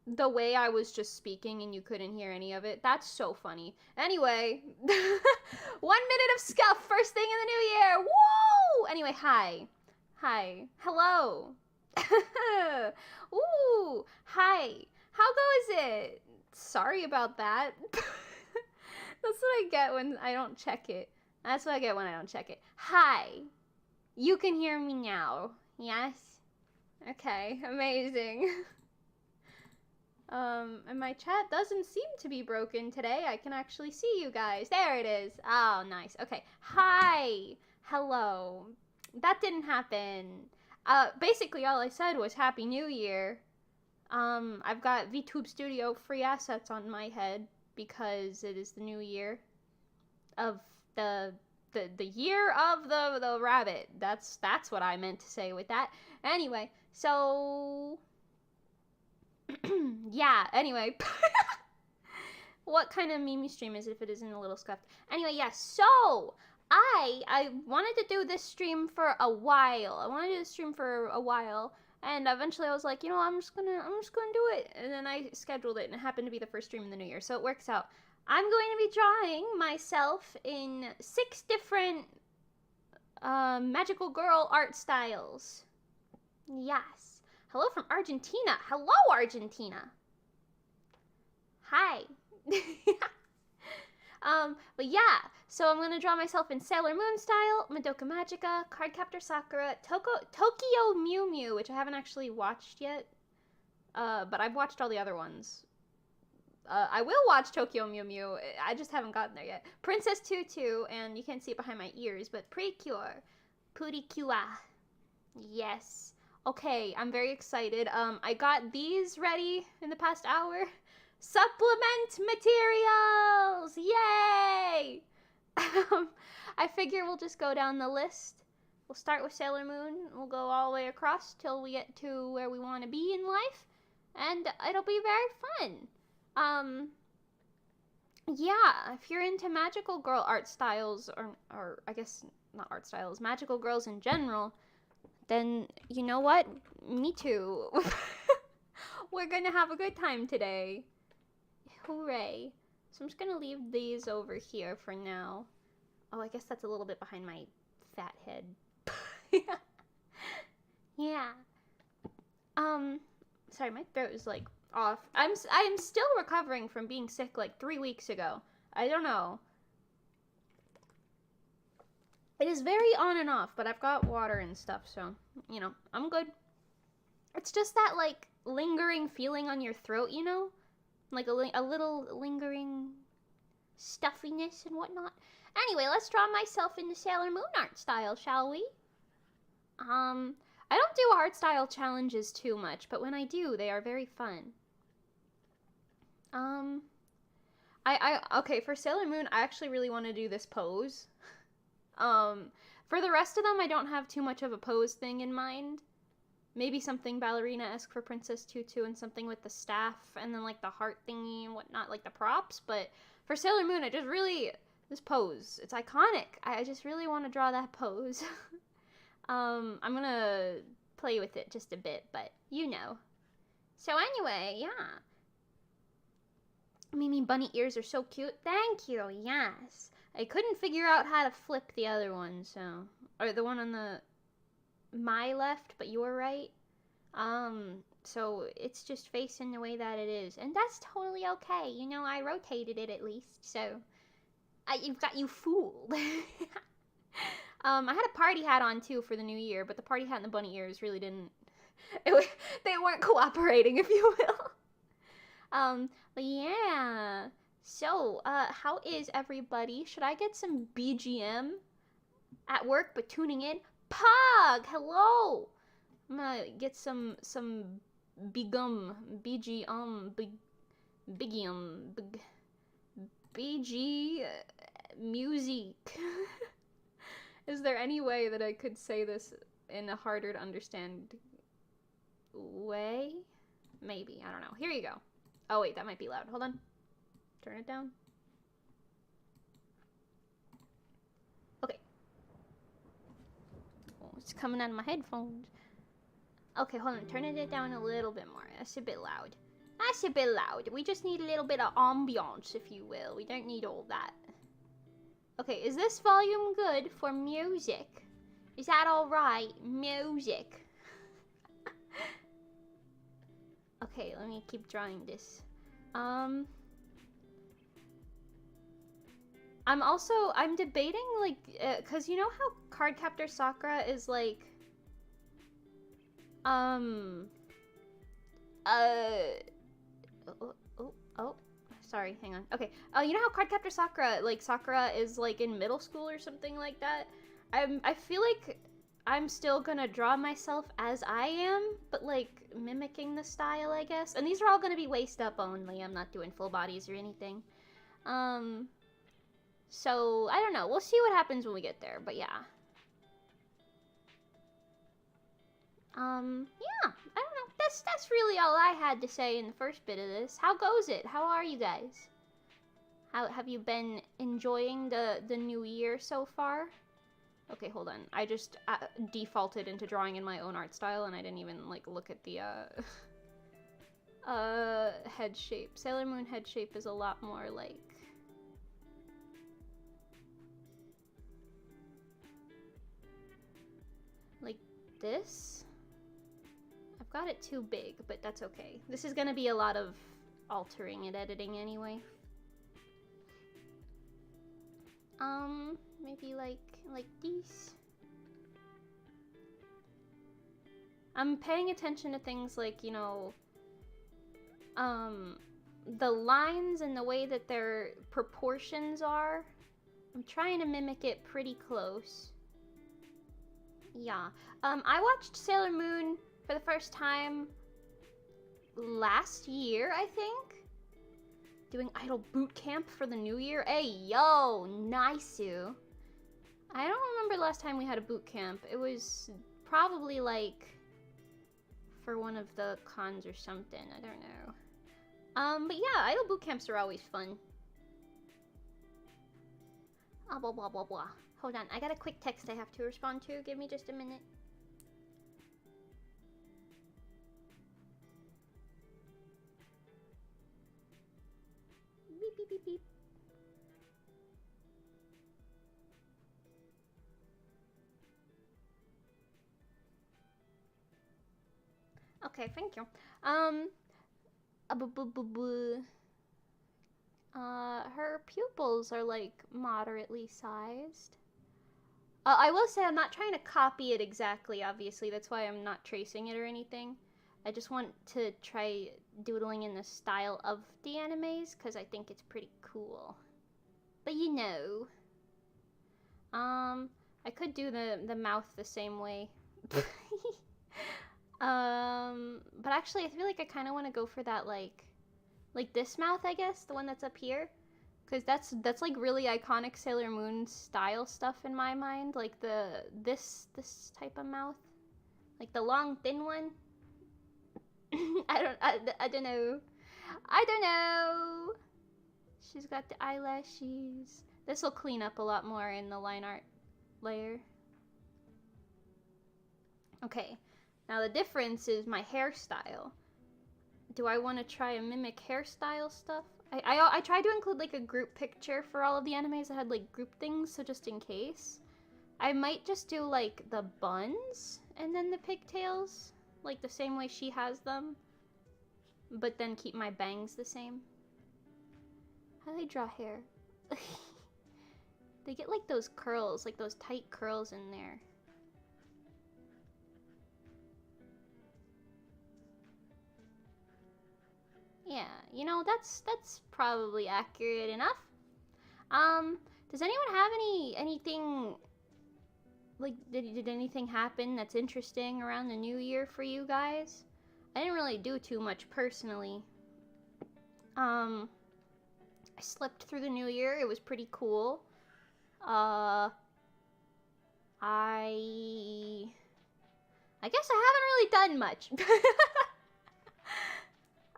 the way I was just speaking and you couldn't hear any of it. That's so funny. Anyway, 1 minute of scuff first thing in the new year. Woo! Anyway, hi. Hi. Hello. Ooh. Hi. How goes it? Sorry about that. That's what I get when I don't check it. That's what I get when I don't check it. Hi. You can hear me now. Yes? Okay, amazing. And my chat doesn't seem to be broken today. I can actually see you guys. There it is. Oh, nice. Okay. Hi. Hello. That didn't happen. Basically all I said was Happy New Year. I've got VTube Studio free assets on my head because it is the new year of the year of the rabbit. That's what I meant to say with that. Anyway, so yeah, anyway. What kind of meme stream is it if it isn't a little scuffed? Anyway, yeah, so I wanted to do this stream for a while. And eventually I was like, you know, I'm just gonna do it. And then I scheduled it and it happened to be the first stream in the new year. So it works out. I'm going to be drawing myself in 6 different magical girl art styles. Yes. Hello from Argentina. Hello, Argentina. Hi. But yeah, so I'm gonna draw myself in Sailor Moon style, Madoka Magica, Cardcaptor Sakura, Tokyo Mew Mew, which I haven't actually watched yet, but I've watched all the other ones. I will watch Tokyo Mew Mew, I just haven't gotten there yet. Princess Tutu, and you can't see it behind my ears, but Precure, Purikua, yes. Okay, I'm very excited. I got these ready in the past hour. Supplement materials! Yay! I figure we'll just go down the list. We'll start with Sailor Moon. We'll go all the way across till we get to where we want to be in life. And it'll be very fun. Yeah, if you're into magical girl art styles, or I guess not art styles, magical girls in general, then you know what? Me too. We're gonna have a good time today. Hooray. So I'm just gonna leave these over here for now. Oh, I guess that's a little bit behind my fat head. Yeah. Sorry, my throat is like off. I'm still recovering from being sick like 3 weeks ago. I don't know. It is very on and off, but I've got water and stuff, so, you know, I'm good. It's just that, like, lingering feeling on your throat, you know? Like a little lingering stuffiness and whatnot. Anyway, let's draw myself in the Sailor Moon art style, shall we? I don't do art style challenges too much, but when I do, they are very fun. Okay, for Sailor Moon, I actually really want to do this pose. For the rest of them, I don't have too much of a pose thing in mind. Maybe something ballerina-esque for Princess Tutu and something with the staff and then like the heart thingy and whatnot, like the props. But for Sailor Moon, I just really, this pose, it's iconic. I just really want to draw that pose. I'm gonna play with it just a bit, but you know. So anyway, yeah. Mimi bunny ears are so cute. Thank you, yes. I couldn't figure out how to flip the other one, so, or the one on my left, but your right. So it's just facing the way that it is, and that's totally okay. You know, I rotated it at least, so you've got you fooled. I had a party hat on too for the new year, but the party hat and the bunny ears really didn't. They weren't cooperating, if you will. But yeah. So, how is everybody? Should I get some BGM at work, but tuning in? Pog, hello. I'm gonna get some BGM, BG music. Is there any way that I could say this in a harder to understand way? Maybe, I don't know. Here you go. Oh wait, that might be loud. Hold on. Turn it down. Okay. Oh, it's coming out of my headphones. Okay, hold on. Turning it down a little bit more. That's a bit loud. That's a bit loud. We just need a little bit of ambiance, if you will. We don't need all that. Okay, is this volume good for music? Is that alright? Music. Okay, let me keep drawing this. I'm debating, like, cause you know how Cardcaptor Sakura is like, oh, sorry, hang on. Okay, you know how Cardcaptor Sakura, like, Sakura is, like, in middle school or something like that? I feel like I'm still gonna draw myself as I am, but, like, mimicking the style, I guess. And these are all gonna be waist up only. I'm not doing full bodies or anything. So, I don't know. We'll see what happens when we get there, but yeah. Yeah, I don't know. That's really all I had to say in the first bit of this. How goes it? How are you guys? How have you been enjoying the new year so far? Okay, hold on. I just defaulted into drawing in my own art style, and I didn't even, like, look at the, head shape. Sailor Moon head shape is a lot more, like... like this? I've got it too big, but that's okay. This is gonna be a lot of altering and editing anyway. Maybe like these. I'm paying attention to things like, you know, the lines and the way that their proportions are. I'm trying to mimic it pretty close. Yeah. I watched Sailor Moon for the first time last year, I think. Doing Idol Boot Camp for the new year. Hey, yo, nice. I don't remember the last time we had a boot camp. It was probably like for one of the cons or something. I don't know. But yeah, Idol boot camps are always fun. Blah, blah, blah, blah. Hold on, I got a quick text I have to respond to. Give me just a minute. Beep, beep, beep, beep. Okay, thank you. Her pupils are, like, moderately sized. I will say I'm not trying to copy it exactly, obviously. That's why I'm not tracing it or anything. I just want to try doodling in the style of the animes, because I think it's pretty cool. But you know. I could do the mouth the same way. But actually I feel like I kind of want to go for that, like this mouth, I guess, the one that's up here. Because that's like really iconic Sailor Moon style stuff in my mind. Like this type of mouth. Like the long, thin one. I don't know. I don't know. She's got the eyelashes. This will clean up a lot more in the line art layer. Okay. Now the difference is my hairstyle. Do I want to try and mimic hairstyle stuff? I tried to include like a group picture for all of the animes that had like group things, so just in case. I might just do like the buns and then the pigtails, like the same way she has them, but then keep my bangs the same. How do they draw hair? They get like those curls, like those tight curls in there. Yeah, you know, that's probably accurate enough. Does anyone have anything, like, did anything happen that's interesting around the new year for you guys? I didn't really do too much personally. I slept through the new year. It was pretty cool. I guess I haven't really done much.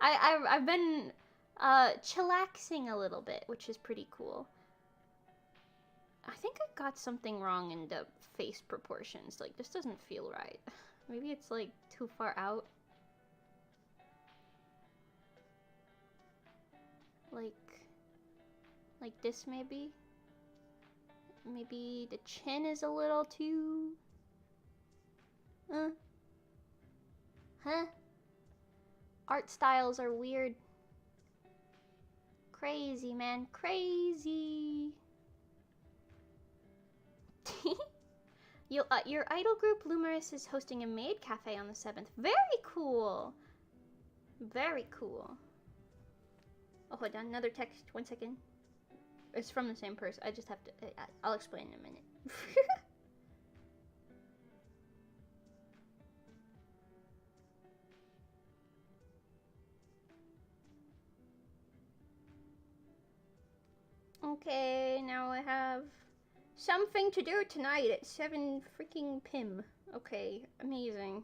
I've been chillaxing a little bit, which is pretty cool. I think I got something wrong in the face proportions. Like, this doesn't feel right. Maybe it's like too far out. Like this maybe? Maybe the chin is a little too... Huh? Art styles are weird. Crazy, man. Crazy. Your idol group, Lumerous, is hosting a maid cafe on the 7th. Very cool. Very cool. Oh, hold on. Another text. 1 second. It's from the same person. I just have to... I'll explain in a minute. Okay, now I have something to do tonight at 7 freaking p.m. Okay, amazing.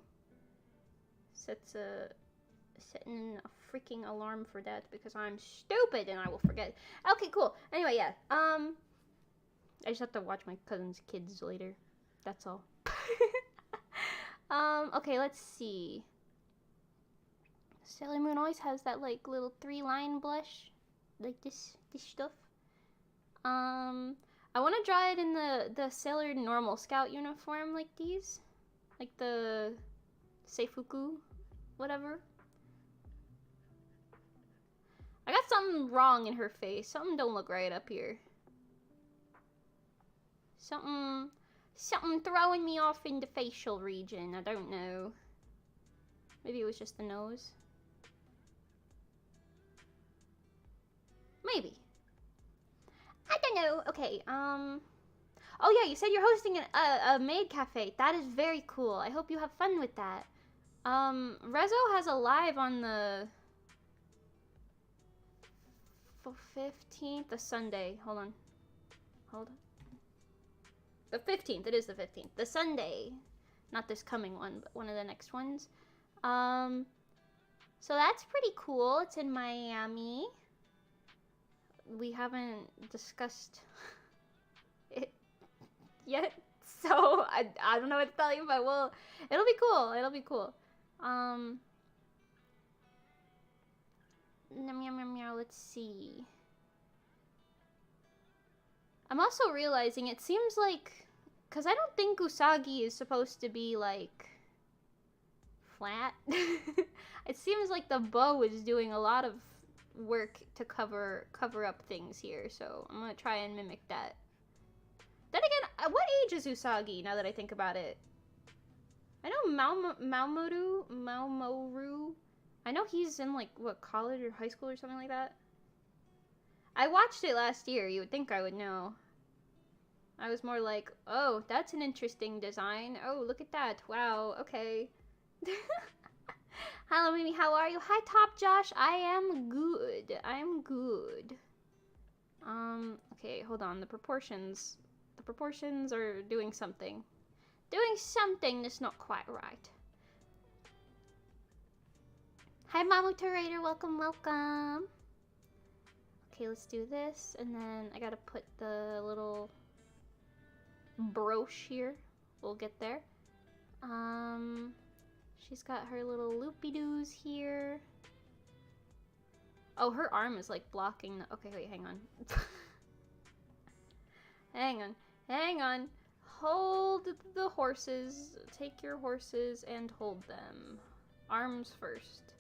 Setting a freaking alarm for that because I'm stupid and I will forget. Okay, cool. Anyway, yeah. I just have to watch my cousin's kids later. That's all. Okay, let's see. Sailor Moon always has that like little 3-line blush, like this stuff. I want to draw it in the Sailor Normal Scout uniform like these. Like the Seifuku, whatever. I got something wrong in her face. Something don't look right up here. Something throwing me off in the facial region. I don't know. Maybe it was just the nose. Maybe. I don't know. Okay, oh yeah, you said you're hosting a maid cafe. That is very cool. I hope you have fun with that. RESO has a live on the 15th, the Sunday. Hold on. The 15th. It is the 15th. The Sunday. Not this coming one, but one of the next ones. So that's pretty cool. It's in Miami. We haven't discussed it yet, so I don't know what to tell you, but well, it'll be cool. It'll be cool. Let's see. I'm also realizing it seems like, because I don't think Usagi is supposed to be like flat. It seems like the bow is doing a lot of work to cover up things here, so I'm gonna try and mimic that. Then again, what age is Usagi now that I think about it? I know Maomoru. I know he's in like what, college or high school or something like that. I watched it last year. You would think I would know. I was more like, oh, that's an interesting design. Oh, look at that. Wow. Okay. Hello, Mimi. How are you? Hi, Top Josh. I am good. I am good. Okay, hold on. The proportions are doing something. Doing something that's not quite right. Hi, Mamuto Raider. Welcome, welcome. Okay, let's do this. And then I gotta put the little brooch here. We'll get there. She's got her little loopy-doos here. Oh, her arm is like blocking the... Okay, wait, hang on. Hang on. Hold the horses. Take your horses and hold them. Arms first.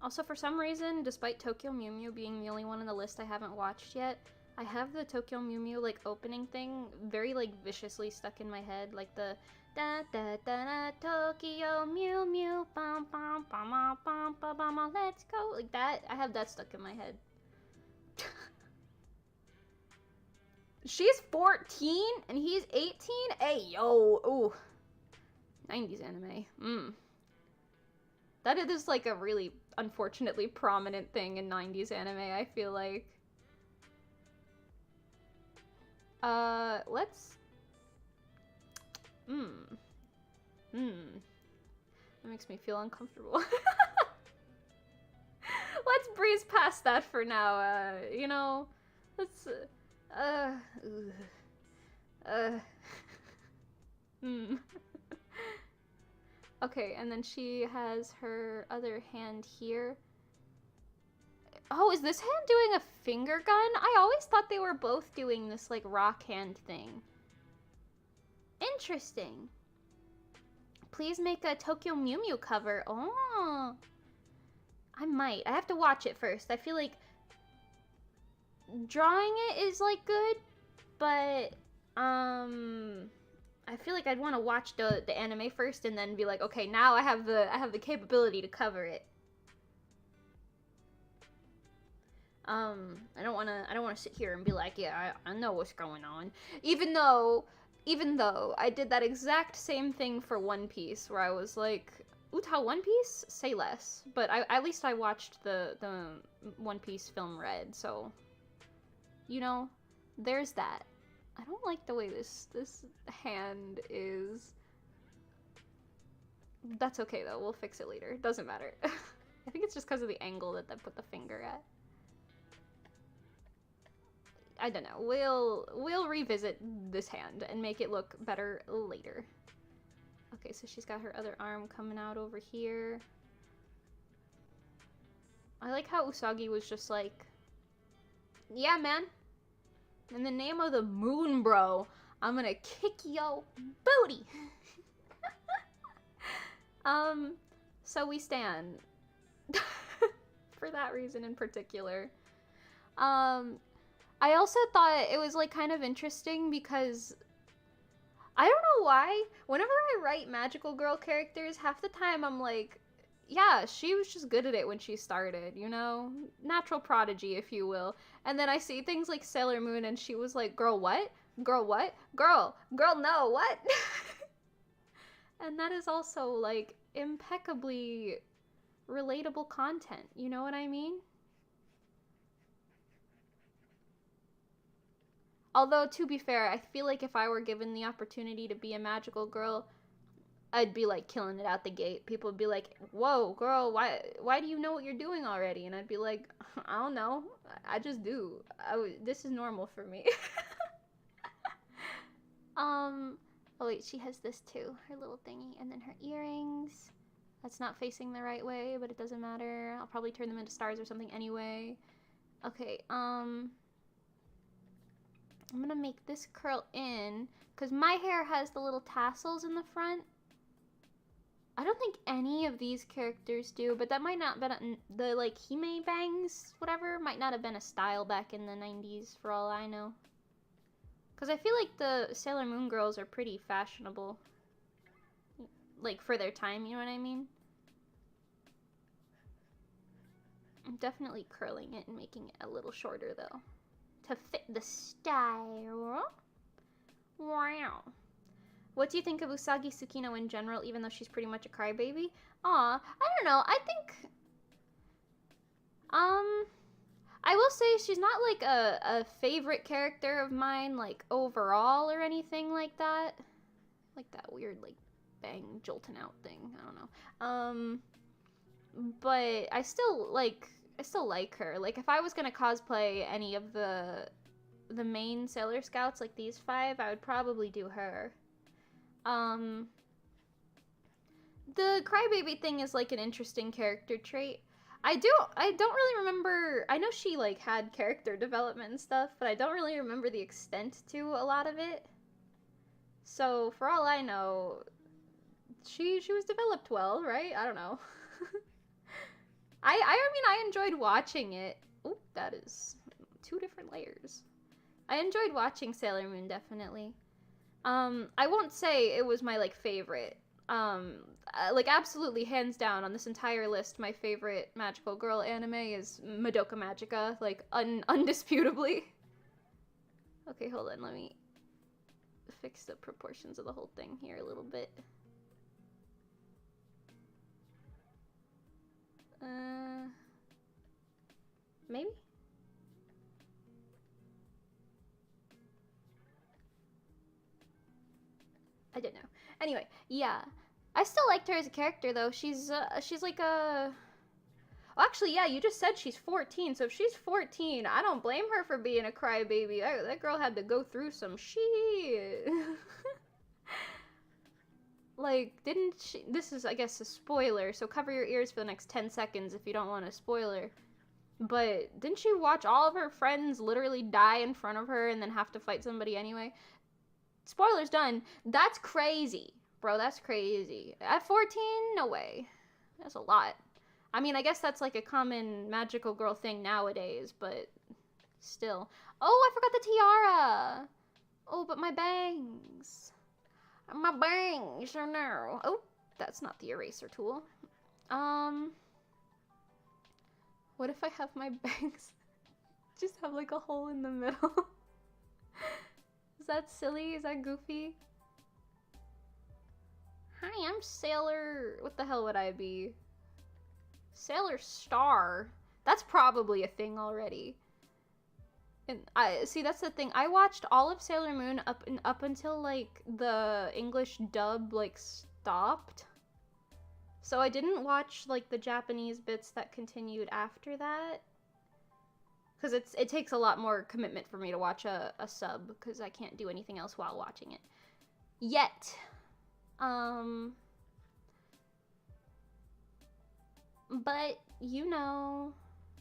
Also, for some reason, despite Tokyo Mew Mew being the only one on the list I haven't watched yet, I have the Tokyo Mew Mew, like, opening thing very, like, viciously stuck in my head. Like, the da da da da Tokyo Mew Mew bum bum bum bum bum bum let's go. Like that, I have that stuck in my head. She's 14 and he's 18? Hey, yo. Ooh. 90s anime. That is like a really unfortunately prominent thing in 90s anime, I feel like. Let's... That makes me feel uncomfortable. Let's breeze past that for now, you know, let's, Okay, and then she has her other hand here. Oh, is this hand doing a finger gun? I always thought they were both doing this, like, rock hand thing. Interesting. Please make a Tokyo Mew Mew cover. Oh. I might. I have to watch it first. I feel like drawing it is, like, good, but, I feel like I'd want to watch the anime first and then be like, okay, now I have the capability to cover it. I don't wanna sit here and be like, yeah, I know what's going on. Even though I did that exact same thing for One Piece, where I was like, Uta One Piece? Say less. But at least I watched the One Piece film Red, so, you know, there's that. I don't like the way this hand is. That's okay though, we'll fix it later. Doesn't matter. I think it's just because of the angle that I put the finger at. I don't know. We'll revisit this hand and make it look better later. Okay, so she's got her other arm coming out over here. I like how Usagi was just like, yeah, man. In the name of the moon, bro, I'm gonna kick yo booty. So we stand. For that reason in particular. I also thought it was, like, kind of interesting because I don't know why. Whenever I write magical girl characters, half the time I'm like, yeah, she was just good at it when she started, you know? Natural prodigy, if you will. And then I see things like Sailor Moon and she was like, girl, what? Girl, what? Girl, no, what? And that is also, like, impeccably relatable content, you know what I mean? Although, to be fair, I feel like if I were given the opportunity to be a magical girl, I'd be, like, killing it out the gate. People would be like, whoa, girl, why do you know what you're doing already? And I'd be like, I don't know. I just do. This is normal for me. Oh wait, she has this too. Her little thingy. And then her earrings. That's not facing the right way, but it doesn't matter. I'll probably turn them into stars or something anyway. Okay, I'm gonna make this curl in, because my hair has the little tassels in the front. I don't think any of these characters do, but that might not been the, like, Hime bangs, whatever, might not have been a style back in the 90s, for all I know. Because I feel like the Sailor Moon girls are pretty fashionable. Like, for their time, you know what I mean? I'm definitely curling it and making it a little shorter, though, to fit the style. Wow. What do you think of Usagi Tsukino in general, even though she's pretty much a crybaby? Aw, I don't know. I think, I will say she's not, like, a favorite character of mine, like, overall or anything like that. Like that weird, like, bang jolting out thing. I don't know. But I still like her. Like, if I was gonna cosplay any of the main Sailor Scouts, like these 5, I would probably do her. The crybaby thing is, like, an interesting character trait. I don't really remember. I know she, like, had character development and stuff, but I don't really remember the extent to a lot of it. So, for all I know, she was developed well, right? I don't know. I mean, I enjoyed watching it. Oh, that is 2 different layers. I enjoyed watching Sailor Moon, definitely. I won't say it was my, like, favorite. Like, absolutely, hands down, on this entire list, my favorite magical girl anime is Madoka Magica, like, undisputably. Okay, hold on, let me fix the proportions of the whole thing here a little bit. Maybe? I don't know. Anyway, yeah. I still liked her as a character, though. She's like a... Well, actually, yeah, you just said she's 14, so if she's 14, I don't blame her for being a crybaby. That girl had to go through some shit. Like, didn't she... This is, I guess, a spoiler, so cover your ears for the next 10 seconds if you don't want a spoiler. But didn't she watch all of her friends literally die in front of her and then have to fight somebody anyway? Spoilers done. That's crazy. Bro, that's crazy. At 14? No way. That's a lot. I mean, I guess that's like a common magical girl thing nowadays, but still. Oh, I forgot the tiara. Oh, but my bangs. My bangs are narrow. Oh, that's not the eraser tool. What if I have my bangs just have like a hole in the middle? Is that silly? Is that goofy? Hi, I'm Sailor... What the hell would I be? Sailor Star. That's probably a thing already. And see, that's the thing. I watched all of Sailor Moon up until like the English dub like stopped. So I didn't watch like the Japanese bits that continued after that. Because it takes a lot more commitment for me to watch a sub, because I can't do anything else while watching it. Yet. But, you know...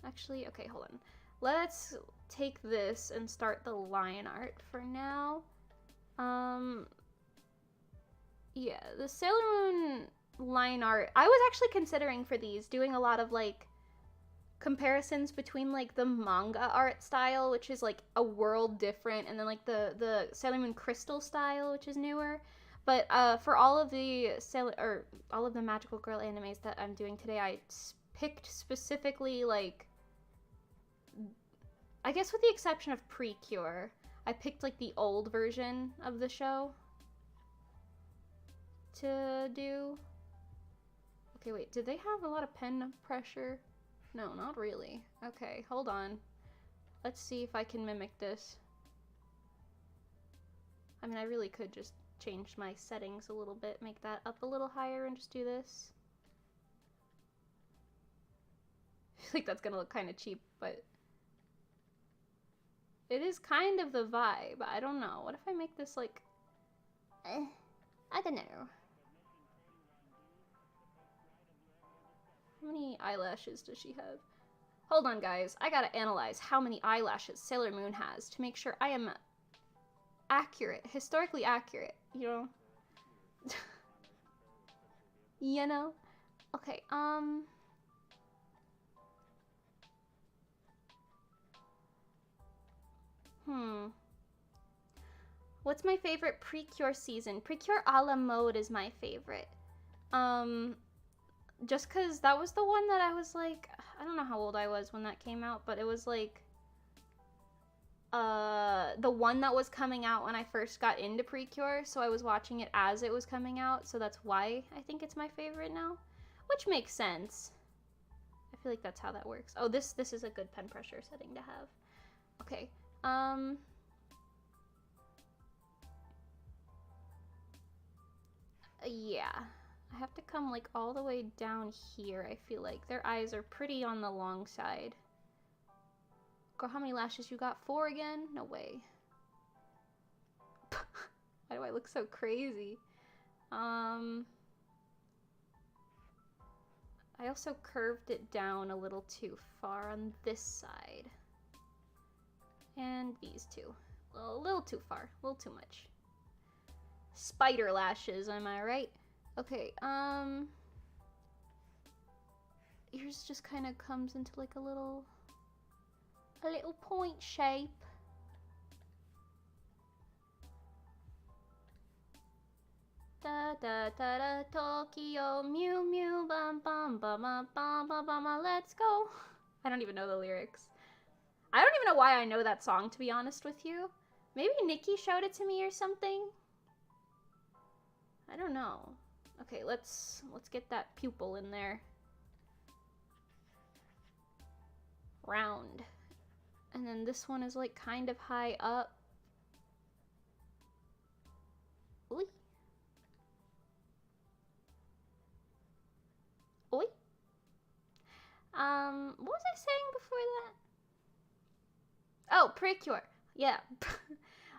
Actually, okay, hold on. Let's take this and start the line art for now. Yeah, the Sailor Moon line art... I was actually considering for these doing a lot of, like, comparisons between, like, the manga art style, which is, like, a world different, and then, like, the Sailor Moon Crystal style, which is newer. But for all of the all of the magical girl animes that I'm doing today, I picked specifically, like, I guess with the exception of Precure, I picked, like, the old version of the show to do. Okay, wait, did they have a lot of pen pressure? No, not really. Okay, hold on. Let's see if I can mimic this. I mean, I really could just change my settings a little bit, make that up a little higher, and just do this. I feel like that's gonna look kind of cheap, but it is kind of the vibe. I don't know. What if I make this like... I don't know. How many eyelashes does she have? Hold on, guys. I gotta analyze how many eyelashes Sailor Moon has to make sure I am accurate, historically accurate, you know? You know? Okay, What's my favorite Precure season? Precure a la mode is my favorite. Just because that was the one that I was like, I don't know how old I was when that came out, but it was like, the one that was coming out when I first got into Precure, so I was watching it as it was coming out, so that's why I think it's my favorite now, which makes sense. I feel like that's how that works. Oh, this is a good pen pressure setting to have. Okay, yeah. I have to come like all the way down here, I feel like. Their eyes are pretty on the long side. Girl, how many lashes you got? 4 again? No way. Why do I look so crazy? I also curved it down a little too far on this side. And these two. A little too far. A little too much. Spider lashes, am I right? Okay, yours just kind of comes into like a little point shape. Da da da da Tokyo Mew Mew bum bum bum bum bum bum bum let's go. I don't even know the lyrics. I don't even know why I know that song, to be honest with you. Maybe Nikki showed it to me or something. I don't know. Okay, let's get that pupil in there. Round. And then this one is like kind of high up. Oi. Oi. What was I saying before that? Oh, Precure. Yeah.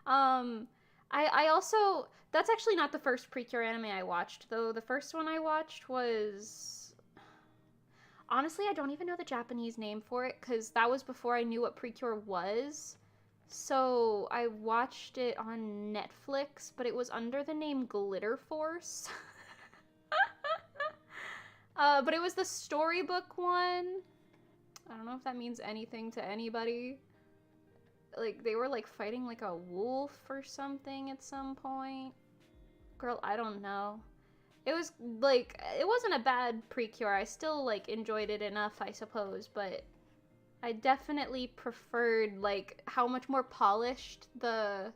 I also, that's actually not the first Precure anime I watched, though. The first one I watched was, Honestly, I don't even know the Japanese name for it because that was before I knew what Precure was. So I watched it on Netflix, but it was under the name Glitter Force. But it was the storybook one. I don't know if that means anything to anybody. Like, they were, like, fighting, like, a wolf or something at some point. Girl, I don't know. It was, like, it wasn't a bad Precure. I still, like, enjoyed it enough, I suppose, but I definitely preferred, like, how much more polished the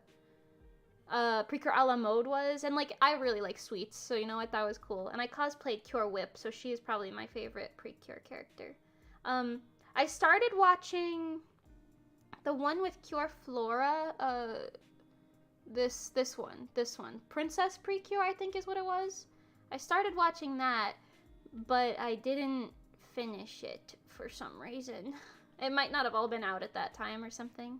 Precure a la mode was. And, like, I really like sweets, so you know what? That was cool. And I cosplayed Cure Whip, so she is probably my favorite Precure character. I started watching the one with Cure Flora, this one. Princess Precure, I think is what it was. I started watching that, but I didn't finish it for some reason. It might not have all been out at that time or something.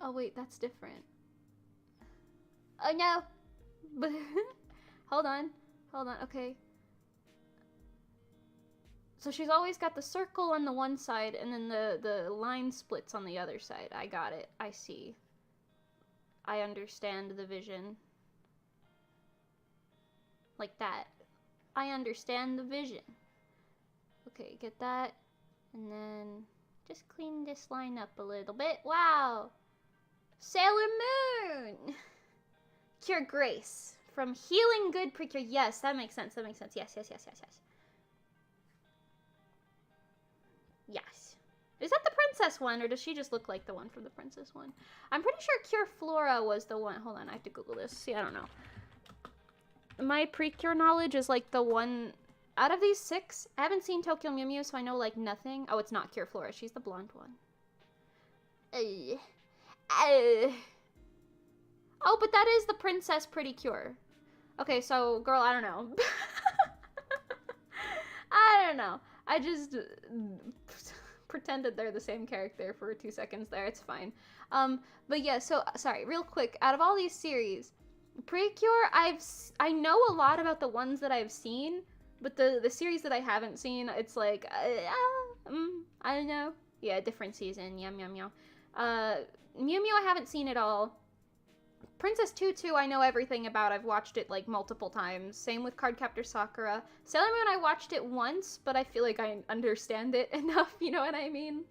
Oh wait, that's different. Oh no! Hold on, okay. So she's always got the circle on the one side, and then the line splits on the other side. I got it. I see. I understand the vision. Like that. I understand the vision. Okay, get that. And then just clean this line up a little bit. Wow! Sailor Moon! Cure Grace. From Healing Good Precure. Yes, that makes sense. Yes. Yes. Is that the princess one, or does she just look like the one from the princess one? I'm pretty sure Cure Flora was the one. Hold on, I have to Google this. See, I don't know. My Precure knowledge is like the one... Out of these 6, I haven't seen Tokyo Mew Mew, so I know like nothing. Oh, it's not Cure Flora. She's the blonde one. Oh, but that is the Princess Pretty Cure. Okay, so, girl, I don't know. I don't know. I just pretended they're the same character for 2 seconds there. It's fine. But yeah, so, sorry, real quick. Out of all these series, Precure, I know a lot about the ones that I've seen, but the series that I haven't seen, it's like, I don't know. Yeah, different season. Yum, yum, yum. Mew Mew I haven't seen at all. Princess Tutu I know everything about. I've watched it like multiple times. Same with Cardcaptor Sakura. Sailor Moon I watched it once, but I feel like I understand it enough, you know what I mean?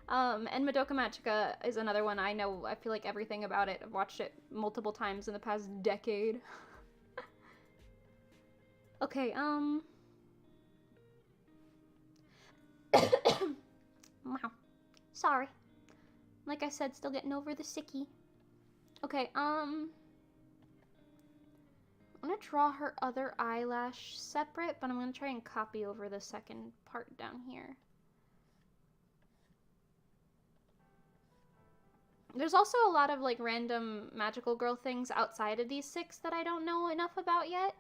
And Madoka Magica is another one I know. I feel like everything about it. I've watched it multiple times in the past decade. Okay, wow. Sorry. Like I said, still getting over the sicky. Okay, I'm gonna draw her other eyelash separate, but I'm gonna try and copy over the second part down here. There's also a lot of, like, random magical girl things outside of these 6 that I don't know enough about yet.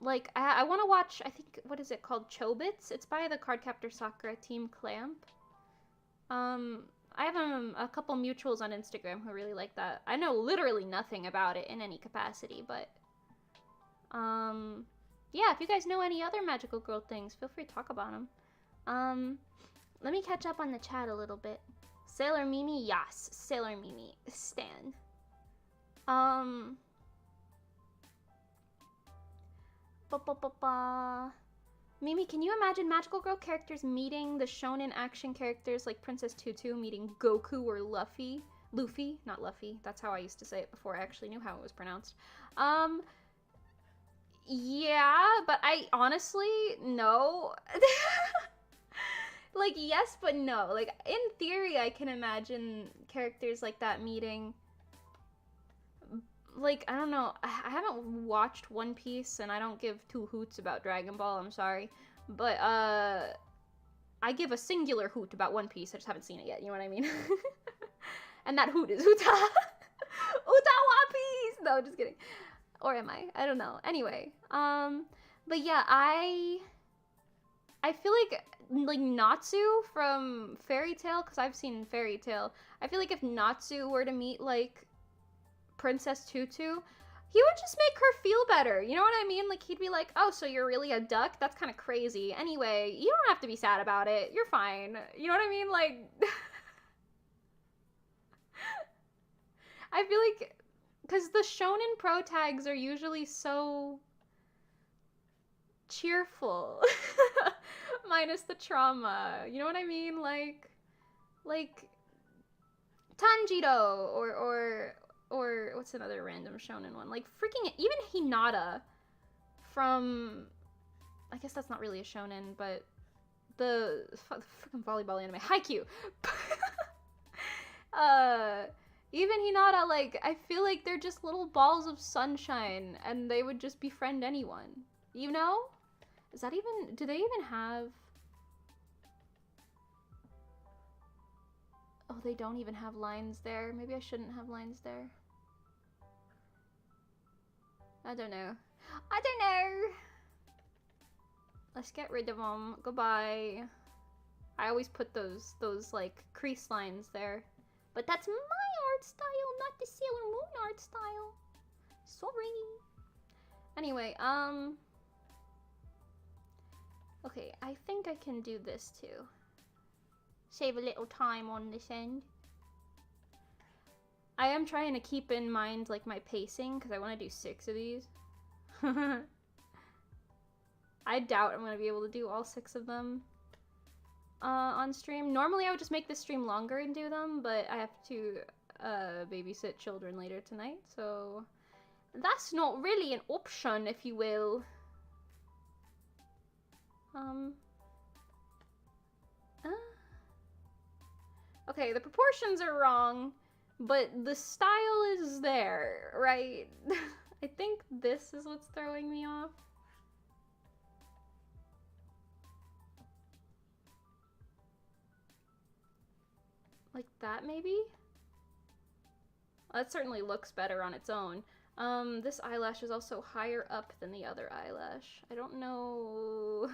Like, I want to watch, I think, what is it called? Chobits? It's by the Cardcaptor Sakura Team Clamp. I have a couple mutuals on Instagram who really like that. I know literally nothing about it in any capacity, but... yeah, if you guys know any other magical girl things, feel free to talk about them. Let me catch up on the chat a little bit. Sailor Mimi, yes. Sailor Mimi, stan. Mimi, can you imagine magical girl characters meeting the shonen action characters like Princess Tutu meeting Goku or Luffy? Luffy, not Luffy. That's how I used to say it before I actually knew how it was pronounced. Yeah, but I honestly, no. Like, yes, but no. Like, in theory, I can imagine characters like that meeting. Like, I don't know. I haven't watched One Piece, and I don't give 2 hoots about Dragon Ball. I'm sorry. But, I give a singular hoot about One Piece. I just haven't seen it yet. You know what I mean? And that hoot is Uta. Uta One Piece! No, just kidding. Or am I? I don't know. Anyway. But yeah, I feel like Natsu from Fairy Tail, because I've seen Fairy Tail. I feel like if Natsu were to meet, like, Princess Tutu, he would just make her feel better. You know what I mean? Like, he'd be like, oh, so you're really a duck? That's kind of crazy. Anyway, you don't have to be sad about it. You're fine. You know what I mean? Like, I feel like, because the shonen pro tags are usually so cheerful. Minus the trauma. You know what I mean? Like Tanjiro or what's another random shonen one? Like freaking even Hinata from, I guess that's not really a shonen, but the freaking volleyball anime Haikyuu. Even Hinata, like, I feel like they're just little balls of sunshine and they would just befriend anyone. You know? Is that even, do they even have, oh, they don't even have lines there. Maybe I shouldn't have lines there. I don't know. I don't know. Let's get rid of them. Goodbye. I always put those like crease lines there. But that's my art style, not the Sailor Moon art style. Sorry. Anyway, okay, I think I can do this too. Save a little time on this end. I am trying to keep in mind like my pacing because I want to do 6 of these. I doubt I'm going to be able to do all 6 of them on stream. Normally I would just make this stream longer and do them, but I have to babysit children later tonight, so that's not really an option, if you will. Okay, the proportions are wrong, but the style is there, right? I think this is what's throwing me off. Like that, maybe? That certainly looks better on its own. This eyelash is also higher up than the other eyelash. I don't know...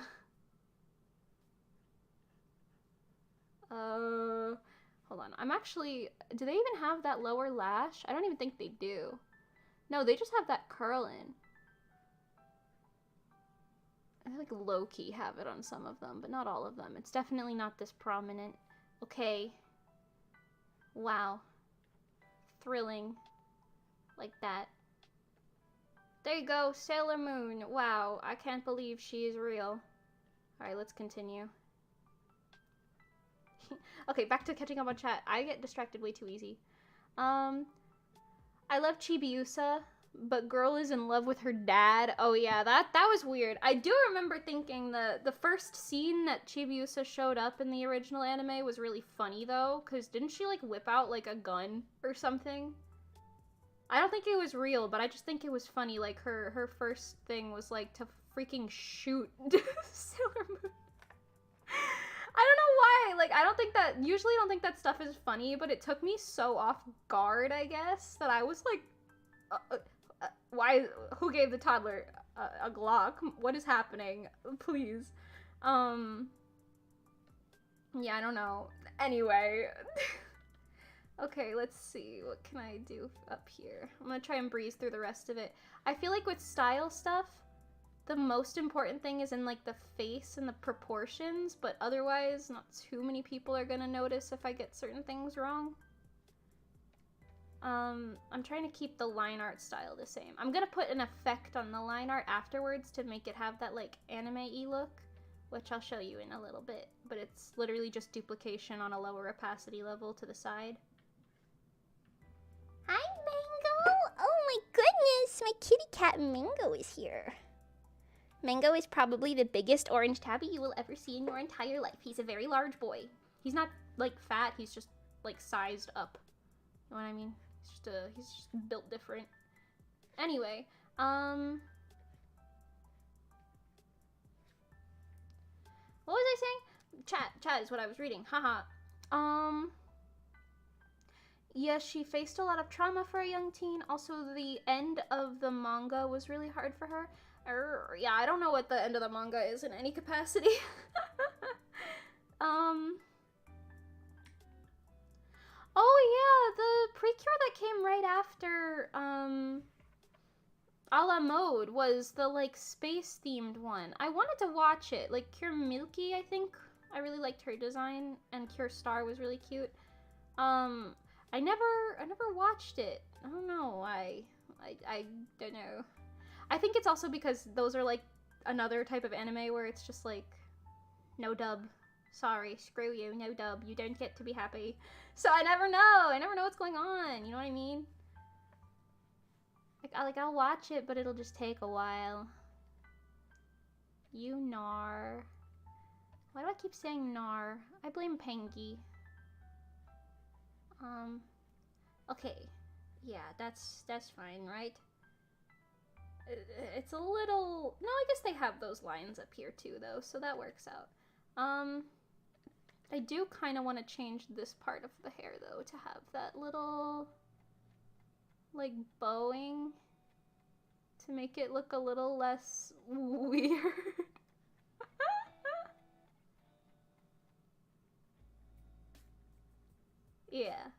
hold on. I'm actually... Do they even have that lower lash? I don't even think they do. No, they just have that curl in. I like low-key have it on some of them, but not all of them. It's definitely not this prominent. Okay. Wow. Thrilling. Like that. There you go, Sailor Moon. Wow, I can't believe she is real. Alright, let's continue. Okay, back to catching up on chat. I get distracted way too easy. I love Chibiusa, but girl is in love with her dad. Oh yeah, that was weird. I do remember thinking the first scene that Chibiusa showed up in the original anime was really funny though, because didn't she like whip out like a gun or something? I don't think it was real, but I just think it was funny. Like her first thing was like to freaking shoot Sailor Moon. I don't know why, like, usually I don't think that stuff is funny, but it took me so off guard, I guess, that I was like, why, who gave the toddler a Glock? What is happening? Please. Yeah, I don't know. Anyway. Okay, let's see, what can I do up here? I'm gonna try and breeze through the rest of it. I feel like with style stuff, the most important thing is in like the face and the proportions, but otherwise not too many people are gonna notice if I get certain things wrong. I'm trying to keep the line art style the same. I'm gonna put an effect on the line art afterwards to make it have that like anime-y look, which I'll show you in a little bit, but it's literally just duplication on a lower opacity level to the side. Hi, Mango! Oh my goodness, my kitty cat Mango is here. Mango is probably the biggest orange tabby you will ever see in your entire life. He's a very large boy. He's not, like, fat, he's just, like, sized up. You know what I mean? He's just built different. Anyway, what was I saying? Chat is what I was reading. Haha. Yeah, she faced a lot of trauma for a young teen. Also, the end of the manga was really hard for her. Yeah, I don't know what the end of the manga is in any capacity. Oh yeah, the Precure that came right after, a la mode was the, like, space-themed one. I wanted to watch it. Like, Cure Milky, I think. I really liked her design, and Cure Star was really cute. I never watched it. I don't know why. I don't know. I think it's also because those are, like, another type of anime where it's just, like, no dub. Sorry, screw you, no dub. You don't get to be happy. So I never know. I never know what's going on. You know what I mean? I'll watch it, but it'll just take a while. You gnar. Why do I keep saying gnar? I blame Pengi. Okay. Yeah, that's fine, right? It's a little... No, I guess they have those lines up here too, though, so that works out. I do kind of want to change this part of the hair, though, to have that little, like, bowing to make it look a little less weird. Yeah.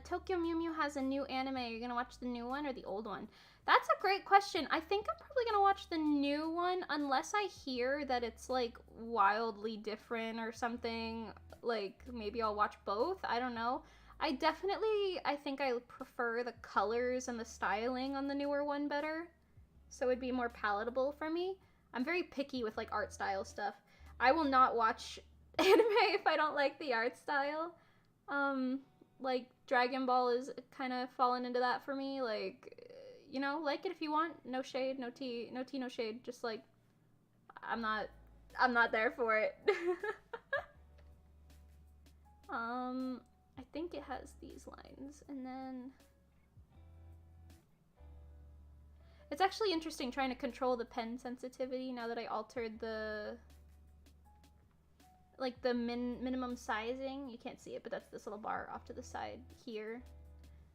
Tokyo Mew Mew has a new anime. Are you gonna watch the new one or the old one? That's a great question. I think I'm probably gonna watch the new one unless I hear that it's, like, wildly different or something. Like, maybe I'll watch both. I don't know. I think I prefer the colors and the styling on the newer one better. So it'd be more palatable for me. I'm very picky with, like, art style stuff. I will not watch anime if I don't like the art style. Like, Dragon Ball is kind of fallen into that for me. Like, you know, like it if you want. No shade, no tea, no shade. Just, like, I'm not there for it. I think it has these lines, and then... It's actually interesting trying to control the pen sensitivity now that I altered the... like, the minimum sizing. You can't see it, but that's this little bar off to the side here,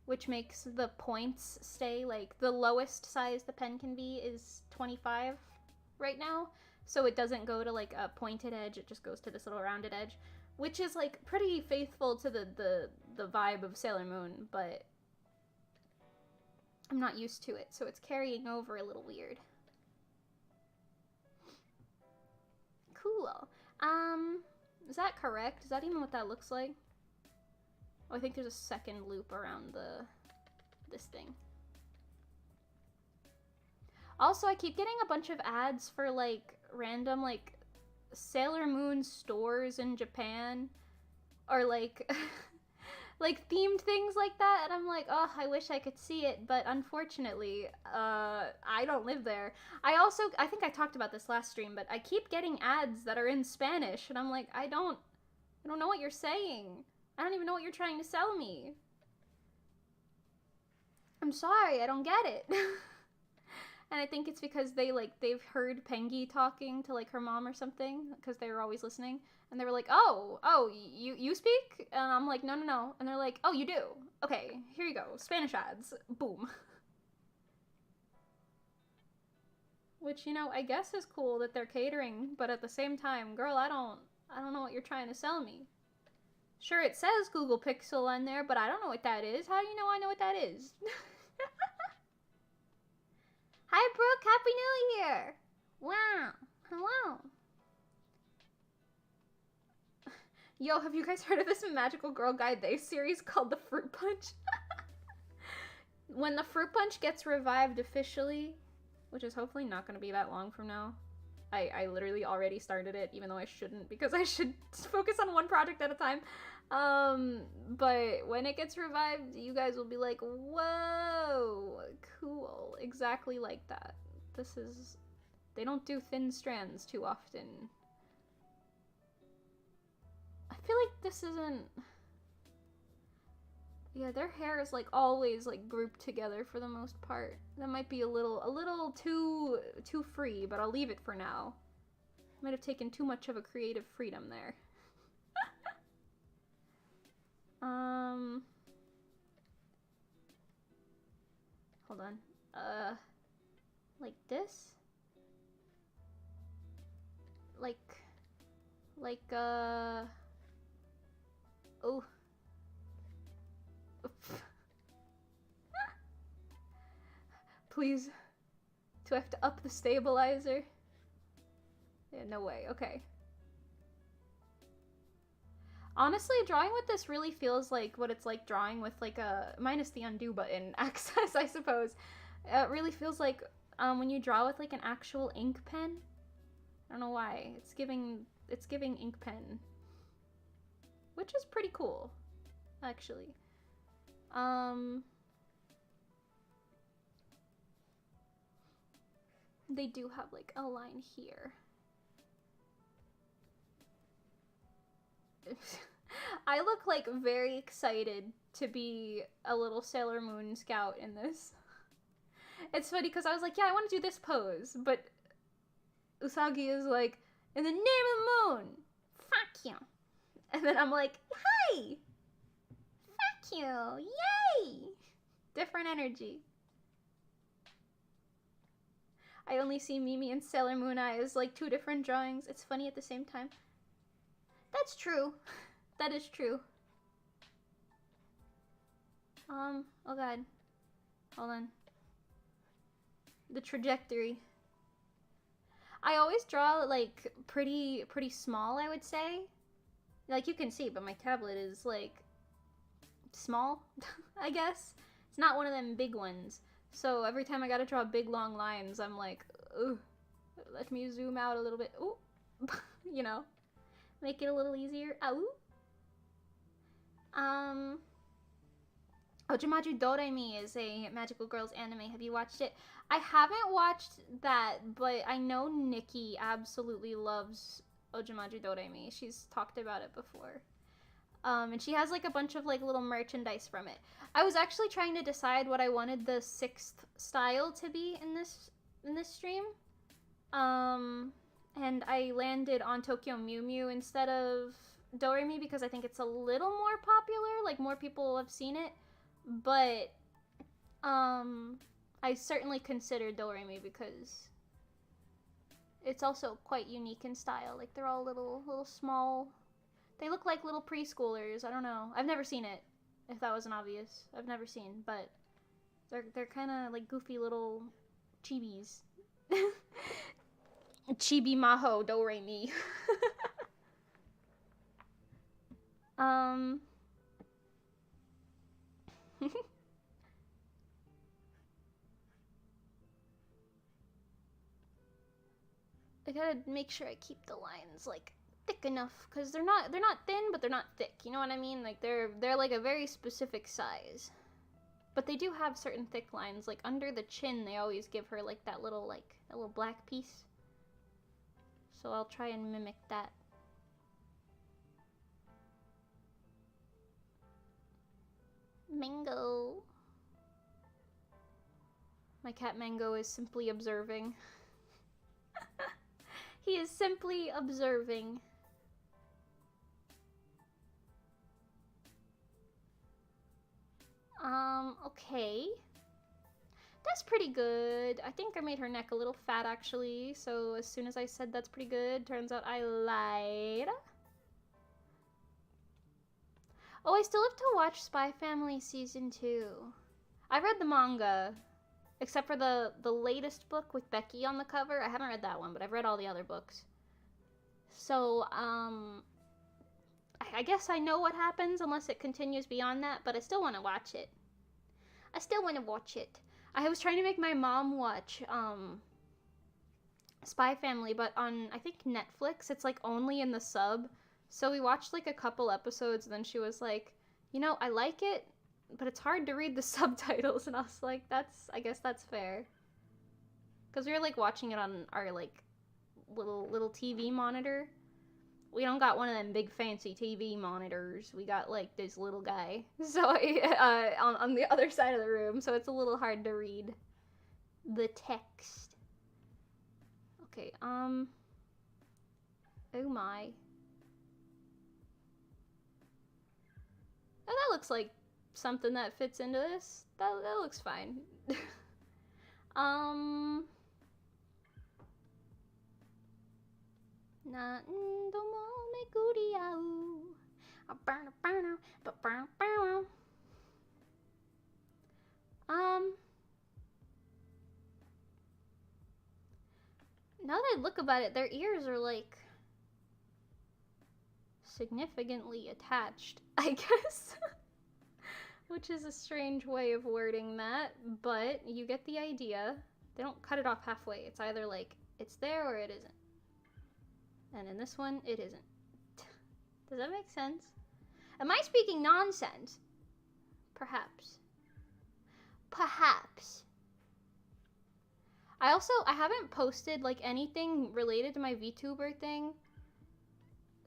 which makes the points stay, like, the lowest size the pen can be is 25 right now, so it doesn't go to, like, a pointed edge, it just goes to this little rounded edge, which is, like, pretty faithful to the vibe of Sailor Moon, but I'm not used to it, so it's carrying over a little weird. Cool. Is that correct? Is that even what that looks like? Oh, I think there's a second loop around this thing. Also, I keep getting a bunch of ads for, like, random, like, Sailor Moon stores in Japan, or, like, like, themed things like that, and I'm like, oh, I wish I could see it, but unfortunately, I don't live there. I think I talked about this last stream, but I keep getting ads that are in Spanish, and I'm like, I don't know what you're saying. I don't even know what you're trying to sell me. I'm sorry, I don't get it. And I think it's because they've heard Pengi talking to, like, her mom or something, because they were always listening, and they were like, oh, you speak? And I'm like, no. And they're like, oh, you do? Okay, here you go, Spanish ads. Boom. Which, you know, I guess is cool that they're catering, but at the same time, girl, I don't know what you're trying to sell me. Sure, it says Google Pixel on there, but I don't know what that is. How do you know I know what that is? Hi, Brooke. Happy New Year. Wow. Hello. Yo, have you guys heard of this Magical Girl Guide Day series called The Fruit Punch? When the Fruit Punch gets revived officially, which is hopefully not going to be that long from now. I literally already started it, even though I shouldn't, because I should focus on one project at a time. But when it gets revived, you guys will be like, whoa, cool. Exactly like that. They don't do thin strands too often. I feel like this isn't... Yeah, their hair is, like, always, like, grouped together for the most part. That might be a little too free, but I'll leave it for now. Might have taken too much of a creative freedom there. Hold on. Like this? like, oh. Please. Do I have to up the stabilizer? Yeah, no way. Okay. Honestly, drawing with this really feels like what it's like drawing with like a, minus the undo button access, I suppose. It really feels like when you draw with like an actual ink pen. I don't know why. It's giving ink pen. Which is pretty cool, actually. They do have like a line here. I look like very excited to be a little Sailor Moon scout in this. It's funny because I was like, yeah, I want to do this pose, but Usagi is like, in the name of the moon, fuck you. And then I'm like, hi, fuck you, yay. Different energy. I only see Mimi and Sailor Moon Eye as like two different drawings. It's funny at the same time. That's true. That is true. Oh god. Hold on. The trajectory. I always draw like pretty small, I would say. Like you can see, but my tablet is like small, I guess. It's not one of them big ones. So every time I gotta draw big long lines, I'm like, ugh, let me zoom out a little bit. Ooh, you know, make it a little easier. Ow. Ojimaju Doremi is a Magical Girls anime. Have you watched it? I haven't watched that, but I know Nikki absolutely loves Ojimaju Doremi. She's talked about it before. And she has like a bunch of like little merchandise from it. I was actually trying to decide what I wanted the 6th style to be in this stream. And I landed on Tokyo Mew Mew instead of Doremi because I think it's a little more popular, like more people have seen it. But I certainly consider Doremi because it's also quite unique in style. Like they're all little small. They look like little preschoolers. I don't know. I've never seen it. If that wasn't obvious, I've never seen. But they're kind of like goofy little chibis. Chibi Maho Doremi. I gotta make sure I keep the lines like thick enough because they're not thin, but they're not thick. You know what I mean? Like they're like a very specific size. But they do have certain thick lines. Like under the chin, they always give her like that little black piece. So I'll try and mimic that. Mango. My cat Mango is simply observing. He is simply observing. Okay. That's pretty good. I think I made her neck a little fat actually, so as soon as I said that's pretty good, turns out I lied. Oh, I still have to watch Spy Family Season 2. I read the manga, except for the latest book with Becky on the cover. I haven't read that one, but I've read all the other books. So, I guess I know what happens unless it continues beyond that, but I still want to watch it. I was trying to make my mom watch, Spy Family, but on, I think, Netflix, it's, like, only in the sub. So we watched, like, a couple episodes, and then she was like, you know, I like it, but it's hard to read the subtitles, and I was like, I guess that's fair. Because we were, like, watching it on our, like, little TV monitor. We don't got one of them big fancy TV monitors. We got like this little guy. So on the other side of the room, so it's a little hard to read the text. Okay, oh my. Oh, that looks like something that fits into this. That looks fine. 何度も巡り合う。Now that I look about it, their ears are like significantly attached, I guess. Which is a strange way of wording that, but you get the idea. They don't cut it off halfway. It's either like it's there or it isn't. And in this one, it isn't. Does that make sense? Am I speaking nonsense? Perhaps. Perhaps. I haven't posted like anything related to my VTuber thing,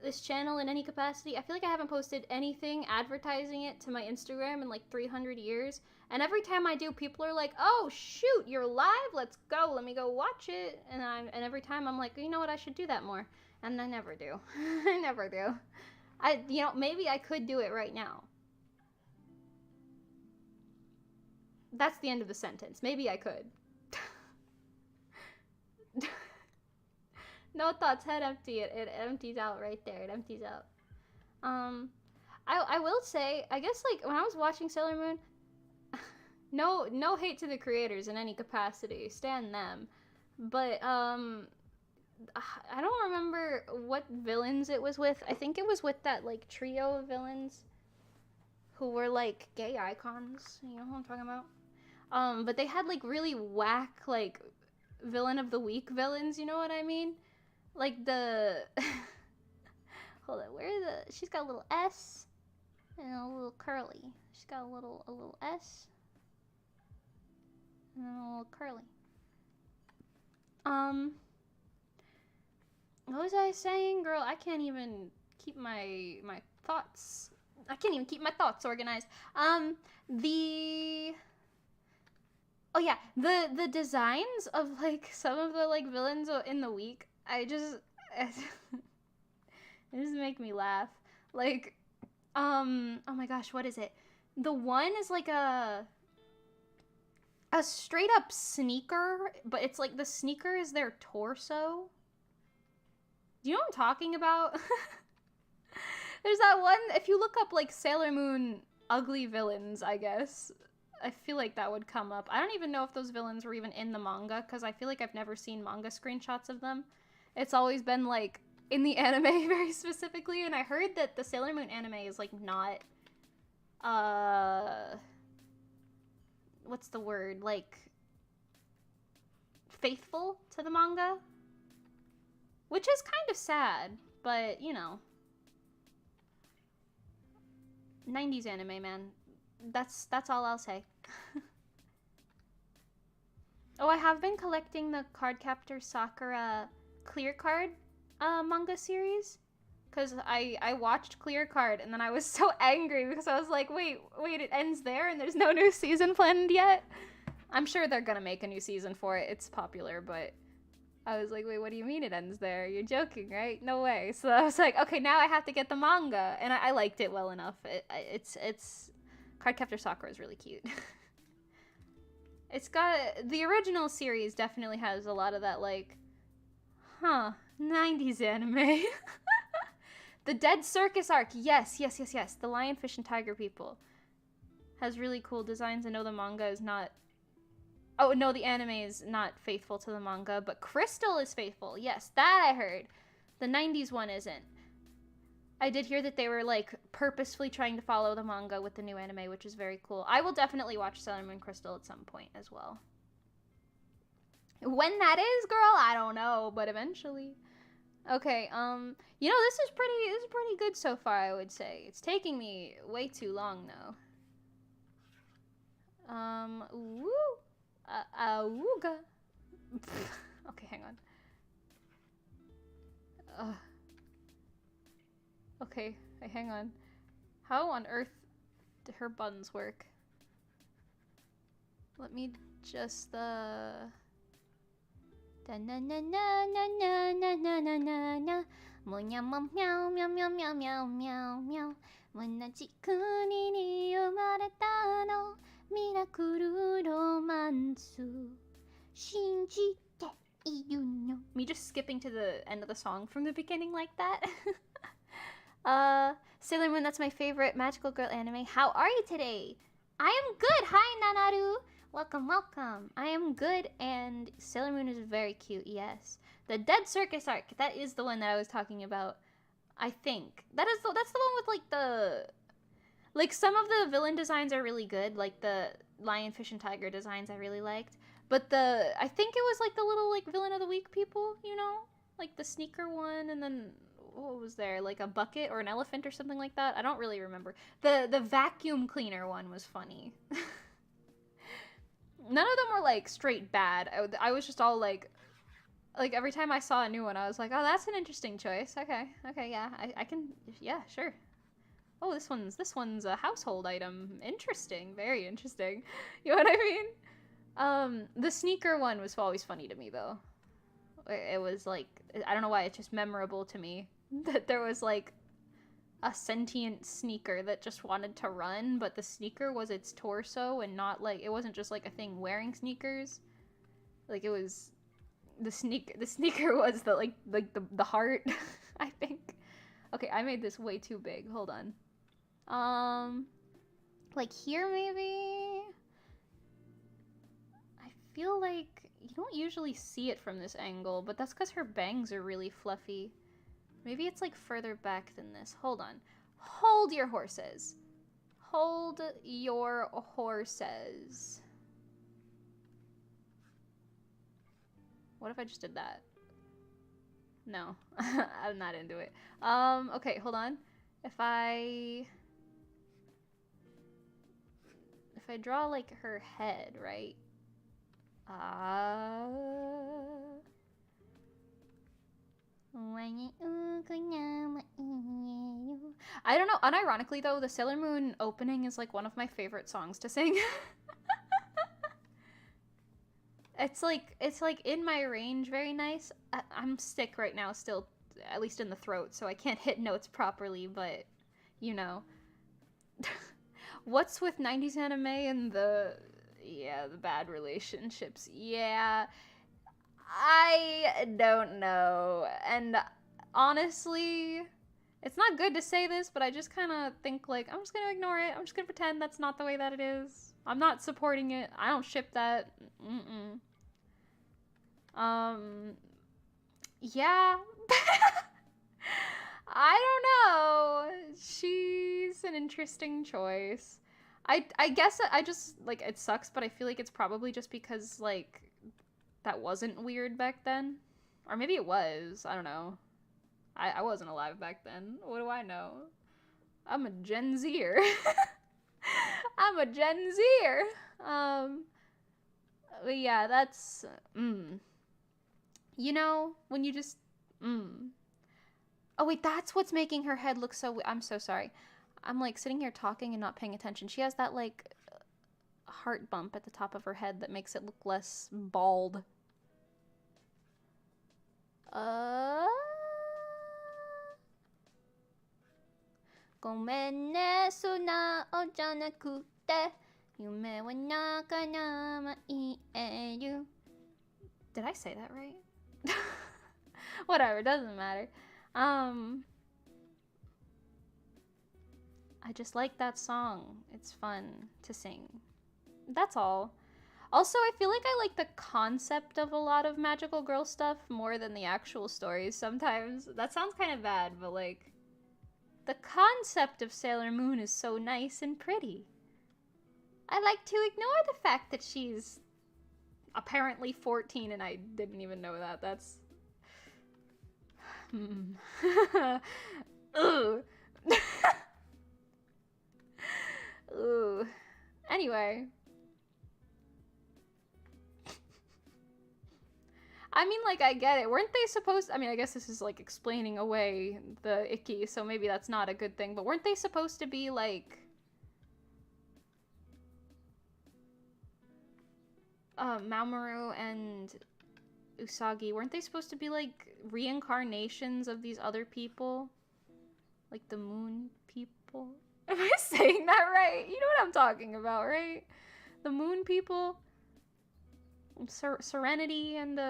this channel in any capacity. I feel like I haven't posted anything advertising it to my Instagram in like 300 years. And every time I do, people are like, "Oh shoot, you're live? Let's go. Let me go watch it." And every time I'm like, "You know what? I should do that more." And I never do. I never do. Maybe I could do it right now. That's the end of the sentence. Maybe I could. No thoughts, head empty. It empties out right there. It empties out. I will say, I guess like when I was watching Sailor Moon, no hate to the creators in any capacity. Stan them. But I don't remember what villains it was with. I think it was with that like trio of villains who were like gay icons. You know who I'm talking about? But they had like really whack like villain of the week villains, you know what I mean? Like the hold on, she's got a little S and a little curly. She's got a little S and a little curly. What was I saying, girl? I can't even keep my thoughts. I can't even keep my thoughts organized. The designs of like some of the like villains in the week, it just make me laugh. Like, oh my gosh, what is it? The one is like a straight up sneaker, but it's like the sneaker is their torso. Do you know what I'm talking about? There's that one, if you look up like Sailor Moon ugly villains, I guess, I feel like that would come up. I don't even know if those villains were even in the manga, because I feel like I've never seen manga screenshots of them. It's always been like in the anime very specifically, and I heard that the Sailor Moon anime is like not, what's the word, like faithful to the manga, which is kind of sad, but you know, 90s anime, man. That's all I'll say. Oh, I have been collecting the Cardcaptor Sakura Clear Card manga series, because I watched Clear Card and then I was so angry because I was like, wait, it ends there and there's no new season planned yet? I'm sure they're gonna make a new season for it. It's popular, but I was like, wait, what do you mean it ends there? You're joking, right? No way. So I was like, okay, now I have to get the manga, and I liked it well enough. It's Cardcaptor Sakura is really cute. It's got the original series definitely has a lot of that like, 90s anime. The Dead Circus arc, yes. The Lionfish and Tiger people has really cool designs. I know the manga is not. Oh, no, the anime is not faithful to the manga, but Crystal is faithful. Yes, that I heard. The 90s one isn't. I did hear that they were, like, purposefully trying to follow the manga with the new anime, which is very cool. I will definitely watch Sailor Moon Crystal at some point as well. When that is, girl, I don't know, but eventually. Okay, you know, this is pretty good so far, I would say. It's taking me way too long, though. Woo! Awooga. Okay, hang on. Okay, hang on. How on earth do her buttons work? Let me just da na na na na na na na na na na meow meow meow meow meow meow meow meow. 同じ国に生まれたのミラクルロマンス信じて Me just skipping to the end of the song from the beginning like that. Sailor Moon, that's my favorite magical girl anime. How are you today? I am good. Hi, Nanaru. Welcome, welcome. I am good, and Sailor Moon is very cute, yes. The Dead Circus arc, that is the one that I was talking about. I think. That's the one with, like, like, some of the villain designs are really good. Like, the lion, fish, and tiger designs I really liked. But I think it was, like, the little, like, villain of the week people, you know? Like, the sneaker one, and then, what was there? Like, a bucket or an elephant or something like that? I don't really remember. The vacuum cleaner one was funny. None of them were, like, straight bad. I was just all, like, every time I saw a new one, I was like, oh, that's an interesting choice. Okay, yeah, I can, yeah, sure. Oh, this one's a household item. Interesting, very interesting. You know what I mean? The sneaker one was always funny to me, though. It was, like, I don't know why, it's just memorable to me that there was, like, a sentient sneaker that just wanted to run, but the sneaker was its torso and not, like, it wasn't just, like, a thing wearing sneakers. Like, it was, the sneaker was the heart, I think. Okay, I made this way too big. Hold on. Like here maybe? I feel like you don't usually see it from this angle, but that's because her bangs are really fluffy. Maybe it's like further back than this. Hold on. Hold your horses. Hold your horses. What if I just did that? No, I'm not into it. Okay, hold on. If I draw like her head, right? I don't know. Unironically though, the Sailor Moon opening is like one of my favorite songs to sing. It's like in my range, very nice. I'm sick right now still, at least in the throat, so I can't hit notes properly, but you know. What's with 90s anime and the bad relationships? Yeah, I don't know. And honestly, it's not good to say this, but I just kind of think like, I'm just going to ignore it. I'm just going to pretend that's not the way that it is. I'm not supporting it. I don't ship that. Yeah. I don't know. She's an interesting choice. I guess I just, like, it sucks, but I feel like it's probably just because, like, that wasn't weird back then. Or maybe it was. I don't know. I wasn't alive back then. What do I know? I'm a Gen Zer. I'm a Gen Zer. But yeah, that's, You know, when you just, Oh, wait, that's what's making her head look so... I'm so sorry. I'm, like, sitting here talking and not paying attention. She has that, like, heart bump at the top of her head that makes it look less bald. Gomen ne sunao janakute yume wa nakanama ieru. Did I say that right? Whatever, doesn't matter. I just like that song. It's fun to sing. That's all. Also, I feel like I like the concept of a lot of magical girl stuff more than the actual stories sometimes. That sounds kind of bad, but like, the concept of Sailor Moon is so nice and pretty. I like to ignore the fact that she's apparently 14 and I didn't even know that. That's... Ugh. Ooh. Anyway. I mean, like, I get it. Weren't they supposed... I mean, I guess this is, like, explaining away the icky, so maybe that's not a good thing. But weren't they supposed to be, like... Mamoru and Usagi, weren't they supposed to be, like, reincarnations of these other people? Like, the moon people? Am I saying that right? You know what I'm talking about, right? The moon people? Serenity and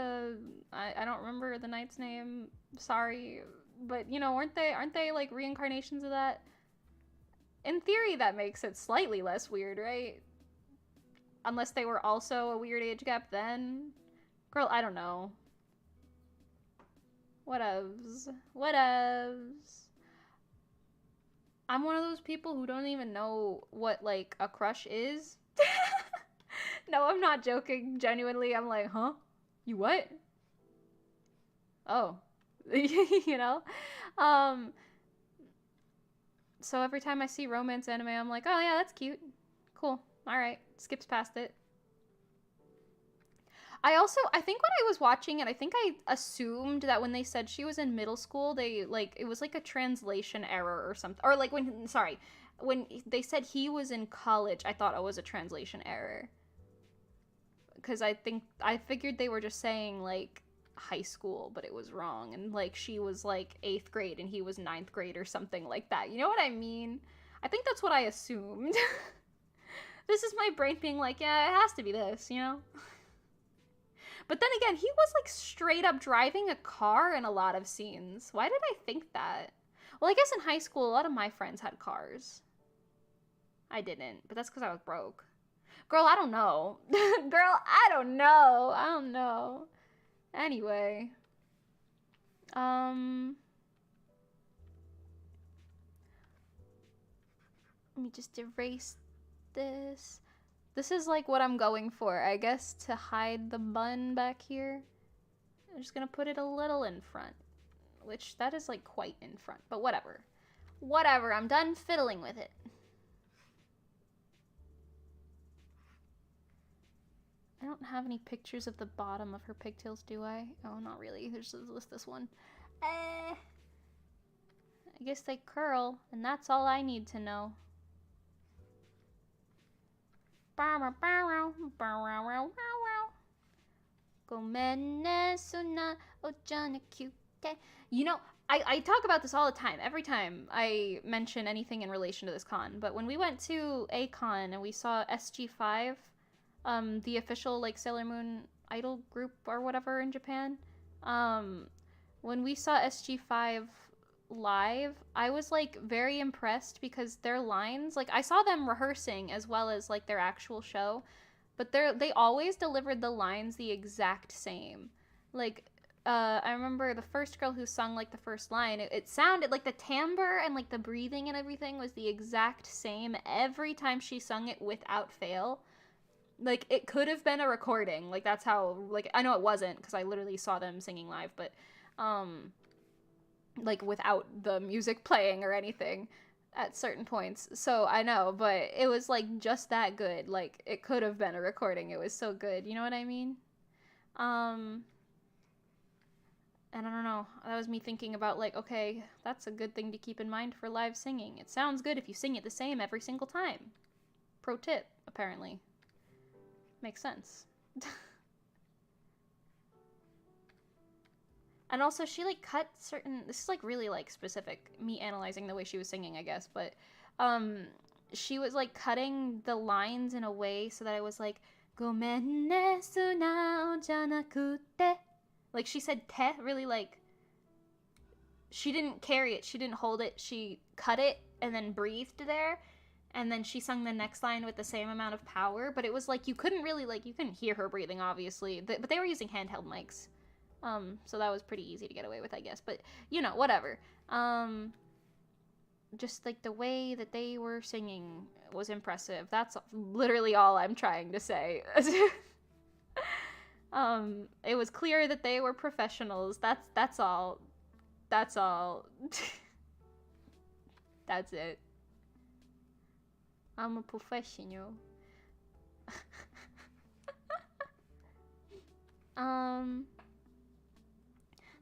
I don't remember the knight's name. Sorry, but you know, aren't they like reincarnations of that? In theory, that makes it slightly less weird, right? Unless they were also a weird age gap then. Girl, I don't know. Whatevs. Whatevs. I'm one of those people who don't even know what, like, a crush is. No, I'm not joking. Genuinely, I'm like, huh? You what? Oh. You know? So every time I see romance anime, I'm like, oh yeah, that's cute. Cool. Alright. Skips past it. I think when I was watching it, I think I assumed that when they said she was in middle school, it was like a translation error or something. Or like when they said he was in college, I thought it was a translation error. Because I figured they were just saying like high school, but it was wrong. And like she was like 8th grade and he was 9th grade or something like that. You know what I mean? I think that's what I assumed. This is my brain being like, yeah, it has to be this, you know? But then again, he was like straight up driving a car in a lot of scenes. Why did I think that? Well, I guess in high school, a lot of my friends had cars. I didn't, but that's because I was broke. Girl, I don't know. Girl, I don't know. I don't know. Anyway. Let me just erase this. This is like what I'm going for, I guess, to hide the bun back here. I'm just gonna put it a little in front, which that is like quite in front, but whatever. Whatever, I'm done fiddling with it. I don't have any pictures of the bottom of her pigtails, do I? Oh, not really. There's just this one. I guess they curl, and that's all I need to know. You know, I talk about this all the time, every time I mention anything in relation to this con, but when we went to a con and we saw SG5, the official like Sailor Moon idol group or whatever in Japan, when we saw SG5 live, I was like very impressed because their lines, like I saw them rehearsing as well as like their actual show, but they always delivered the lines the exact same. Like I remember the first girl who sung like the first line, it sounded like the timbre and like the breathing and everything was the exact same every time she sung it without fail. Like it could have been a recording. Like that's how, like I know it wasn't because I literally saw them singing live, but like without the music playing or anything at certain points. So I know, but it was like just that good. Like it could have been a recording. It was so good. You know what I mean? And I don't know. That was me thinking about like, okay, that's a good thing to keep in mind for live singing. It sounds good if you sing it the same every single time. Pro tip, apparently. Makes sense. And also she like cut certain, this is like really like specific, me analyzing the way she was singing, I guess, but she was like cutting the lines in a way so that I was like gomen ne sunao janakute, like she said te really like, she didn't carry it, she didn't hold it, she cut it and then breathed there, and then she sung the next line with the same amount of power, but it was like you couldn't really like, you couldn't hear her breathing obviously, but they were using handheld mics. So that was pretty easy to get away with, I guess. But, you know, whatever. Just, like, the way that they were singing was impressive. That's literally all I'm trying to say. It was clear that they were professionals. That's all. That's all. That's it. I'm a professional.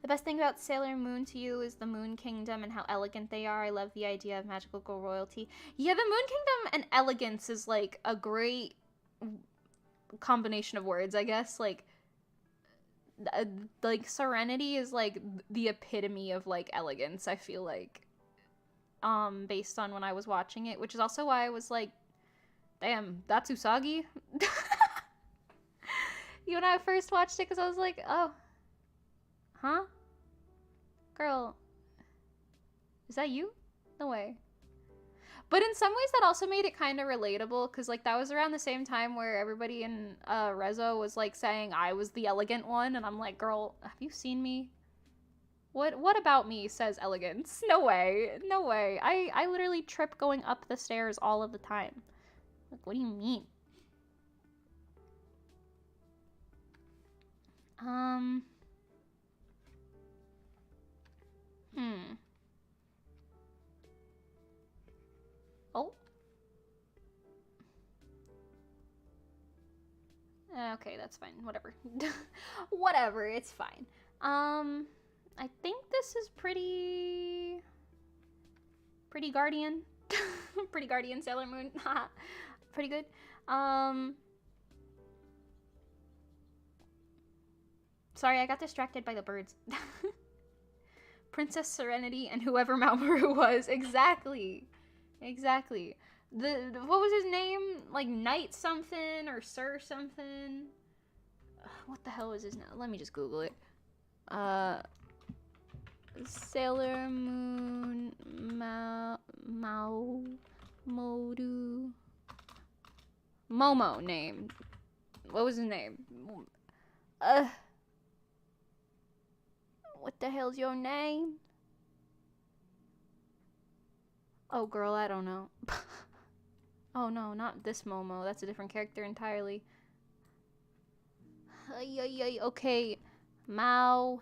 The best thing about Sailor Moon to you is the Moon Kingdom and how elegant they are. I love the idea of magical girl royalty. Yeah, the Moon Kingdom and elegance is like a great combination of words, I guess. Like Serenity is like the epitome of like elegance, I feel like. Based on when I was watching it, which is also why I was like, damn, that's Usagi? You when I first watched it, because I was like, oh, huh? Girl, is that you? No way. But in some ways that also made it kind of relatable, because like that was around the same time where everybody in RESO was like saying I was the elegant one, and I'm like, girl, have you seen me? What about me says elegance? No way. No way. I literally trip going up the stairs all of the time. Like, what do you mean? Oh. Okay, that's fine. Whatever. Whatever, it's fine. I think this is pretty Guardian. Pretty Guardian Sailor Moon. Pretty good. Sorry, I got distracted by the birds. Princess Serenity and whoever Mamoru was. Exactly. Exactly. What was his name? Like Knight something or Sir something? What the hell is his name? Let me just Google it. Sailor Moon Modu Momo name. What was his name? What the hell's your name? Oh, girl, I don't know. Oh no, not this Momo. That's a different character entirely. Okay. Mamodu?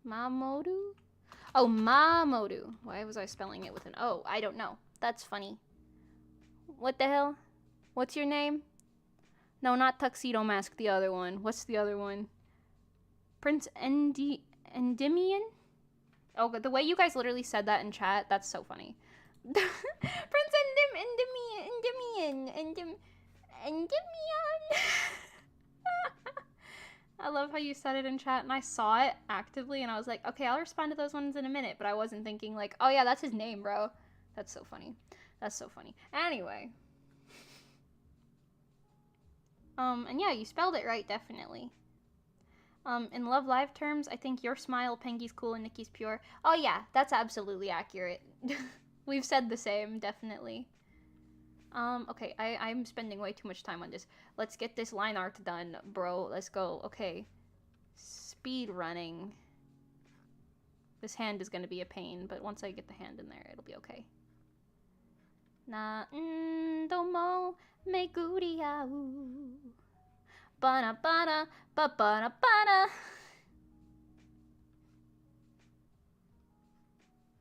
Mamodu? Oh, Mamodu. Why was I spelling it with an O? I don't know. That's funny. What the hell? What's your name? No, not Tuxedo Mask, the other one. What's the other one? Prince Endymion? Oh, the way you guys literally said that in chat, that's so funny. Prince Endymion. I love how you said it in chat, and I saw it actively, and I was like, okay, I'll respond to those ones in a minute, but I wasn't thinking like, oh yeah, that's his name, bro. That's so funny. That's so funny. Anyway. And yeah, you spelled it right, definitely. In Love Live terms, I think your smile, Pengy's cool, and Nikki's pure. Oh yeah, that's absolutely accurate. We've said the same, definitely. Okay, I'm spending way too much time on this. Let's get this line art done, bro. Let's go. Okay. Speed running. This hand is gonna be a pain, but once I get the hand in there, it'll be okay. Na domo meguri au. Bana bana ba bana bana.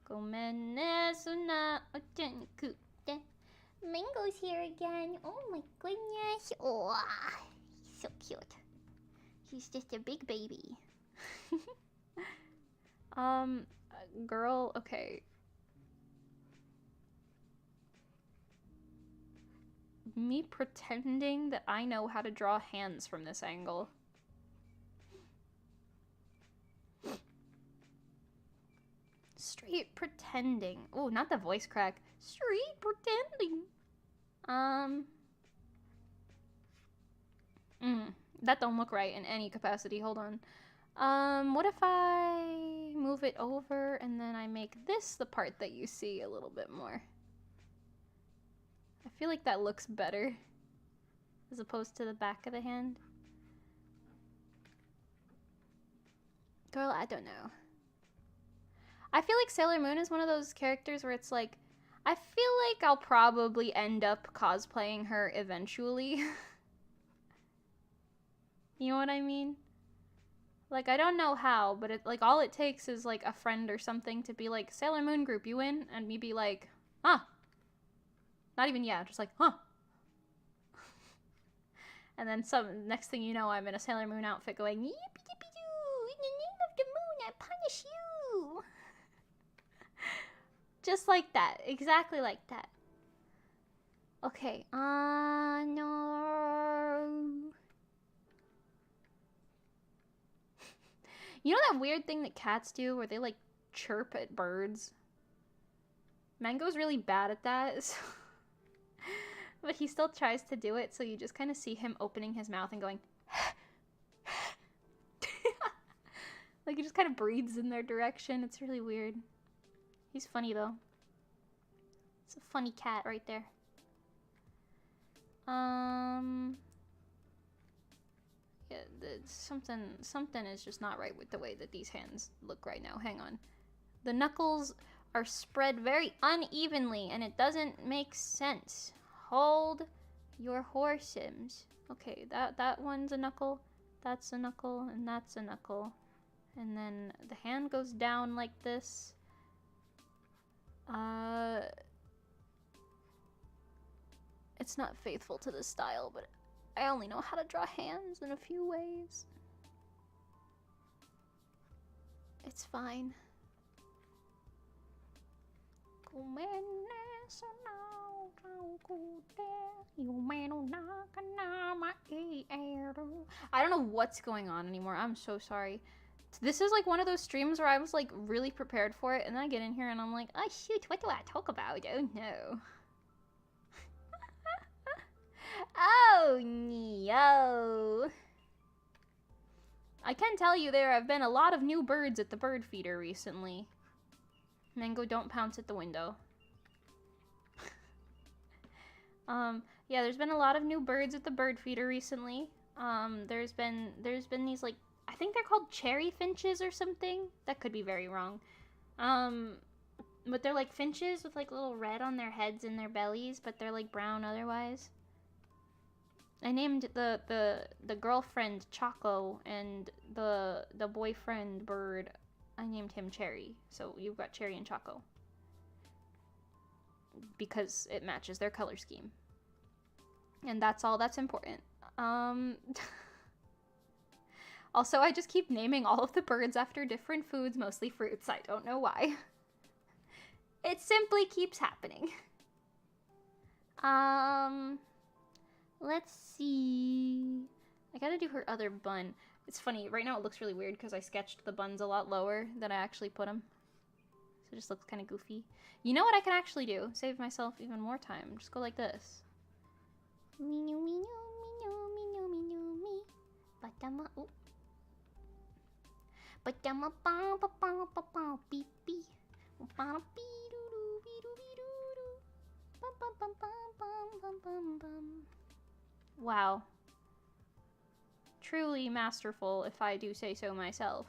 Gomen ne suna otenku. Mango's here again. Oh my goodness. Oh, he's so cute. He's just a big baby. Girl, okay. Me pretending that I know how to draw hands from this angle. Straight pretending. Oh, not the voice crack. Straight pretending. That don't look right in any capacity. Hold on. What if I move it over and then I make this the part that you see a little bit more? I feel like that looks better as opposed to the back of the hand. Girl, I don't know. I feel like Sailor Moon is one of those characters where it's like, I feel like I'll probably end up cosplaying her eventually. You know what I mean? Like, I don't know how, but it, like, all it takes is, like, a friend or something to be like, Sailor Moon group, you in? And me be like, huh. Not even, yeah, just like, huh. And then next thing you know, I'm in a Sailor Moon outfit going, yippee yippee doo, in the name of the moon, I punish you. Just like that, exactly like that. Okay, no. You know that weird thing that cats do where they like chirp at birds? Mango's really bad at that. But he still tries to do it, so you just kind of see him opening his mouth and going... Like, he just kind of breathes in their direction. It's really weird. He's funny, though. It's a funny cat right there. Yeah, something is just not right with the way that these hands look right now. Hang on. The knuckles are spread very unevenly, and it doesn't make sense. Hold your horses. Okay, that one's a knuckle, that's a knuckle, and that's a knuckle. And then the hand goes down like this. It's not faithful to the style, but I only know how to draw hands in a few ways. It's fine. I don't know what's going on anymore. I'm so sorry. This is like one of those streams where I was like really prepared for it, and then I get in here and I'm like, oh shoot, what do I talk about? Oh no. Oh no. I can tell you there have been a lot of new birds at the bird feeder recently. Mango, don't pounce at the window. Yeah, there's been a lot of new birds at the bird feeder recently. There's been these, like, I think they're called cherry finches or something. That could be very wrong. But they're like finches with like little red on their heads and their bellies, but they're like brown otherwise. I named the girlfriend Choco, and the boyfriend bird, I named him Cherry. So you've got Cherry and Choco. Because it matches their color scheme. And that's all that's important. Also, I just keep naming all of the birds after different foods, mostly fruits. I don't know why. It simply keeps happening. Let's see. I gotta do her other bun. It's funny, right now it looks really weird because I sketched the buns a lot lower than I actually put them. So it just looks kind of goofy. You know what I can actually do? Save myself even more time. Just go like this. Wow. Truly masterful, if I do say so myself.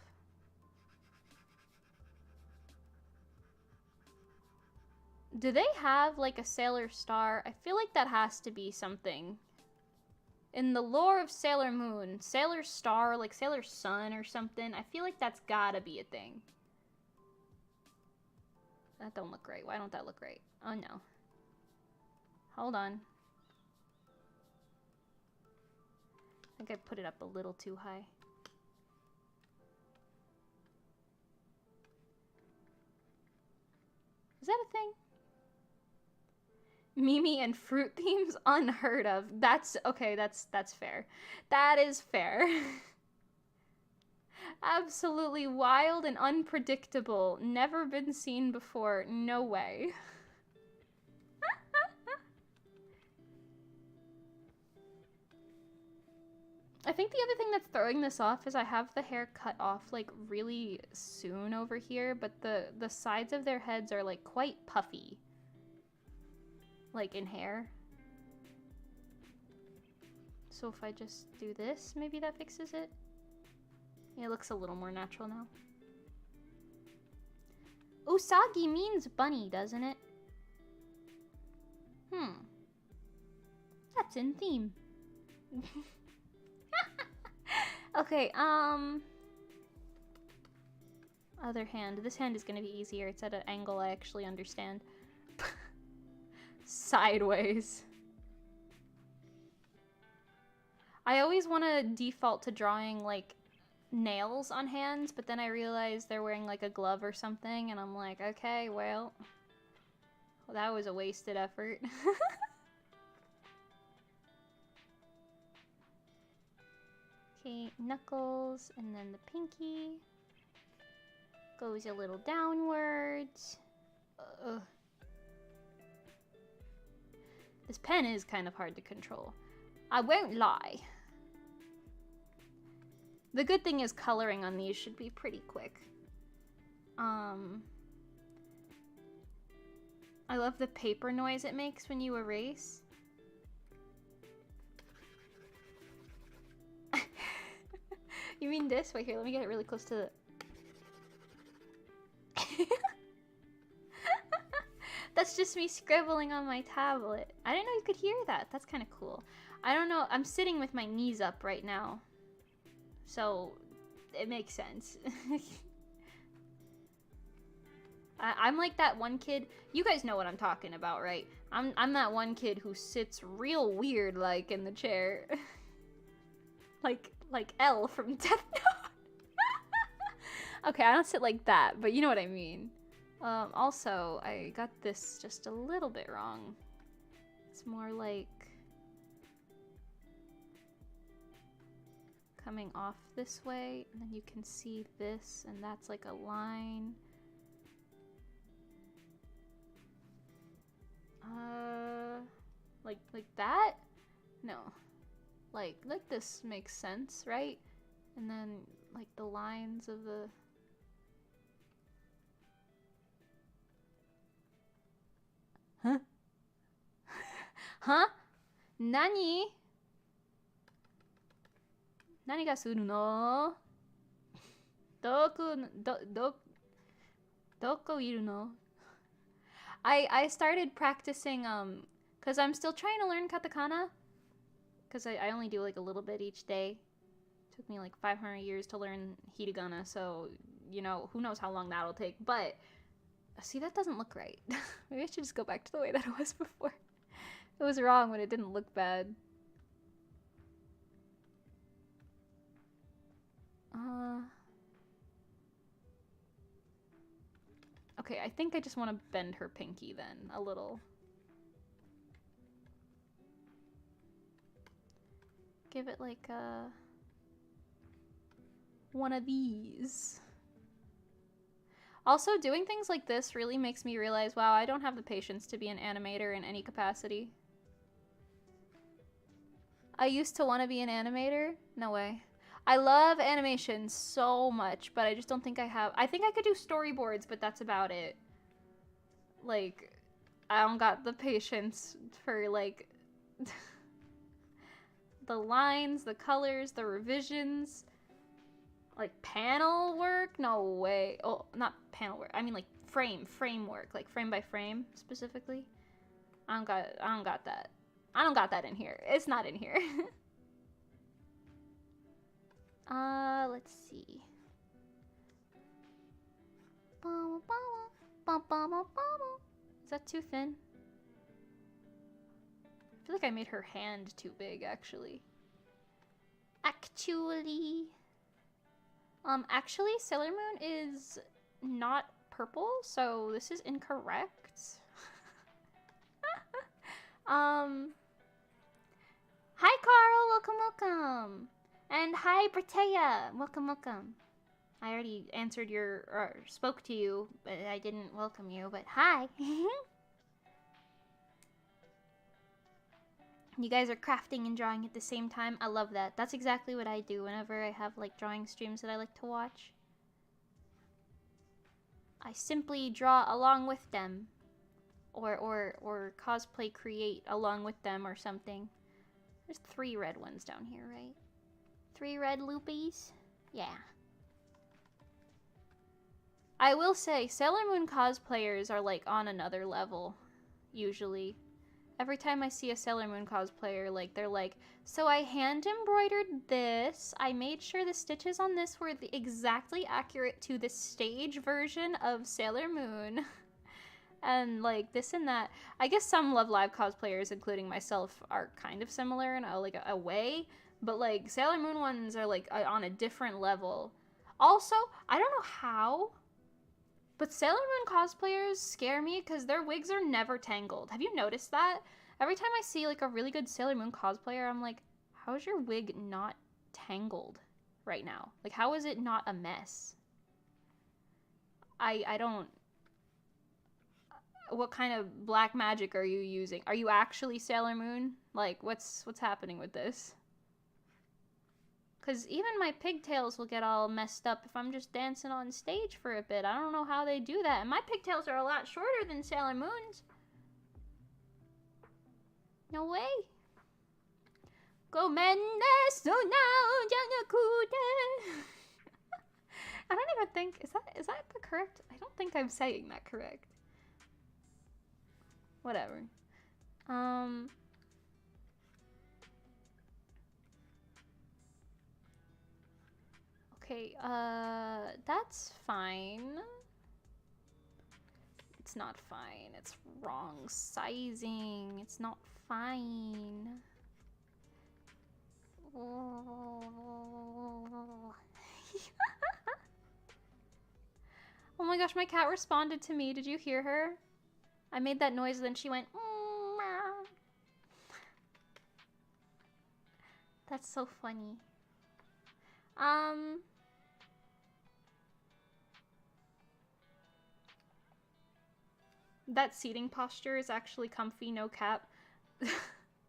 Do they have, like, a Sailor Star? I feel like that has to be something. In the lore of Sailor Moon, Sailor Star, like Sailor Sun or something, I feel like that's gotta be a thing. That don't look right. Why don't that look right? Oh, no. Hold on. I think I put it up a little too high. Is that a thing? Mimi and fruit themes? Unheard of. That's okay, that's fair. That is fair. Absolutely wild and unpredictable. Never been seen before. No way. I think the other thing that's throwing this off is I have the hair cut off like really soon over here, but the sides of their heads are like quite puffy. Like in hair. So if I just do this, maybe that fixes it. Yeah, it looks a little more natural now. Usagi means bunny, doesn't it? That's in theme. Okay, other hand. This hand is gonna be easier. It's at an angle I actually understand. Sideways. I always want to default to drawing, like, nails on hands, but then I realize they're wearing, like, a glove or something, and I'm like, okay, well, that was a wasted effort. Okay, knuckles, and then the pinky goes a little downwards. This pen is kind of hard to control. I won't lie. The good thing is coloring on these should be pretty quick. I love the paper noise it makes when you erase. You mean this? Wait, here, let me get it really close to the... That's just me scribbling on my tablet. I didn't know you could hear that. That's kind of cool. I don't know. I'm sitting with my knees up right now. So, it makes sense. I'm like that one kid. You guys know what I'm talking about, right? I'm that one kid who sits real weird, like, in the chair. like L from Death Note. Okay, I don't sit like that, but you know what I mean. Also, I got this just a little bit wrong. It's more like coming off this way, and then you can see this, and that's like a line. Like that? No. Like this makes sense, right? And then, like, the lines of the... Huh? Huh? Nani? Nani ga suru no? Doko iru no? I started practicing, because I'm still trying to learn katakana. Because I only do, like, a little bit each day. It took me, like, 500 years to learn hiragana, so, you know, who knows how long that'll take. But, see, that doesn't look right. Maybe I should just go back to the way that it was before. It was wrong when it didn't look bad. Okay, I think I just want to bend her pinky then, a little. Give it like one of these. Also, doing things like this really makes me realize, wow, I don't have the patience to be an animator in any capacity. I used to want to be an animator. No way. I love animation so much, but I just don't think I have... I think I could do storyboards, but that's about it. Like, I don't got the patience for, like... the lines, the colors, the revisions. Like, panel work? No way. Oh, not panel work. I mean, like, framework. Like, frame by frame, specifically. I don't got that. I don't got that in here. It's not in here. Let's see. Is that too thin? I feel like I made her hand too big, actually. Actually, Sailor Moon is not purple, so this is incorrect. Hi, Carl! Welcome! And hi, Britea! Welcome. I already answered or spoke to you, but I didn't welcome you, but hi! You guys are crafting and drawing at the same time. I love that. That's exactly what I do whenever I have, like, drawing streams that I like to watch. I simply draw along with them. Or cosplay create along with them or something. There's 3 red ones down here, right? 3 red loopies? Yeah. I will say, Sailor Moon cosplayers are, like, on another level, usually. Every time I see a Sailor Moon cosplayer, like, they're like, so I hand embroidered this, I made sure the stitches on this were exactly accurate to the stage version of Sailor Moon. And, like, this and that. I guess some Love Live cosplayers, including myself, are kind of similar in a way. But, like, Sailor Moon ones are, like, on a different level. Also, I don't know how, but Sailor Moon cosplayers scare me because their wigs are never tangled. Have you noticed that? Every time I see, like, a really good Sailor Moon cosplayer, I'm like, how is your wig not tangled right now? Like, how is it not a mess? I what kind of black magic are you using? Are you actually Sailor Moon? Like, what's happening with this? Because even my pigtails will get all messed up if I'm just dancing on stage for a bit. I don't know how they do that. And my pigtails are a lot shorter than Sailor Moon's. No way. Go men so now Janakute. I don't even think, is that the correct? I don't think I'm saying that correct. Whatever. Okay, that's fine. It's not fine. It's wrong sizing. It's not fine. Oh my gosh, my cat responded to me. Did you hear her? I made that noise and then she went, meow. That's so funny. That seating posture is actually comfy, no cap.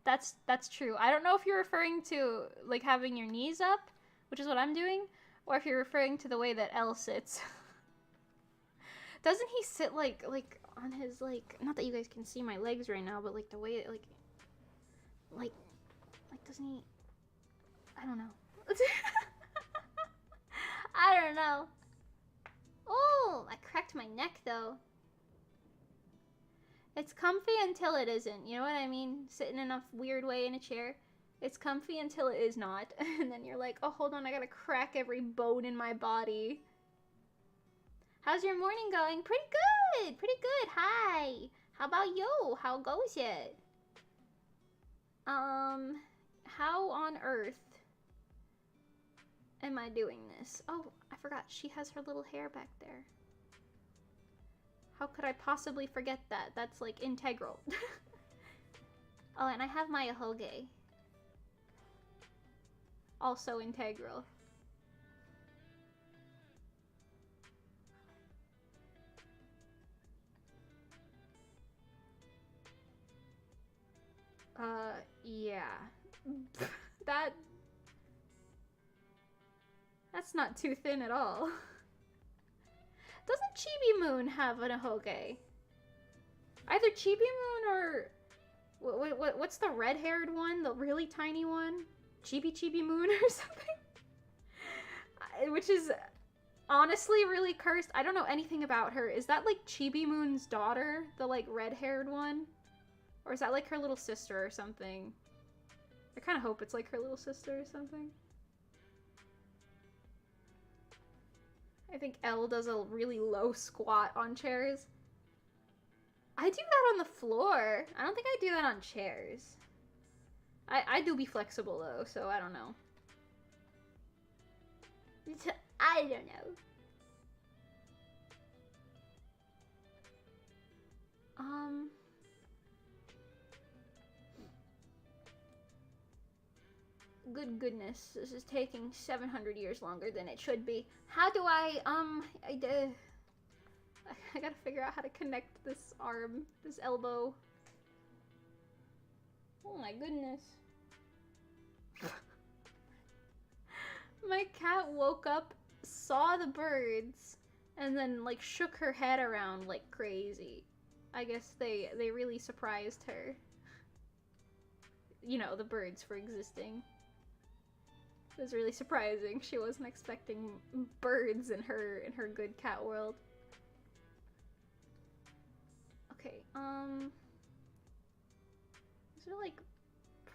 That's true. I don't know if you're referring to like having your knees up, which is what I'm doing, or if you're referring to the way that Elle sits. Doesn't he sit like on his like, not that you guys can see my legs right now, but like the way it like doesn't he? I don't know. I don't know. Oh, I cracked my neck though. It's comfy until it isn't. You know what I mean? Sitting in a weird way in a chair. It's comfy until it is not. And then you're like, oh, hold on, I gotta crack every bone in my body. How's your morning going? Pretty good. Pretty good. Hi. How about you? How goes it? How on earth am I doing this? Oh, I forgot. She has her little hair back there. How could I possibly forget that? That's like integral. Oh, and I have my ahoge. Also integral. Yeah. That's not too thin at all. Doesn't Chibi Moon have an ahoge? Either Chibi Moon or... what's the red-haired one? The really tiny one? Chibi Moon or something? Which is honestly really cursed. I don't know anything about her. Is that like Chibi Moon's daughter? The like red-haired one? Or is that like her little sister or something? I kind of hope it's like her little sister or something. I think Elle does a really low squat on chairs. I do that on the floor. I don't think I do that on chairs. I do be flexible though, so I don't know. I don't know. Good goodness, this is taking 700 years longer than it should be. How do I gotta figure out how to connect this arm, this elbow. Oh my goodness. My cat woke up, saw the birds, and then like shook her head around like crazy. I guess they really surprised her. You know, the birds for existing. It was really surprising. She wasn't expecting birds in her good cat world. Okay, is it like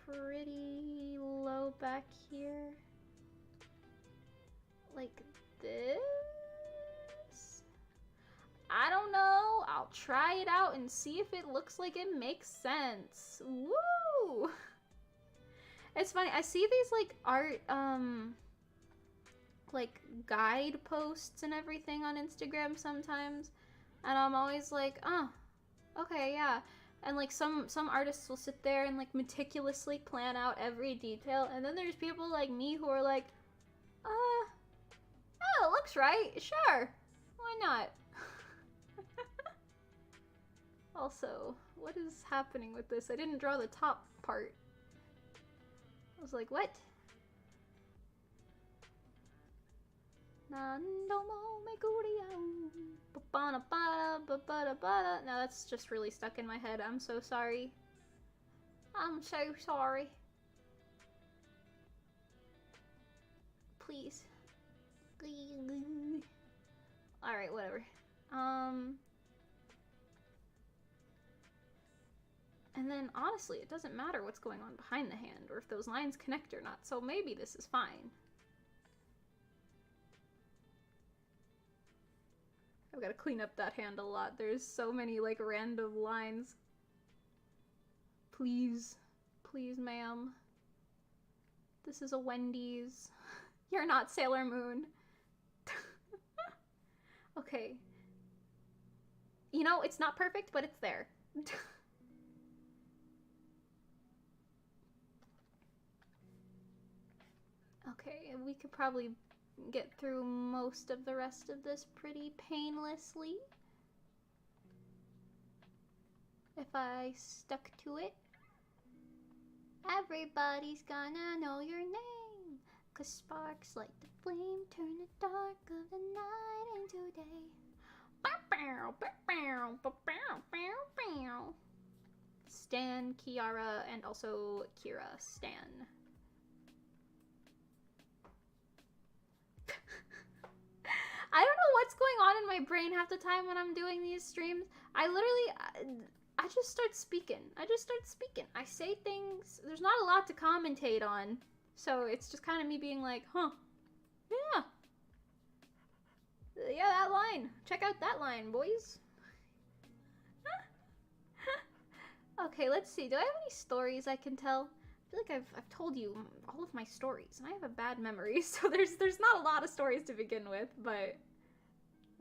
pretty low back here? Like this? I don't know. I'll try it out and see if it looks like it makes sense. Woo! It's funny, I see these like art, like guide posts and everything on Instagram sometimes, and I'm always like, oh, okay, yeah. And like some artists will sit there and like meticulously plan out every detail, and then there's people like me who are like, oh, it looks right, sure, why not? Also, what is happening with this? I didn't draw the top part. I was like, what? No, that's just really stuck in my head. I'm so sorry. I'm so sorry. Please. Alright, whatever. And then, honestly, it doesn't matter what's going on behind the hand, or if those lines connect or not, so maybe this is fine. I've got to clean up that hand a lot. There's so many, like, random lines. Please. Please, ma'am. This is a Wendy's. You're not Sailor Moon. Okay. You know, it's not perfect, but it's there. Okay, we could probably get through most of the rest of this pretty painlessly. If I stuck to it. Everybody's gonna know your name, 'cause sparks like the flame turn the dark of the night into day. Stan, Kiara, and also Kira Stan. I don't know what's going on in my brain half the time when I'm doing these streams. I just start speaking. I say things. There's not a lot to commentate on. So it's just kind of me being like, huh. Yeah. Yeah, that line. Check out that line, boys. Okay, let's see. Do I have any stories I can tell? I feel like I've told you all of my stories, and I have a bad memory, so there's not a lot of stories to begin with, but...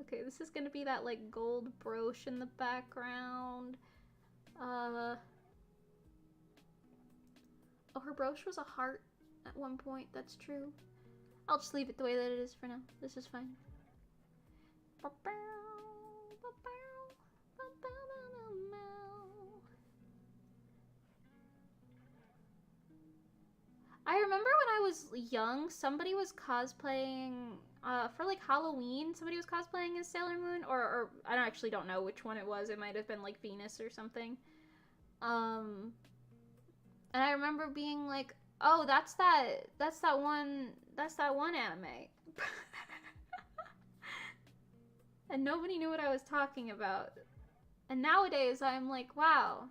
Okay, this is gonna be that, like, gold brooch in the background. Oh, her brooch was a heart at one point, that's true. I'll just leave it the way that it is for now. This is fine. I remember when I was young, somebody was cosplaying, for like Halloween, somebody was cosplaying as Sailor Moon, or I actually don't know which one it was. It might have been like Venus or something. And I remember being like, oh, that's that one anime. And nobody knew what I was talking about. And nowadays I'm like, wow,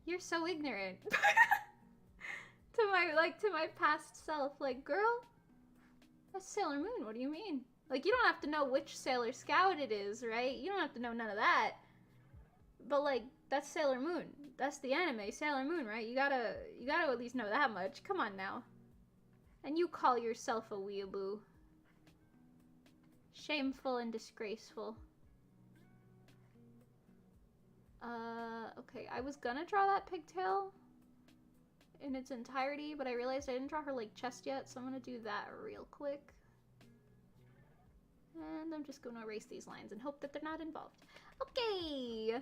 you're so ignorant. to my past self, like, girl, that's Sailor Moon, what do you mean? Like, you don't have to know which Sailor Scout it is, right? You don't have to know none of that. But, like, that's Sailor Moon. That's the anime, Sailor Moon, right? You gotta at least know that much. Come on now. And you call yourself a weeaboo. Shameful and disgraceful. Okay, I was gonna draw that pigtail in its entirety, but I realized I didn't draw her, like, chest yet, so I'm gonna do that real quick. And I'm just gonna erase these lines and hope that they're not involved. Okay!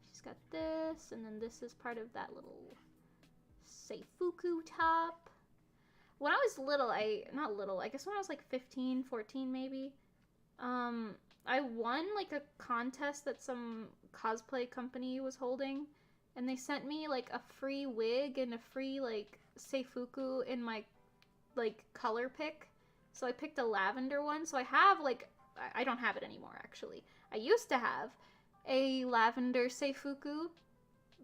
She's got this, and then this is part of that little Seifuku top. When I was little, I guess when I was like 15, 14 maybe, I won like a contest that some cosplay company was holding, and they sent me like a free wig and a free like Seifuku in my like color pick. So I picked a lavender one. So I have like, I don't have it anymore actually. I used to have a lavender Seifuku,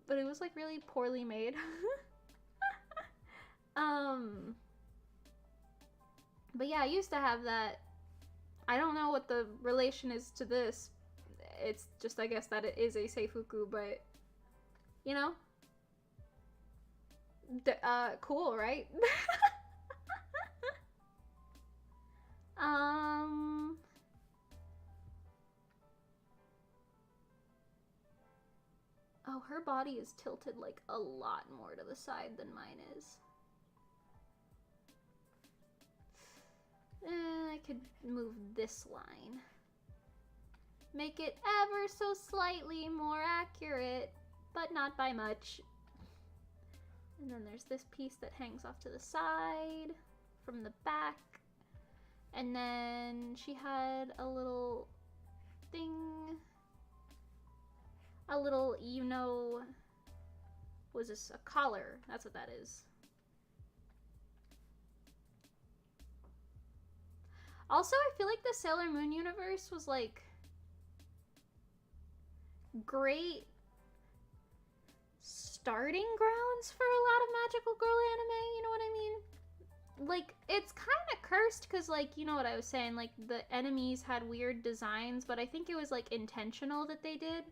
but it was like really poorly made. But yeah, I used to have that. I don't know what the relation is to this. It's just, I guess, that it is a Seifuku, but, you know? Cool, right? Oh, her body is tilted, like, a lot more to the side than mine is. I could move this line. Make it ever so slightly more accurate, but not by much. And then there's this piece that hangs off to the side from the back. And then she had a little thing. A little, you know, was this a collar? That's what that is. Also, I feel like the Sailor Moon universe was like great starting grounds for a lot of magical girl anime, you know what I mean? Like, it's kind of cursed because, like, you know what I was saying, like, the enemies had weird designs, but I think it was, like, intentional that they did.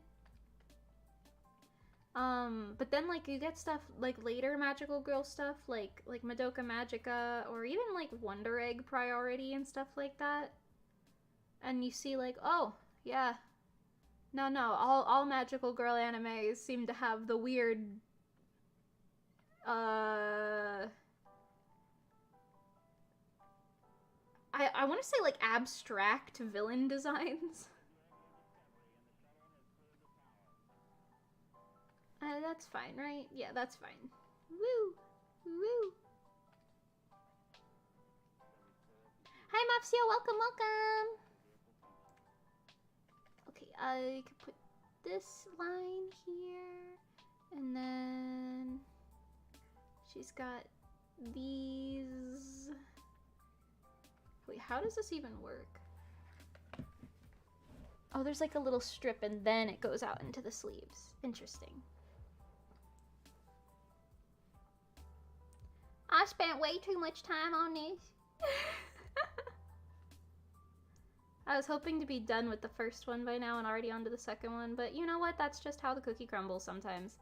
But then, like, you get stuff, like, later magical girl stuff, like Madoka Magica, or even, like, Wonder Egg Priority and stuff like that. And you see, like, oh, yeah. No, all magical girl animes seem to have the weird, I want to say, like, abstract villain designs. That's fine, right? Yeah, that's fine. Woo! Woo! Hi, Mafsio! Welcome, welcome! Okay, I could put this line here, and then she's got these. Wait, how does this even work? Oh, there's like a little strip, and then it goes out into the sleeves. Interesting. I spent way too much time on this. I was hoping to be done with the first one by now and already onto the second one, but you know what? That's just how the cookie crumbles sometimes.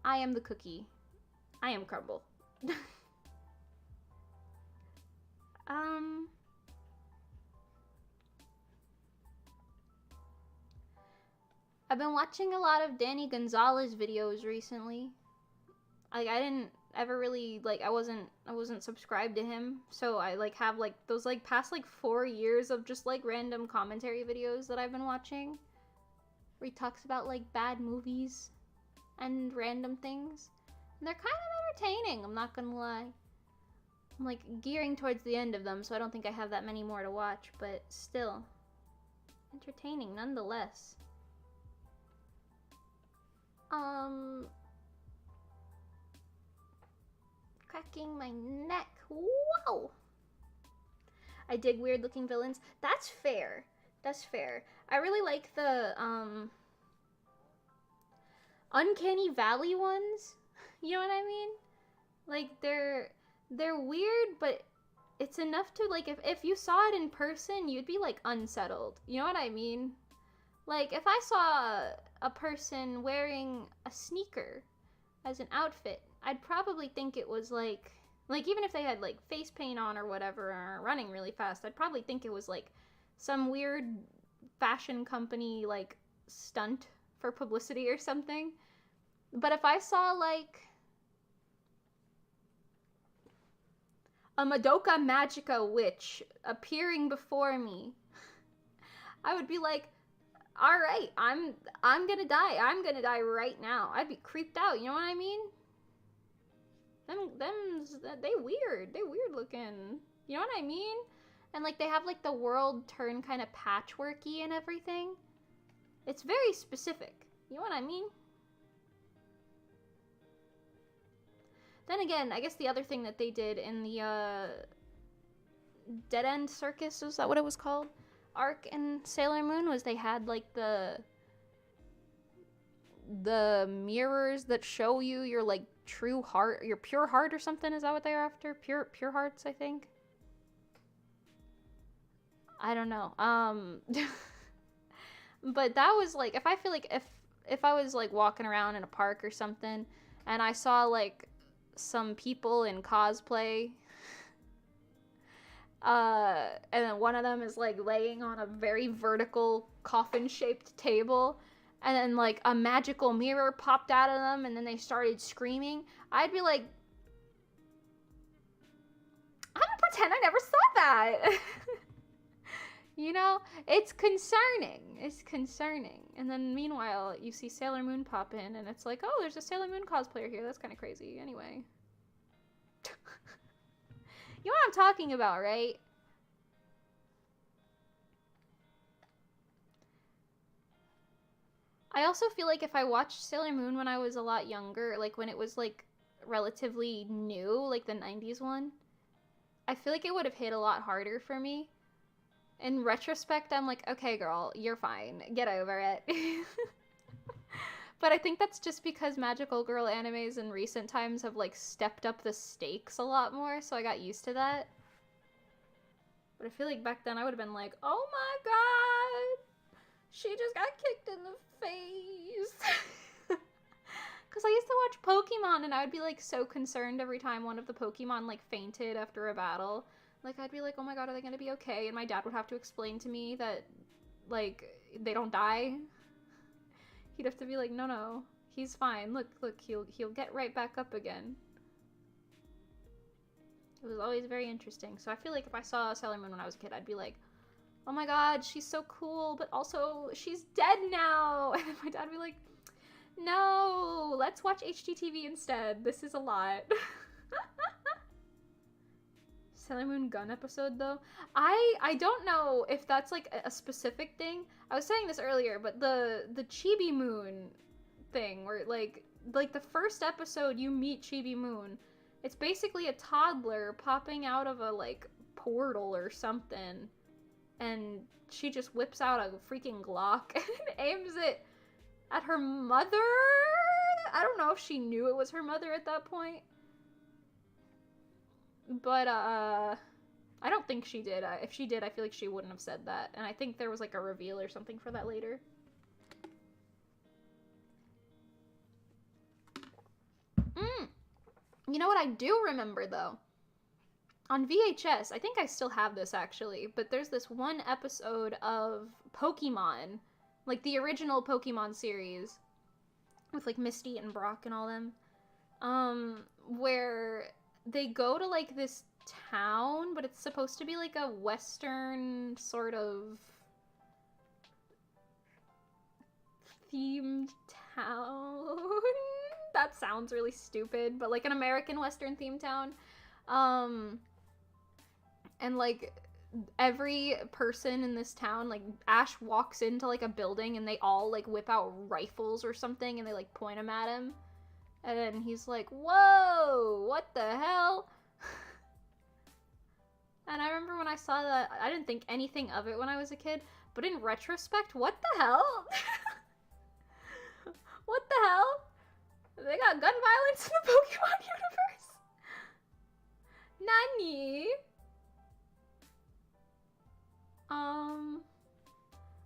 I am the cookie. I am crumble. I've been watching a lot of Danny Gonzalez videos recently. Like, I didn't ever really, like, I wasn't subscribed to him, so I, like, have, like, those, like, past, like, 4 years of just, like, random commentary videos that I've been watching, where he talks about, like, bad movies and random things, and they're kind of entertaining, I'm not gonna lie. I'm, like, gearing towards the end of them, so I don't think I have that many more to watch, but still, entertaining nonetheless. Cracking my neck. Whoa! I dig weird looking villains. That's fair. That's fair. I really like the Uncanny Valley ones. You know what I mean? Like, they're weird, but it's enough to, like, if you saw it in person, you'd be, like, unsettled. You know what I mean? Like, if I saw a person wearing a sneaker as an outfit, I'd probably think it was, like, even if they had, like, face paint on or whatever, or running really fast, I'd probably think it was, like, some weird fashion company, like, stunt for publicity or something. But if I saw, like, a Madoka Magica witch appearing before me, I would be like, all right, I'm gonna die. I'm gonna die right now. I'd be creeped out. You know what I mean? They weird looking. You know what I mean? And, like, they have, like, the world turn kind of patchworky and everything. It's very specific. You know what I mean? Then again, I guess the other thing that they did in the Dead End Circus, is that what it was called? Arc in Sailor Moon, was they had, like, the mirrors that show you your, like, true heart, your pure heart or something. Is that what they're after? Pure hearts, I think. I don't know. But that was, like, if I feel like if I was, like, walking around in a park or something and I saw, like, some people in cosplay, and then one of them is, like, laying on a very vertical coffin-shaped table, and then, like, a magical mirror popped out of them, and then they started screaming, I'd be like, I'm gonna pretend I never saw that. You know, it's concerning. It's concerning. And then meanwhile, you see Sailor Moon pop in, and it's like, oh, there's a Sailor Moon cosplayer here. That's kind of crazy. Anyway. You know what I'm talking about, right? I also feel like if I watched Sailor Moon when I was a lot younger, like when it was like relatively new, like the 90s one, I feel like it would have hit a lot harder for me. In retrospect, I'm like, okay, girl, you're fine. Get over it. But I think that's just because magical girl animes in recent times have like stepped up the stakes a lot more, so I got used to that. But I feel like back then I would have been like, oh my god, she just got kicked in the face. Because I used to watch Pokemon and I would be like so concerned every time one of the Pokemon like fainted after a battle. Like I'd be like, oh my god, are they gonna be okay? And my dad would have to explain to me that like they don't die. He'd have to be like, no, he's fine. Look, he'll get right back up again. It was always very interesting. So I feel like if I saw Sailor Moon when I was a kid, I'd be like, oh my god, she's so cool, but also she's dead now. And then my dad would be like, no, let's watch HGTV instead. This is a lot. Sailor Moon Gun episode though. I don't know if that's like a specific thing. I was saying this earlier, but the Chibi Moon thing where like the first episode you meet Chibi Moon. It's basically a toddler popping out of a like portal or something, and she just whips out a freaking Glock and aims it at her mother. I don't know if she knew it was her mother at that point. But, I don't think she did. If she did, I feel like she wouldn't have said that. And I think there was, like, a reveal or something for that later. You know what I do remember, though? On VHS, I think I still have this, actually, but there's this one episode of Pokemon, like, the original Pokemon series, with, like, Misty and Brock and all them, where they go to like this town, but it's supposed to be like a western sort of themed town. That sounds really stupid, but like an American western themed town. And like every person in this town, like Ash walks into like a building and they all like whip out rifles or something and they like point them at him. And then he's like, whoa, what the hell? And I remember when I saw that, I didn't think anything of it when I was a kid, but in retrospect, what the hell? What the hell? They got gun violence in the Pokemon universe? Nani?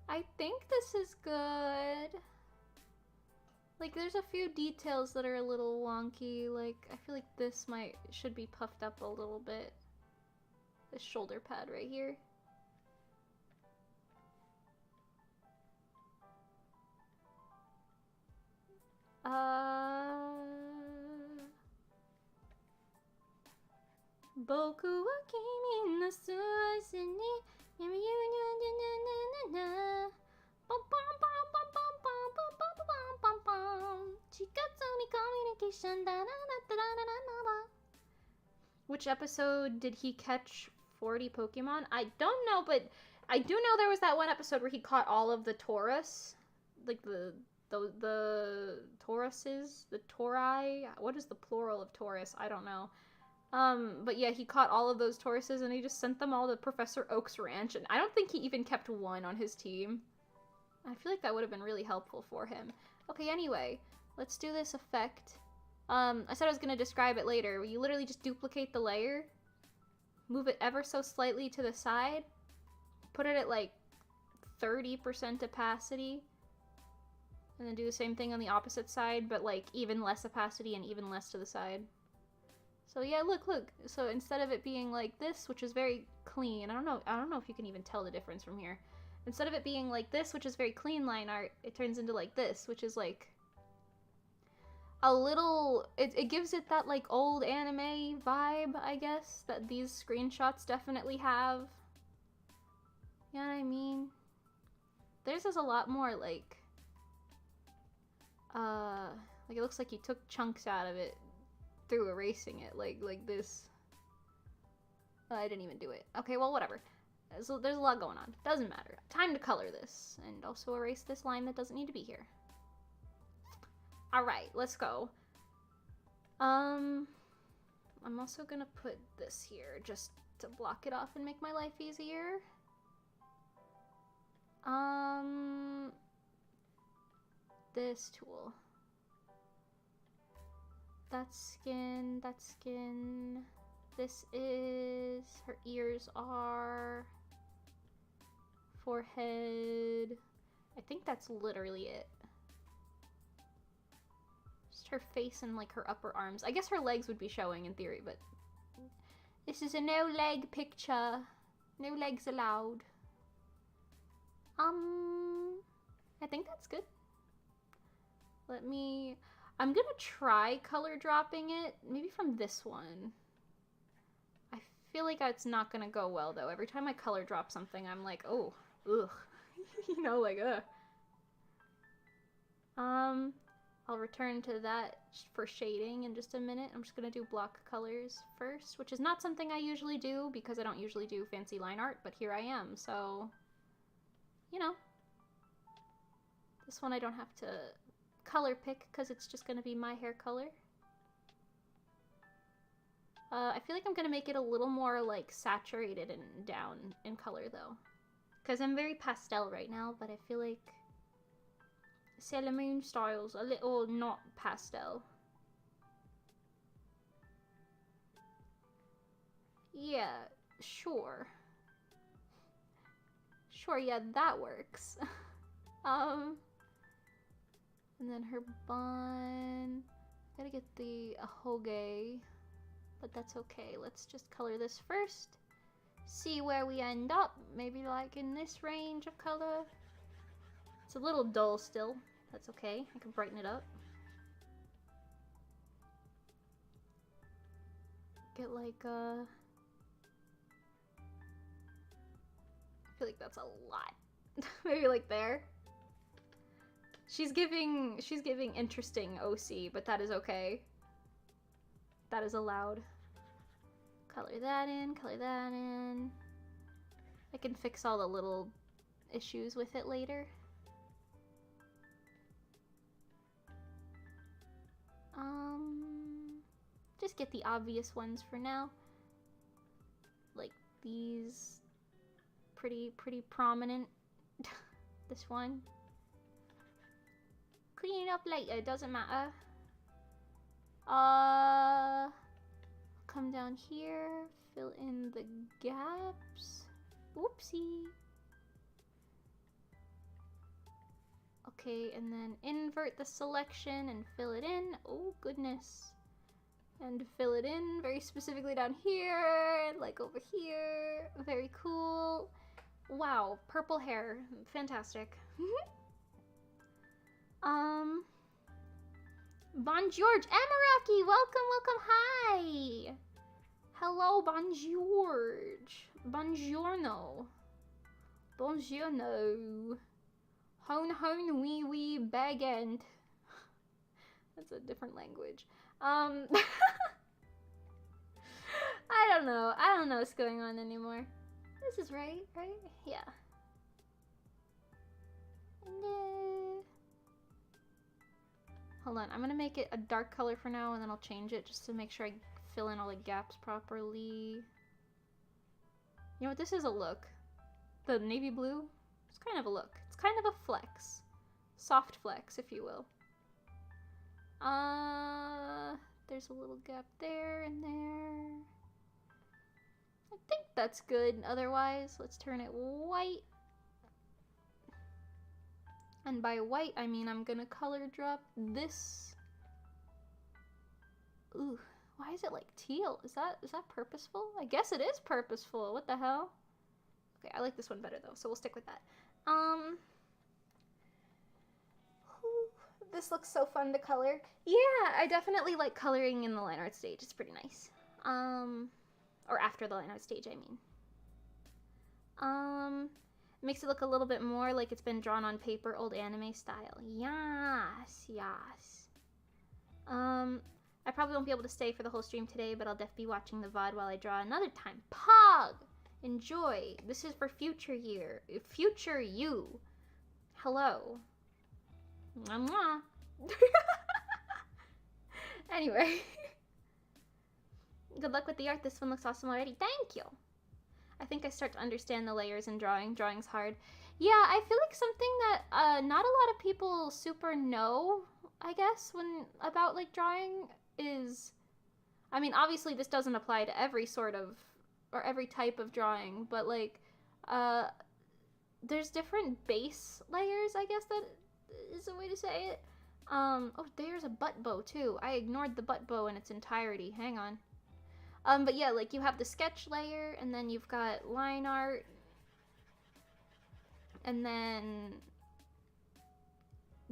I think this is good. Like, there's a few details that are a little wonky. Like, I feel like this should be puffed up a little bit. This shoulder pad right here. Boku wa kimi no suasu ni yami na na. Which episode did he catch 40 Pokemon? I don't know, but I do know there was that one episode where he caught all of the Taurus. Like the Tauruses? The Tauri? What is the plural of Taurus? I don't know. But yeah, he caught all of those Tauruses and he just sent them all to Professor Oak's ranch, and I don't think he even kept one on his team. I feel like that would have been really helpful for him. Okay, anyway, let's do this effect. I said I was gonna describe it later. You literally just duplicate the layer, move it ever so slightly to the side, put it at like 30% opacity, and then do the same thing on the opposite side, but like even less opacity and even less to the side. So yeah, look. So instead of it being like this, which is very clean, I don't know if you can even tell the difference from here. Instead of it being like this, which is very clean line art, it turns into like this, which is like a little, it gives it that like old anime vibe, I guess, that these screenshots definitely have. You know what I mean? Theirs is a lot more like it looks like you took chunks out of it through erasing it, like this. I didn't even do it. Okay, well, whatever. So there's a lot going on. Doesn't matter. Time to color this and also erase this line that doesn't need to be here. Alright, let's go. I'm also gonna put this here just to block it off and make my life easier. This tool. That's skin, that's skin. This is, her ears are, forehead. I think that's literally it. Just her face and like her upper arms. I guess her legs would be showing in theory, but this is a no leg picture. No legs allowed. I think that's good. I'm gonna try color dropping it, maybe from this one. I feel like it's not gonna go well though. Every time I color drop something, I'm like, oh, ugh. You know, like, ugh. I'll return to that for shading in just a minute. I'm just gonna do block colors first, which is not something I usually do because I don't usually do fancy line art, but here I am, so, you know. This one I don't have to color pick because it's just gonna be my hair color. I feel like I'm gonna make it a little more like saturated and down in color though, because I'm very pastel right now, but I feel like Sailor Moon style's a little not pastel. Yeah, sure. Sure, yeah, that works. And then her bun. Gotta get the ahoge, but that's okay. Let's just color this first. See where we end up. Maybe like in this range of color. It's a little dull still. That's okay. I can brighten it up. Get like I feel like that's a lot. Maybe like there. She's giving interesting OC, but that is okay. That is allowed. Color that in, color that in. I can fix all the little issues with it later. Just get the obvious ones for now. Like these pretty prominent. This one. Clean it up later, doesn't matter. Come down here, fill in the gaps. Oopsie. Okay, and then invert the selection and fill it in. Oh goodness. And fill it in very specifically down here, like over here. Very cool. Wow, purple hair. Fantastic. Bonjour, Amaraki, welcome, hi. Hello, bonjour. Buongiorno. Buongiorno. Hon, wee, bagend. That's a different language. I don't know what's going on anymore. This is right? Yeah. And, hold on, I'm gonna make it a dark color for now and then I'll change it just to make sure I fill in all the gaps properly. You know what, this is a look. The navy blue, it's kind of a look. It's kind of a flex. Soft flex, if you will. There's a little gap there and there. I think that's good. Otherwise, let's turn it white. And by white, I mean I'm gonna color drop this. Ooh, why is it like teal? Is that purposeful? I guess it is purposeful. What the hell? Okay, I like this one better though, so we'll stick with that. This looks so fun to color. Yeah, I definitely like coloring in the line art stage. It's pretty nice. Or after the line art stage, I mean. It makes it look a little bit more like it's been drawn on paper, old anime style. Yes, yes. I probably won't be able to stay for the whole stream today, but I'll definitely be watching the VOD while I draw another time. Pog! Enjoy. This is for future you. Hello. Mwah. Anyway. Good luck with the art. This one looks awesome already. Thank you. I think I start to understand the layers in drawing. Drawing's hard. Yeah, I feel like something that not a lot of people super know, I guess, about like drawing is, I mean, obviously this doesn't apply to every sort of, or every type of drawing, but like, there's different base layers, I guess that is a way to say it. Oh, there's a butt bow too. I ignored the butt bow in its entirety. Hang on. But yeah, like you have the sketch layer, and then you've got line art, and then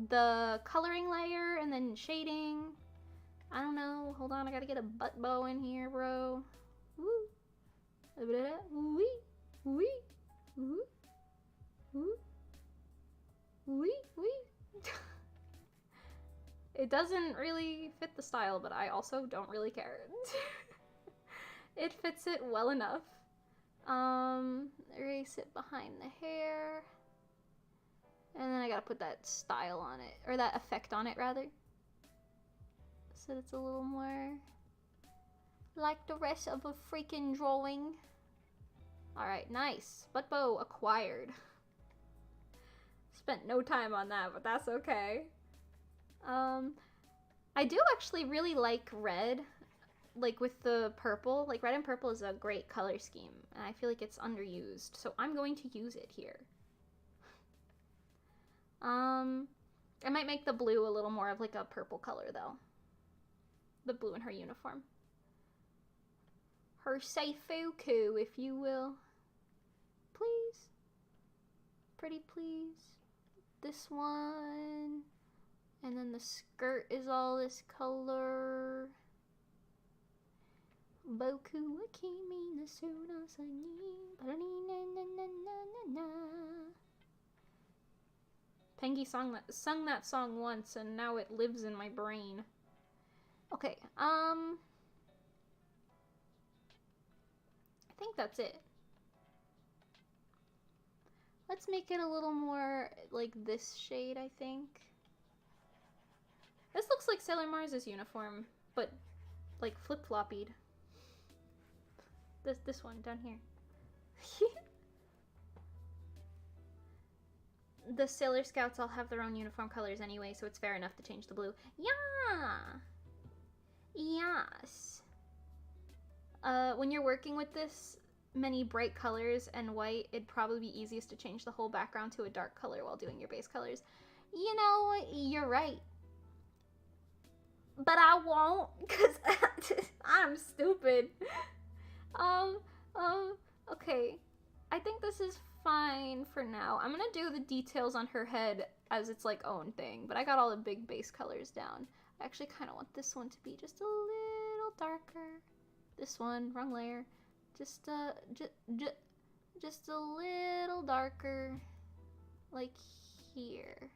the coloring layer, and then shading. I don't know. Hold on, I gotta get a butt bow in here, bro. Woo. Wee. Wee. Woo. Woo. Wee. Wee. It doesn't really fit the style, but I also don't really care. It fits it well enough. Erase it behind the hair. And then I gotta put that style on it, or that effect on it, rather. So it's a little more like the rest of a freaking drawing. Alright, nice. Butt bow acquired. Spent no time on that, but that's okay. I do actually really like red, like with the purple. Like red and purple is a great color scheme, and I feel like it's underused, so I'm going to use it here. I might make the blue a little more of like a purple color though. The blue in her uniform. Her Seifuku, if you will. Please. Pretty please. This one. And then the skirt is all this color. Boku wa kimi no surasa ni na. Pengi sung that song once, and now it lives in my brain. Okay, I think that's it. Let's make it a little more like this shade, I think. This looks like Sailor Mars's uniform, but like flip-floppied. This one down here. The Sailor Scouts all have their own uniform colors anyway, so it's fair enough to change the blue. Yeah! Yes. When you're working with this many bright colors and white, it'd probably be easiest to change the whole background to a dark color while doing your base colors. You know, you're right. But I won't, because I'm stupid. Okay. I think this is fine for now. I'm gonna do the details on her head as its like own thing, but I got all the big base colors down. I actually kind of want this one to be just a little darker. This one, wrong layer. Just a little darker, like here.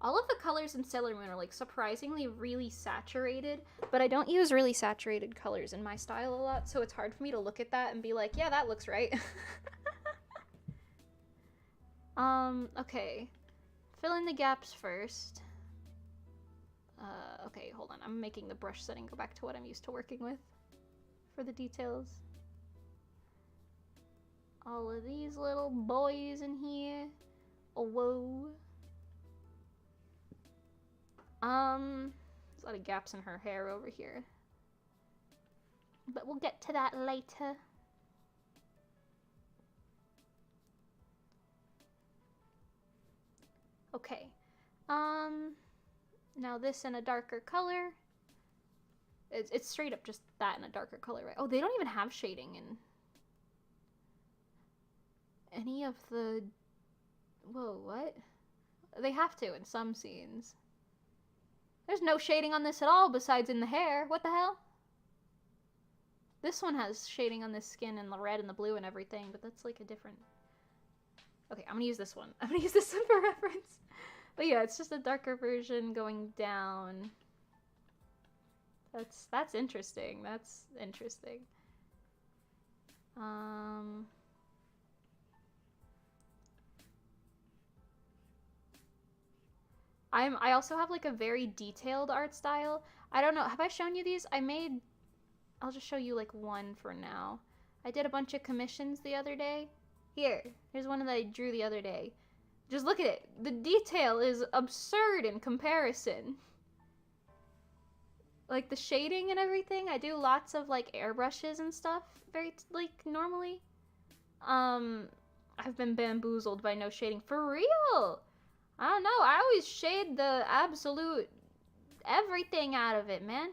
All of the colors in Sailor Moon are like surprisingly really saturated, but I don't use really saturated colors in my style a lot, so it's hard for me to look at that and be like, yeah, that looks right. Okay. Fill in the gaps first. Okay, hold on. I'm making the brush setting go back to what I'm used to working with for the details. All of these little boys in here. Oh, whoa. There's a lot of gaps in her hair over here. But we'll get to that later. Okay. Now this in a darker color. It's straight up just that in a darker color, right? Oh, they don't even have shading in any of the... Whoa, what? They have to in some scenes. There's no shading on this at all besides in the hair. What the hell? This one has shading on this skin and the red and the blue and everything, but that's like a different Okay, I'm gonna use this one. I'm gonna use this one for reference. But yeah, it's just a darker version going down. That's interesting. That's interesting. I also have like a very detailed art style. I don't know. Have I shown you these? I'll just show you like one for now. I did a bunch of commissions the other day. Here's one that I drew the other day. Just look at it. The detail is absurd in comparison. Like the shading and everything, I do lots of like airbrushes and stuff very like normally. I've been bamboozled by no shading. For real! I don't know, I always shade the absolute everything out of it, man.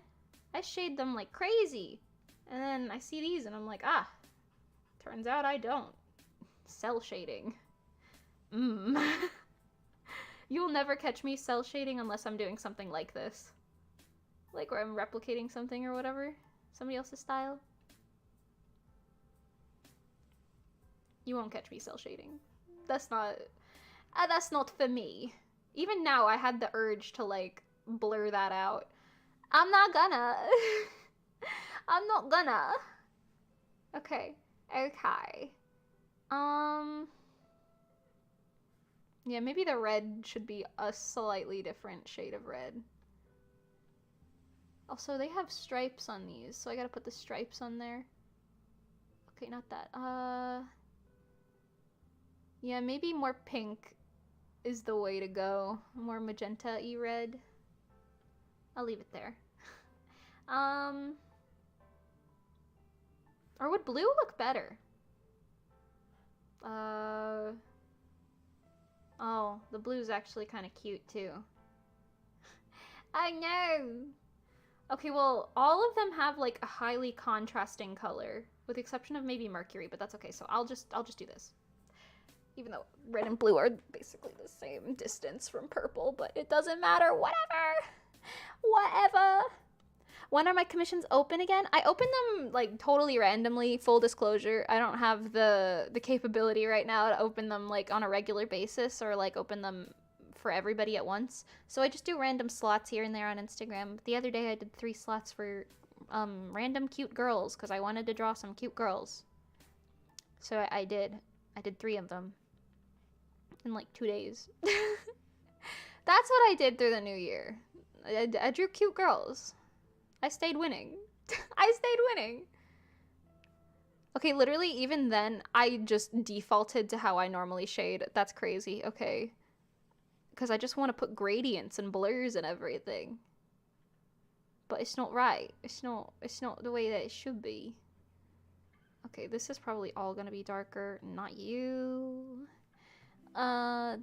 I shade them like crazy. And then I see these and I'm like, ah, turns out I don't. Cell shading. You'll never catch me cell shading unless I'm doing something like this. Like where I'm replicating something or whatever. Somebody else's style. You won't catch me cell shading. That's not for me. Even now I had the urge to like blur that out. I'm not gonna. I'm not gonna. Okay. Okay. Yeah, maybe the red should be a slightly different shade of red. Also, they have stripes on these, so I gotta put the stripes on there. Okay, not that. Yeah, maybe more pink is the way to go. More magenta-y red. I'll leave it there. Or would blue look better? Oh, the blue's actually kind of cute too. I know! Okay, well, all of them have like a highly contrasting color, with the exception of maybe Mercury, but that's okay. So I'll just do this. Even though red and blue are basically the same distance from purple, but it doesn't matter. Whatever. Whatever. When are my commissions open again? I open them like totally randomly, full disclosure. I don't have the capability right now to open them like on a regular basis or like open them for everybody at once. So I just do random slots here and there on Instagram. The other day I did 3 slots for random cute girls because I wanted to draw some cute girls. So I did 3 of them in like 2 days. That's what I did through the new year. I drew cute girls. I stayed winning. I stayed winning. Okay, literally even then I just defaulted to how I normally shade. That's crazy. Okay. Because I just want to put gradients and blurs and everything. But it's not right. It's not the way that it should be. Okay, this is probably all gonna be darker. Not you.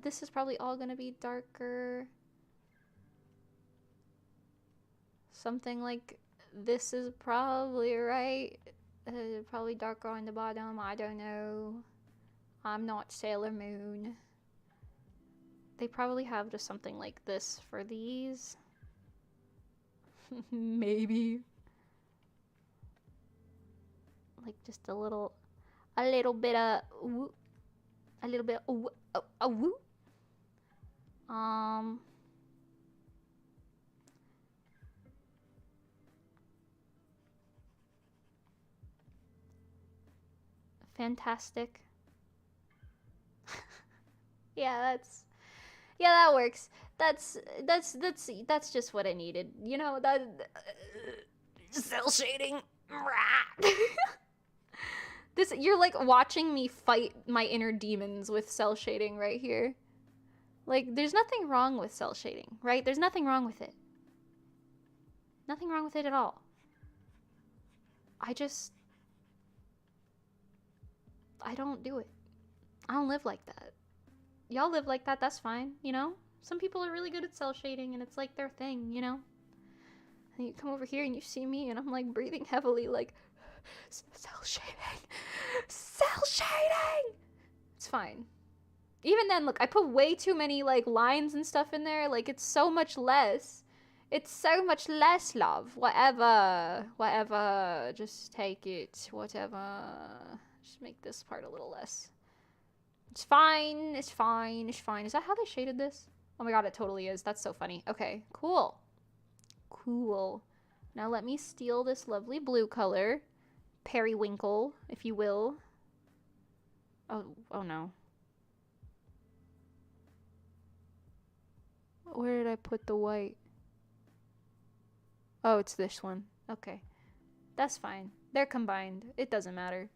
This is probably all gonna be darker. Something like this is probably right. Probably darker on the bottom. I don't know. I'm not Sailor Moon. They probably have just something like this for these. Maybe. Like just a little bit of woo. A little bit of woo. Fantastic. Yeah, that works. That's just what I needed. You know, that cell shading. This, you're like watching me fight my inner demons with cell shading right here. Like, there's nothing wrong with cell shading, right? There's nothing wrong with it. Nothing wrong with it at all. I don't do it. I don't live like that. Y'all live like that, that's fine, you know? Some people are really good at cell shading and it's like their thing, you know? And you come over here and you see me and I'm like breathing heavily like, cell shading! Cell shading! It's fine. Even then, look, I put way too many like lines and stuff in there. Like, it's so much less. It's so much less, love. Whatever. Just take it. Whatever. Just make this part a little less. It's fine. It's fine. It's fine. Is that how they shaded this? Oh my god, it totally is. That's so funny. Okay, cool. Cool. Now let me steal this lovely blue color. Periwinkle, if you will. Oh no. Where did I put the white? Oh, it's this one. Okay. That's fine. They're combined. It doesn't matter.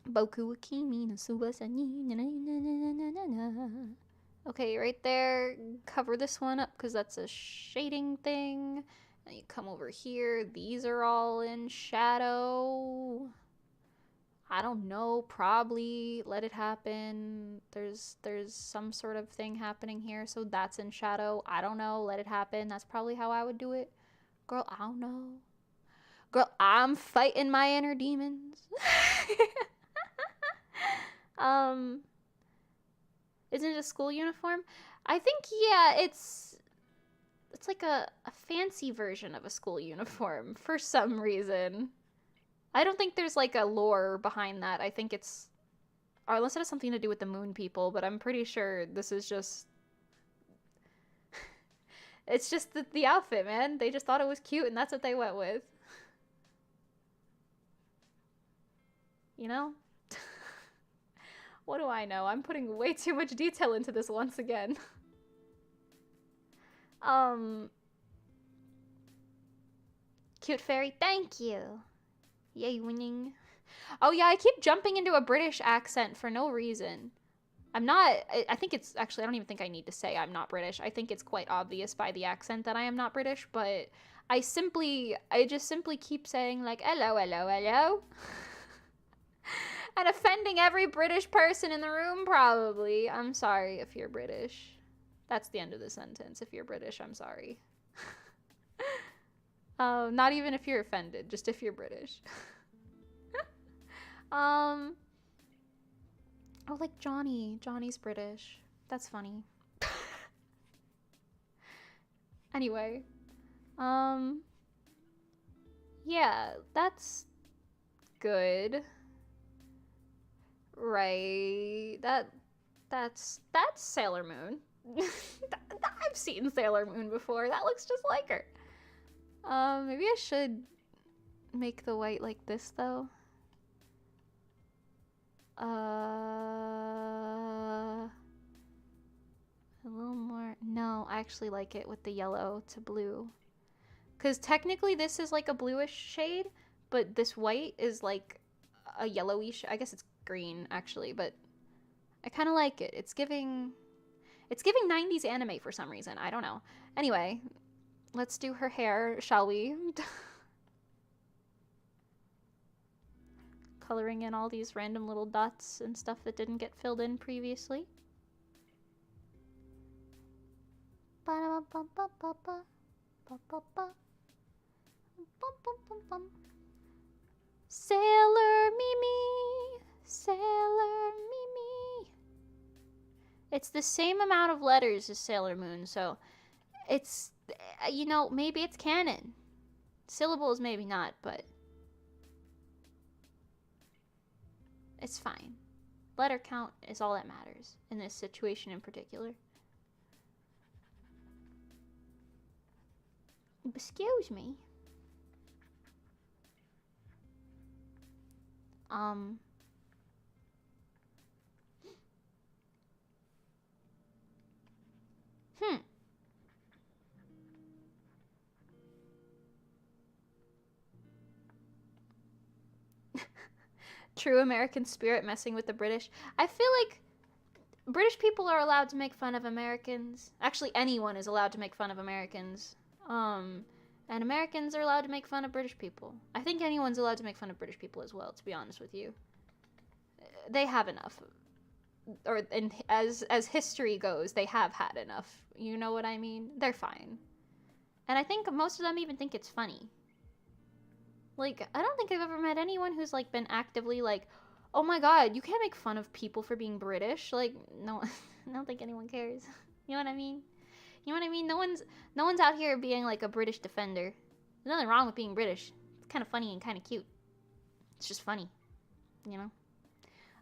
Boku wa kimi no subasa ni na na na na na na na. Okay, right there. Cover this one up because that's a shading thing. And you come over here. These are all in shadow. I don't know. Probably let it happen. There's some sort of thing happening here, so that's in shadow. I don't know. Let it happen. That's probably how I would do it. Girl, I don't know. Girl, I'm fighting my inner demons. Isn't it a school uniform? I think, yeah, it's like a fancy version of a school uniform for some reason. I don't think there's like a lore behind that. I think it's, or unless it has something to do with the moon people, but I'm pretty sure this is just, it's just the outfit, man. They just thought it was cute and that's what they went with. You know? What do I know? I'm putting way too much detail into this once again. Cute fairy, thank you. Yay, winning. Oh yeah, I keep jumping into a British accent for no reason. I'm not, I think it's, actually, I don't even think I need to say I'm not British. I think it's quite obvious by the accent that I am not British, but I just simply keep saying like, hello, hello, hello. And offending every British person in the room, probably. I'm sorry if you're British. That's the end of the sentence. If you're British, I'm sorry. Not even if you're offended, just if you're British. Oh, like Johnny. Johnny's British. That's funny. Anyway. Yeah, that's good. Right. That's Sailor Moon. I've seen Sailor Moon before. That looks just like her. Maybe I should make the white like this though. A little more. No, I actually like it with the yellow to blue. Cause technically this is like a bluish shade, but this white is like a yellowish. I guess it's green actually, but I kind of like it. It's giving 90s anime for some reason. I don't know. Anyway, let's do her hair, shall we? Coloring in all these random little dots and stuff that didn't get filled in previously. Sailor Mimi, Sailor Mimi. It's the same amount of letters as Sailor Moon, so it's, you know, maybe it's canon. Syllables, maybe not, but it's fine. Letter count is all that matters in this situation in particular. Excuse me. True American spirit messing with the British. I feel like British people are allowed to make fun of Americans. Actually, anyone is allowed to make fun of Americans. And Americans are allowed to make fun of British people. I think anyone's allowed to make fun of British people as well, to be honest with you. They have enough. Or as history goes, they have had enough. You know what I mean? They're fine. And I think most of them even think it's funny. Like, I don't think I've ever met anyone who's, like, been actively, like, oh my god, you can't make fun of people for being British. Like, no, I don't think anyone cares. You know what I mean? You know what I mean? No one's out here being, like, a British defender. There's nothing wrong with being British. It's kind of funny and kind of cute. It's just funny, you know?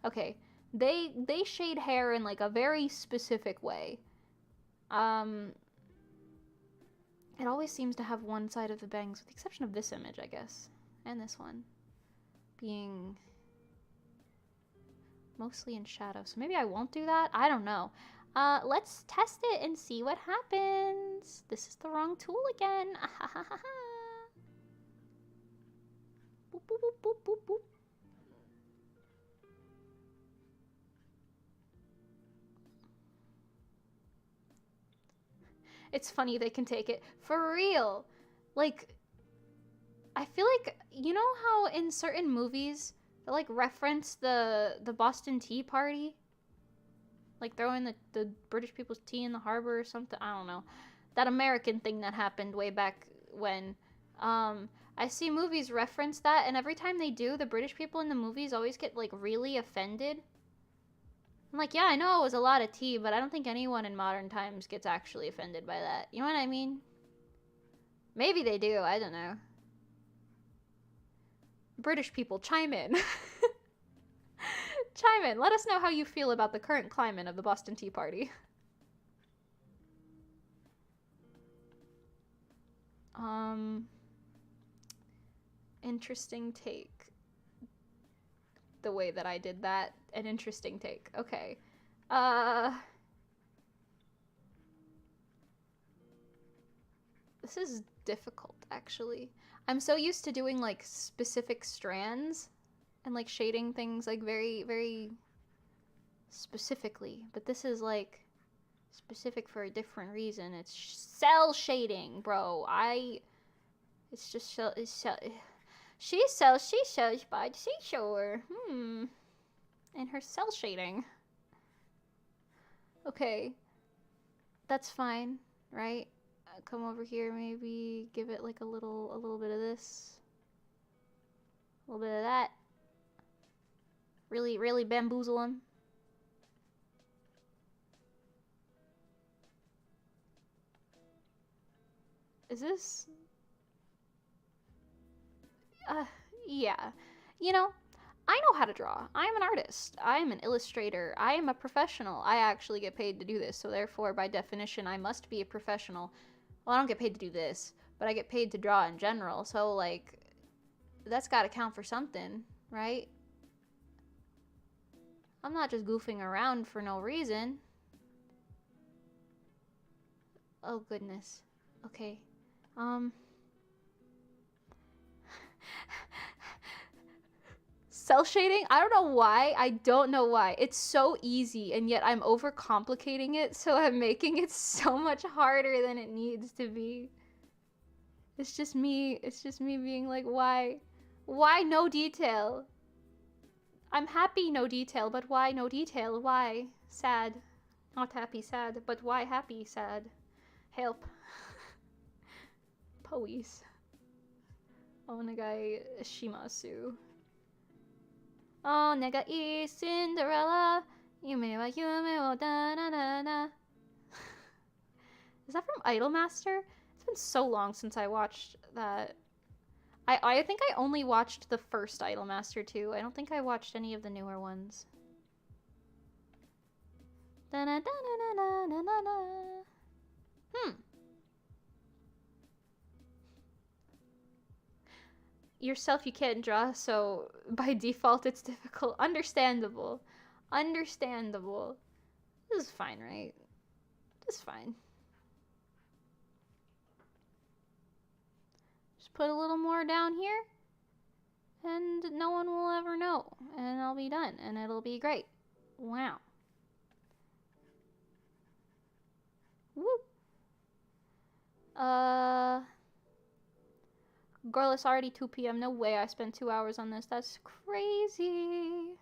Okay. They shade hair in like a very specific way. It always seems to have one side of the bangs, with the exception of this image, I guess. And this one. Being mostly in shadow. So maybe I won't do that? I don't know. Let's test it and see what happens. This is the wrong tool again. Boop, boop, boop, boop, boop, boop. It's funny they can take it. For real. Like, I feel like, you know how in certain movies they like reference the Boston Tea Party? Like throwing the British people's tea in the harbor or something? I don't know. That American thing that happened way back when. I see movies reference that, and every time they do, the British people in the movies always get like really offended. I'm like, yeah, I know it was a lot of tea, but I don't think anyone in modern times gets actually offended by that. You know what I mean? Maybe they do, I don't know. British people, chime in. Chime in. Let us know how you feel about the current climate of the Boston Tea Party. Interesting take. The way that I did that. An interesting take. Okay. This is difficult, actually. I'm so used to doing, like, specific strands and, like, shading things, like, very, very specifically. But this is, like, specific for a different reason. It's cell shading, bro. It's just she sells by the seashore. And her cell shading. Okay. That's fine, right? Come over here, maybe give it like a little bit of this. A little bit of that. Really, really bamboozle him. Is this... yeah. You know, I know how to draw. I am an artist. I am an illustrator. I am a professional. I actually get paid to do this, so therefore, by definition, I must be a professional. Well, I don't get paid to do this, but I get paid to draw in general, so, like, that's gotta count for something, right? I'm not just goofing around for no reason. Oh, goodness. Okay. Cell shading? I don't know why. I don't know why. It's so easy, and yet I'm overcomplicating it, so I'm making it so much harder than it needs to be. It's just me being like, why? Why no detail? I'm happy no detail, but why no detail? Why? Sad. Not happy, sad, but why happy, sad? Help. Police. Onegai shimasu. Onegai Cinderella. Yume wa yume wo da da da da. Is that from Idolmaster? It's been so long since I watched that. I think I only watched the first Idolmaster 2. I don't think I watched any of the newer ones. Yourself you can't draw, so by default it's difficult. Understandable. Understandable. This is fine, right? This is fine. Put a little more down here, and no one will ever know, and I'll be done, and it'll be great. Wow. Woo. Girl, it's already 2 p.m. No way I spent 2 hours on this. That's crazy.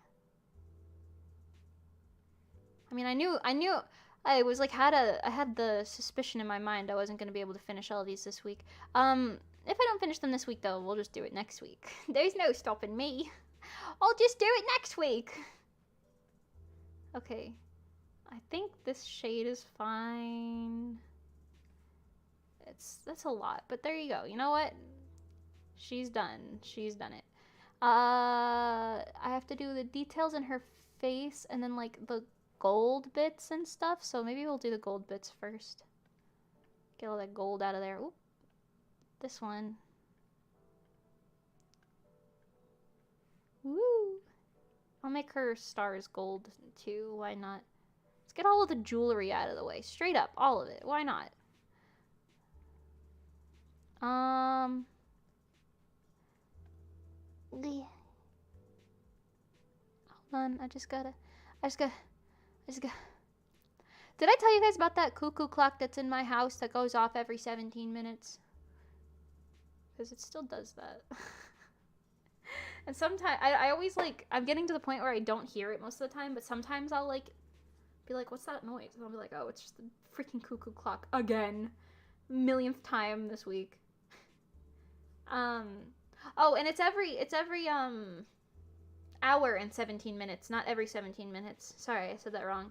I mean, I knew I was like I had the suspicion in my mind I wasn't going to be able to finish all of these this week. If I don't finish them this week, though, we'll just do it next week. There's no stopping me. I'll just do it next week. Okay. I think this shade is fine. That's a lot, but there you go. You know what? She's done. She's done it. I have to do the details in her face and then like the gold bits and stuff. So maybe we'll do the gold bits first. Get all that gold out of there. Oop. This one. Woo! I'll make her stars gold too. Why not? Let's get all of the jewelry out of the way. Straight up, all of it. Why not? Hold on, I just gotta. Did I tell you guys about that cuckoo clock that's in my house that goes off every 17 minutes? Because it still does that. And sometimes, I always like, I'm getting to the point where I don't hear it most of the time, but sometimes I'll like, be like, what's that noise? And I'll be like, oh, it's just the freaking cuckoo clock again. Millionth time this week. Oh, and it's every hour and 17 minutes, not every 17 minutes. Sorry, I said that wrong.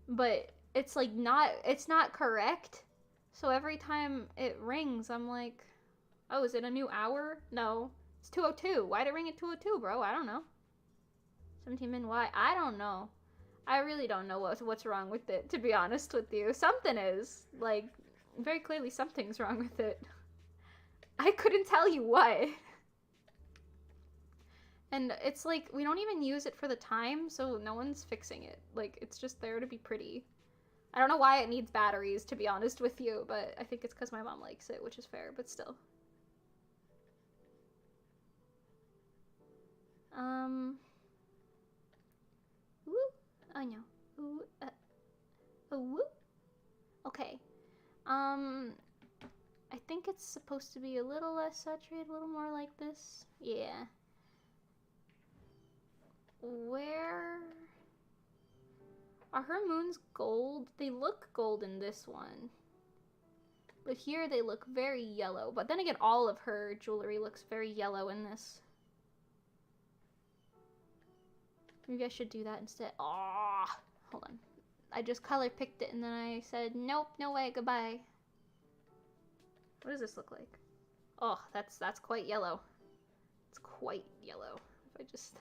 But it's like it's not correct. So every time it rings, I'm like, oh, is it a new hour? No. It's 2:02. Why'd it ring at 2:02, bro? I don't know. 17 min, why? I don't know. I really don't know what's wrong with it, to be honest with you. Something is. Like, very clearly something's wrong with it. I couldn't tell you what. And it's like, we don't even use it for the time, so no one's fixing it. Like, it's just there to be pretty. I don't know why it needs batteries, to be honest with you, but I think it's because my mom likes it, which is fair, but still. Woo. Oh no. Ooh, woo. Okay. I think it's supposed to be a little less saturated, a little more like this. Yeah. Where are her moons gold? They look gold in this one. But here they look very yellow. But then again, all of her jewelry looks very yellow in this. Maybe I should do that instead. Oh, hold on. I just color picked it and then I said, nope, no way, goodbye. What does this look like? Oh, that's quite yellow. It's quite yellow. If I just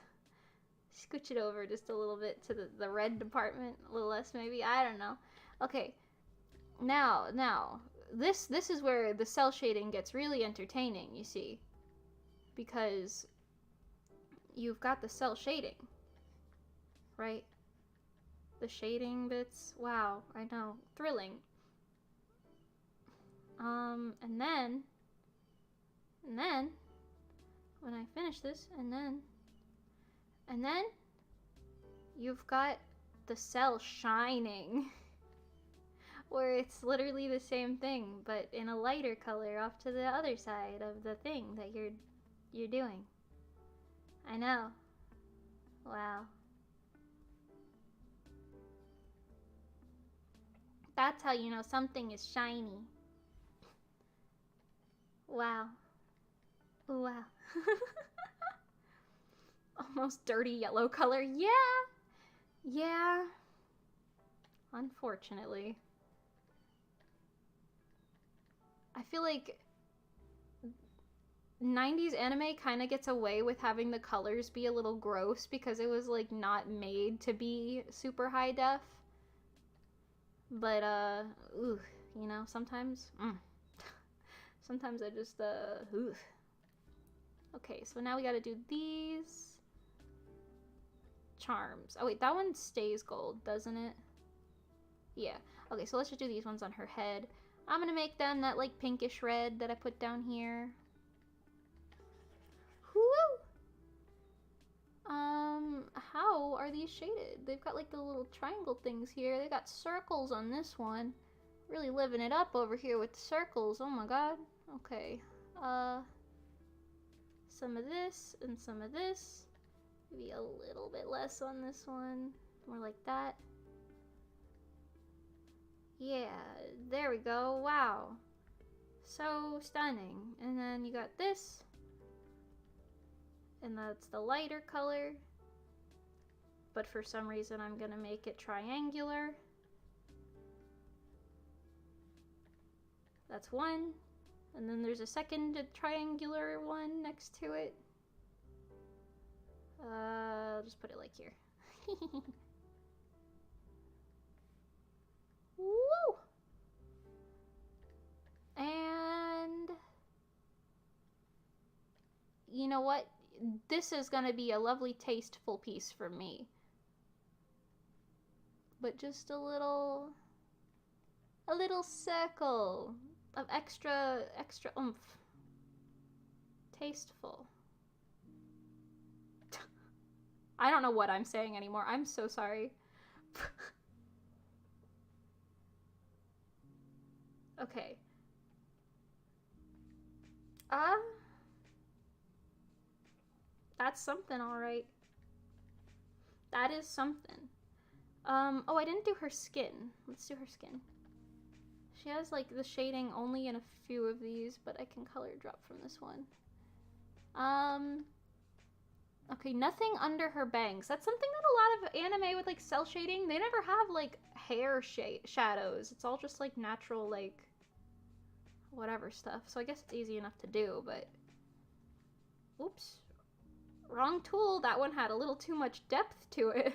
scooch it over just a little bit to the red department, a little less maybe, I don't know. Okay, now, this is where the cell shading gets really entertaining, you see. Because you've got the cell shading, right? The shading bits, wow, I know, thrilling. And then, when I finish this, and then, you've got the cell shining, where it's literally the same thing, but in a lighter color off to the other side of the thing that you're doing. I know. Wow. That's how you know something is shiny. Wow. Wow. Almost dirty yellow color. Yeah. Yeah. Unfortunately. I feel like 90s anime kind of gets away with having the colors be a little gross because it was like not made to be super high def. But ooh, you know, sometimes sometimes I just ooh. Okay, so now we got to do these charms. Oh wait, that one stays gold, doesn't it? Yeah. Okay, so let's just do these ones on her head. I'm gonna make them that like pinkish red that I put down here. Woo! How are these shaded? They've got like the little triangle things here. They got circles on this one. Really living it up over here with the circles. Oh my god. Okay. Some of this and some of this. Maybe a little bit less on this one. More like that. Yeah, there we go. Wow. So stunning. And then you got this. And that's the lighter color. But for some reason I'm gonna make it triangular. That's one. And then there's a second triangular one next to it. I'll just put it like here. Woo! And you know what? This is gonna be a lovely, tasteful piece for me. But just a little circle of extra oomph. Tasteful. I don't know what I'm saying anymore. I'm so sorry. Okay. That's something, alright. That is something. Oh, I didn't do her skin. Let's do her skin. She has, like, the shading only in a few of these, but I can color drop from this one. Okay, nothing under her bangs. That's something that a lot of anime with, like, cell shading, they never have, like, hair shadows. It's all just, like, natural, like, whatever stuff. So I guess it's easy enough to do, but... Oops. Wrong tool. That one had a little too much depth to it.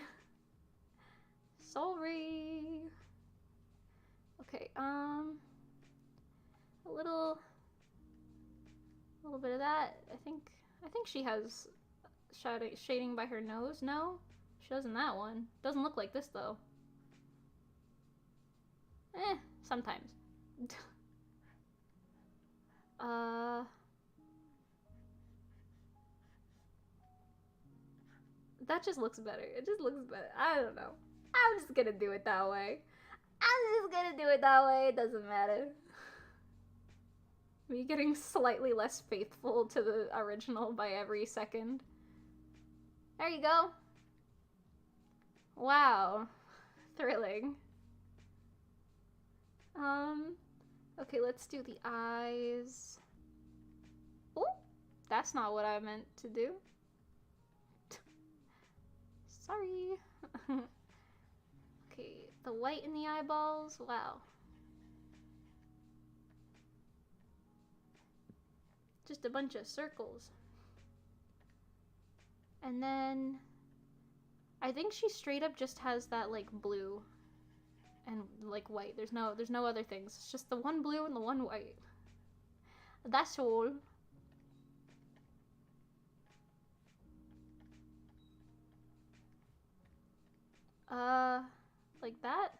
Sorry. Okay, a little bit of that. I think she has shading by her nose. No, she doesn't. That one doesn't look like this though. Sometimes. That just looks better. It just looks better. I don't know. I'm just gonna do it that way. It doesn't matter. Me getting slightly less faithful to the original by every second. There you go. Wow. Thrilling. Okay, let's do the eyes. Oh, that's not what I meant to do. Sorry. Okay, the white in the eyeballs. Wow. Just a bunch of circles. And then I think she straight up just has that like blue and like white. There's no other things. It's just the one blue and the one white. That's all. Like that?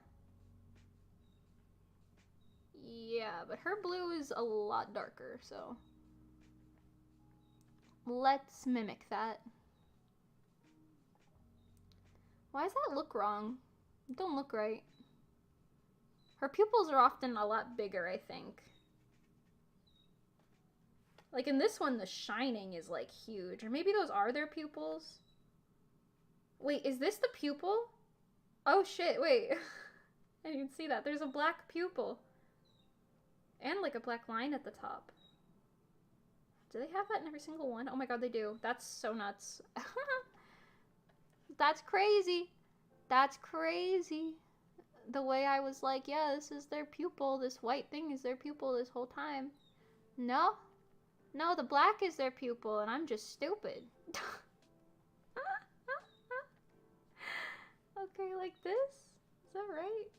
Yeah, but her blue is a lot darker, so let's mimic that. Why does that look wrong? It don't look right. Her pupils are often a lot bigger, I think. Like in this one, the shining is like huge. Or maybe those are their pupils? Wait, is this the pupil? Oh shit, wait. I didn't see that. There's a black pupil. And like a black line at the top. Do they have that in every single one? Oh my god, they do. That's so nuts. That's crazy. That's crazy. The way I was like, yeah, this is their pupil. This white thing is their pupil this whole time. No. No, the black is their pupil, and I'm just stupid. Okay, like this? Is that right?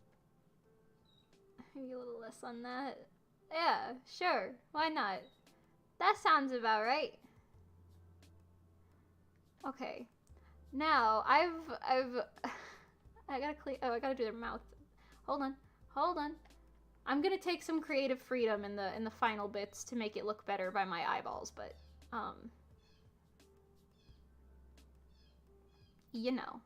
Maybe a little less on that. Yeah, sure. Why not? That sounds about right. Okay. Now, I gotta clear. Oh, I gotta do their mouth. Hold on. I'm gonna take some creative freedom in the final bits to make it look better by my eyeballs, but you know.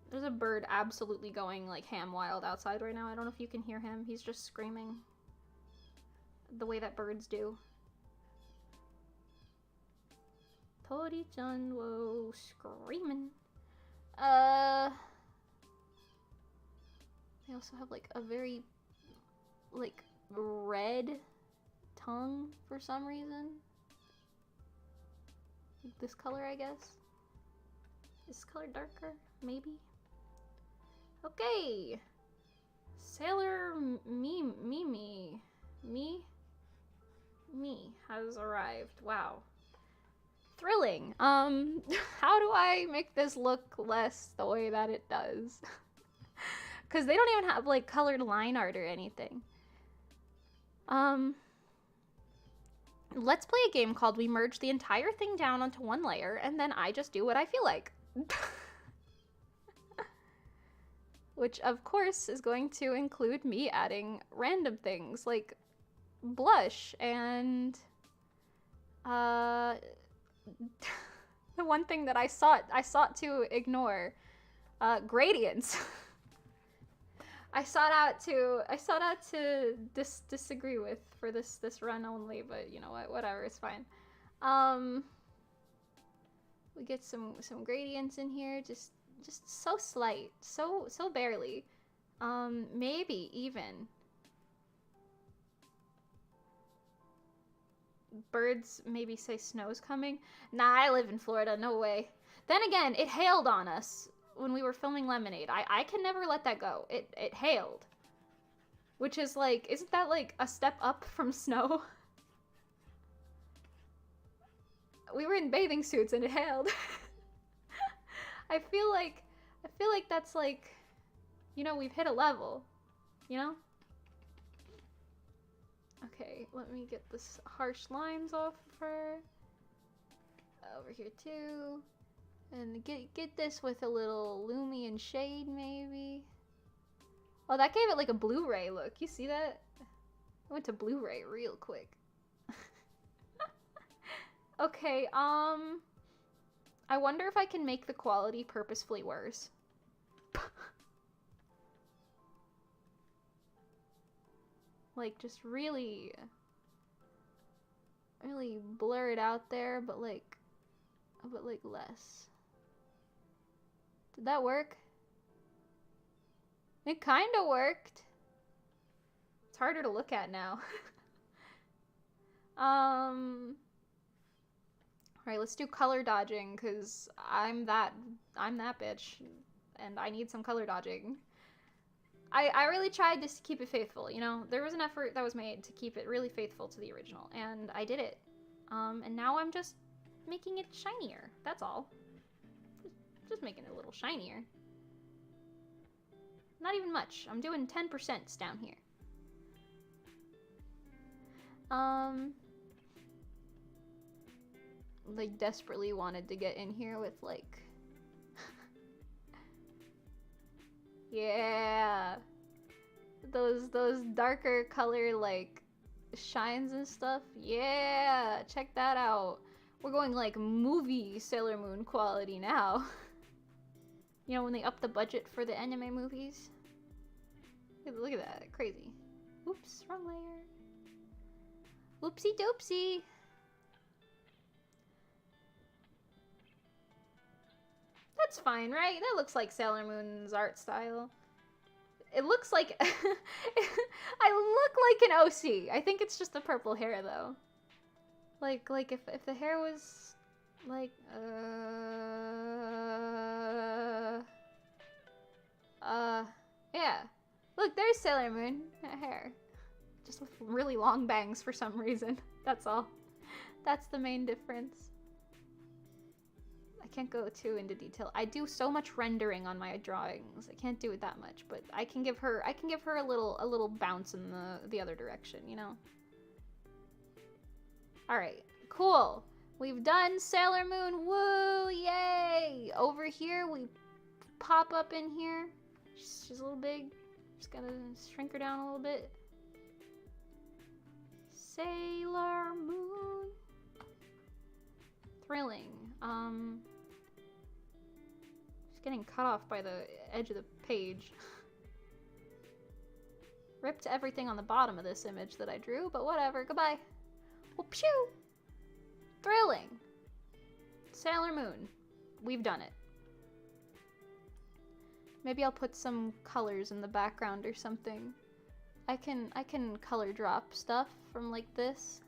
There's a bird absolutely going like ham wild outside right now. I don't know if you can hear him. He's just screaming the way that birds do. Tori-chan, whoa, screaming. They also have like a very like red tongue for some reason. This color, I guess. Is this color darker? Maybe. Okay. Sailor Me has arrived. Wow. Thrilling. How do I make this look less the way that it does? Because they don't even have, like, colored line art or anything. Let's play a game called We Merge the Entire Thing Down onto one layer, and then I just do what I feel like. Which, of course, is going to include me adding random things, like blush and, the one thing that I sought to ignore, gradients. I sought out to disagree with for this run only, but you know what, whatever, it's fine. We get some gradients in here, just so slight, so barely. Maybe even birds maybe say snow's coming. Nah, I live in Florida, no way. Then again, it hailed on us when we were filming Lemonade. I can never let that go. It hailed. Which is like, isn't that like a step up from snow? We were in bathing suits and it hailed. I feel like that's like, you know, we've hit a level, you know? Okay, let me get this harsh lines off of her. Over here too. And get this with a little Lumion shade, maybe. Oh, that gave it like a Blu-ray look. You see that? I went to Blu-ray real quick. Okay, I wonder if I can make the quality purposefully worse. Like, just really blur it out there, but like less. Did that work? It kinda worked. It's harder to look at now. Alright, let's do color dodging, cause I'm that bitch, and I need some color dodging. I really tried to keep it faithful, you know? There was an effort that was made to keep it really faithful to the original, and I did it. And now I'm just making it shinier, that's all. Just making it a little shinier. Not even much. I'm doing 10% down here. Like, desperately wanted to get in here with, like... Yeah! Those darker color, like, shines and stuff. Yeah! Check that out. We're going, like, movie Sailor Moon quality now. You know, when they up the budget for the anime movies? Look at that. Crazy. Oops, wrong layer. Oopsie doopsie. That's fine, right? That looks like Sailor Moon's art style. It looks like... I look like an OC. I think it's just the purple hair, though. Like if the hair was... like, yeah. Look, there's Sailor Moon. That hair. Just with really long bangs for some reason. That's all. That's the main difference. I can't go too into detail. I do so much rendering on my drawings. I can't do it that much, but I can give her a little bounce in the other direction, you know? Alright, cool. We've done Sailor Moon. Woo! Yay! Over here, we pop up in here. She's a little big. Just gotta shrink her down a little bit. Sailor Moon. Thrilling. Just getting cut off by the edge of the page. Ripped everything on the bottom of this image that I drew, but whatever. Goodbye. Whoop shoo! Thrilling. Sailor Moon. We've done it. Maybe I'll put some colors in the background or something. I can color drop stuff from like this.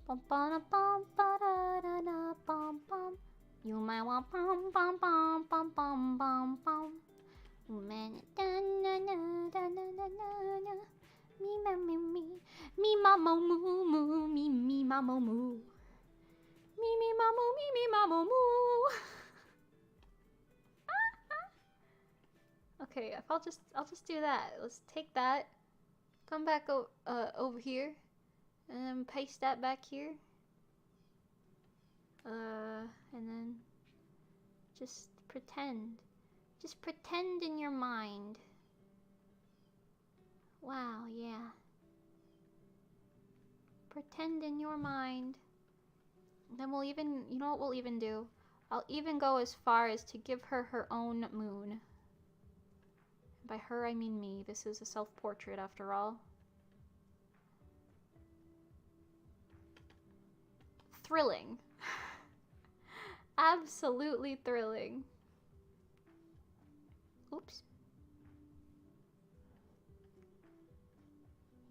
Bum bum bum ba da da da bum bum. You might want bum bum bum bum bum bum bum. Me ma mo moo moo me ma mo moo. Me mamu moo. Okay, if I'll just do that. Let's take that. Come back over here. And then paste that back here. And then just pretend. Just pretend in your mind. Wow, yeah. Pretend in your mind. Then we'll even, you know what we'll even do? I'll even go as far as to give her her own moon. By her, I mean me. This is a self-portrait after all. Thrilling. Absolutely thrilling. Oops.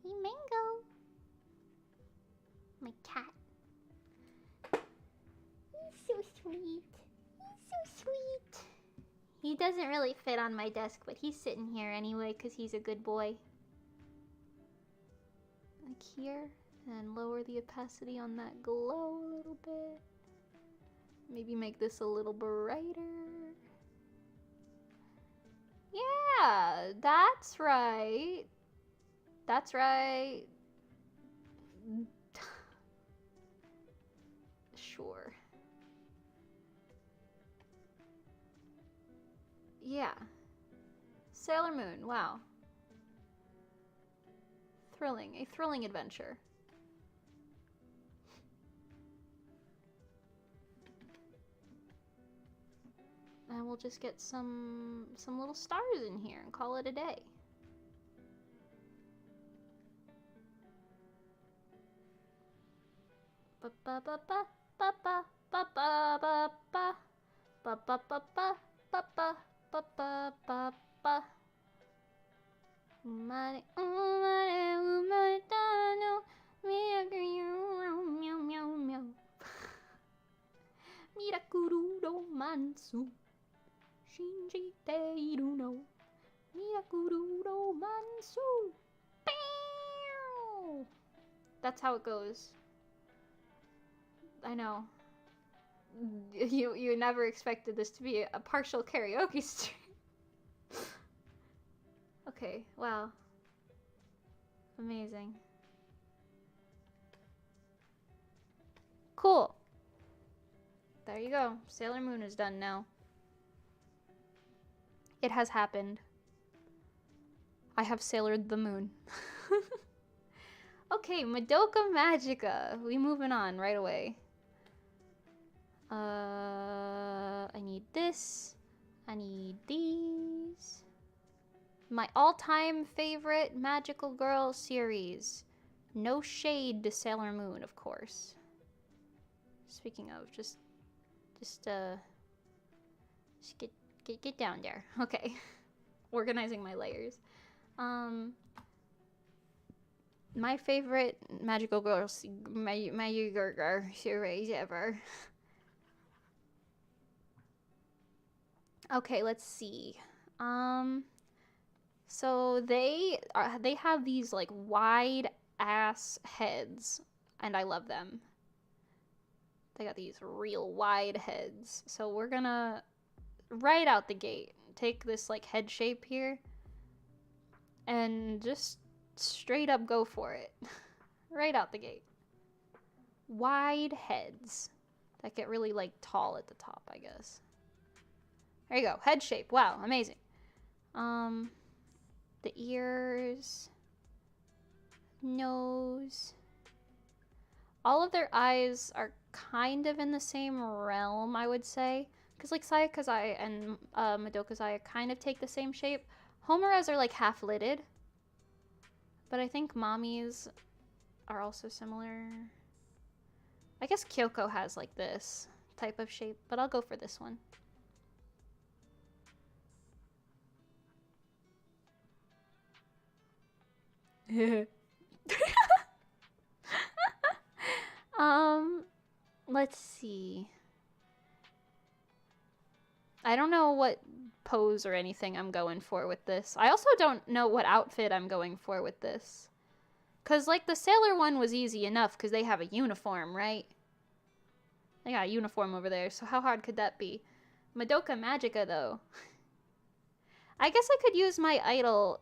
Hey, Mango. My cat. He's so sweet. He's so sweet. He doesn't really fit on my desk, but he's sitting here anyway because he's a good boy. Like here, and lower the opacity on that glow a little bit. Maybe make this a little brighter. Yeah, that's right. That's right. Sure. Yeah. Sailor Moon, wow. Thrilling, a thrilling adventure. And we'll just get some little stars in here and call it a day. Ba ba ba ba ba ba ba ba ba ba ba ba ba ba ba ba ba ba ba ba. Umare umare umare tano mirakuru meow meow meow. Mirakuru romansu shinji te iru no mirakuru romansu. Pew! That's how it goes. I know. You never expected this to be a partial karaoke stream. Okay, wow. Amazing. Cool. There you go. Sailor Moon is done now. It has happened. I have sailored the moon. Okay, Madoka Magica. We moving on right away. I need this. I need these. My all-time favorite Magical Girl series. No shade to Sailor Moon, of course. Speaking of, just get down there. Okay. Organizing my layers. My favorite Magical Girl series ever. Okay, let's see. So they have these like wide ass heads, and I love them. They got these real wide heads. So we're gonna right out the gate take this like head shape here and just straight up go for it. Right out the gate. Wide heads that get really like tall at the top, I guess. There you go. Head shape. Wow, amazing. The ears, nose. All of their eyes are kind of in the same realm, I would say. Because like Sayaka's eye and Madoka's eye kind of take the same shape. Homura's are like half-lidded. But I think Mommy's are also similar. I guess Kyoko has like this type of shape, but I'll go for this one. Let's see. I don't know what pose or anything I'm going for with this. I also don't know what outfit I'm going for with this. Because, like, the sailor one was easy enough because they have a uniform, right? I got a uniform over there, so how hard could that be? Madoka Magica, though. I guess I could use my idol...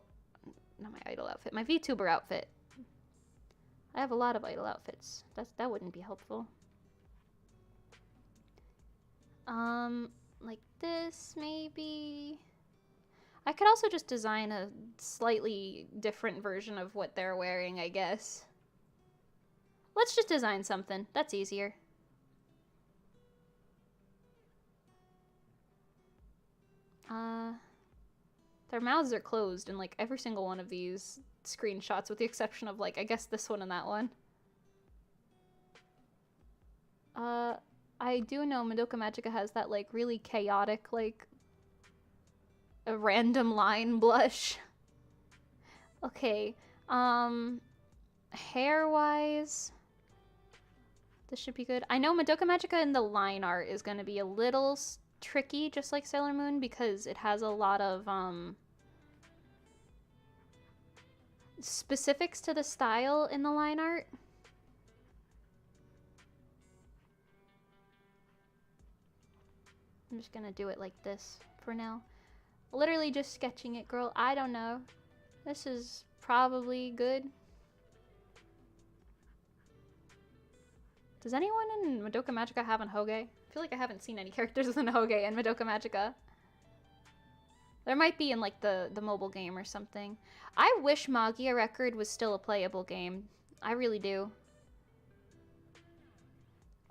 Not my idol outfit, my VTuber outfit. I have a lot of idol outfits. That wouldn't be helpful. Like this, maybe... I could also just design a slightly different version of what they're wearing, I guess. Let's just design something. That's easier. Their mouths are closed in, like, every single one of these screenshots, with the exception of, like, I guess this one and that one. I do know Madoka Magica has that, like, really chaotic, like, a random line blush. Okay, hair-wise, this should be good. I know Madoka Magica in the line art is gonna be a little tricky, just like Sailor Moon, because it has a lot of, specifics to the style in the line art. I'm just gonna do it like this for now. Literally just sketching it, girl. I don't know. This is probably good. Does anyone in Madoka Magica have an Hoge? I feel like I haven't seen any characters with an Hoge in Madoka Magica. There might be in, like, the mobile game or something. I wish Magia Record was still a playable game. I really do.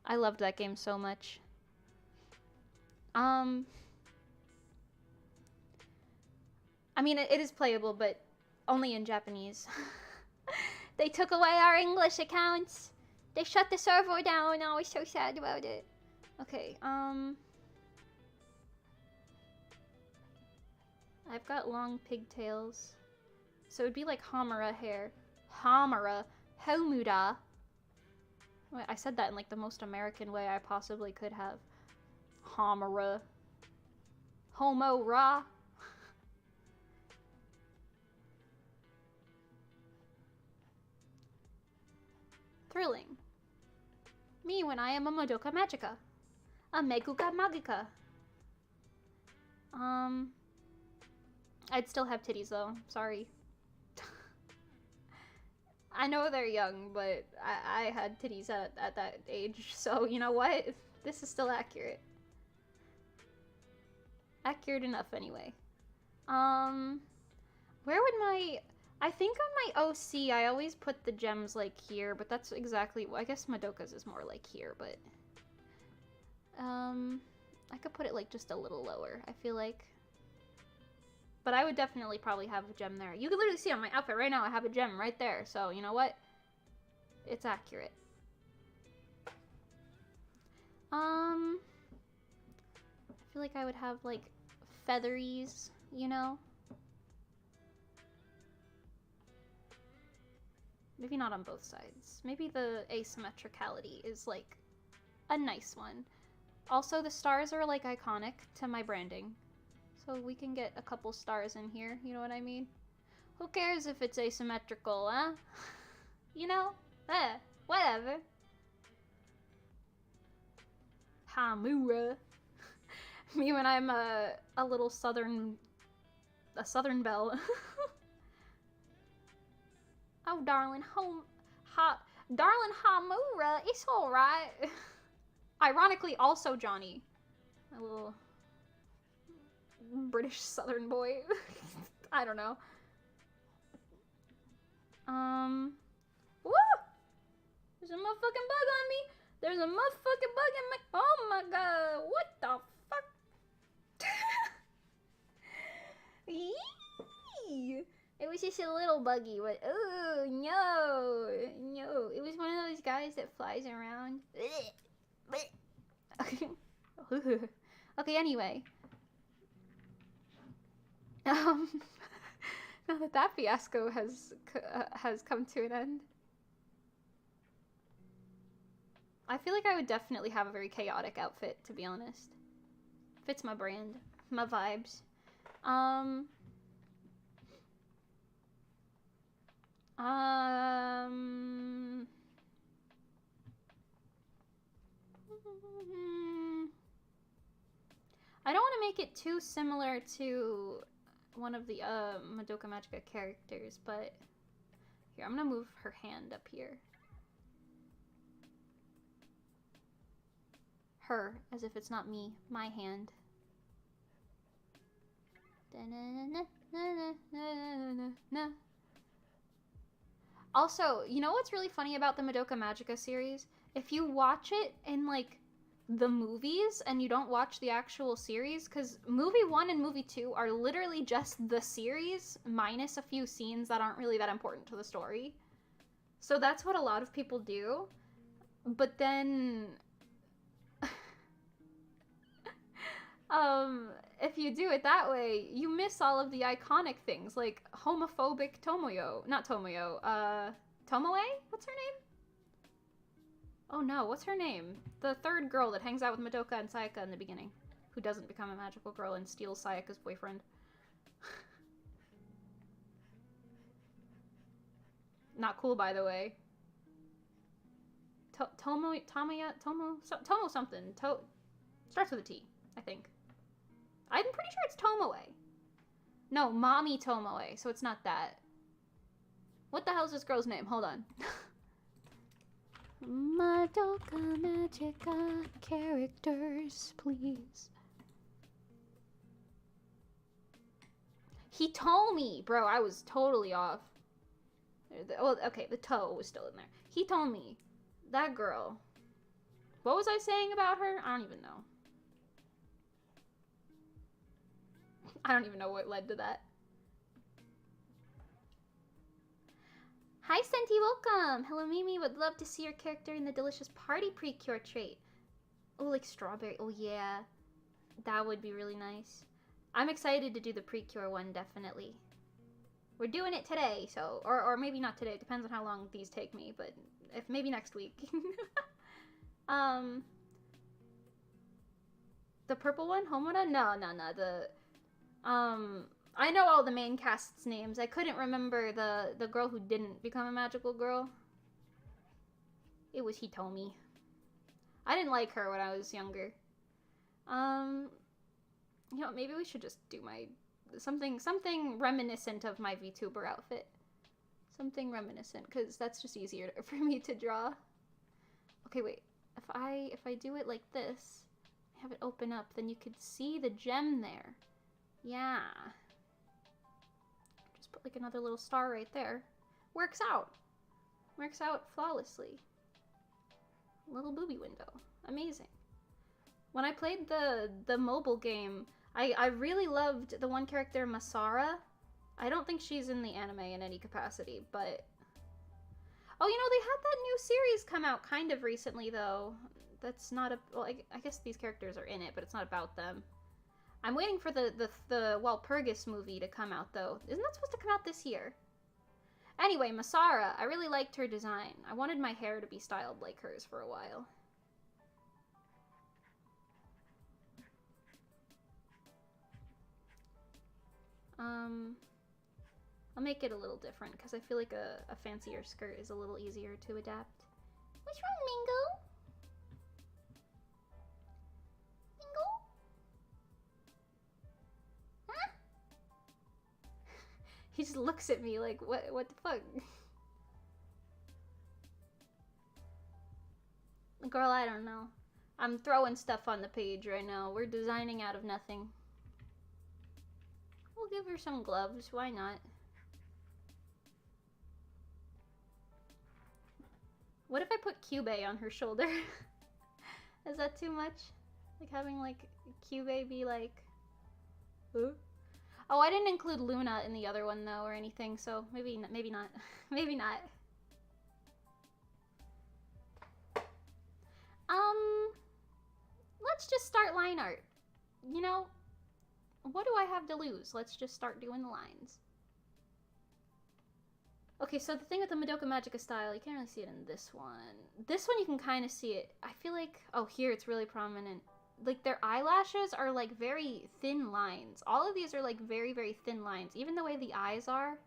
I loved that game so much. I mean, it is playable, but only in Japanese. They took away our English accounts. They shut the server down. I was so sad about it. Okay, I've got long pigtails. So it'd be like Hamura hair. Hamura. Homuda. Wait, I said that in, like, the most American way I possibly could have. Hamura. Homo ra. Thrilling. Me when I am a Madoka Magica. A Meguka Magica. I'd still have titties though. Sorry. I know they're young, but I had titties at that age, so you know what? This is still accurate. Accurate enough anyway. Where would my... I think on my OC, I always put the gems, like, here, but that's exactly... I guess Madoka's is more, like, here, but... I could put it, like, just a little lower, I feel like. But I would definitely probably have a gem there. You can literally see on my outfit right now, I have a gem right there, so you know what? It's accurate. I feel like I would have, like, featheries, you know? Maybe not on both sides. Maybe the asymmetricality is, like, a nice one. Also, the stars are, like, iconic to my branding. So we can get a couple stars in here, you know what I mean? Who cares if it's asymmetrical, huh? You know? Whatever. Hamura. Me when I'm a little southern belle. Oh, darling, darling Hamura, it's alright. Ironically, also Johnny. A little British southern boy. I don't know. Woo! There's a motherfucking bug on me. There's a motherfucking bug in my... Oh my god, what the fuck? Yee! It was just a little buggy, but oh no, it was one of those guys that flies around. Okay, anyway. Now that fiasco has come to an end, I feel like I would definitely have a very chaotic outfit, to be honest. Fits my brand, my vibes. make it too similar to one of the Madoka Magica characters, but here, I'm gonna move her hand up here. Her, as if it's not me, my hand. Also, you know what's really funny about the Madoka Magica series? If you watch it in, like, the movies and you don't watch the actual series, because movie 1 and movie 2 are literally just the series minus a few scenes that aren't really that important to the story. So that's what a lot of people do. But then if you do it that way, you miss all of the iconic things, like homophobic Tomoyo. Not Tomoyo, Tomoe? What's her name? Oh no, what's her name? The third girl that hangs out with Madoka and Sayaka in the beginning, who doesn't become a magical girl and steals Sayaka's boyfriend. Not cool, by the way. Tomo something. Starts with a T, I think. I'm pretty sure it's Tomoe. No, Mommy Tomoe, so it's not that. What the hell's this girl's name? Hold on. Madoka Magica characters, please. Hitomi! Bro, I was totally off. Well, okay, the toe was still in there. Hitomi. That girl. What was I saying about her? I don't even know. I don't even know what led to that. Hi, Senti, welcome! Hello, Mimi. Would love to see your character in the delicious party pre-cure trait. Oh, like strawberry. Oh, yeah. That would be really nice. I'm excited to do the pre-cure one, definitely. We're doing it today, so... Or maybe not today. It depends on how long these take me, but if maybe next week. The purple one? Homoda? No. The... I know all the main cast's names. I couldn't remember the girl who didn't become a magical girl. It was Hitomi. I didn't like her when I was younger. You know, maybe we should just do my... Something reminiscent of my VTuber outfit. Something reminiscent, because that's just easier for me to draw. Okay, wait. If I do it like this, have it open up, then you could see the gem there. Yeah. Just put like another little star right there. Works out. Works out flawlessly. Little booby window. Amazing. When I played the mobile game, I really loved the one character, Masara. I don't think she's in the anime in any capacity, but... Oh, you know, they had that new series come out kind of recently, though. That's not a... Well, I guess these characters are in it, but it's not about them. I'm waiting for the Walpurgis movie to come out, though. Isn't that supposed to come out this year? Anyway, Masara, I really liked her design. I wanted my hair to be styled like hers for a while. I'll make it a little different, because I feel like a fancier skirt is a little easier to adapt. What's wrong, Mingo? Mingo? Huh? He just looks at me like, what the fuck? Girl, I don't know. I'm throwing stuff on the page right now. We're designing out of nothing. We'll give her some gloves, why not? What if I put Kyubey on her shoulder? Is that too much? Like having like Kyubey be like... Huh? Oh, I didn't include Luna in the other one though or anything, so maybe not. Maybe not. Let's just start line art. You know, what do I have to lose? Let's just start doing the lines. Okay, so the thing with the Madoka Magica style, you can't really see it in this one. This one you can kind of see it. I feel like, oh, here it's really prominent. Like their eyelashes are like very thin lines. All of these are like very, very thin lines. Even the way the eyes are,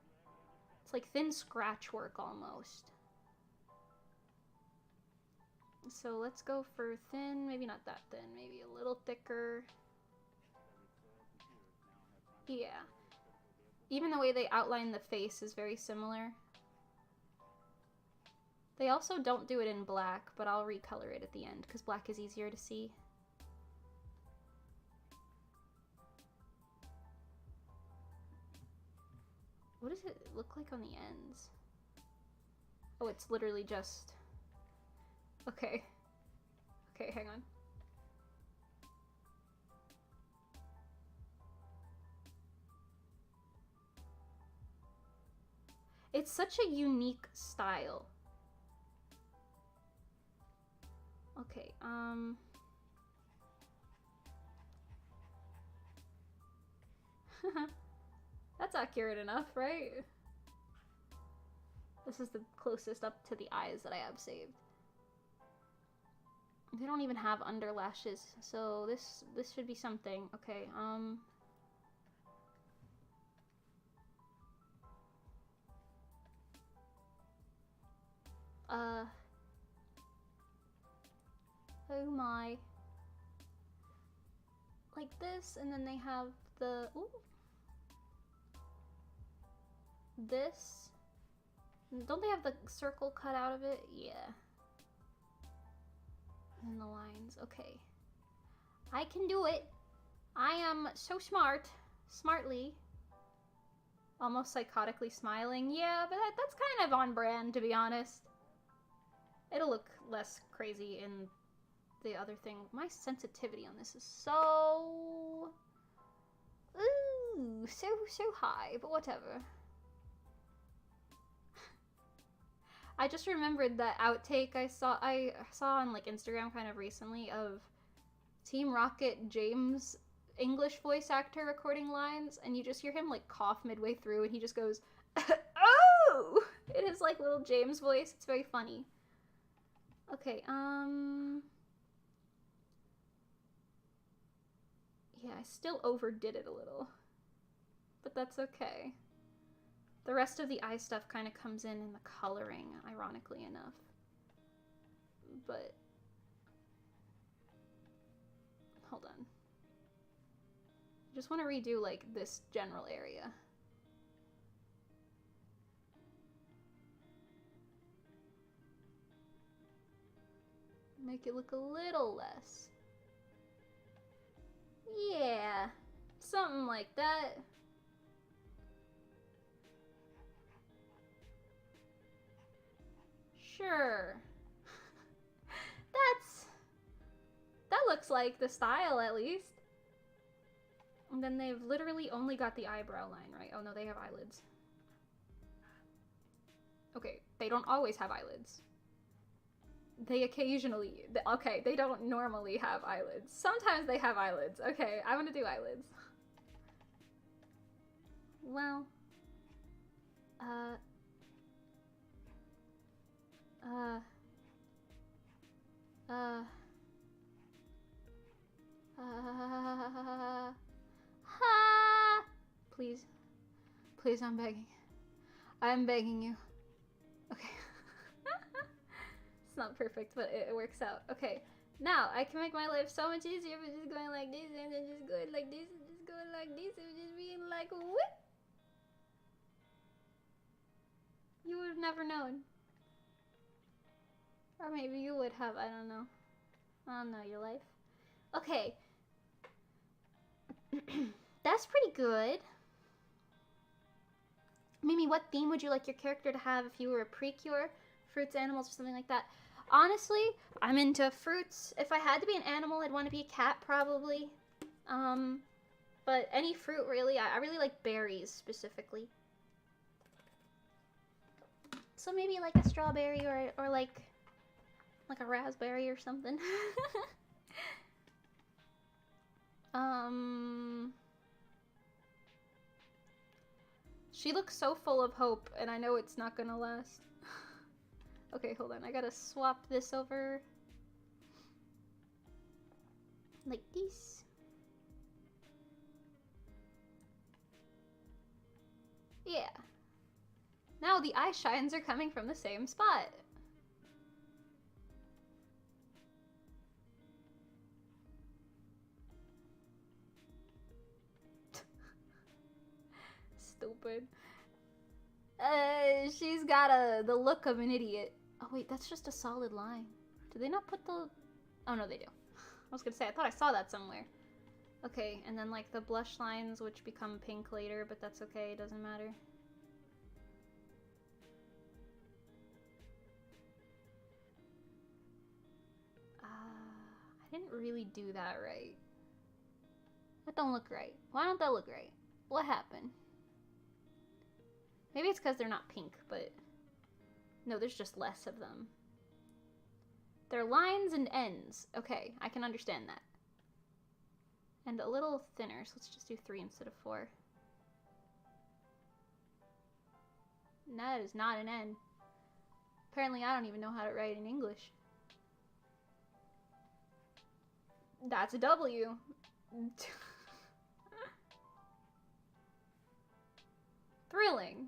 it's like thin scratch work almost. So let's go for thin, maybe not that thin, maybe a little thicker. Yeah. Even the way they outline the face is very similar. They also don't do it in black, but I'll recolor it at the end because black is easier to see. What does it look like on the ends? Oh, it's literally just... Okay. Okay, hang on. It's such a unique style. Okay, that's accurate enough, right? This is the closest up to the eyes that I have saved. They don't even have under lashes, so this should be something. Okay, oh my. Like this, and then they have the, ooh. This. Don't they have the circle cut out of it? Yeah. And the lines, okay. I can do it. I am so smart. Smartly. Almost psychotically smiling. Yeah, but that's kind of on brand, to be honest. It'll look less crazy in the other thing. My sensitivity on this is so... Ooh, so high, but whatever. I just remembered that outtake I saw on like Instagram kind of recently of Team Rocket James English voice actor recording lines, and you just hear him like cough midway through, and he just goes, "Oh!" in his like little James voice. It's very funny. Okay, yeah, I still overdid it a little, but that's okay. The rest of the eye stuff kind of comes in the coloring, ironically enough. But... hold on. I just want to redo, like, this general area. Make it look a little less. Yeah, something like that. Sure. That looks like the style, at least. And then they've literally only got the eyebrow line, right? Oh no, they have eyelids. Okay, they don't always have eyelids. They occasionally, okay, they don't normally have eyelids. Sometimes they have eyelids. Okay, I'm gonna do eyelids. Well, ha! Please. Please, I'm begging. I'm begging you. Okay. It's not perfect, but it works out. Okay. Now, I can make my life so much easier by just going like this, and then just going like this, and just going like this, and just being like, what? You would have never known. Or maybe you would have, I don't know. I don't know your life. Okay. That's pretty good. Mimi, what theme would you like your character to have if you were a precure? Fruits, animals, or something like that? Honestly, I'm into fruits. If I had to be an animal, I'd want to be a cat, probably. But any fruit, really. I really like berries, specifically. So maybe like a strawberry or like a raspberry or something. She looks so full of hope, and I know it's not gonna last. Okay, hold on. I gotta swap this over. Like this. Yeah. Now the eye shines are coming from the same spot. stupid. She's got the look of an idiot. Oh wait, that's just a solid line. Do they not put the... Oh no, they do. I was gonna say, I thought I saw that somewhere. Okay, and then like the blush lines, which become pink later, but that's okay, it doesn't matter. I didn't really do that right. That don't look right. Why don't that look right? What happened? Maybe it's because they're not pink, but... No, there's just less of them. They're lines and ends. Okay, I can understand that. And a little thinner, so let's just do 3 instead of 4. And that is not an N. Apparently I don't even know how to write in English. That's a W. Thrilling.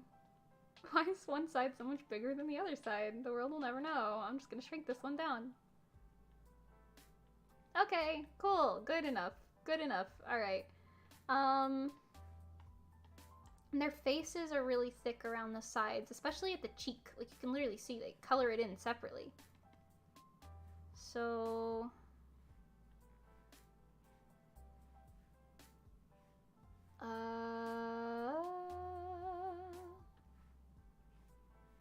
Why is one side so much bigger than the other side? The world will never know. I'm just gonna shrink this one down. Okay, cool. Good enough. Good enough. Alright. Their faces are really thick around the sides, especially at the cheek. Like, you can literally see they color it in separately. So...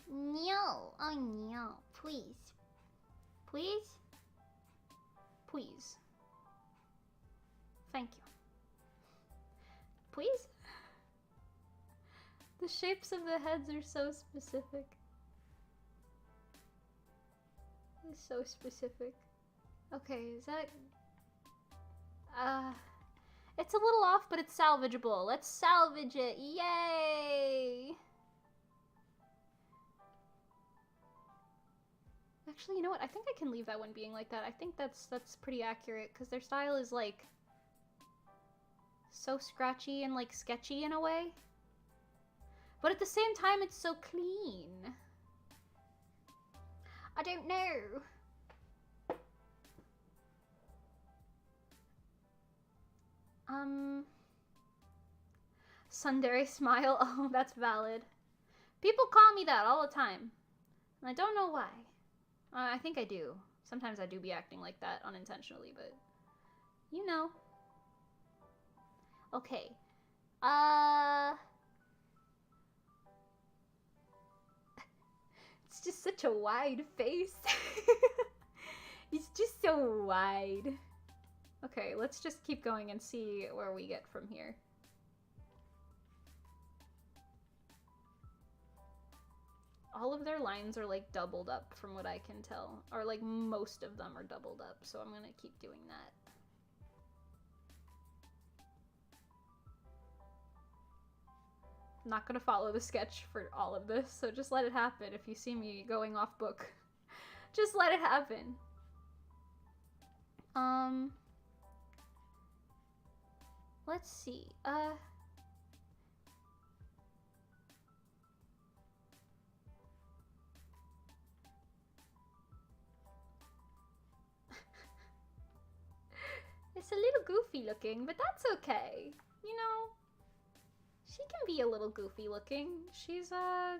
No. Oh, no. Please. Please? Please. Thank you. Please? The shapes of the heads are so specific. It's so specific. Okay, is that... it's a little off, but it's salvageable. Let's salvage it. Yay! Actually, you know what? I think I can leave that one being like that. I think that's pretty accurate, because their style is, like, so scratchy and, like, sketchy in a way. But at the same time, it's so clean. I don't know. Sundari smile. Oh, that's valid. People call me that all the time. And I don't know why. I think I do. Sometimes I do be acting like that unintentionally, but... You know. Okay. It's just such a wide face. It's just so wide. Okay, let's just keep going and see where we get from here. All of their lines are like doubled up from what I can tell. Or like most of them are doubled up, so I'm gonna keep doing that. I'm not gonna follow the sketch for all of this, so just let it happen if you see me going off book. Just let it happen. Let's see. It's a little goofy looking, but that's okay. You know, she can be a little goofy looking. She's a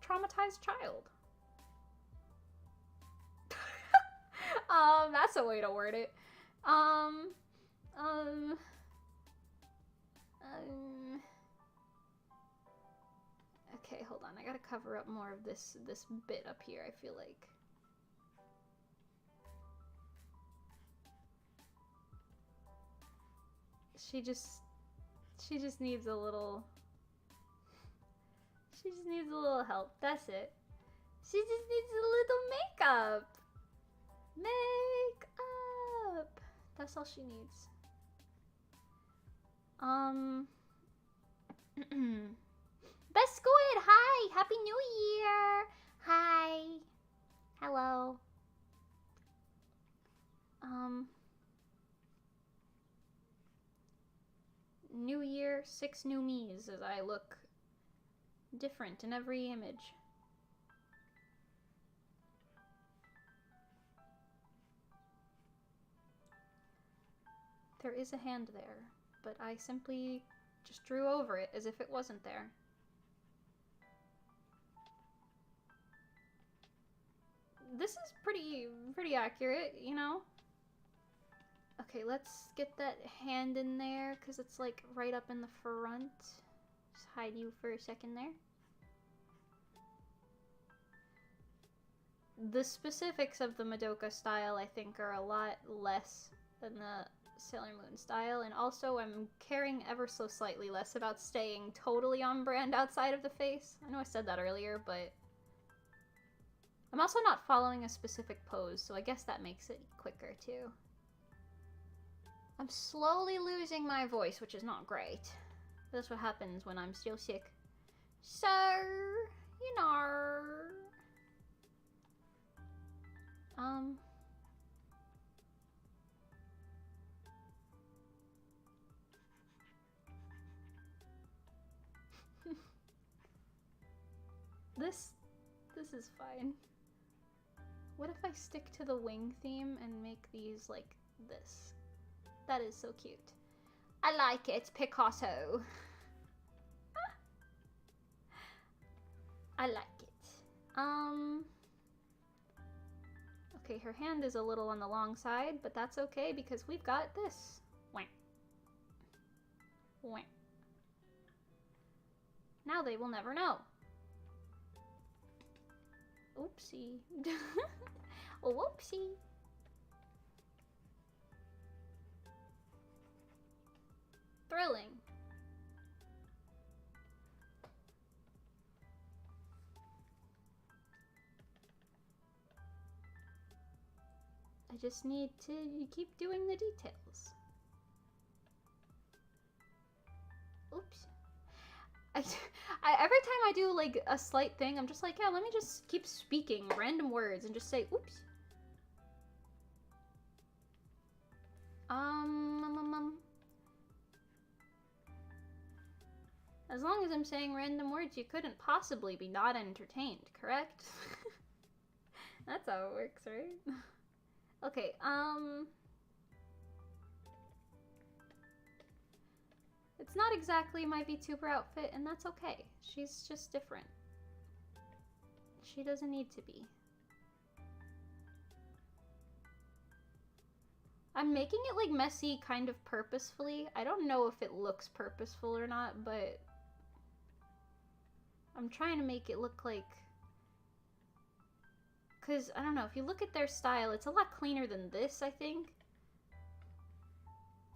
traumatized child. That's a way to word it. Okay, hold on. I gotta cover up more of this bit up here, I feel like. She just needs a little... She just needs a little help. That's it. She just needs a little makeup. Makeup. That's all she needs. Best Squid, hi! Happy New Year! Hi. Hello. New year, 6 new me's as I look different in every image. There is a hand there, but I simply Just drew over it as if it wasn't there. This is pretty accurate, you know? Okay, let's get that hand in there, because it's like right up in the front. Just hide you for a second there. The specifics of the Madoka style, I think, are a lot less than the Sailor Moon style, and also I'm caring ever so slightly less about staying totally on brand outside of the face. I know I said that earlier, but I'm also not following a specific pose, so I guess that makes it quicker too. I'm slowly losing my voice, which is not great. That's what happens when I'm still sick. So, you know. This is fine. What if I stick to the wing theme and make these like this? That is so cute. I like it, Picasso. I like it. Okay, her hand is a little on the long side, but that's okay because we've got this. Wah. Wah. Now they will never know. Oopsie. Oh, whoopsie. Thrilling. I just need to keep doing the details. Oops. Every time I do like a slight thing, I'm just like, yeah, let me just keep speaking random words and just say, oops. As long as I'm saying random words, you couldn't possibly be not entertained, correct? That's how it works, right? Okay, it's not exactly my VTuber outfit, and that's okay. She's just different. She doesn't need to be. I'm making it like messy kind of purposefully. I don't know if it looks purposeful or not, but I'm trying to make it look like... Because, I don't know, if you look at their style, it's a lot cleaner than this, I think.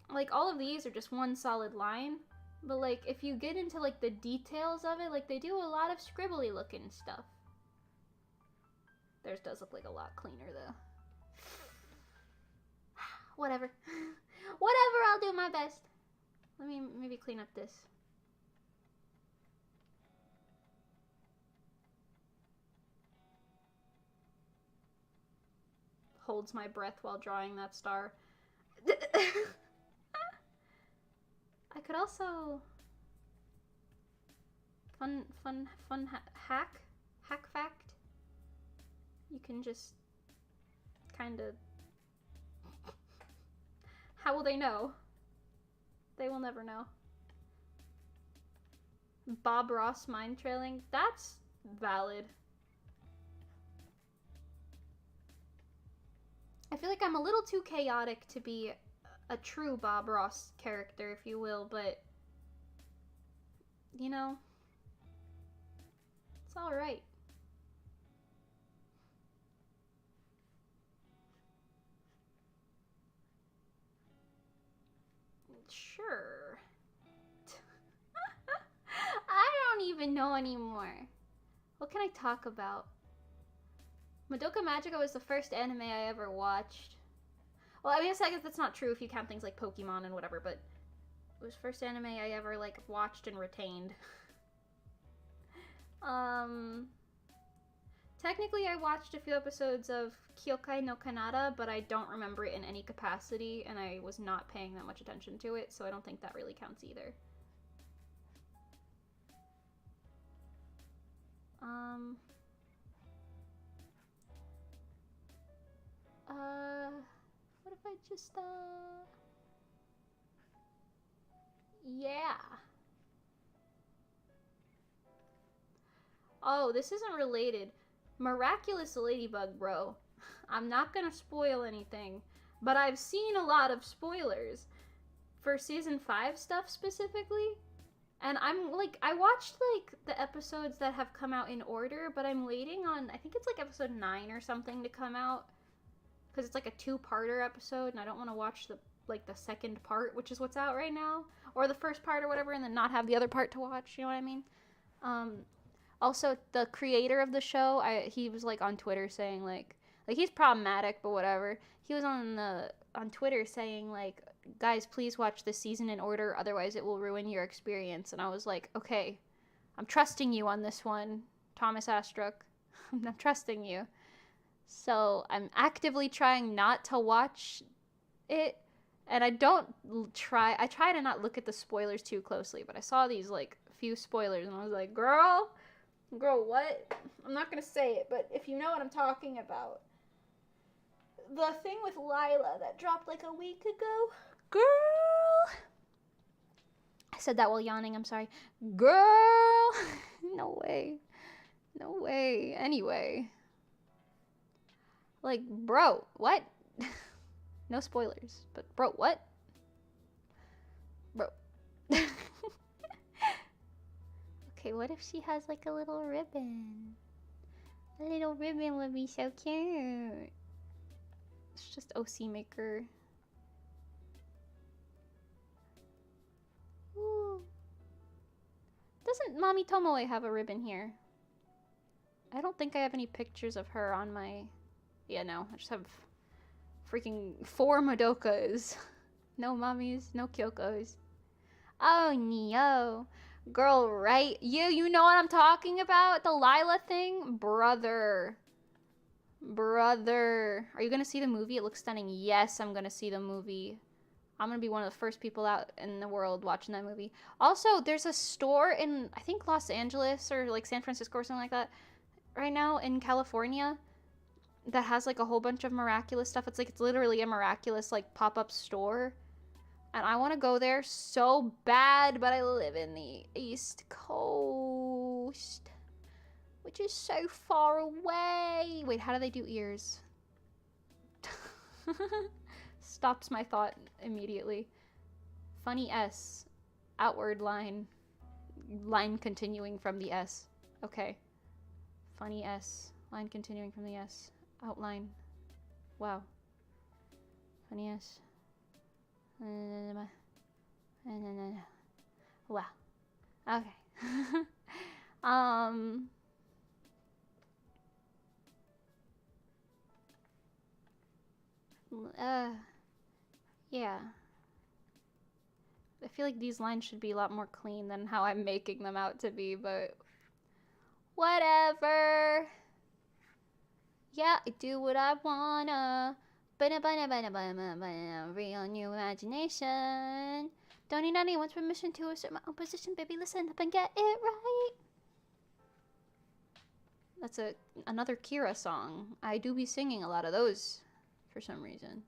Like, all of these are just one solid line. But, like, if you get into, like, the details of it, like, they do a lot of scribbly looking stuff. Theirs does look like a lot cleaner, though. Whatever. Whatever, I'll do my best. Let me maybe clean up this. Holds my breath while drawing that star. I could also... Fun hack fact. You can just kind of... How will they know? They will never know. Bob Ross mind trailing? That's valid. I feel like I'm a little too chaotic to be a true Bob Ross character, if you will, but... You know... It's alright. Sure. I don't even know anymore. What can I talk about? Madoka Magica was the first anime I ever watched. Well, I guess that's not true if you count things like Pokemon and whatever, but it was the first anime I ever, like, watched and retained. Technically I watched a few episodes of Kyokai no Kanata, but I don't remember it in any capacity, and I was not paying that much attention to it, so I don't think that really counts either. What if I just, yeah. Oh, this isn't related. Miraculous Ladybug, bro. I'm not gonna spoil anything, but I've seen a lot of spoilers for season 5 stuff specifically. And I'm like, I watched like the episodes that have come out in order, but I'm waiting on, I think it's like episode 9 or something to come out. Because it's like a 2-parter episode, and I don't want to watch the second part, which is what's out right now, or the first part or whatever, and then not have the other part to watch. You know what I mean? Also, the creator of the show, he was like on Twitter saying like he's problematic, but whatever. He was on Twitter saying like, guys, please watch this season in order, otherwise it will ruin your experience. And I was like, okay, I'm trusting you on this one, Thomas Astruck. I'm trusting you. So I'm actively trying not to watch it, and I try to not look at the spoilers too closely, but I saw these like few spoilers and I was like, girl, what? I'm not gonna say it, but if you know what I'm talking about. The thing with Lila that dropped like a week ago. Girl! I said that while yawning, I'm sorry. Girl! No way. No way. Anyway. Like, bro, what? No spoilers, but bro, what? Bro. Okay, what if she has like a little ribbon? A little ribbon would be so cute. It's just OC Maker. Ooh. Doesn't Mommy Tomoe have a ribbon here? I don't think I have any pictures of her on my... Yeah, no. I just have freaking 4 Madokas. No mommies, no Kyokos. Oh, Neo. Girl, right? You know what I'm talking about? The Lila thing? Brother. Are you gonna see the movie? It looks stunning. Yes, I'm gonna see the movie. I'm gonna be one of the first people out in the world watching that movie. Also, there's a store in, I think, Los Angeles or like San Francisco or something like that right now in California that has like a whole bunch of Miraculous stuff. It's literally a Miraculous like pop-up store. And I want to go there so bad, but I live in the East Coast, which is so far away. Wait, how do they do ears? Stops my thought immediately. Funny S. Outward line. Line continuing from the S. Okay. Funny S. Line continuing from the S. Outline. Wow. Funny S. Wow. Okay. Yeah. I feel like these lines should be a lot more clean than how I'm making them out to be, but whatever. Yeah, I do what I wanna. Real new imagination. Don't need anyone's permission to assert my own position, baby. Listen up and get it right. That's another Kira song. I do be singing a lot of those for some reason.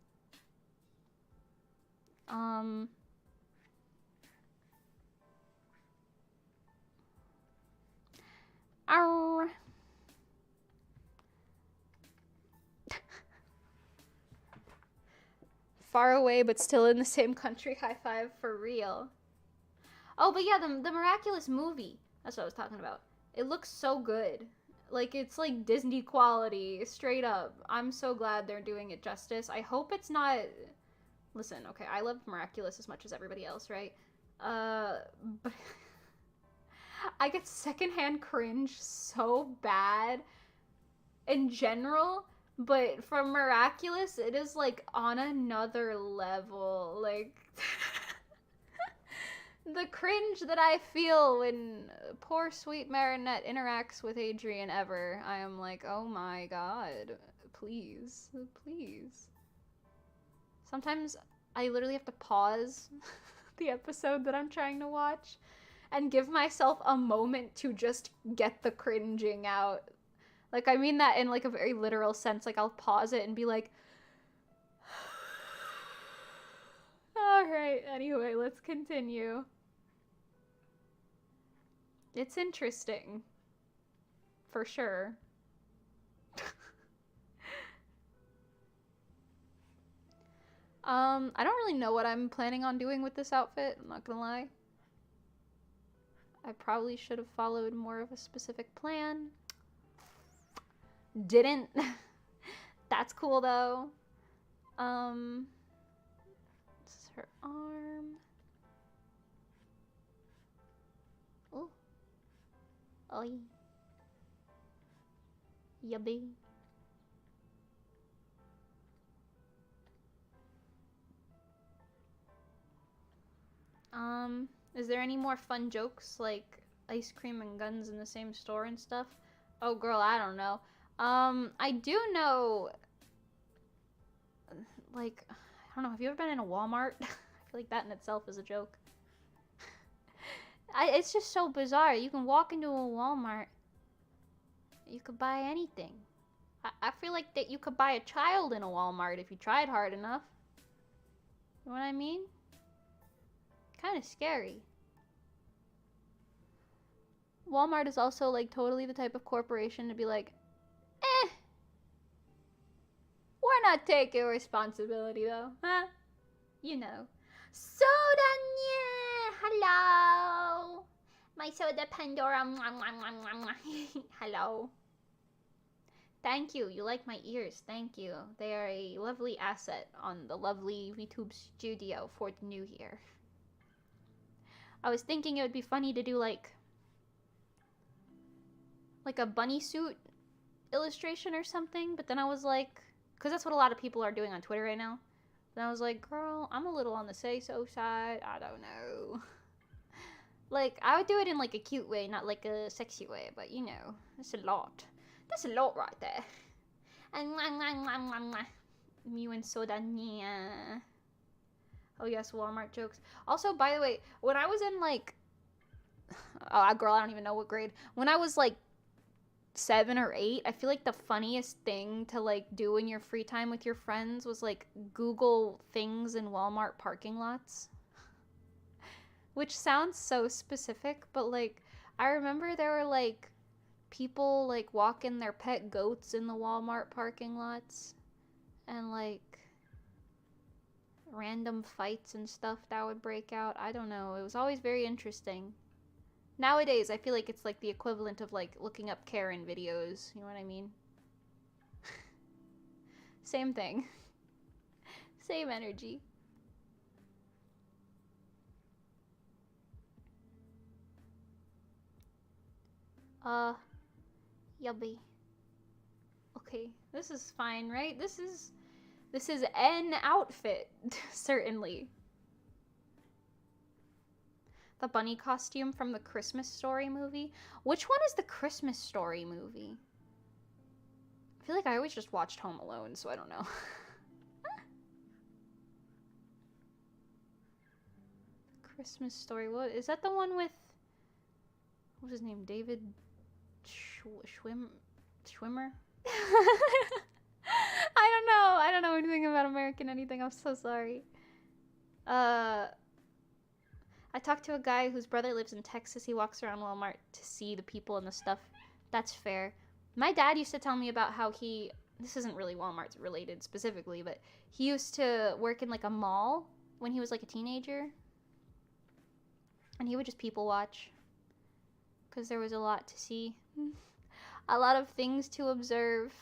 Arr. Far away, but still in the same country. High five for real. Oh, but yeah, the Miraculous movie. That's what I was talking about. It looks so good. Like, it's like Disney quality, straight up. I'm so glad they're doing it justice. I hope it's not... Listen, okay, I love Miraculous as much as everybody else, right? But... I get secondhand cringe so bad in general, but from Miraculous, it is like on another level. Like, the cringe that I feel when poor sweet Marinette interacts with Adrian ever, I am like, oh my god, please, please. Sometimes I literally have to pause the episode that I'm trying to watch and give myself a moment to just get the cringing out. Like, I mean that in, like, a very literal sense. Like, I'll pause it and be like, alright, anyway, let's continue. It's interesting. for sure. I don't really know what I'm planning on doing with this outfit, I'm not gonna lie. I probably should have followed more of a specific plan. Didn't. That's cool though. This is her arm. Oh. Oi. Yubby. Is there any more fun jokes like ice cream and guns in the same store and stuff? Oh girl, I don't know. I do know, like, I don't know, have you ever been in a Walmart? I feel like that in itself is a joke. It's just so bizarre. You can walk into a Walmart, you could buy anything. I feel like that you could buy a child in a Walmart if you tried hard enough. You know what I mean? Kind of scary. Walmart is also like totally the type of corporation to be like, we're not taking responsibility though, huh? You know. Soda, hello. My soda Pandora. Hello. Thank you. You like my ears. Thank you. They are a lovely asset on the lovely VTube studio for the new year. I was thinking it would be funny to do like a bunny suit illustration or something, but then I was like, because that's what a lot of people are doing on Twitter right now. Then I was like, girl, I'm a little on the say-so side. I don't know. Like, I would do it in like a cute way, not like a sexy way, but you know, that's a lot. That's a lot right there. And Mew and Soda, yeah. Oh yes, Walmart jokes. Also, by the way, when I was in like, oh girl, I don't even know what grade. When I was like 7 or 8, I feel like the funniest thing to like do in your free time with your friends was like Google things in Walmart parking lots. Which sounds so specific, but like I remember there were like people like walking their pet goats in the Walmart parking lots, and like random fights and stuff that would break out. I don't know. It was always very interesting. Nowadays, I feel like it's like the equivalent of like looking up Karen videos. You know what I mean? Same thing. Same energy. Yubby. Okay, this is fine, right? This is an outfit, certainly. The bunny costume from the Christmas Story movie. Which one is the Christmas Story movie? I feel like I always just watched Home Alone, so I don't know. Christmas Story. What is that? The one with, what was his name? David Schwimmer? I don't know anything about American anything. I'm so sorry. I talked to a guy whose brother lives in Texas. He walks around Walmart to see the people and the stuff. That's fair. My dad used to tell me about how this isn't really Walmart related specifically, but he used to work in like a mall when he was like a teenager. And he would just people watch. Because there was a lot to see. A lot of things to observe.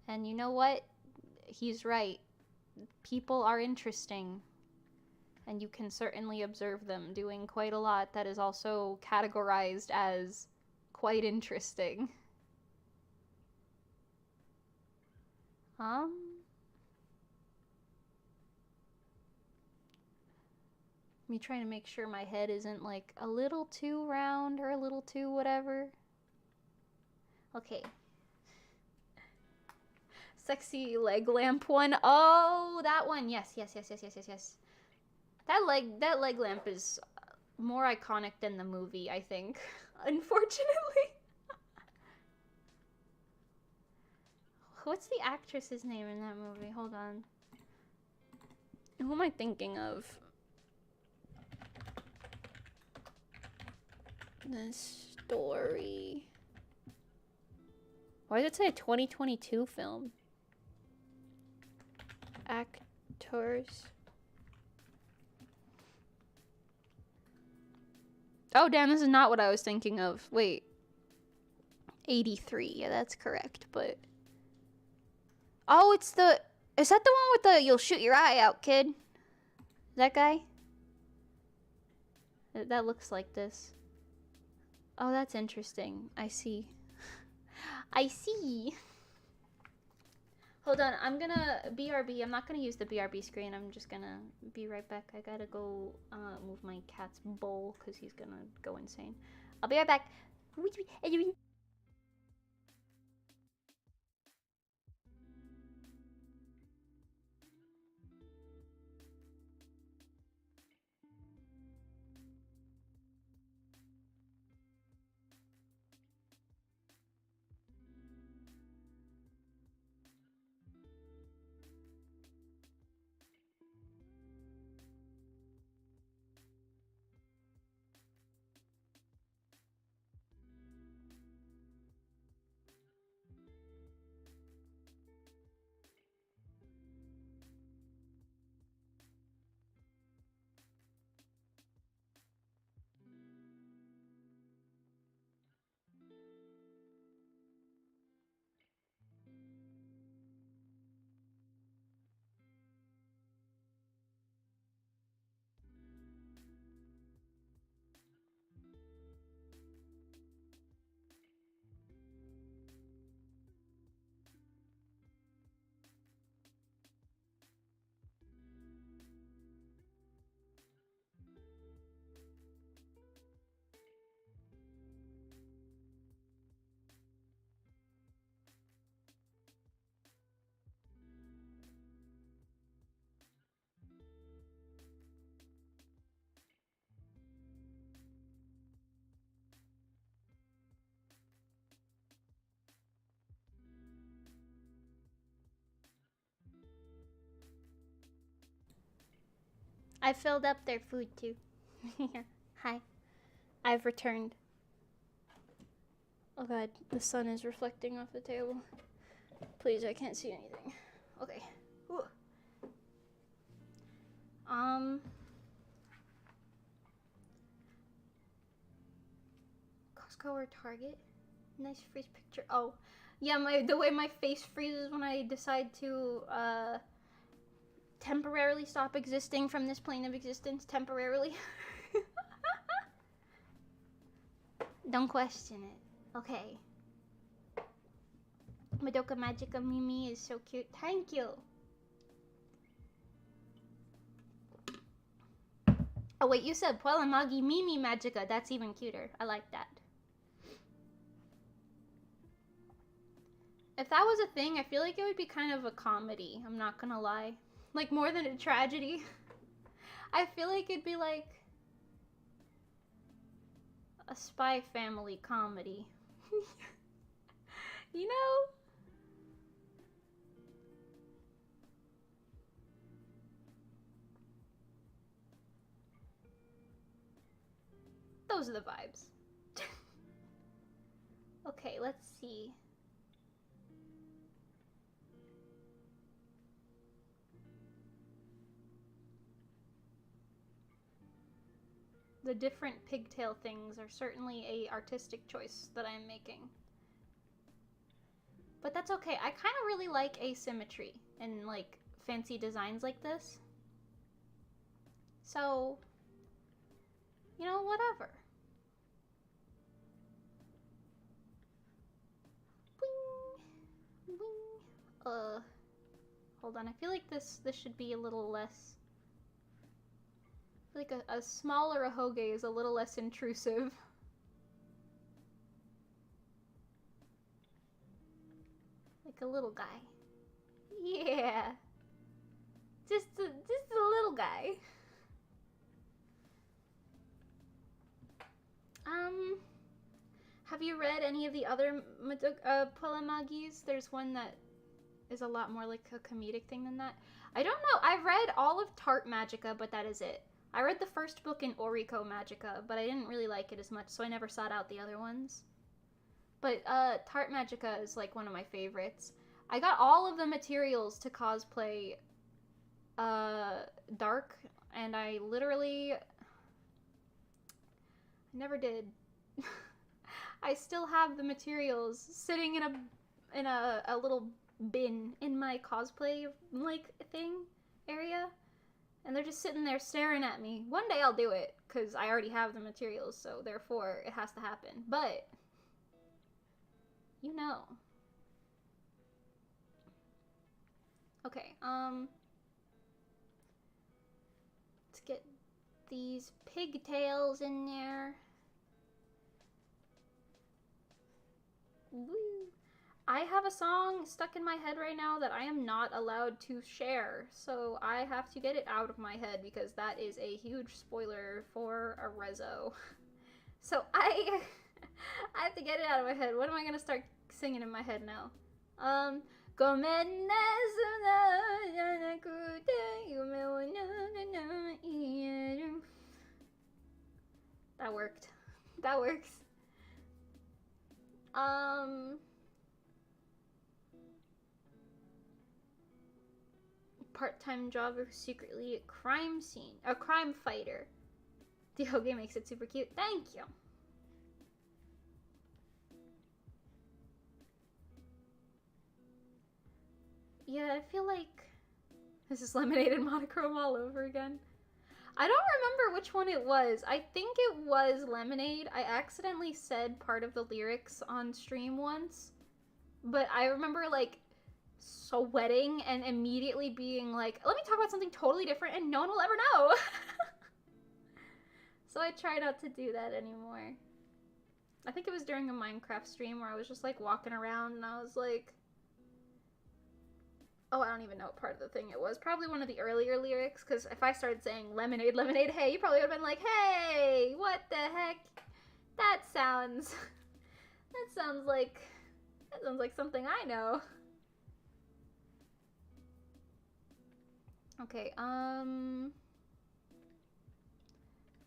And you know what? He's right. People are interesting. And you can certainly observe them doing quite a lot that is also categorized as quite interesting. Me trying to make sure my head isn't like a little too round or a little too whatever. Okay. Sexy leg lamp one. Oh, that one. Yes. That leg lamp is more iconic than the movie, I think. Unfortunately. What's the actress's name in that movie? Hold on. Who am I thinking of? This story. Why does it say a 2022 film? Actors. Oh, damn, this is not what I was thinking of. Wait. 83. Yeah, that's correct, but... Oh, it's the... Is that the one with the you'll shoot your eye out, kid? That guy? That looks like this. Oh, that's interesting. I see. I see. Hold on, I'm gonna BRB. I'm not gonna use the BRB screen. I'm just gonna be right back. I gotta go move my cat's bowl because he's gonna go insane. I'll be right back. I filled up their food too. Hi. I've returned. Oh god, the sun is reflecting off the table. Please, I can't see anything. Okay. Ooh. Costco or Target? Nice freeze picture. Oh, yeah, the way my face freezes when I decide to temporarily stop existing from this plane of existence. Temporarily. Don't question it. Okay. Madoka Magica Mimi is so cute. Thank you. Oh wait, you said Puelamagi Mimi Magica. That's even cuter. I like that. If that was a thing, I feel like it would be kind of a comedy. I'm not gonna lie. Like, more than a tragedy. I feel like it'd be like a Spy Family comedy. You know? Those are the vibes. Okay, let's see. The different pigtail things are certainly a artistic choice that I'm making. But that's okay. I kind of really like asymmetry and like fancy designs like this. So, you know, whatever. Wing, wing. Hold on. I feel like this should be a little less. I feel like a smaller ahoge is a little less intrusive. Like a little guy. Yeah. Just a little guy. Have you read any of the other Puelamagis? There's one that is a lot more like a comedic thing than that. I don't know. I've read all of Tart Magica, but that is it. I read the first book in Orico Magica, but I didn't really like it as much, so I never sought out the other ones. But Tart Magica is like one of my favorites. I got all of the materials to cosplay Dark, and I literally never did. I still have the materials sitting in a little bin in my cosplay like thing area, and they're just sitting there staring at me. One day I'll do it because I already have the materials, so therefore it has to happen. But you know. Okay, let's get these pigtails in there. Woo. I have a song stuck in my head right now that I am not allowed to share, so I have to get it out of my head because that is a huge spoiler for a RESO. So I have to get it out of my head. What am I gonna start singing in my head now? That worked. That works. Part-time job or secretly a crime fighter. The Hoge makes it super cute. Thank you. Yeah, I feel like this is Lemonade and Monochrome all over again. I don't remember which one it was. I think it was Lemonade. I accidentally said part of the lyrics on stream once. But I remember, like, sweating and immediately being like, let me talk about something totally different and no one will ever know. So I try not to do that anymore. I think it was during a Minecraft stream where I was just, like, walking around and I was like, oh, I don't even know what part of the thing it was. Probably one of the earlier lyrics, because if I started saying lemonade, lemonade, hey, you probably would have been like, hey, what the heck? That sounds like something I know. Okay, I'm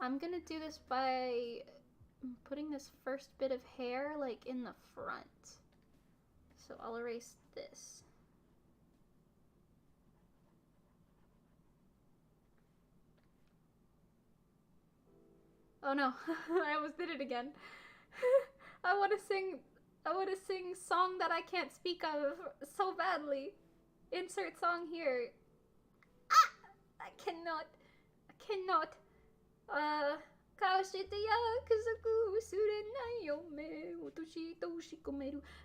gonna do this by putting this first bit of hair, like, in the front. So I'll erase this. Oh no, I almost did it again. I want to sing song that I can't speak of so badly. Insert song here. Ah! I cannot.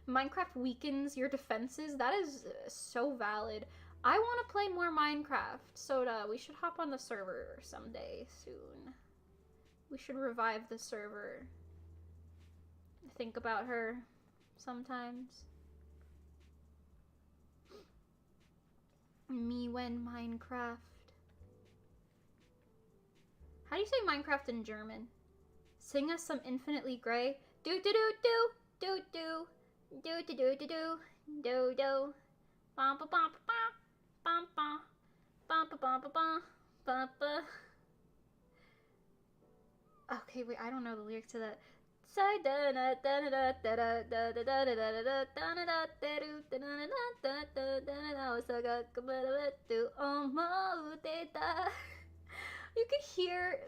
Minecraft weakens your defenses. That is so valid. I want to play more Minecraft. Soda, we should hop on the server someday soon. We should revive the server. Think about her sometimes. Me when Minecraft. How do you say Minecraft in German? Sing us some Infinitely Grey. Do do do do do do do do do do do do do. Bum ba bum ba bum ba bum ba bum ba bum ba ba. Okay, wait, I don't know the lyrics to that. You could hear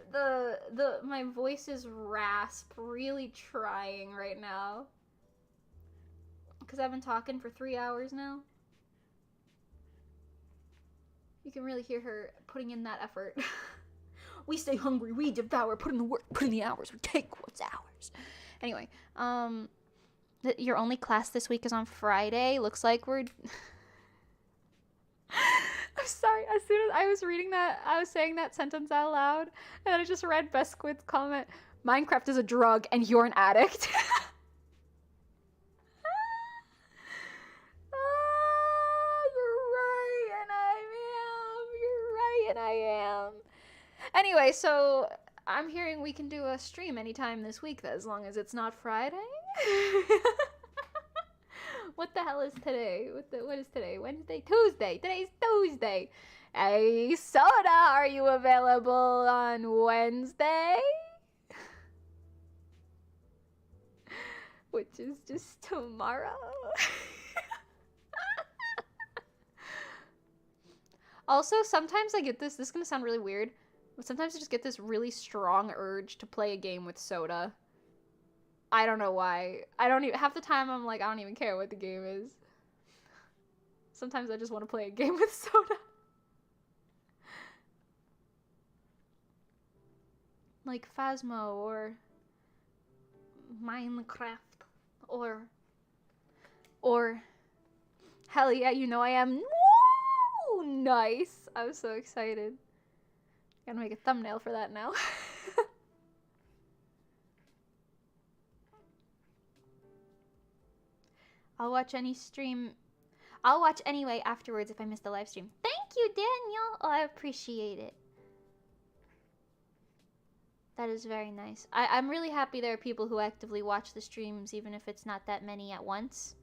my voice's rasp really trying right now. Because I've been talking for 3 hours now. You can really hear her putting in that effort. We stay hungry, we devour, put in the work, put in the hours, we take what's ours. Anyway, your only class this week is on Friday. Looks like we're... I'm sorry, as soon as I was reading that, I was saying that sentence out loud, and then I just read Besquid's comment, Minecraft is a drug and you're an addict. You're right, and I am. Anyway, so I'm hearing we can do a stream anytime this week, as long as it's not Friday. What the hell is today? What is today? Wednesday? Tuesday. Today's Tuesday. Hey, Soda, are you available on Wednesday? Which is just tomorrow. Also, sometimes I get this is gonna sound really weird, but sometimes I just get this really strong urge to play a game with Soda. I don't know why. I don't even, half the time I'm like, I don't even care what the game is. Sometimes I just want to play a game with Soda. Like Phasmo or Minecraft or hell yeah, you know I am. Woo! Nice. I'm so excited. Gotta make a thumbnail for that now. I'll watch any stream. I'll watch anyway afterwards if I miss the live stream. Thank you, Daniel. Oh, I appreciate it. That is very nice. I'm really happy there are people who actively watch the streams, even if it's not that many at once.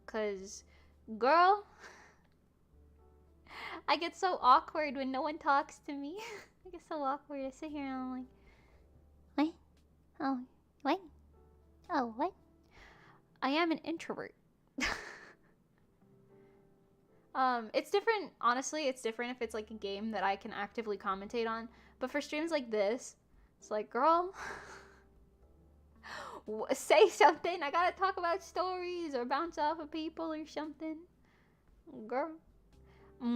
Cause, girl, I get so awkward when no one talks to me. I get so awkward. I sit here and I'm like, what? Oh, what? Oh, what? I am an introvert. It's different, honestly, it's different if it's like a game that I can actively commentate on. But for streams like this, it's like, girl, say something. I gotta talk about stories or bounce off of people or something. Girl.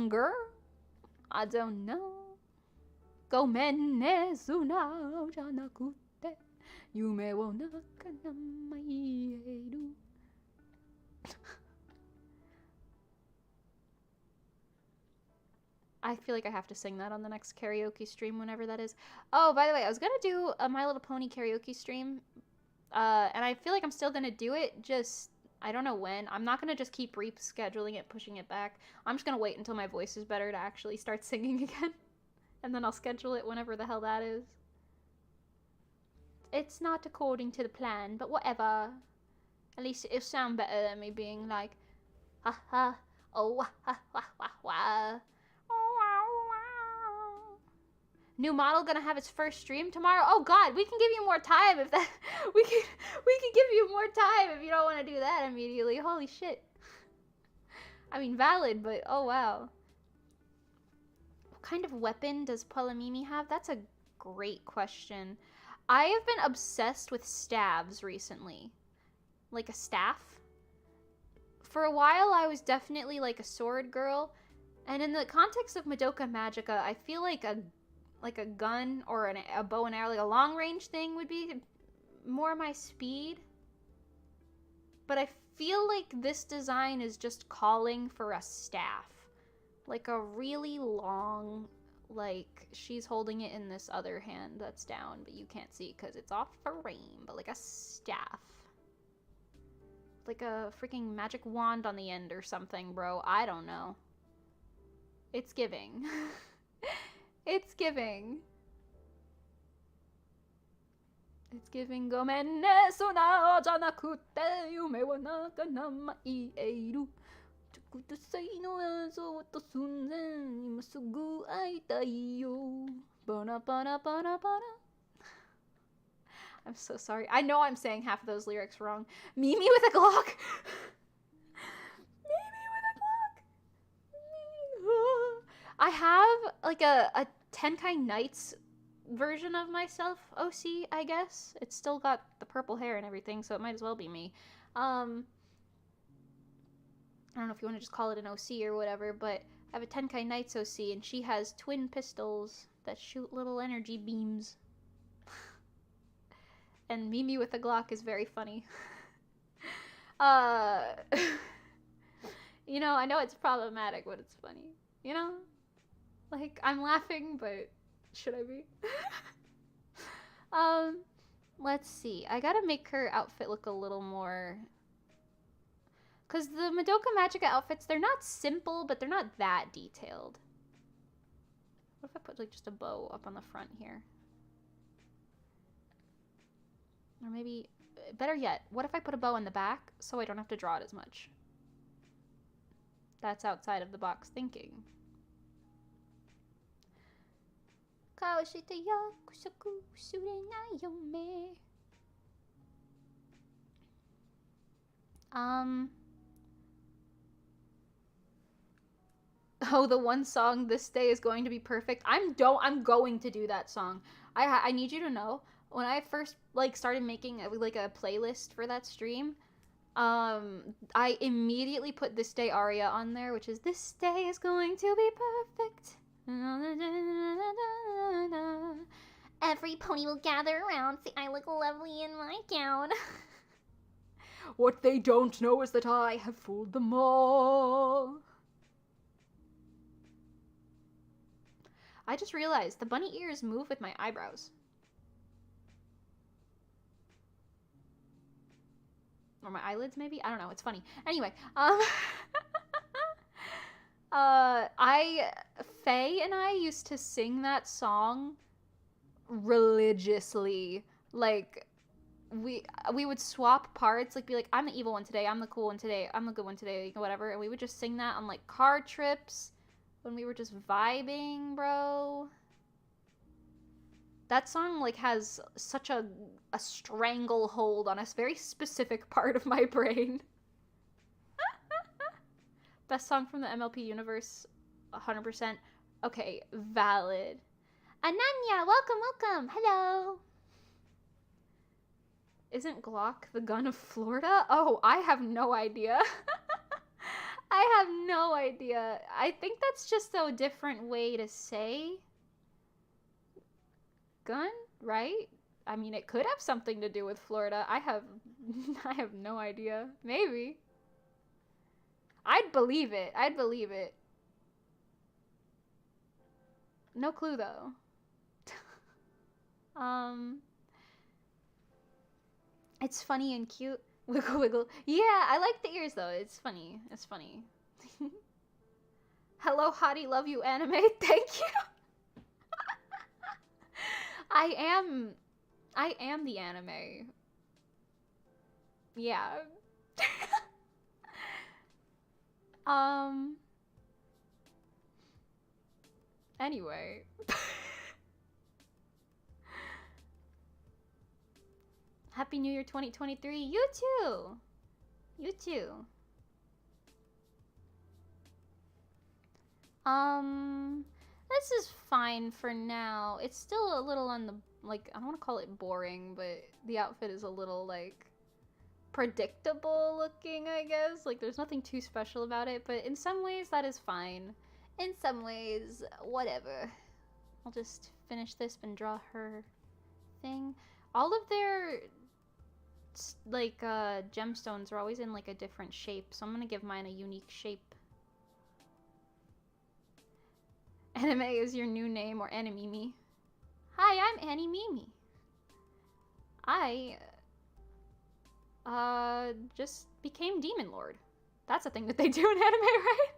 Girl. I don't know. Gomenne suna janakute yume wo nakanamaieru. I feel like I have to sing that on the next karaoke stream, whenever that is. Oh, by the way, I was gonna do a My Little Pony karaoke stream, and I feel like I'm still gonna do it, just, I don't know when. I'm not gonna just keep rescheduling it, pushing it back. I'm just gonna wait until my voice is better to actually start singing again, and then I'll schedule it whenever the hell that is. It's not according to the plan, but whatever. At least it'll sound better than me being like, ha ha, oh wah ha wah wah wah. New model gonna have its first stream tomorrow? Oh god, we can give you more time if that we can give you more time if you don't want to do that immediately. Holy shit. I mean, valid, but oh wow. What kind of weapon does Polamimi have? That's a great question. I have been obsessed with staves recently. Like a staff. For a while I was definitely like a sword girl, and in the context of Madoka Magica, I feel like a gun or a bow and arrow, like a long range thing would be more my speed. But I feel like this design is just calling for a staff. Like a really long, like she's holding it in this other hand that's down, but you can't see because it's off frame, but like a staff. Like a freaking magic wand on the end or something, bro. I don't know. It's giving. It's giving. It's giving gomenne sona janakute yume wa nakanamaieru. Chukudasai no azo to sunzen imasugu aitai yo. Bona bona bona bona. I'm so sorry. I know I'm saying half of those lyrics wrong. Mimi with a Glock. Mimi with a Glock. I have like a Tenkai Knights version of myself, OC, I guess. It's still got the purple hair and everything, so it might as well be me. I don't know if you want to just call it an OC or whatever, but I have a Tenkai Knights OC, and she has twin pistols that shoot little energy beams. And Mimi with a Glock is very funny. You know, I know it's problematic, but it's funny. You know? Like, I'm laughing, but should I be? Let's see. I gotta make her outfit look a little more... Because the Madoka Magica outfits, they're not simple, but they're not that detailed. What if I put, like, just a bow up on the front here? Or maybe... Better yet, what if I put a bow on the back so I don't have to draw it as much? That's outside of the box thinking. Oh, the one song, This Day Is Going to Be Perfect. I'm going to do that song. I need you to know, when I first like started making like a playlist for that stream, I immediately put This Day aria on there, which is This Day Is Going to Be Perfect. Every pony will gather around. See, I look lovely in my gown. What they don't know is that I have fooled them all. I just realized the bunny ears move with my eyebrows. Or my eyelids, maybe? I don't know. It's funny. Anyway, Faye and I used to sing that song religiously. Like, we would swap parts, like, be like, I'm the evil one today, I'm the cool one today, I'm the good one today, whatever, and we would just sing that on, like, car trips, when we were just vibing, bro. That song, like, has such a stranglehold on a very specific part of my brain. Best song from the MLP universe, 100%. Okay, valid. Ananya, welcome. Hello. Isn't Glock the gun of Florida? Oh, I have no idea. I have no idea. I think that's just a different way to say gun, right? I mean, it could have something to do with Florida. I have no idea. Maybe. I'd believe it. No clue though. It's funny and cute. Wiggle wiggle. Yeah, I like the ears though. It's funny. Hello, hottie, love you, anime. Thank you. I am the anime. Yeah. Anyway. Happy New Year 2023. You too. This is fine for now. It's still a little on the, like, I don't want to call it boring, but the outfit is a little, like, predictable looking, I guess. Like, there's nothing too special about it, but in some ways that is fine. In some ways, whatever. I'll just finish this and draw her thing. All of their, like, gemstones are always in, like, a different shape, so I'm gonna give mine a unique shape. Anime is your new name, or Animimi. Hi, I'm Annie Mimi. I just became Demon Lord. That's a thing that they do in anime, right?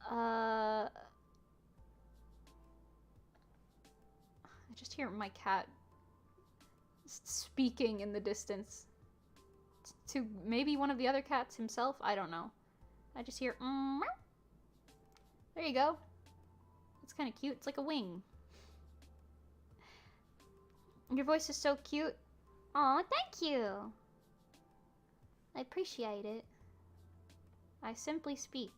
I just hear my cat speaking in the distance to maybe one of the other cats himself. I don't know. I just hear there you go. It's kind of cute. It's like a wing. Your voice is so cute. Aw, thank you. I appreciate it. I simply speak.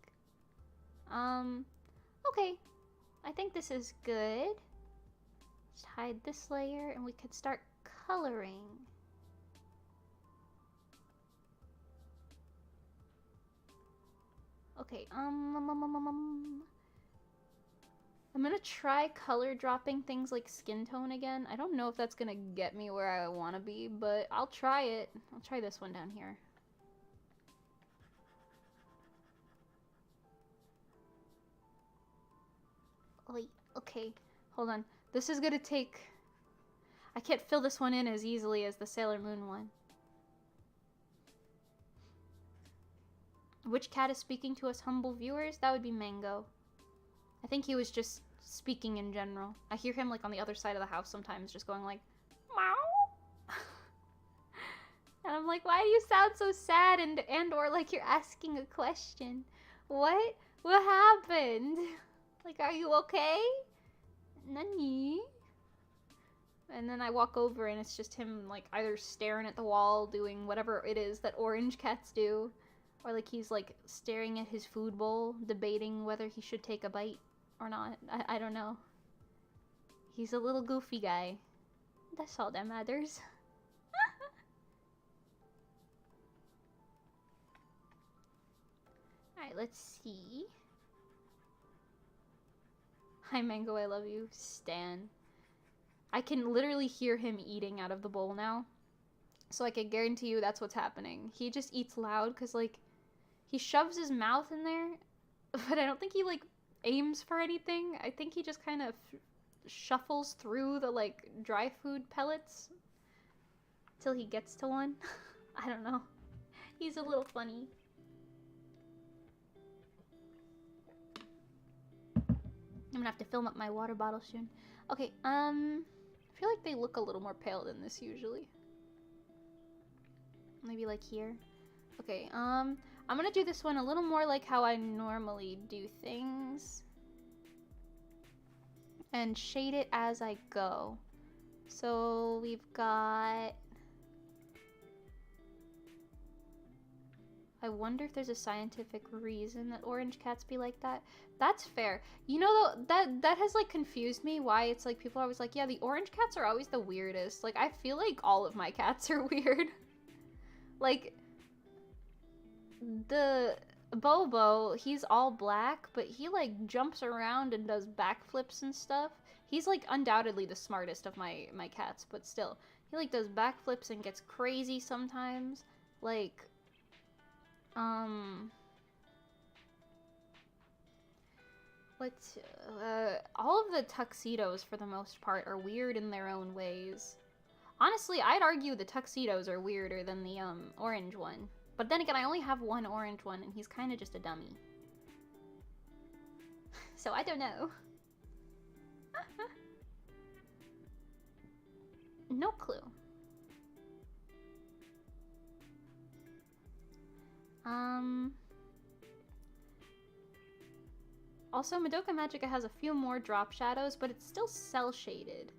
Okay. I think this is good. Just hide this layer and we could start coloring. Okay, I'm gonna try color dropping things like skin tone again. I don't know if that's gonna get me where I want to be, but I'll try it. I'll try this one down here. Okay, hold on. This is gonna take... I can't fill this one in as easily as the Sailor Moon one. Which cat is speaking to us humble viewers? That would be Mango. I think he was just speaking in general. I hear him like on the other side of the house sometimes just going like, meow. And I'm like, why do you sound so sad and or like you're asking a question? What? What happened? Like, are you okay? Nani? And then I walk over and it's just him like either staring at the wall doing whatever it is that orange cats do, or like he's like staring at his food bowl debating whether he should take a bite or not. I don't know. He's a little goofy guy. That's all that matters. Alright, let's see. Hi Mango, I love you. Stan. I can literally hear him eating out of the bowl now. So I can guarantee you that's what's happening. He just eats loud because, like, he shoves his mouth in there, but I don't think he, like, aims for anything. I think he just kind of shuffles through the, like, dry food pellets till he gets to one. I don't know. He's a little funny. I'm gonna have to fill up my water bottle soon. Okay, I feel like they look a little more pale than this usually. Maybe like here. Okay, I'm gonna do this one a little more like how I normally do things. And shade it as I go. So we've got... I wonder if there's a scientific reason that orange cats be like that. That's fair. You know, though, that has, like, confused me why it's, like, people are always like, yeah, the orange cats are always the weirdest. Like, I feel like all of my cats are weird. Like, the Bobo, he's all black, but he, like, jumps around and does backflips and stuff. He's, like, undoubtedly the smartest of my cats, but still. He, like, does backflips and gets crazy sometimes. Like... all of the tuxedos, for the most part, are weird in their own ways. Honestly, I'd argue the tuxedos are weirder than the, orange one. But then again, I only have one orange one, and he's kind of just a dummy. So I don't know. No clue. Also, Madoka Magica has a few more drop shadows, but it's still cell shaded.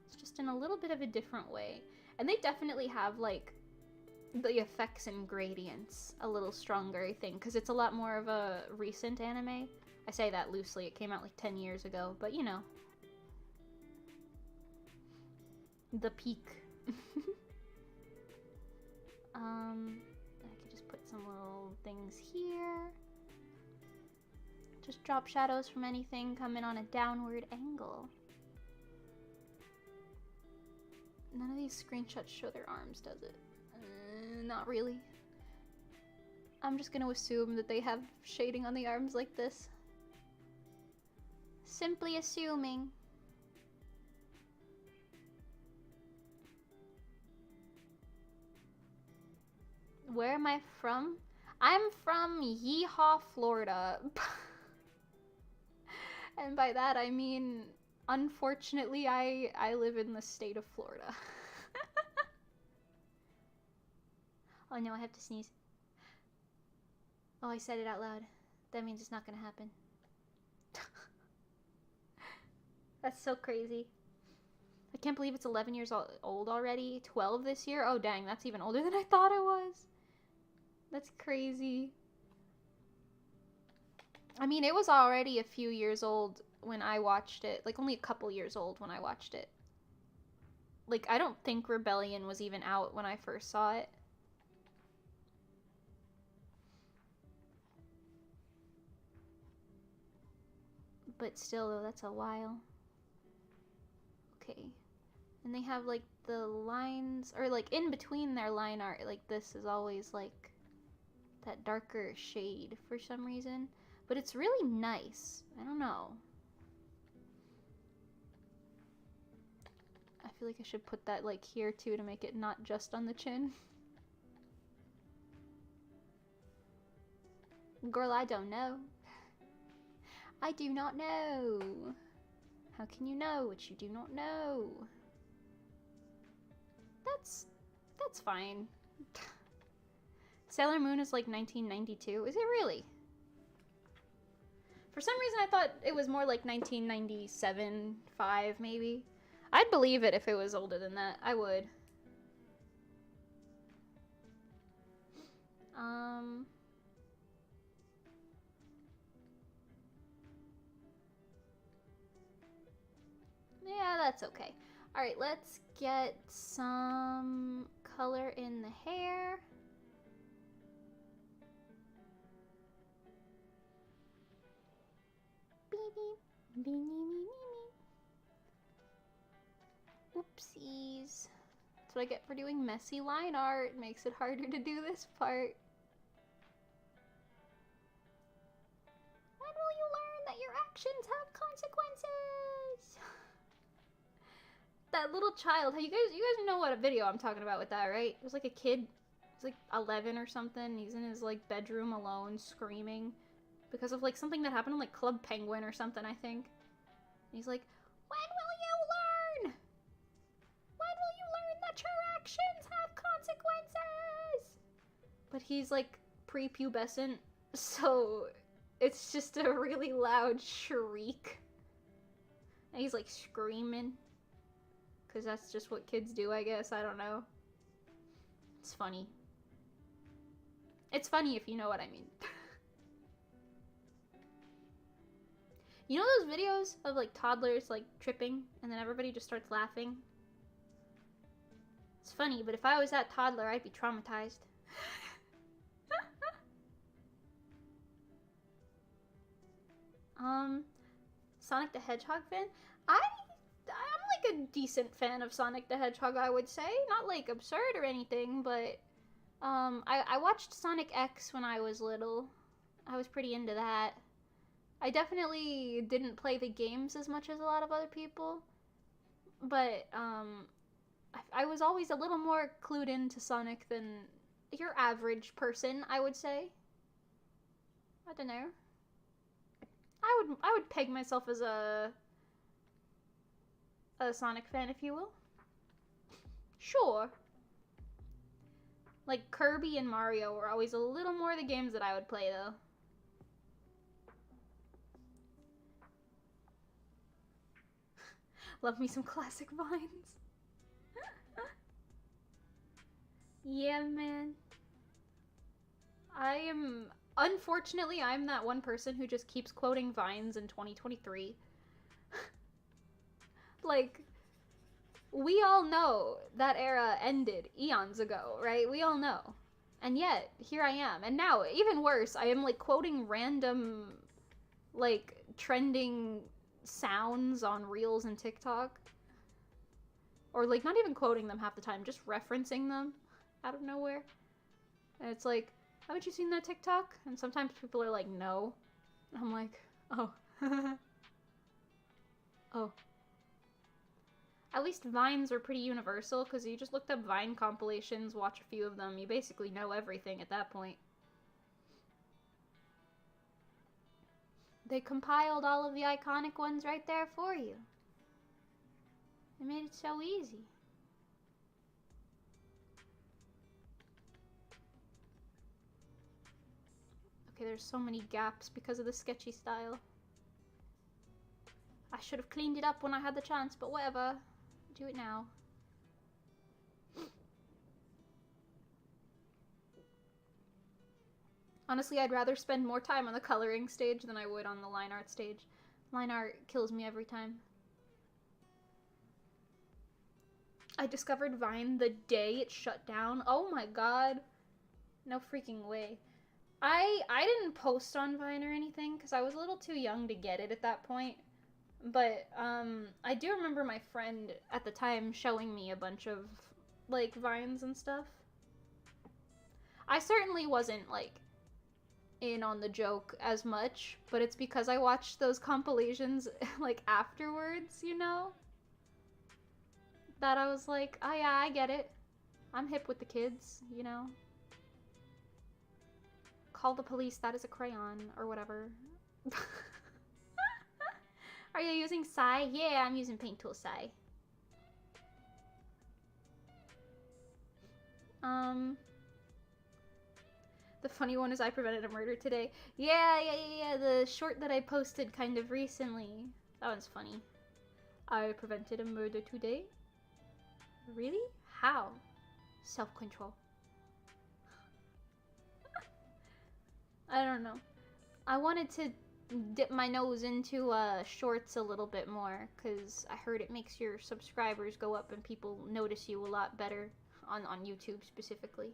It's just in a little bit of a different way. And they definitely have, like, the effects and gradients a little stronger, I think, because it's a lot more of a recent anime. I say that loosely, it came out like 10 years ago, but you know. The peak. I could just put some little things here. Just drop shadows from anything, come in on a downward angle. None of these screenshots show their arms, does it? Not really. I'm just gonna assume that they have shading on the arms like this. Simply assuming. Where am I from? I'm from Yeehaw, Florida. And by that I mean, unfortunately, I live in the state of Florida. Oh no, I have to sneeze. Oh, I said it out loud. That means it's not gonna happen. That's so crazy. I can't believe it's 11 years old already. 12 this year? Oh dang, that's even older than I thought it was. That's crazy. I mean, it was already a few years old when I watched it. Like, only a couple years old when I watched it. Like, I don't think Rebellion was even out when I first saw it. But still, though, that's a while. Okay. And they have, like, the lines, or, like, in between their line art, like, this is always, like, that darker shade for some reason. But it's really nice. I don't know. I feel like I should put that, like, here, too, to make it not just on the chin. Girl, I don't know. I do not know. How can you know what you do not know? That's fine. Sailor Moon is like 1992. Is it really? For some reason I thought it was more like 1997, 5 maybe. I'd believe it if it was older than that. I would. Yeah, that's okay. Alright, let's get some color in the hair. Oopsies. That's what I get for doing messy line art. Makes it harder to do this part. When will you learn that your actions have consequences? That little child, you guys know what a video I'm talking about with that, right? It was like a kid, he's like 11 or something. He's in his like bedroom alone screaming because of like something that happened on like Club Penguin or something, I think. And he's like, when will you learn? When will you learn that your actions have consequences? But he's like prepubescent, so it's just a really loud shriek. And he's like screaming. Because that's just what kids do, I guess. I don't know. It's funny. It's funny if you know what I mean. You know those videos of like toddlers like tripping and then everybody just starts laughing? It's funny, but if I was that toddler, I'd be traumatized. Sonic the Hedgehog fan? I'm like a decent fan of Sonic the Hedgehog, I would say. Not like absurd or anything, but I watched Sonic X when I was little. I was pretty into that. I definitely didn't play the games as much as a lot of other people, but I was always a little more clued into Sonic than your average person, I would say. I don't know. I would peg myself as a Sonic fan, if you will. Sure. Like Kirby and Mario were always a little more the games that I would play, though. Love me some classic Vines. Yeah, man. Unfortunately, I'm that one person who just keeps quoting Vines in 2023. Like, we all know that era ended eons ago, right? We all know. And yet, here I am. And now, even worse, I am, like, quoting random, like, trending sounds on Reels and TikTok. Or, like, not even quoting them half the time, just referencing them out of nowhere. And it's like, haven't you seen that TikTok? And sometimes people are like, no. And I'm like, oh. Oh. At least Vines are pretty universal, because you just looked up Vine compilations, watch a few of them, you basically know everything at that point. They compiled all of the iconic ones right there for you. They made it so easy. Okay, there's so many gaps because of the sketchy style. I should have cleaned it up when I had the chance, but whatever. Do it now. Honestly, I'd rather spend more time on the coloring stage than I would on the line art stage. Line art kills me every time. I discovered Vine the day it shut down. Oh my god. No freaking way. I didn't post on Vine or anything because I was a little too young to get it at that point. But I do remember my friend at the time showing me a bunch of like Vines and stuff. I certainly wasn't like in on the joke as much, but it's because I watched those compilations like afterwards, you know? That I was like, oh yeah, I get it. I'm hip with the kids, you know? Call the police, that is a crayon, or whatever. Are you using Psy? Yeah, I'm using Paint Tool Psy. The funny one is I prevented a murder today. Yeah, the short that I posted kind of recently. That one's funny. I prevented a murder today? Really? How? Self-control. I don't know. I wanted to dip my nose into shorts a little bit more, because I heard it makes your subscribers go up and people notice you a lot better on YouTube specifically.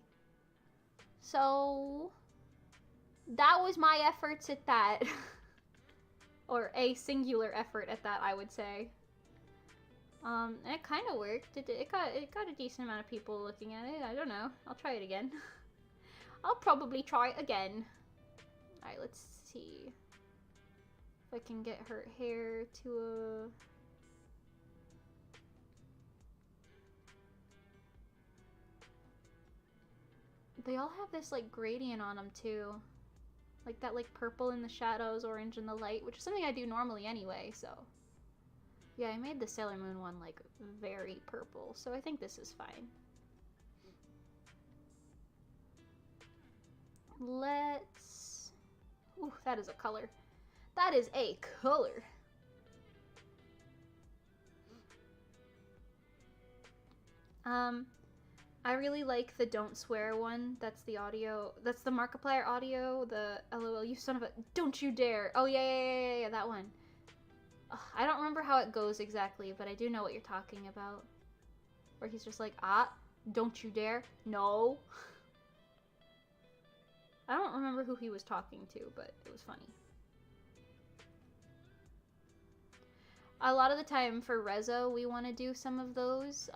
So that was my efforts at that. Or a singular effort at that, I would say. And it kind of worked. It got a decent amount of people looking at it. I don't know. I'll try it again. I'll probably try it again. Alright, let's see if I can get her hair to a... They all have this, like, gradient on them, too. Like, that, like, purple in the shadows, orange in the light, which is something I do normally anyway, so... Yeah, I made the Sailor Moon one, like, very purple, so I think this is fine. Let's... Ooh, that is a color. That is a color! I really like the don't swear one. That's the audio. That's the Markiplier audio. The LOL, you son of a... Don't you dare. Oh, yeah, that one. Ugh, I don't remember how it goes exactly, but I do know what you're talking about. Where he's just like, ah, don't you dare. No. I don't remember who he was talking to, but it was funny. A lot of the time for RESO, we want to do some of those,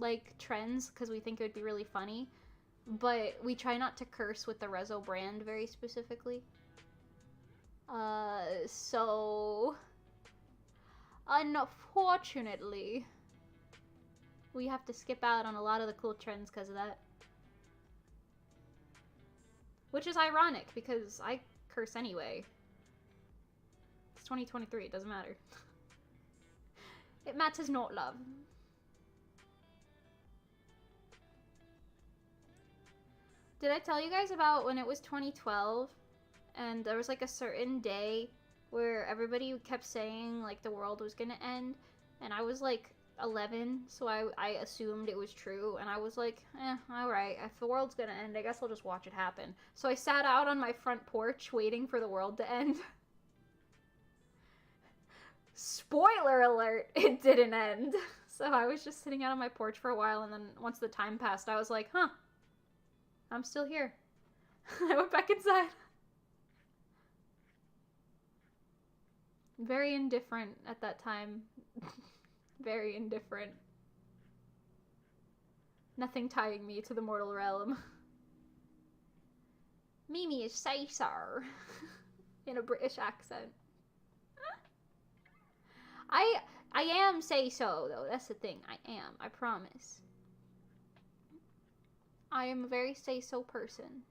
like, trends, because we think it would be really funny. But we try not to curse with the RESO brand very specifically. So... Unfortunately, we have to skip out on a lot of the cool trends because of that. Which is ironic, because I curse anyway. It's 2023, it doesn't matter. It matters not, love. Did I tell you guys about when it was 2012 and there was like a certain day where everybody kept saying like the world was gonna end, and I was like 11, so I assumed it was true, and I was like, alright, if the world's gonna end, I guess I'll just watch it happen. So I sat out on my front porch waiting for the world to end. Spoiler alert, it didn't end. So I was just sitting out on my porch for a while, and then once the time passed, I was like, huh, I'm still here. I went back inside. Very indifferent at that time. Very indifferent. Nothing tying me to the mortal realm. Mimi is Caesar. In a British accent. I am say so, though. That's the thing. I am. I promise. I am a very say so person.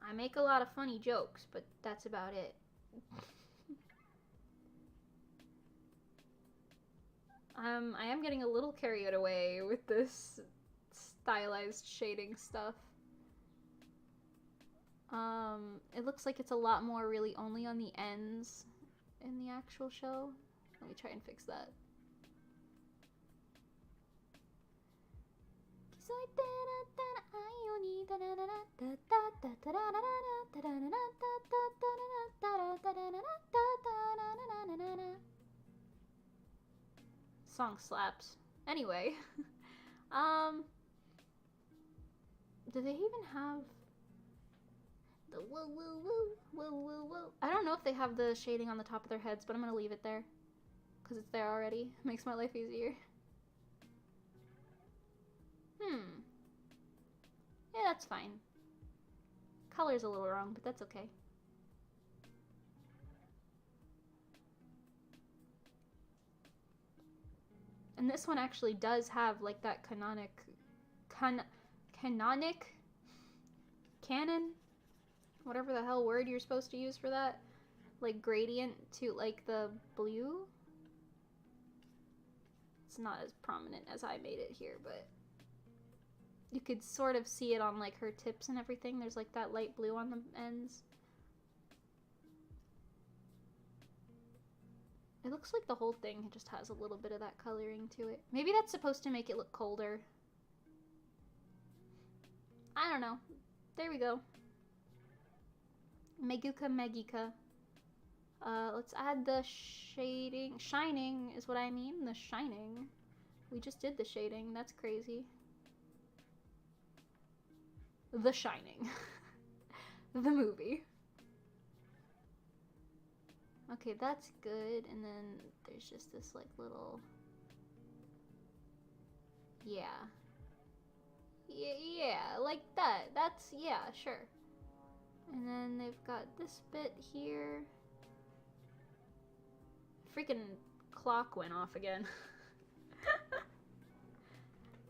I make a lot of funny jokes, but that's about it. I am getting a little carried away with this stylized shading stuff. It looks like it's a lot more really only on the ends in the actual show. Let me try and fix that. Song slaps. Anyway, do they even have the woo woo woo woo woo woo? I don't know if they have the shading on the top of their heads, but I'm gonna leave it there because it's there already. Makes my life easier. Yeah, that's fine. Color's a little wrong, but that's okay. And this one actually does have like that canon, whatever the hell word you're supposed to use for that, like gradient to like the blue. It's not as prominent as I made it here, but You could sort of see it on like her tips and everything. There's like that light blue on the ends. It looks like the whole thing just has a little bit of that coloring to it. Maybe that's supposed to make it look colder. I don't know. There we go. Meguka Megika. Let's add the shading. Shining is what I mean. The shining. We just did the shading. That's crazy. The Shining. The movie. Okay, that's good. And then there's just this like little... Yeah. Yeah, like that. That's, yeah, sure. And then they've got this bit here. Freaking clock went off again.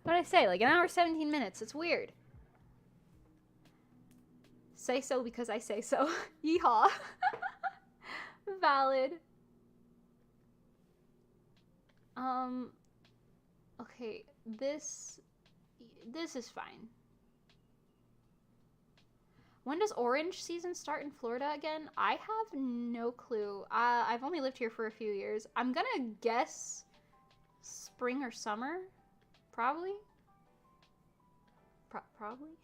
What did I say? Like an hour 17 minutes. It's weird. Say so because I say so. Yeehaw. Valid. Okay, this is fine. When does orange season start in Florida again? I have no clue. I've only lived here for a few years. I'm gonna guess spring or summer. Probably. Probably.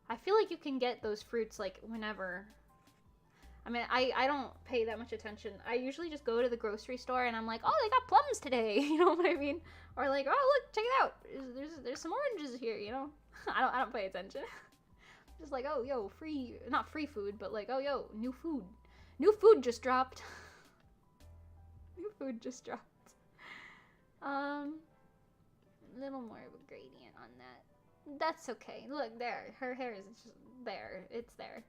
I feel like you can get those fruits like whenever. I mean, I don't pay that much attention. I usually just go to the grocery store and I'm like, oh, they got plums today. You know what I mean? Or like, oh, look, check it out. There's some oranges here, you know? I don't pay attention. Just like, oh, yo, free, not free food, but like, oh, yo, new food. New food just dropped. New food just dropped. Little more of a gradient on that. That's okay. Look, there. Her hair is just there. It's there.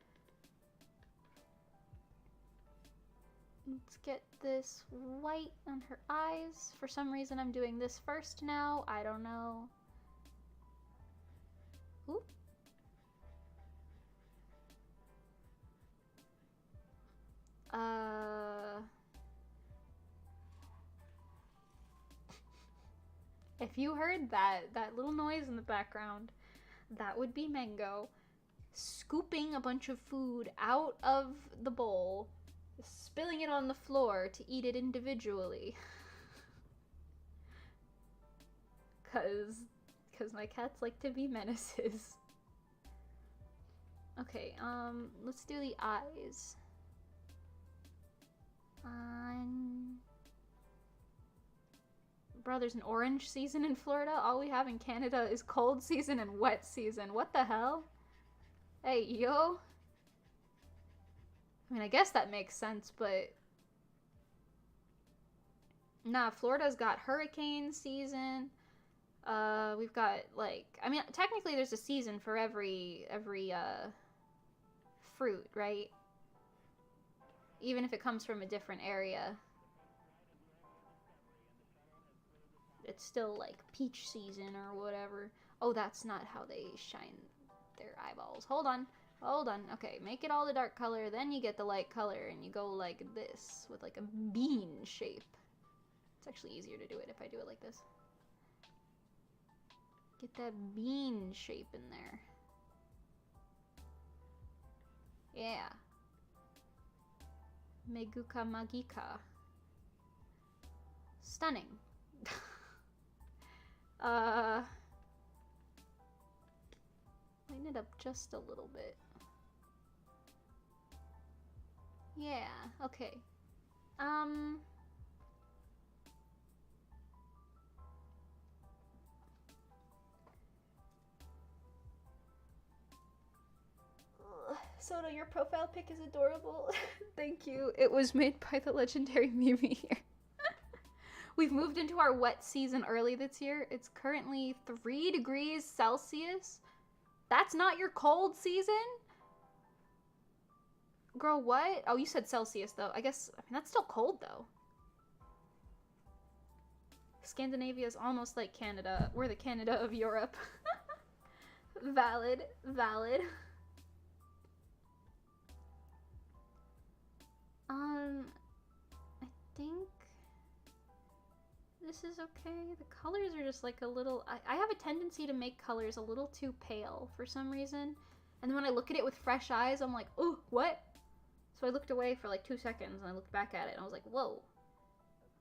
Let's get this white on her eyes. For some reason, I'm doing this first now. I don't know. Ooh. If you heard that little noise in the background, that would be Mango scooping a bunch of food out of the bowl, spilling it on the floor to eat it individually. Cause my cats like to be menaces. Okay, let's do the eyes. Bro, there's an orange season in Florida. All we have in Canada is cold season and wet season. What the hell? Hey, yo. I mean, I guess that makes sense, but... Nah, Florida's got hurricane season. We've got, like... I mean, technically there's a season for every fruit, right? Even if it comes from a different area. It's still, like, peach season or whatever. Oh, that's not how they shine their eyeballs. Hold on. Hold on. Okay, make it all the dark color, then you get the light color, and you go like this, with like a bean shape. It's actually easier to do it if I do it like this. Get that bean shape in there. Yeah. Meguka Magika. Stunning. Lighten it up just a little bit. Yeah, okay. Soda, your profile pic is adorable. Thank you. It was made by the legendary Mimi here. We've moved into our wet season early this year. It's currently 3 degrees Celsius. That's not your cold season? Girl, what? Oh, you said Celsius, though. I mean, that's still cold, though. Scandinavia is almost like Canada. We're the Canada of Europe. Valid. Valid. I think... this is okay. The colors are just like a little... I have a tendency to make colors a little too pale for some reason. And then when I look at it with fresh eyes, I'm like, oh, what? So I looked away for like 2 seconds and I looked back at it and I was like, whoa.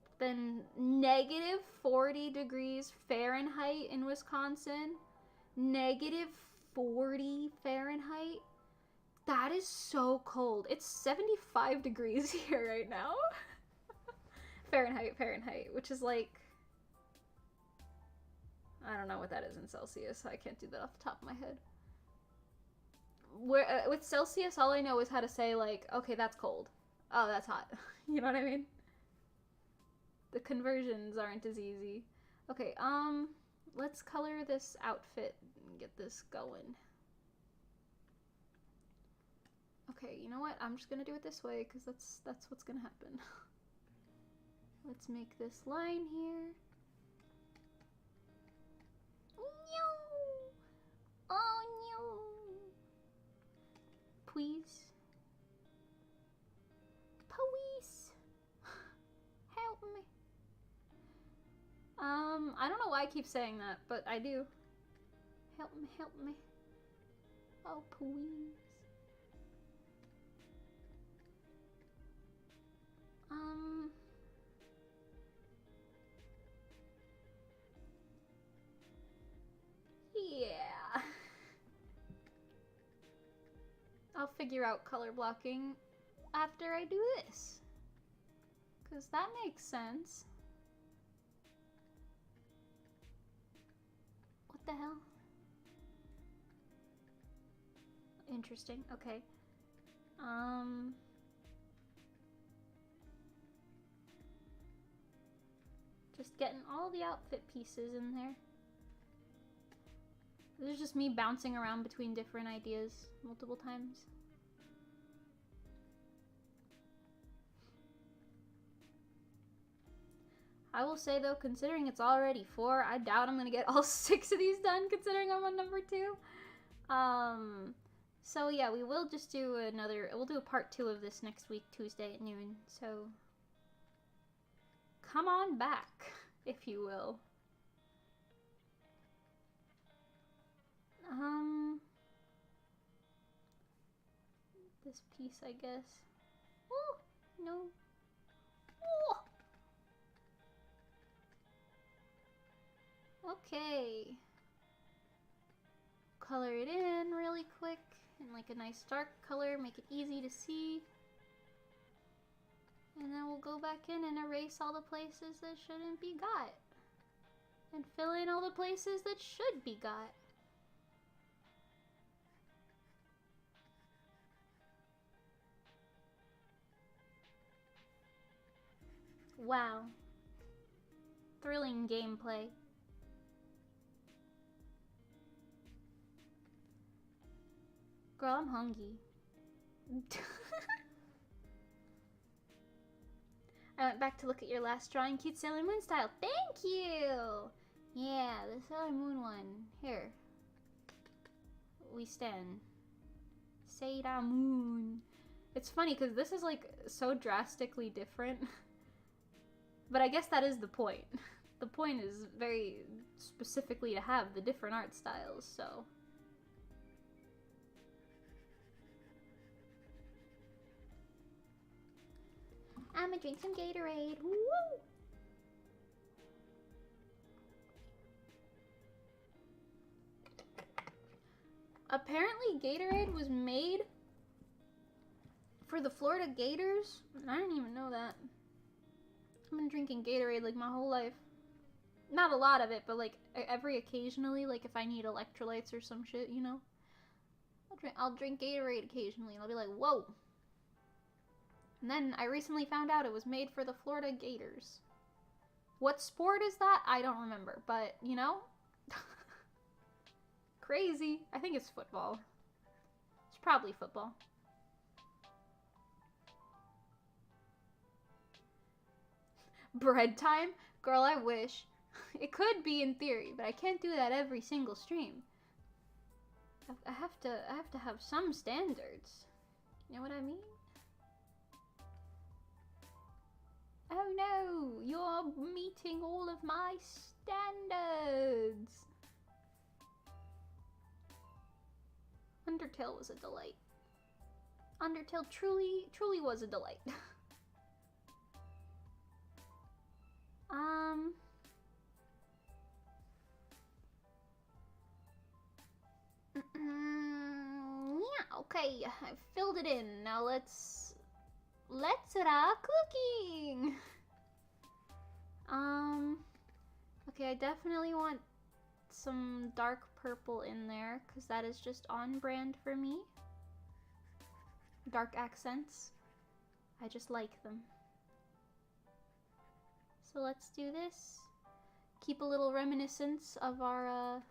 It's been negative 40 degrees Fahrenheit in Wisconsin. Negative 40 Fahrenheit. That is so cold. It's 75 degrees here right now. Fahrenheit, which is like... I don't know what that is in Celsius. I can't do that off the top of my head. With Celsius, all I know is how to say, like, okay, that's cold. Oh, that's hot. You know what I mean? The conversions aren't as easy. Okay, let's color this outfit and get this going. Okay, you know what? I'm just gonna do it this way, because that's what's gonna happen. Let's make this line here. No! Oh no! Please. Police! Help me. I don't know why I keep saying that, but I do. Help me, help me. Oh, please. Yeah. I'll figure out color blocking after I do this. 'Cause that makes sense. What the hell? Interesting. Okay. Just getting all the outfit pieces in there. This is just me bouncing around between different ideas multiple times. I will say though, considering it's already 4, I doubt I'm gonna get all 6 of these done considering I'm on number 2. So yeah, we will just do we'll do a part 2 of this next week, Tuesday at noon, so come on back, if you will. This piece, I guess. Oh, no. Oh. Okay. Color it in really quick in like a nice dark color, make it easy to see. And then we'll go back in and erase all the places that shouldn't be got. And fill in all the places that should be got. Wow. Thrilling gameplay. Girl, I'm hungry. I went back to look at your last drawing, cute Sailor Moon style. Thank you! Yeah, the Sailor Moon one. Here. We stand. Sailor Moon. It's funny because this is like so drastically different. But I guess that is the point. The point is very specifically to have the different art styles, so. I'ma drink some Gatorade. Woo! Apparently Gatorade was made for the Florida Gators, and I didn't even know that. I've been drinking Gatorade like my whole life. Not a lot of it, but like every occasionally, like if I need electrolytes or some shit, you know. I'll drink Gatorade occasionally, and I'll be like, whoa. And then I recently found out it was made for the Florida Gators. What sport is that? I don't remember, but you know. Crazy. I think it's football. It's probably football. Bread time? Girl, I wish. It could be in theory, but I can't do that every single stream. I have to have some standards. You know what I mean? Oh no, you're meeting all of my standards. Undertale was a delight. Undertale truly was a delight. Yeah, okay, I filled it in. Now let's rock cooking. Okay, I definitely want some dark purple in there because that is just on brand for me. Dark accents. I just like them. So let's do this. Keep a little reminiscence of our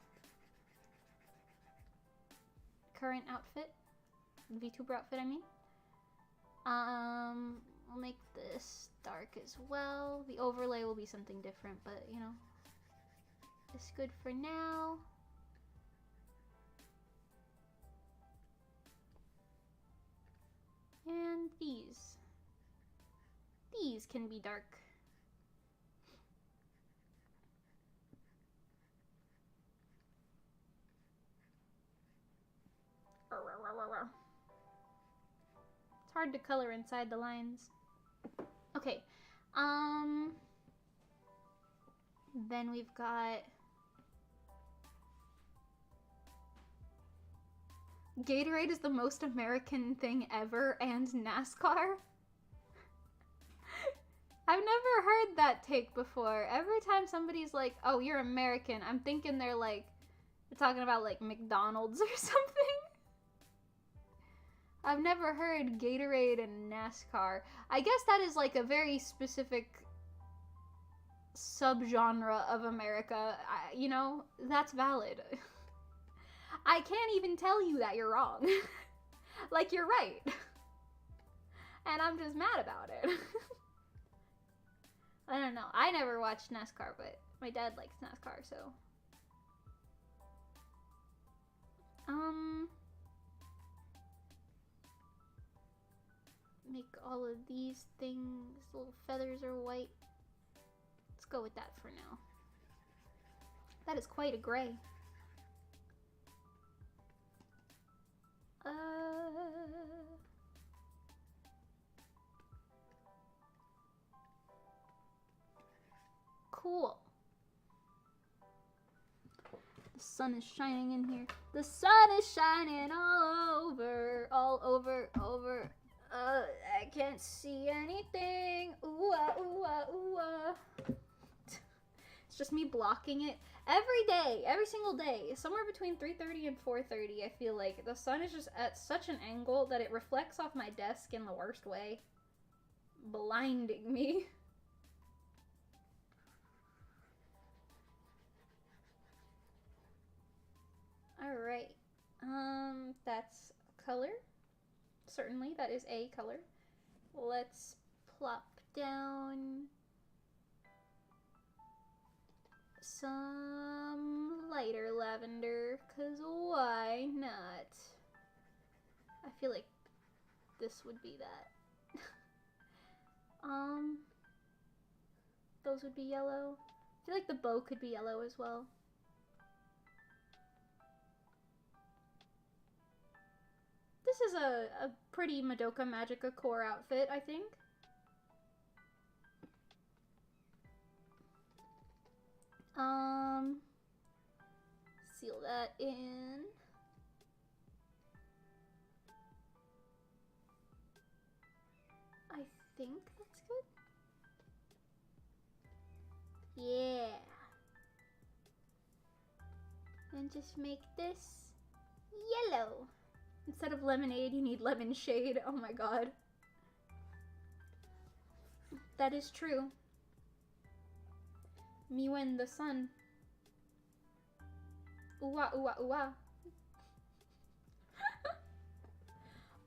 current outfit. VTuber outfit, I mean. We'll make this dark as well. The overlay will be something different, but you know, it's good for now. And these can be dark. It's hard to color inside the lines. Okay, then we've got Gatorade is the most American thing ever, and NASCAR. I've never heard that take before. Every time somebody's like, oh, you're American, I'm thinking they're talking about like McDonald's or something. I've never heard Gatorade and NASCAR. I guess that is like a very specific subgenre of America. You know, that's valid. I can't even tell you that you're wrong. Like, you're right. And I'm just mad about it. I don't know. I never watched NASCAR, but my dad likes NASCAR, so. Make all of these things, little feathers are white. Let's go with that for now. That is quite a gray. Cool. The sun is shining in here. The sun is shining all over. I can't see anything. Ooh ah, ooh ah, ooh ah. It's just me blocking it every day, every single day. Somewhere between 3:30 and 4:30, I feel like the sun is just at such an angle that it reflects off my desk in the worst way, blinding me. Alright, that's color. Certainly, that is a color. Let's plop down some lighter lavender, cause why not? I feel like this would be that. Those would be yellow. I feel like the bow could be yellow as well. This is a pretty Madoka Magica core outfit, I think. Seal that in. I think that's good. Yeah. And just make this yellow. Instead of lemonade, you need lemon shade. Oh my god. That is true. Miwa in the sun. Ooh ah, ooh ah, ooh ah.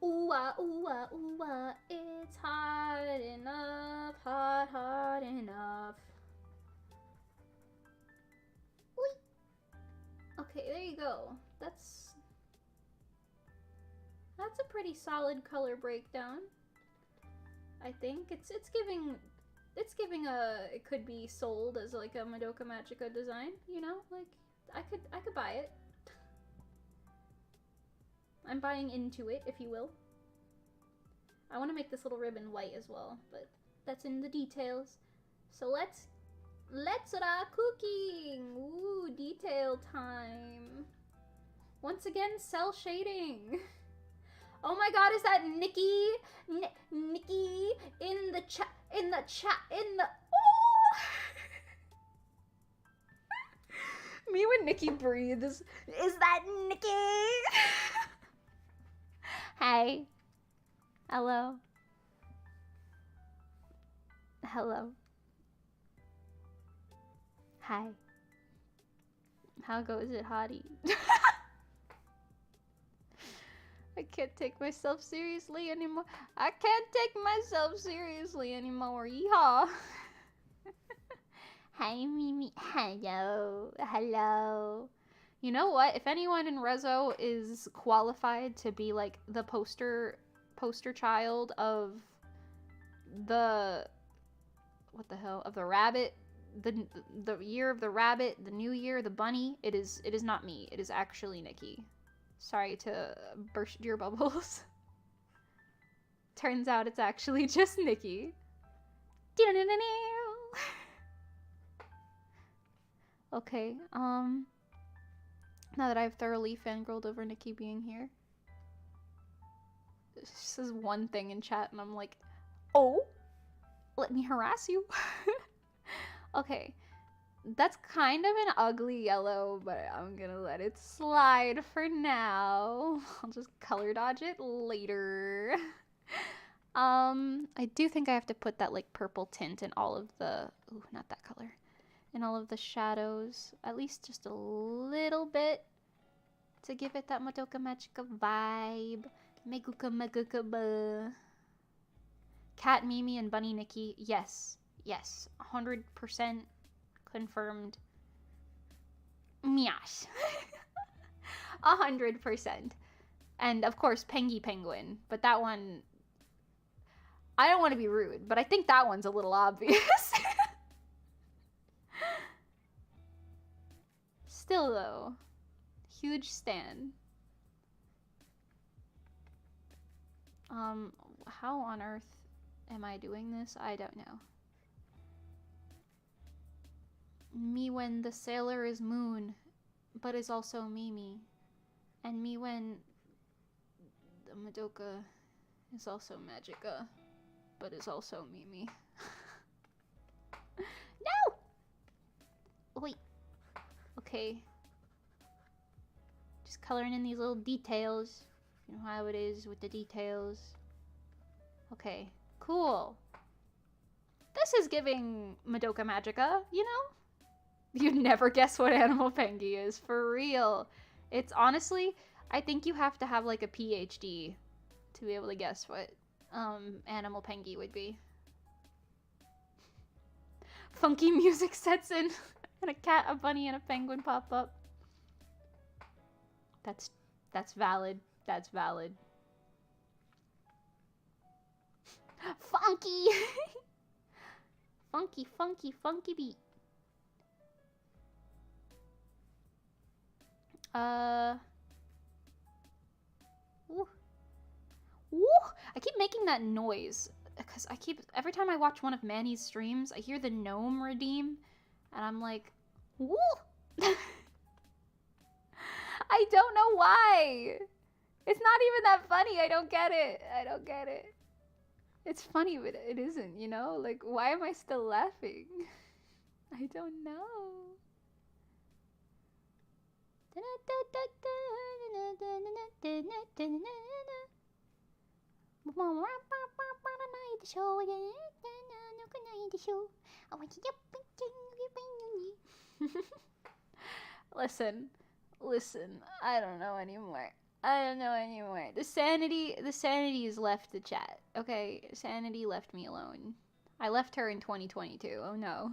Ooh ah, ooh ah, ooh ah. It's hot enough, hot enough. Oy. Okay, there you go. That's a pretty solid color breakdown. I think it's giving it's giving a, it could be sold as like a Madoka Magica design, you know? Like, I could buy it. I'm buying into it, if you will. I want to make this little ribbon white as well, but that's in the details. So let's cooking! Ooh, detail time. Once again, cell shading. Oh my god, is that Nikki? Nikki in the chat, oh! Me when Nikki breathes. Is that Nikki? Hi. Hello. Hello. Hi. How goes it, hottie? I can't take myself seriously anymore. I can't take myself seriously anymore. Yeehaw. Hi, Mimi. Hello. Hello. You know what? If anyone in RESO is qualified to be like the poster child of the, what the hell, of the rabbit, the year of the rabbit, the new year, the bunny, it is not me. It is actually Nikki. Sorry to burst your bubbles. Turns out it's actually just Nikki. Okay, now that I've thoroughly fangirled over Nikki being here, this says one thing in chat and I'm like, oh, let me harass you. Okay, that's kind of an ugly yellow, but I'm gonna let it slide for now. I'll just color dodge it later. I do think I have to put that like purple tint in all of the, ooh, not that color, in all of the shadows, at least just a little bit to give it that Madoka Magica vibe. Meguka Meguka ba. Cat Mimi and Bunny Nikki, yes, 100% confirmed. Miash. 100%. And of course, Pengy Penguin, but that one, I don't want to be rude, but I think that one's a little obvious. Still though, huge stan. How on earth am I doing this? I don't know. Me when the sailor is Moon, but is also Mimi. And me when the Madoka is also Magica, but is also Mimi. No! Wait. Okay. Just coloring in these little details. You know how it is with the details. Okay, cool. This is giving Madoka Magica, you know? You'd never guess what Animal Pengy is, for real. It's honestly, I think you have to have like a PhD to be able to guess what Animal Pengy would be. Funky music sets in, and a cat, a bunny, and a penguin pop up. That's valid. That's valid. Funky! Funky, funky, funky beat. Ooh. Ooh! I keep making that noise because every time I watch one of Manny's streams, I hear the gnome redeem, and I'm like, woo! I don't know why. It's not even that funny. I don't get it. I don't get it. It's funny, but it isn't, you know? Like, why am I still laughing? I don't know. Listen, I don't know anymore. The sanity has left the chat. Okay, sanity left me alone. I left her in 2022. Oh no.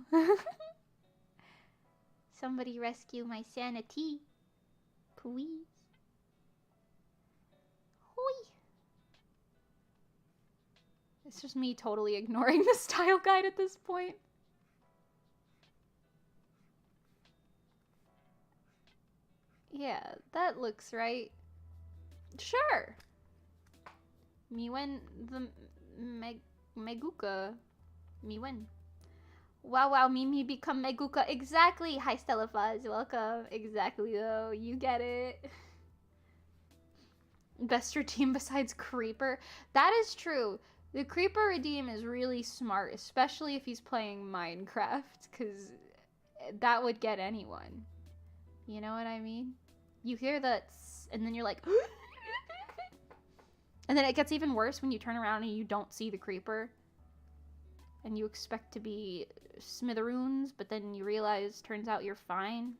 Somebody rescue my sanity. Please. Hoi. It's just me totally ignoring the style guide at this point. Yeah, that looks right. Sure. Miwen the Meguka. Miwen. Wow, Mimi become Meguka. Exactly. Hi, Stella Fuzz. Welcome. Exactly, though. You get it. Best team besides Creeper. That is true. The Creeper redeem is really smart, especially if he's playing Minecraft, because that would get anyone. You know what I mean? You hear that, and then you're like, and then it gets even worse when you turn around and you don't see the Creeper. And you expect to be Smitheroons, but then you realize, turns out you're fine.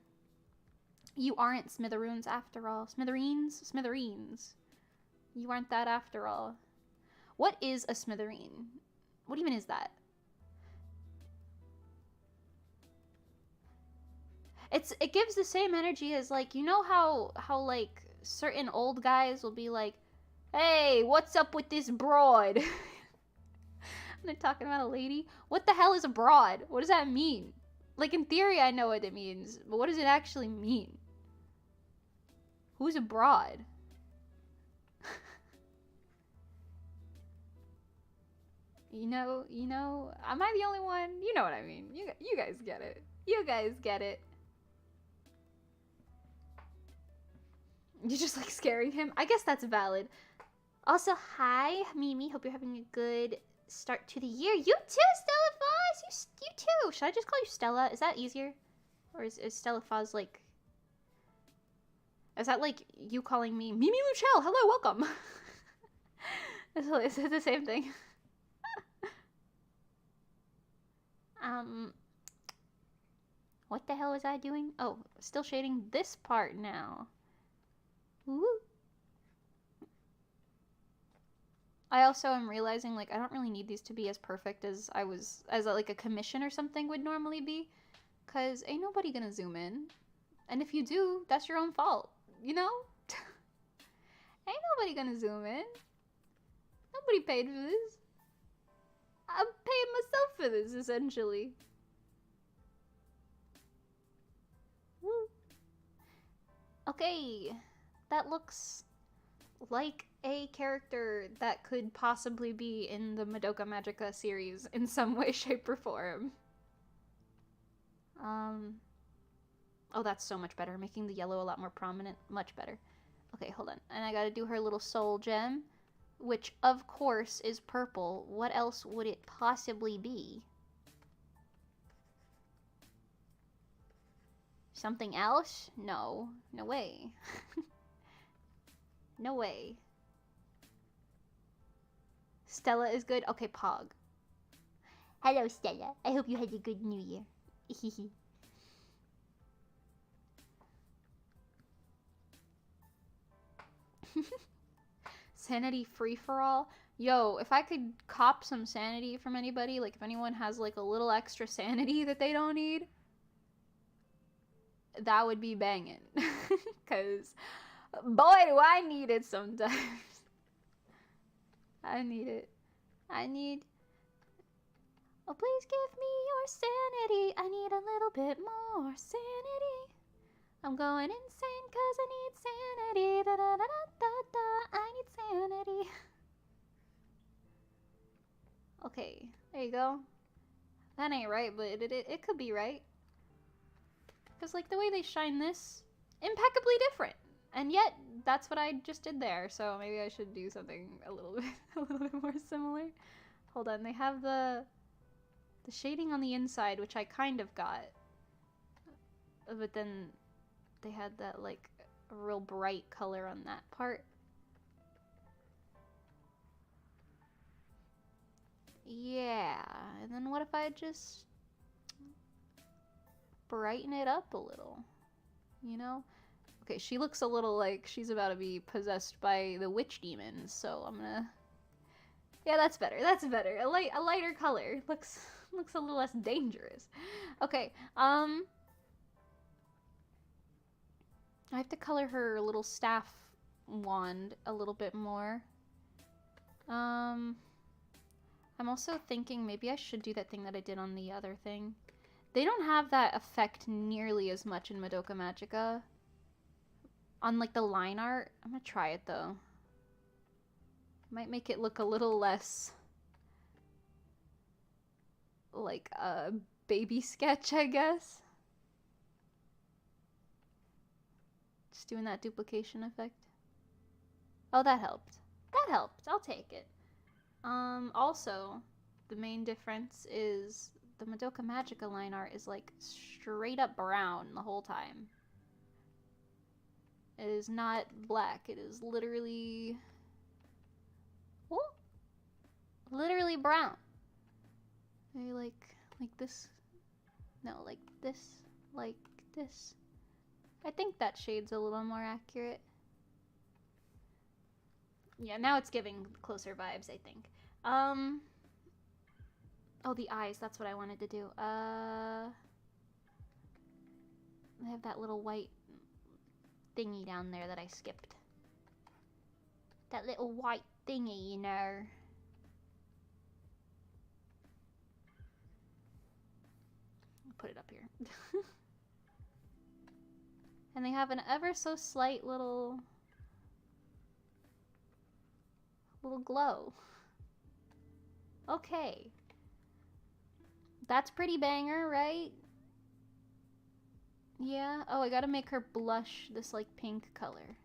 You aren't Smitheroons after all. Smithereens. You aren't that after all. What is a Smithereen? What even is that? It gives the same energy as, like, you know how like certain old guys will be like, hey, what's up with this broad? They're talking about a lady. What the hell is a broad? What does that mean? Like, in theory, I know what it means, but what does it actually mean? Who's a broad? You know, am I the only one? You know what I mean. You guys get it. You guys get it. You just like scaring him? I guess that's valid. Also, hi, Mimi. Hope you're having a good start to the year. You too, Stella Foz. You too. Should I just call you Stella? Is that easier? Or is Stella Foz like... Is that like you calling me Mimi Luchel? Hello, welcome. Is it the same thing? What the hell was I doing? Oh, still shading this part now. Woo. I also am realizing, like, I don't really need these to be as perfect as like a commission or something would normally be, cause ain't nobody gonna zoom in, and if you do, that's your own fault, you know? Ain't nobody gonna zoom in. Nobody paid for this. I'm paying myself for this, essentially. Woo. Okay, that looks like a character that could possibly be in the Madoka Magica series in some way, shape, or form. Oh, that's so much better. Making the yellow a lot more prominent. Much better. Okay, hold on. And I gotta do her little soul gem, which, of course, is purple. What else would it possibly be? Something else? No. No way. No way. Stella is good? Okay, Pog. Hello, Stella. I hope you had a good New Year. Sanity free-for-all? Yo, if I could cop some sanity from anybody, like if anyone has like a little extra sanity that they don't need, that would be banging. Because, boy, do I need it sometimes. I need it. I need... Oh, please give me your sanity. I need a little bit more sanity. I'm going insane because I need sanity. Da da da da da. I need sanity. Okay, there you go. That ain't right, but it could be right. Because, like, the way they shine this, impeccably different. And yet, that's what I just did there. So maybe I should do something a little bit more similar. Hold on, they have the shading on the inside, which I kind of got. But then they had that, like, a real bright color on that part. Yeah, and then what if I just brighten it up a little, you know? Okay, she looks a little like she's about to be possessed by the witch demons, so I'm gonna... Yeah, that's better, that's better. A lighter color. Looks a little less dangerous. Okay, I have to color her little staff wand a little bit more. I'm also thinking maybe I should do that thing that I did on the other thing. They don't have that effect nearly as much in Madoka Magica. On, like, the line art. I'm gonna try it, though. Might make it look a little less like a baby sketch, I guess. Just doing that duplication effect. Oh, that helped. That helped. I'll take it. Also, the main difference is the Madoka Magica line art is like straight up brown the whole time. It is not black. It is literally... Ooh, literally brown. Maybe like this. No, like this. Like this. I think that shade's a little more accurate. Yeah, now it's giving closer vibes, I think. Oh, the eyes. That's what I wanted to do. I have that little white thingy down there that I skipped. That little white thingy, you know. I'll put it up here. And they have an ever so slight little glow. Okay. That's pretty banger, right? Yeah. Oh, I gotta make her blush this, like, pink color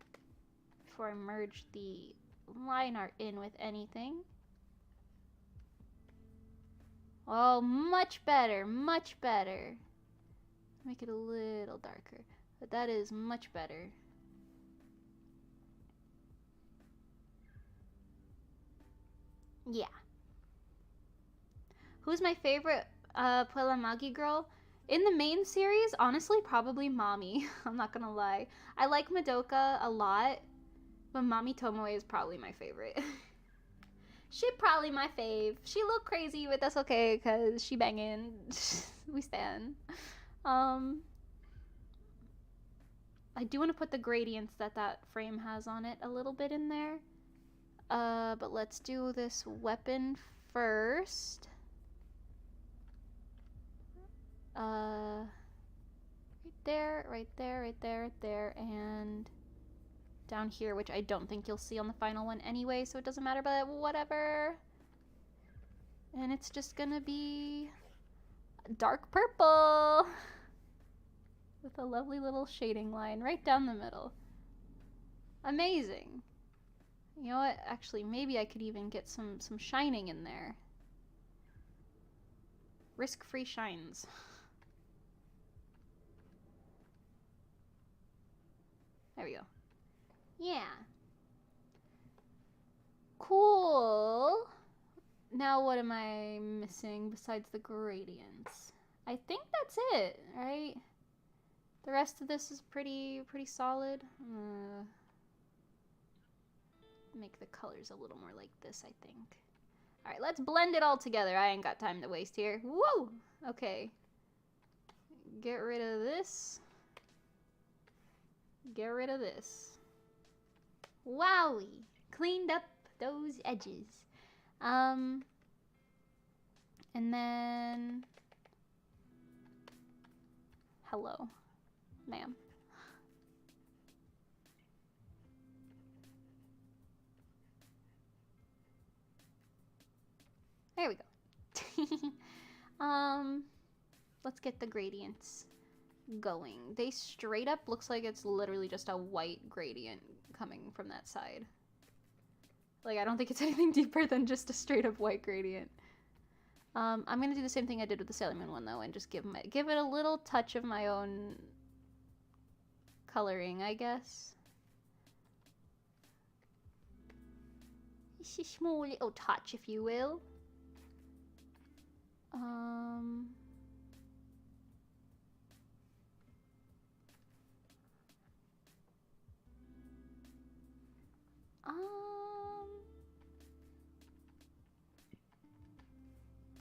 before I merge the line art in with anything. Oh, much better, much better. Make it a little darker, but that is much better. Yeah. Who's my favorite Puella Magi girl? In the main series, honestly, probably Mommy. I'm not gonna lie. I like Madoka a lot, but Mommy Tomoe is probably my favorite. She probably my fave. She look crazy, but that's okay, because she banging. We stan. I do want to put the gradients that frame has on it a little bit in there. But let's do this weapon first. Right there, right there, right there, right there, and down here, which I don't think you'll see on the final one anyway, so it doesn't matter, but whatever. And it's just gonna be dark purple with a lovely little shading line right down the middle. Amazing. You know what? Actually, maybe I could even get some shining in there. Risk-free shines. There we go. Yeah. Cool. Now what am I missing besides the gradients? I think that's it, right? The rest of this is pretty solid. Make the colors a little more like this, I think. Alright, let's blend it all together. I ain't got time to waste here. Whoa! Okay. Get rid of this. Get rid of this. Wowie! Cleaned up those edges. And then... Hello, ma'am. There we go. Let's get the gradients going. They straight up looks like it's literally just a white gradient coming from that side. Like, I don't think it's anything deeper than just a straight up white gradient. I'm gonna do the same thing I did with the Sailor Moon one though, and just give it a little touch of my own coloring, I guess. It's a small little touch, if you will.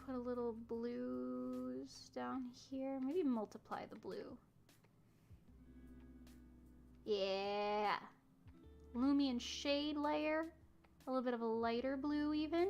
Put a little blues down here. Maybe multiply the blue. Yeah. Lumion shade layer. A little bit of a lighter blue even.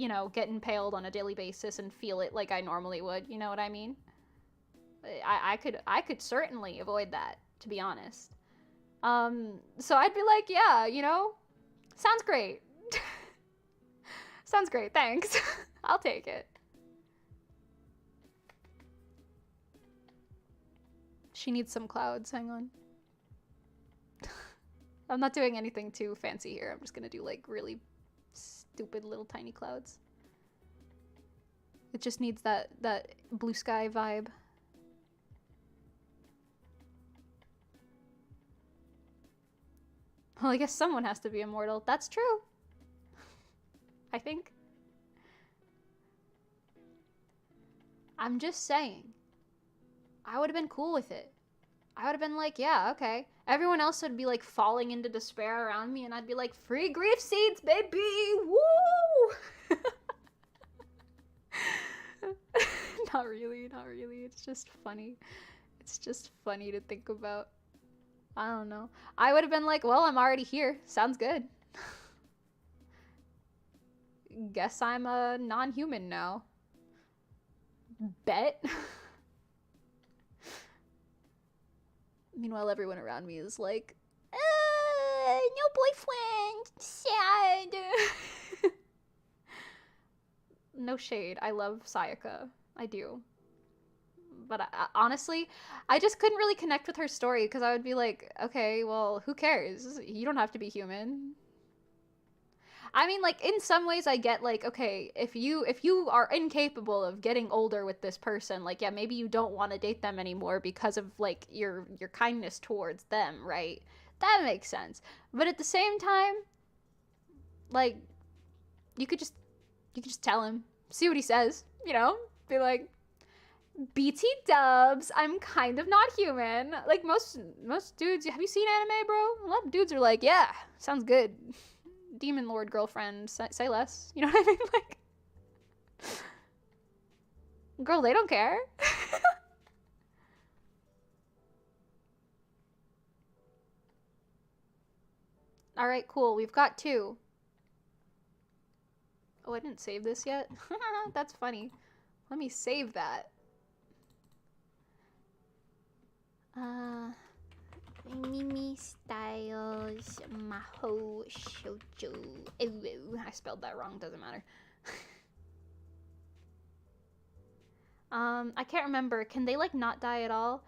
you know, get impaled on a daily basis and feel it like I normally would. You know what I mean? I could certainly avoid that, to be honest. So I'd be like, yeah, you know, sounds great. Sounds great, thanks. I'll take it. She needs some clouds, hang on. I'm not doing anything too fancy here. I'm just gonna do like really stupid little tiny clouds. It just needs that blue sky vibe. Well, I guess someone has to be immortal. That's true. I think. I'm just saying. I would have been cool with it. I would have been like, yeah, okay. Everyone else would be like falling into despair around me, and I'd be like, free grief seeds, baby! Woo! Not really, not really. It's just funny. It's just funny to think about. I don't know. I would have been like, well, I'm already here. Sounds good. Guess I'm a non-human now. Bet. Meanwhile, everyone around me is like, no boyfriend. Sad. No shade. I love Sayaka. I do. But honestly, I just couldn't really connect with her story because I would be like, okay, well, who cares? You don't have to be human. I mean, like, in some ways I get, like, okay, if you are incapable of getting older with this person, like, yeah, maybe you don't want to date them anymore because of, like, your kindness towards them, right? That makes sense. But at the same time, like, you could just tell him, see what he says, you know? Be like, BT dubs, I'm kind of not human. Like, most dudes, have you seen anime, bro? A lot of dudes are like, yeah, sounds good. Demon Lord girlfriend, say less. You know what I mean? Like, girl, they don't care. All right, cool. We've got 2. Oh, I didn't save this yet. That's funny. Let me save that. Mimi Styles Maho Shoujo. I spelled that wrong, doesn't matter. I can't remember. Can they, like, not die at all?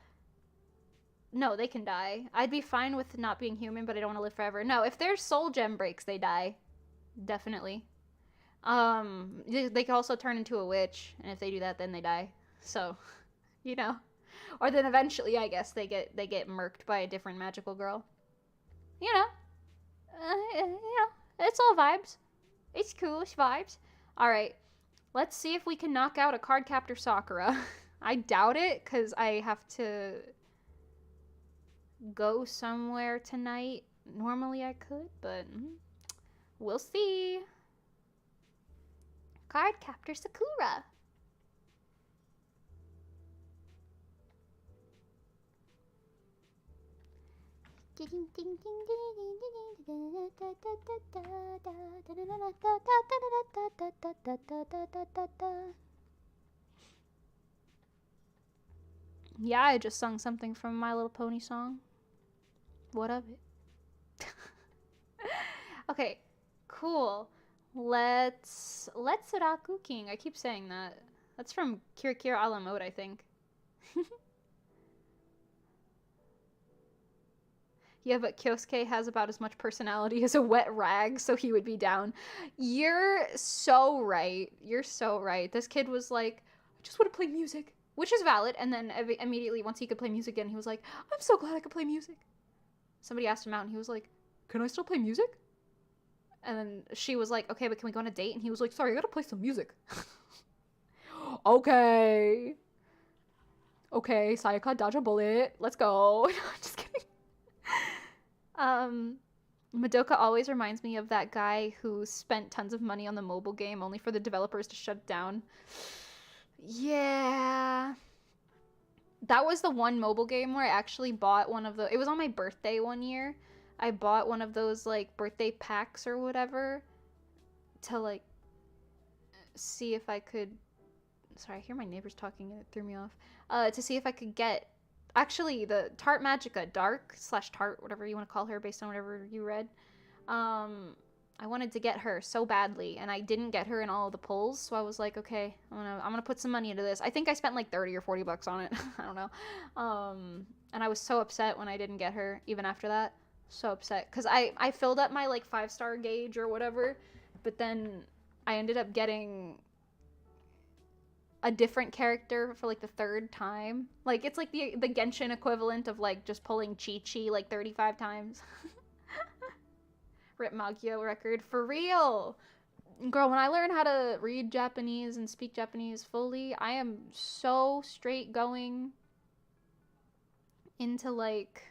No, they can die. I'd be fine with not being human, but I don't want to live forever. No, if their soul gem breaks, they die. Definitely. They can also turn into a witch, and if they do that, then they die. So, you know. Or then eventually, I guess, they get murked by a different magical girl. You know. It's all vibes. It's cool, it's vibes. Alright, let's see if we can knock out a Cardcaptor Sakura. I doubt it, because I have to go somewhere tonight. Normally I could, but we'll see. Cardcaptor Sakura. Yeah, I just sung something from My Little Pony song. What of it? Okay, cool. Let's Raku King. I keep saying that. That's from Kira Kira a la mode, I think. Yeah, but Kyosuke has about as much personality as a wet rag, so he would be down. You're so right. You're so right. This kid was like, I just want to play music, which is valid. And then immediately, once he could play music again, he was like, I'm so glad I could play music. Somebody asked him out, and he was like, can I still play music? And then she was like, okay, but can we go on a date? And he was like, sorry, I gotta play some music. Okay. Okay, Sayaka, dodge a bullet. Let's go. No, I'm just kidding. Madoka always reminds me of that guy who spent tons of money on the mobile game only for the developers to shut it down. Yeah. That was the one mobile game where I actually bought one of the... It was on my birthday one year. I bought one of those, like, birthday packs or whatever to, like... see if I could. Sorry, I hear my neighbors talking and it threw me off. To see if I could get. Actually, the Tart Magica, Dark / Tart, whatever you want to call her, based on whatever you read. I wanted to get her so badly, and I didn't get her in all of the pulls, so I was like, okay, I'm gonna put some money into this. I think I spent like 30 or 40 bucks on it. I don't know. And I was so upset when I didn't get her, even after that. So upset. Because I filled up my like 5-star gauge or whatever, but then I ended up getting a different character for like the 3rd time. Like, it's like the Genshin equivalent of like just pulling Chi-Chi like 35 times. Rip Magyo record. For real! Girl, when I learn how to read Japanese and speak Japanese fully, I am so straight going into like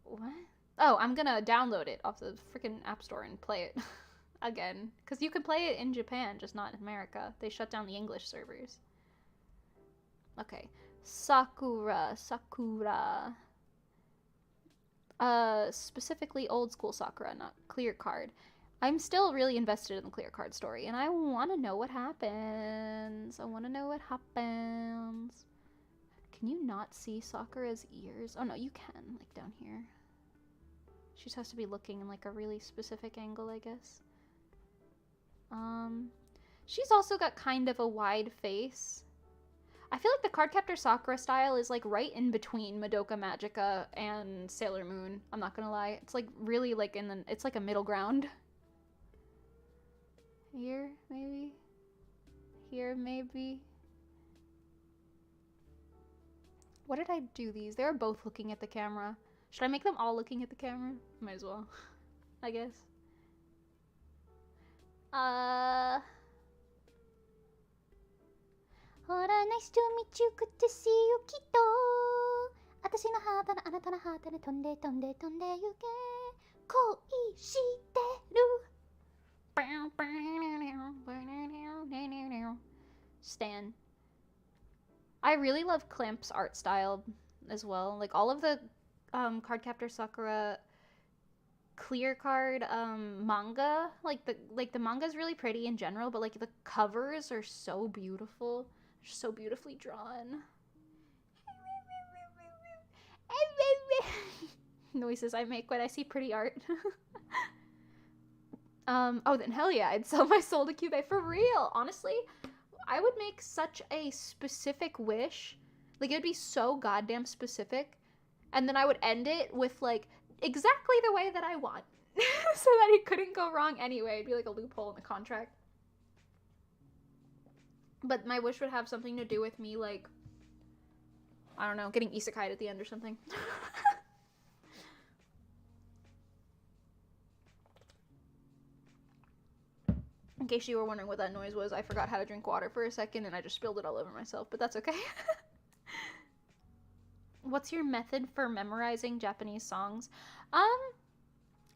what? Oh, I'm gonna download it off the freaking App Store and play it again. Because you could play it in Japan, just not in America. They shut down the English servers. Okay. Sakura. Specifically old school Sakura, not clear card. I'm still really invested in the clear card story, and I want to know what happens. Can you not see Sakura's ears? Oh no, you can, like down here. She just has to be looking in like a really specific angle, I guess. She's also got kind of a wide face. I feel like the Cardcaptor Sakura style is like right in between Madoka Magica and Sailor Moon. I'm not gonna lie. It's like really like it's like a middle ground. Here, maybe. Here, maybe. What did I do these? They're both looking at the camera. Should I make them all looking at the camera? Might as well, I guess. Hora, nice to meet you, good to see you, Kito. 私のハートのあなたのハートに飛んで飛んで飛んで行け。恋してる。Stan. I really love Clamp's art style as well. Like all of the Cardcaptor Sakura clear card manga, like the manga is really pretty in general, but like the covers are so beautiful. They're so beautifully drawn. Noises I make when I see pretty art. Oh, then hell yeah, I'd sell my soul to Cube for real. Honestly, I would make such a specific wish. Like, it would be so goddamn specific. And then I would end it with, like, exactly the way that I want. So that it couldn't go wrong anyway. It'd be like a loophole in the contract. But my wish would have something to do with me, like, I don't know, getting isekai'd at the end or something. In case you were wondering what that noise was, I forgot how to drink water for a second and I just spilled it all over myself, but that's okay. What's your method for memorizing Japanese songs? I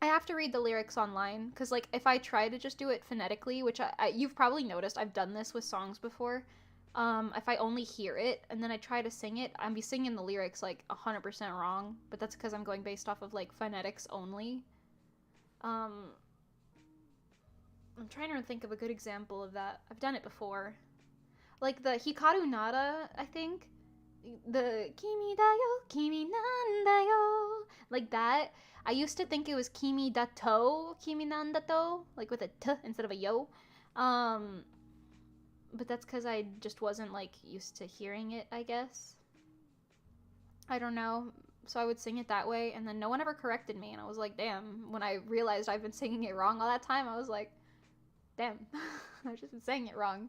have to read the lyrics online, because, like, if I try to just do it phonetically, which you've probably noticed, I've done this with songs before, if I only hear it, and then I try to sing it, I'll be singing the lyrics, like, 100% wrong, but that's because I'm going based off of, like, phonetics only. I'm trying to think of a good example of that. I've done it before. Like, the Hikaru Nada, I think. The Kimi da yo, Kimi nan da yo. Like that. I used to think it was Kimi da to, Kimi nan da to. Like with a t instead of a yo. But that's because I just wasn't, like, used to hearing it, I guess. I don't know. So I would sing it that way, and then no one ever corrected me, and I was like, damn. When I realized I've been singing it wrong all that time, I was like, damn. I've just been saying it wrong.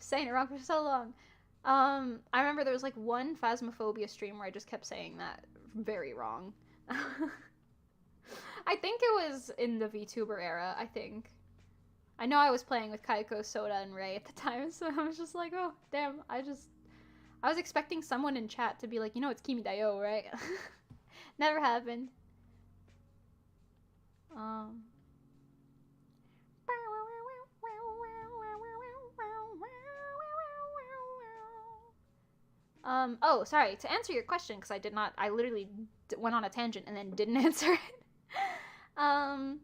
Saying it wrong for so long. I remember there was, like, one Phasmophobia stream where I just kept saying that very wrong. I think it was in the VTuber era, I think. I know I was playing with Kaiko, Soda, and Ray at the time, so I was just like, oh, damn, I was expecting someone in chat to be like, you know, it's Kimi da yo, right? Never happened. Oh, sorry, to answer your question, because I literally went on a tangent and then didn't answer it. um,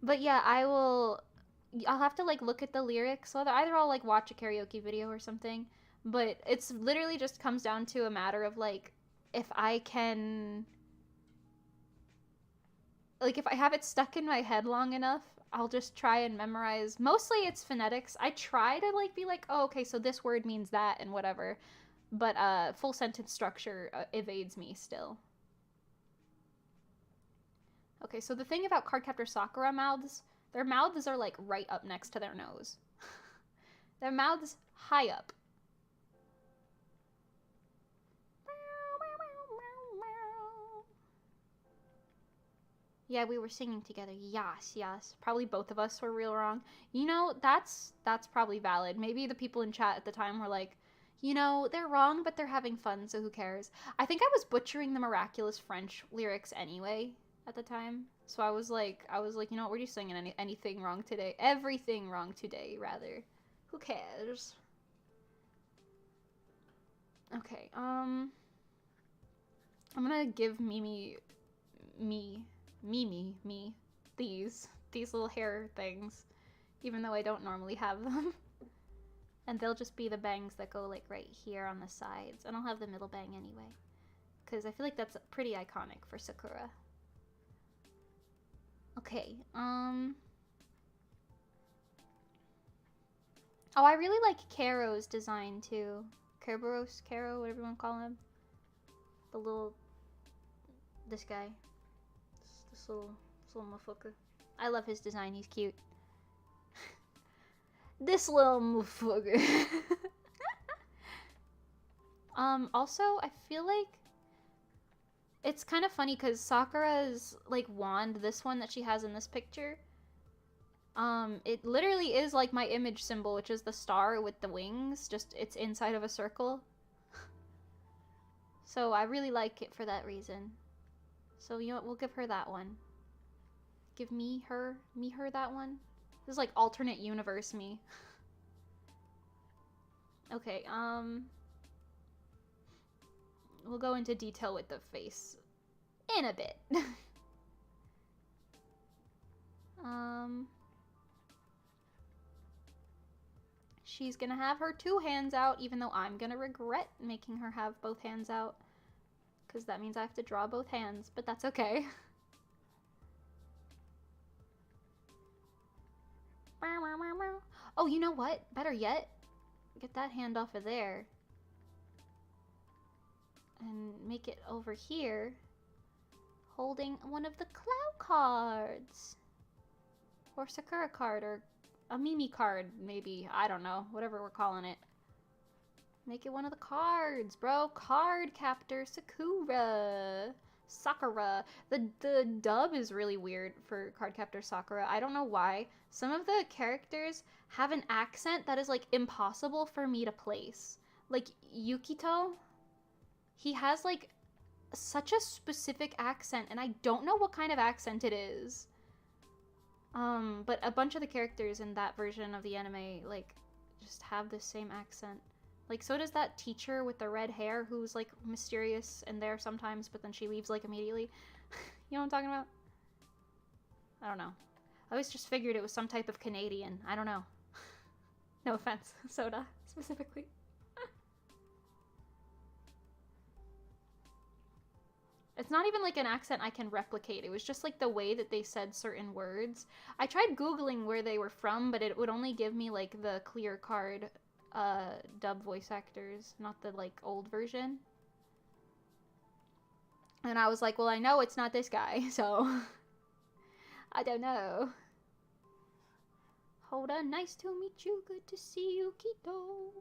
but yeah, I'll have to like look at the lyrics. So either I'll like watch a karaoke video or something. But it's literally just comes down to a matter of like if I can like if I have it stuck in my head long enough, I'll just try and memorize. Mostly it's phonetics. I try to like be like, "Oh, okay, so this word means that and whatever." But full sentence structure evades me still. Okay, so the thing about Cardcaptor Sakura mouths, their mouths are like right up next to their nose. Their mouths high up. Yeah, we were singing together. Yes, yes. Probably both of us were real wrong. You know, that's probably valid. Maybe the people in chat at the time were like, you know, they're wrong, but they're having fun, so who cares? I think I was butchering the miraculous French lyrics anyway at the time. So I was like, you know what, we're just singing anything wrong today. Everything wrong today, rather. Who cares? Okay, I'm gonna give me, me, these little hair things, even though I don't normally have them. And they'll just be the bangs that go like right here on the sides, and I'll have the middle bang anyway, because I feel like that's pretty iconic for Sakura. Okay, oh, I really like Caro's design too. Kerberos, Caro, whatever you want to call him. The little, this guy, this little motherfucker. I love his design. He's cute. This little motherfucker. Also, I feel like it's kind of funny because Sakura's like wand, this one that she has in this picture, it literally is like my image symbol, which is the star with the wings, just it's inside of a circle. So I really like it for that reason. So you know what, we'll give her that one. Give me her that one. This is like alternate universe me. Okay, we'll go into detail with the face in a bit. She's gonna have her two hands out, even though I'm gonna regret making her have both hands out, because that means I have to draw both hands, but that's okay. Oh, you know what? Better yet, get that hand off of there and make it over here holding one of the Clow cards, or Sakura card, or a Mimi card, maybe. I don't know, whatever we're calling it. Make it one of the cards, bro. Card Captor Sakura. Sakura. The dub is really weird for Cardcaptor Sakura. I don't know why. Some of the characters have an accent that is like impossible for me to place. Like Yukito, he has like such a specific accent, and I don't know what kind of accent it is. But a bunch of the characters in that version of the anime like just have the same accent. Like, so does that teacher with the red hair who's, like, mysterious and there sometimes, but then she leaves, like, immediately. You know what I'm talking about? I don't know. I always just figured it was some type of Canadian. I don't know. No offense, Soda, specifically. It's not even, like, an accent I can replicate. It was just, like, the way that they said certain words. I tried Googling where they were from, but it would only give me, like, the clear card dub voice actors, not the like old version. And I was like, well, I know it's not this guy, so I don't know. Hoda, nice to meet you, good to see you, Kito.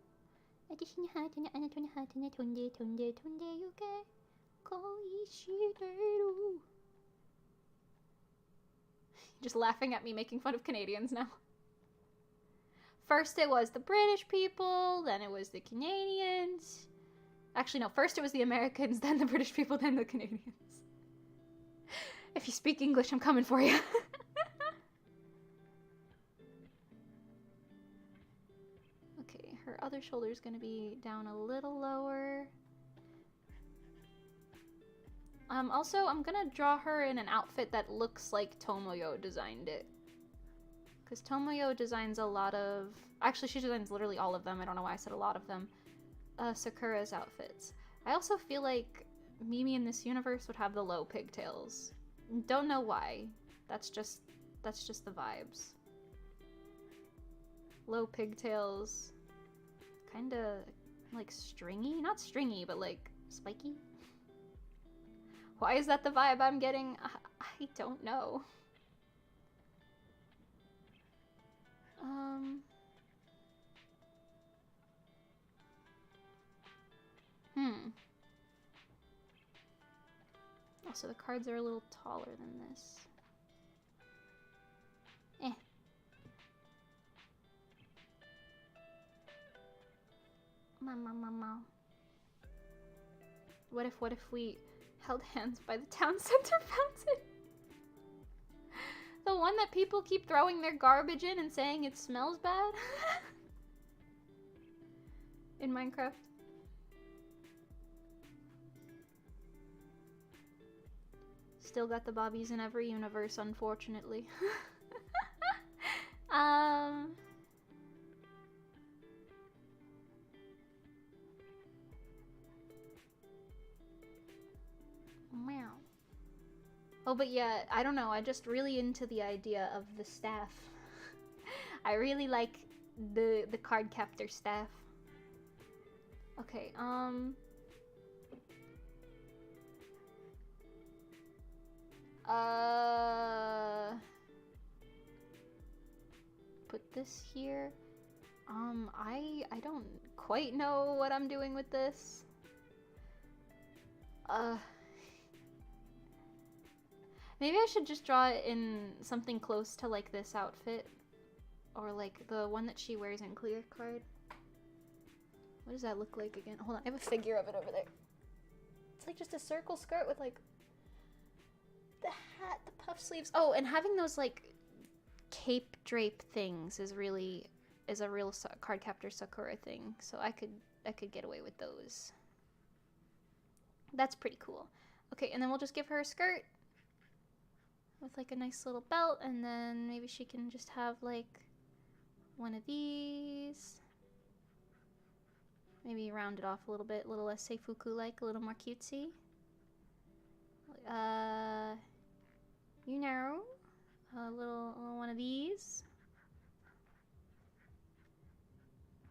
Just laughing at me making fun of Canadians now. First it was the British people, then it was the Canadians. Actually, no, first it was the Americans, then the British people, then the Canadians. If you speak English, I'm coming for you. Okay, her other shoulder's gonna be down a little lower. Also, I'm gonna draw her in an outfit that looks like Tomoyo designed it. Because Tomoyo designs a lot of... Actually, she designs literally all of them. I don't know why I said a lot of them. Sakura's outfits. I also feel like Mimi in this universe would have the low pigtails. Don't know why. That's just the vibes. Low pigtails. Kinda like stringy? Not stringy, but like spiky? Why is that the vibe I'm getting? I don't know. Also, the cards are a little taller than this. What if we held hands by the town center fountain? The one that people keep throwing their garbage in and saying it smells bad? In Minecraft. Still got the bobbies in every universe, unfortunately. Meow. Oh, but yeah, I don't know. I'm just really into the idea of the staff. I really like the card captor staff. Okay, put this here. I don't quite know what I'm doing with this. Maybe I should just draw it in something close to like this outfit. Or like the one that she wears in Clear Card. What does that look like again? Hold on, I have a figure of it over there. It's like just a circle skirt with like the hat, the puff sleeves. Oh, and having those like cape drape things is a real card captor Sakura thing. So I could get away with those. That's pretty cool. Okay, and then we'll just give her a skirt with like a nice little belt, and then maybe she can just have like one of these. Maybe round it off a little bit, a little less Seifuku-like, a little more cutesy. You know, a little one of these.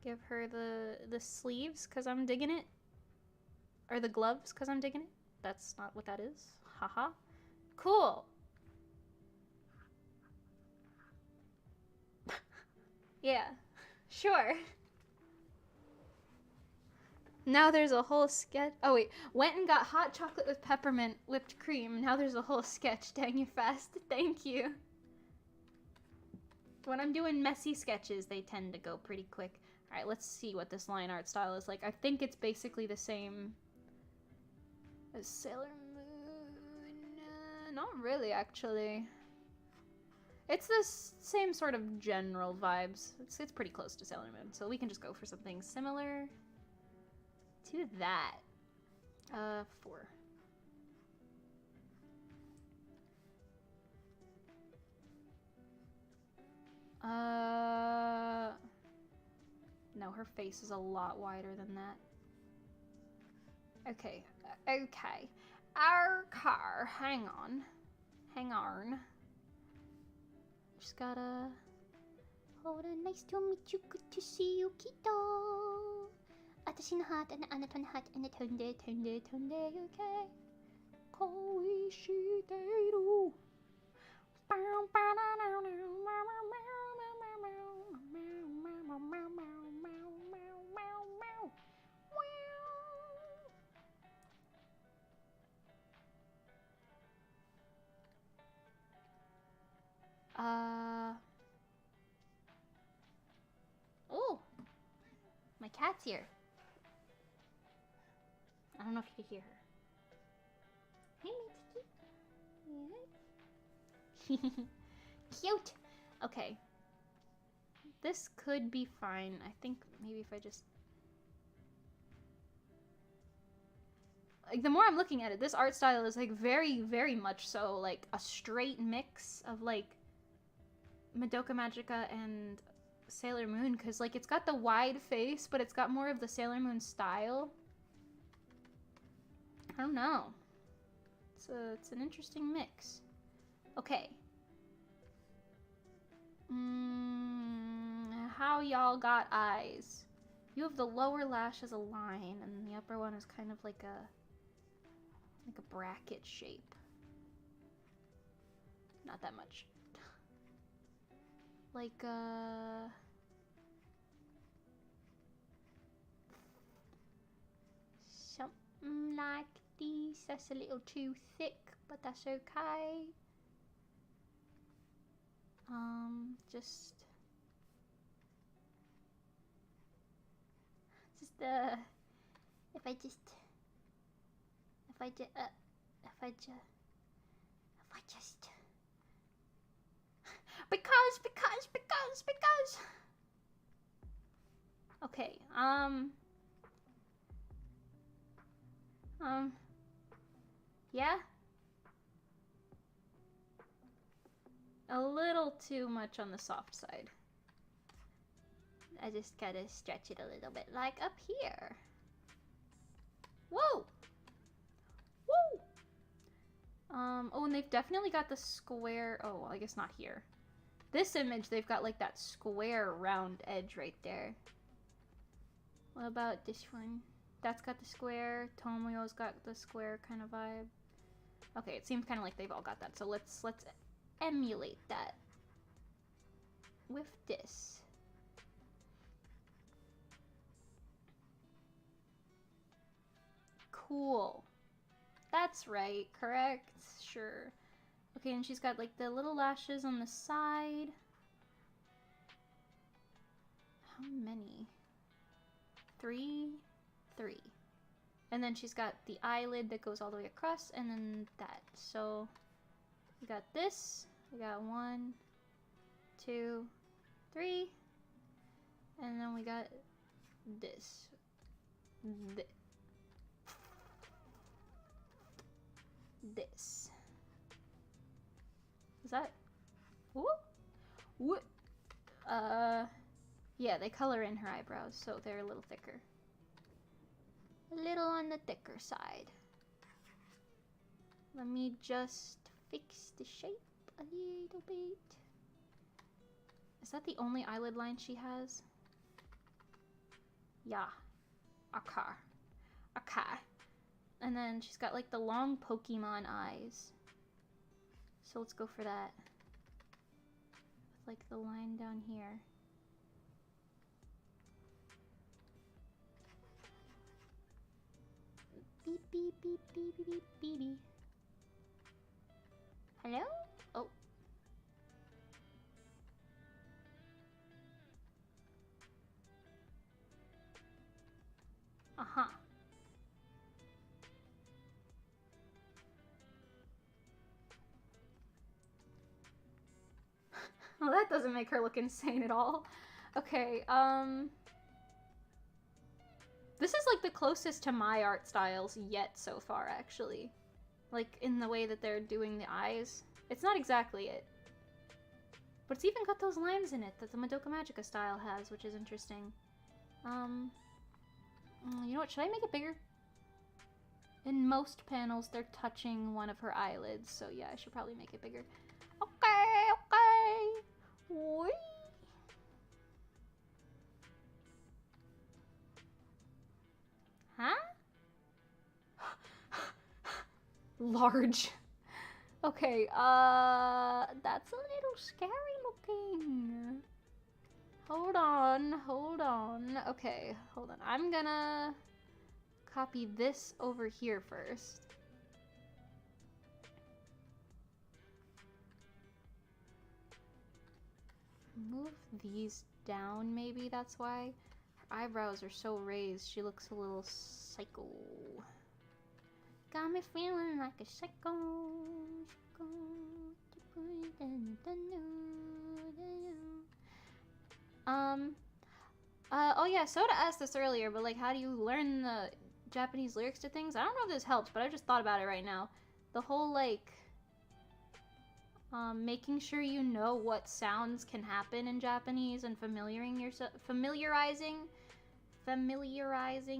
Give her the sleeves, cause I'm digging it. Or the gloves, cause I'm digging it. That's not what that is. Haha. Cool. Yeah, sure. Now there's a whole sketch. Oh wait, went and got hot chocolate with peppermint whipped cream. Now there's a whole sketch. Dang, you're fast. Thank you. When I'm doing messy sketches, they tend to go pretty quick. All right, let's see what this line art style is like. I think it's basically the same as Sailor Moon. Not really, actually. It's the same sort of general vibes. It's pretty close to Sailor Moon, so we can just go for something similar to that. 4. No, her face is a lot wider than that. Okay, okay. Our car, hang on. Just gotta... Hold on, nice to meet you, good to see you, Kito. Atashi no hat, and Anato no hat, and tonde, okay? Koishiteru. Oh! My cat's here. I don't know if you could hear her. Hey, Mitsuki. Cute! Okay. This could be fine. I think maybe if I just... like, the more I'm looking at it, this art style is, like, very, very much so, like, a straight mix of, like, Madoka Magica and Sailor Moon, because, like, it's got the wide face, but it's got more of the Sailor Moon style. I don't know. It's an interesting mix. Okay. How y'all got eyes? You have the lower lash as a line, and the upper one is kind of like a bracket shape. Not that much. Like something like this. That's a little too thick, but that's okay. Just if I just because okay, yeah, a little too much on the soft side. I just gotta stretch it a little bit, like up here. Whoa! Woo! Oh, and they've definitely got the square. Oh, well, I guess not here. This image, they've got like that square round edge right there. What about this one? That's got the square. Tomoyo's got the square kind of vibe. Okay, it seems kind of like they've all got that. So let's emulate that with this. Cool. That's right, correct? Sure. Okay, and she's got like the little lashes on the side. How many? 3? 3. And then she's got the eyelid that goes all the way across, and then that. So we got this. We got 1, 2, 3. And then we got this. This. Is that? Whoop? What? Yeah, they color in her eyebrows, so they're a little thicker. A little on the thicker side. Let me just fix the shape a little bit. Is that the only eyelid line she has? Yeah. Okay. Okay. And then she's got like the long Pokemon eyes. So let's go for that. With like the line down here. Beep, beep, beep, beep, beep, beep, beep, beep. Hello? Oh. Uh-huh. Well, that doesn't make her look insane at all. Okay, this is like the closest to my art styles yet so far, actually. Like, in the way that they're doing the eyes. It's not exactly it. But it's even got those lines in it that the Madoka Magica style has, which is interesting. You know what, should I make it bigger? In most panels, they're touching one of her eyelids, so yeah, I should probably make it bigger. Okay, okay. Whee! Huh? Large. Okay, that's a little scary looking. Hold on, hold on. Okay, hold on. I'm gonna copy this over here first. Move these down, maybe that's why. Her eyebrows are so raised, she looks a little psycho. Got me feeling like a psycho. Oh yeah, Soda asked this earlier, but like, how do you learn the Japanese lyrics to things. I don't know if this helps, but I just thought about it right now. The whole, like, making sure you know what sounds can happen in Japanese and familiarizing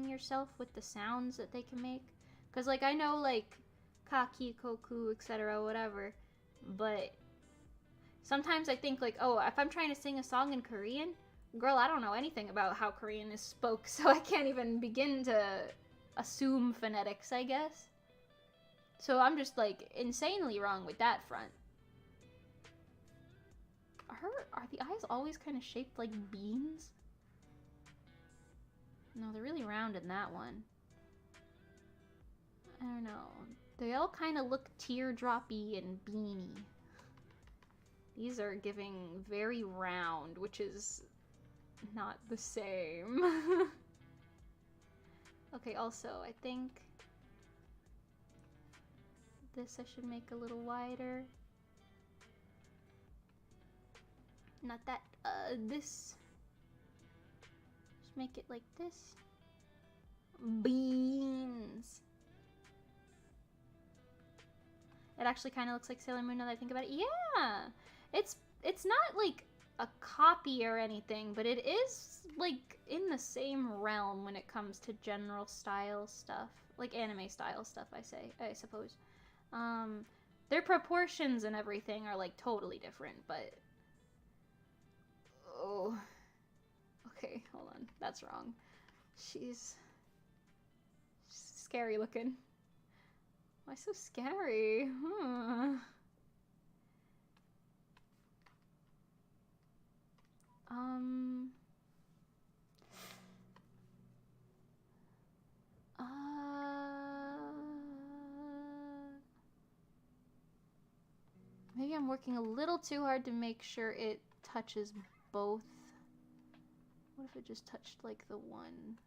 yourself with the sounds that they can make. Because, like, I know, like, kaki, koku, etc., whatever, but sometimes I think, like, oh, if I'm trying to sing a song in Korean, girl, I don't know anything about how Korean is spoke, so I can't even begin to assume phonetics, I guess. So I'm just, like, insanely wrong with that front. Are the eyes always kind of shaped like beans? No, they're really round in that one. I don't know. They all kind of look teardroppy and beany. These are giving very round, which is not the same. Okay, also, I think this I should make a little wider. Not that, this. Just make it like this. Beans. It actually kind of looks like Sailor Moon now that I think about it. Yeah! It's not, like, a copy or anything, but it is, like, in the same realm when it comes to general style stuff. Like, anime style stuff, I suppose. Their proportions and everything are, like, totally different, but... Oh. Okay, hold on. That's wrong. She's scary looking. Why so scary? Maybe I'm working a little too hard to make sure it touches both. What if it just touched, like, the one?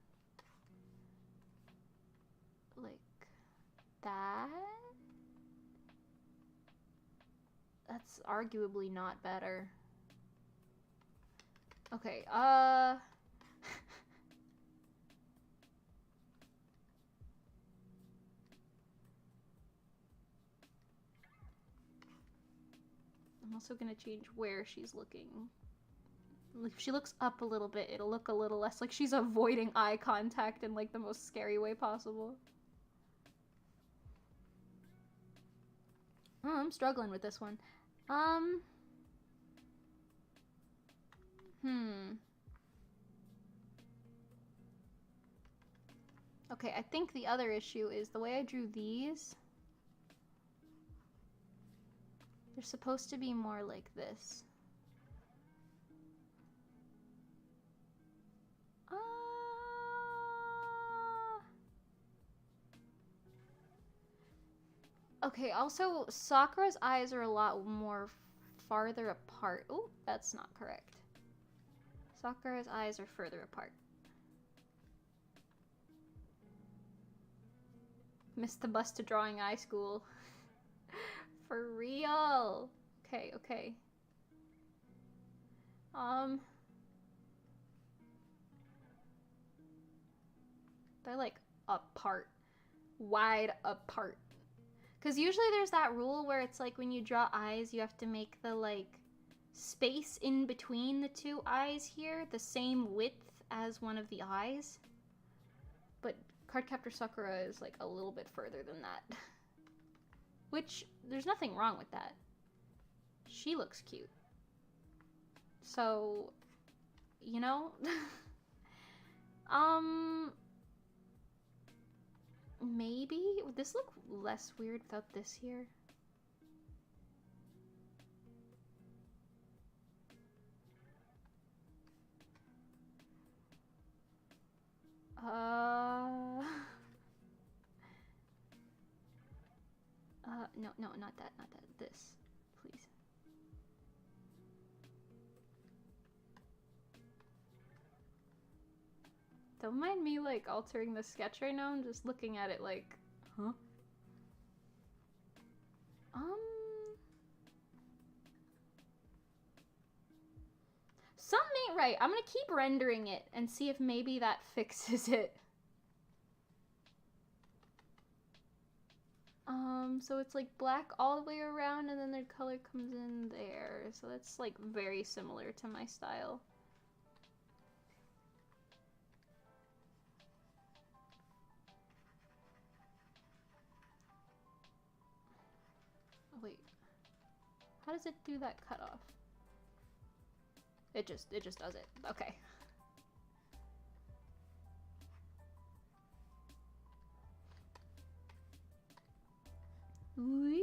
Like that? That's arguably not better. Okay, I'm also gonna change where she's looking. If she looks up a little bit, it'll look a little less like she's avoiding eye contact in, like, the most scary way possible. Oh, I'm struggling with this one. Okay, I think the other issue is the way I drew these. They're supposed to be more like this. Okay, also, Sakura's eyes are a lot more farther apart. Oh, that's not correct. Sakura's eyes are further apart. Missed the bus to drawing eye school. For real. Okay, okay. They're, like, apart. Wide apart. Because usually there's that rule where it's like when you draw eyes, you have to make the, like, space in between the two eyes here the same width as one of the eyes. But Cardcaptor Sakura is, like, a little bit further than that. Which, there's nothing wrong with that. She looks cute. So, you know? Maybe? Would this look less weird without this here? No, not that, not that. This, please. Don't mind me, like, altering the sketch right now. I'm just looking at it like, huh? Something ain't right. I'm gonna keep rendering it and see if maybe that fixes it. So it's like black all the way around and then their color comes in there. So that's like very similar to my style. Oh, wait. How does it do that cutoff? It just does it. Okay. Woo.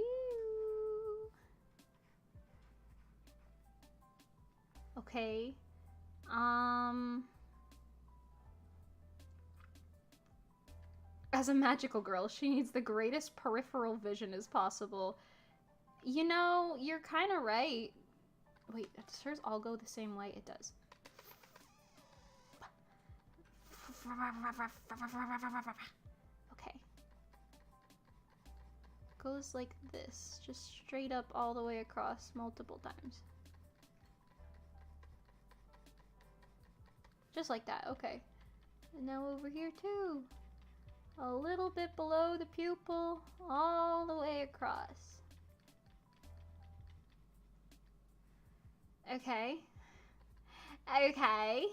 Okay. As a magical girl, she needs the greatest peripheral vision as possible. You know, you're kind of right. Wait, does hers all go the same way? It does. Okay. Goes like this, just straight up all the way across multiple times. Just like that, okay. And now over here too. A little bit below the pupil, all the way across. Okay. Okay.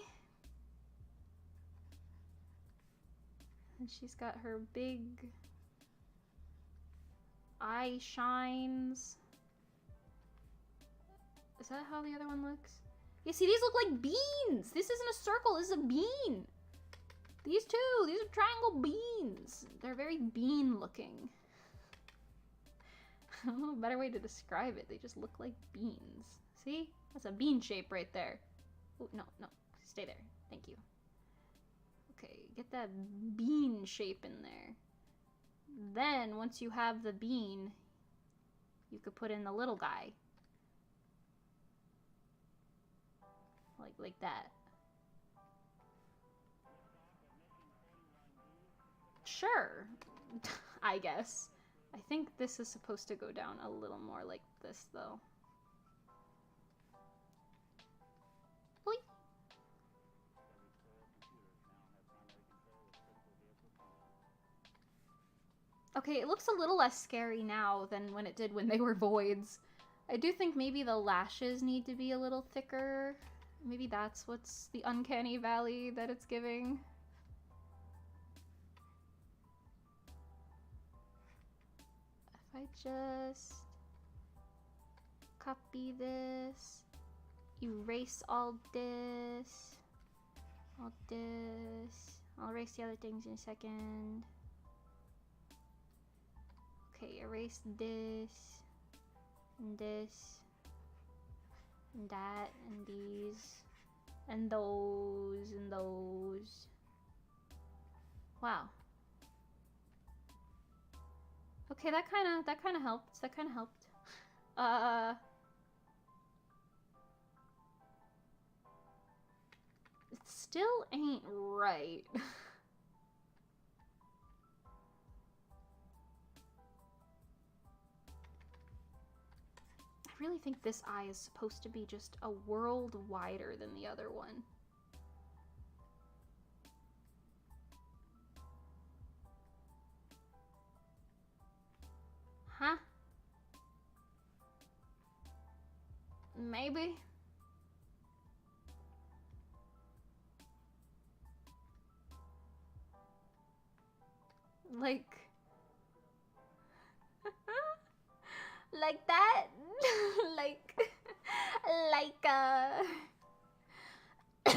And she's got her big eye shines. Is that how the other one looks? Yeah, see, these look like beans! This isn't a circle, this is a bean! These two, these are triangle beans. They're very bean looking. I don't know a better way to describe it. They just look like beans. See? That's a bean shape right there. Oh, no, no. Stay there. Thank you. Okay, get that bean shape in there. Then, once you have the bean, you could put in the little guy. Like that. Sure. I guess. I think this is supposed to go down a little more like this, though. Boing. Okay, it looks a little less scary now than when it did when they were voids. I do think maybe the lashes need to be a little thicker. Maybe that's what's the uncanny valley that it's giving. If I just copy this, erase all this, I'll erase the other things in a second. Okay, erase this, and this, and that, and these, and those, and those. Wow. Okay, that kind of helped. That kind of helped. It still ain't right. I really think this eye is supposed to be just a world wider than the other one. Huh? Maybe? Like... like that? like... Why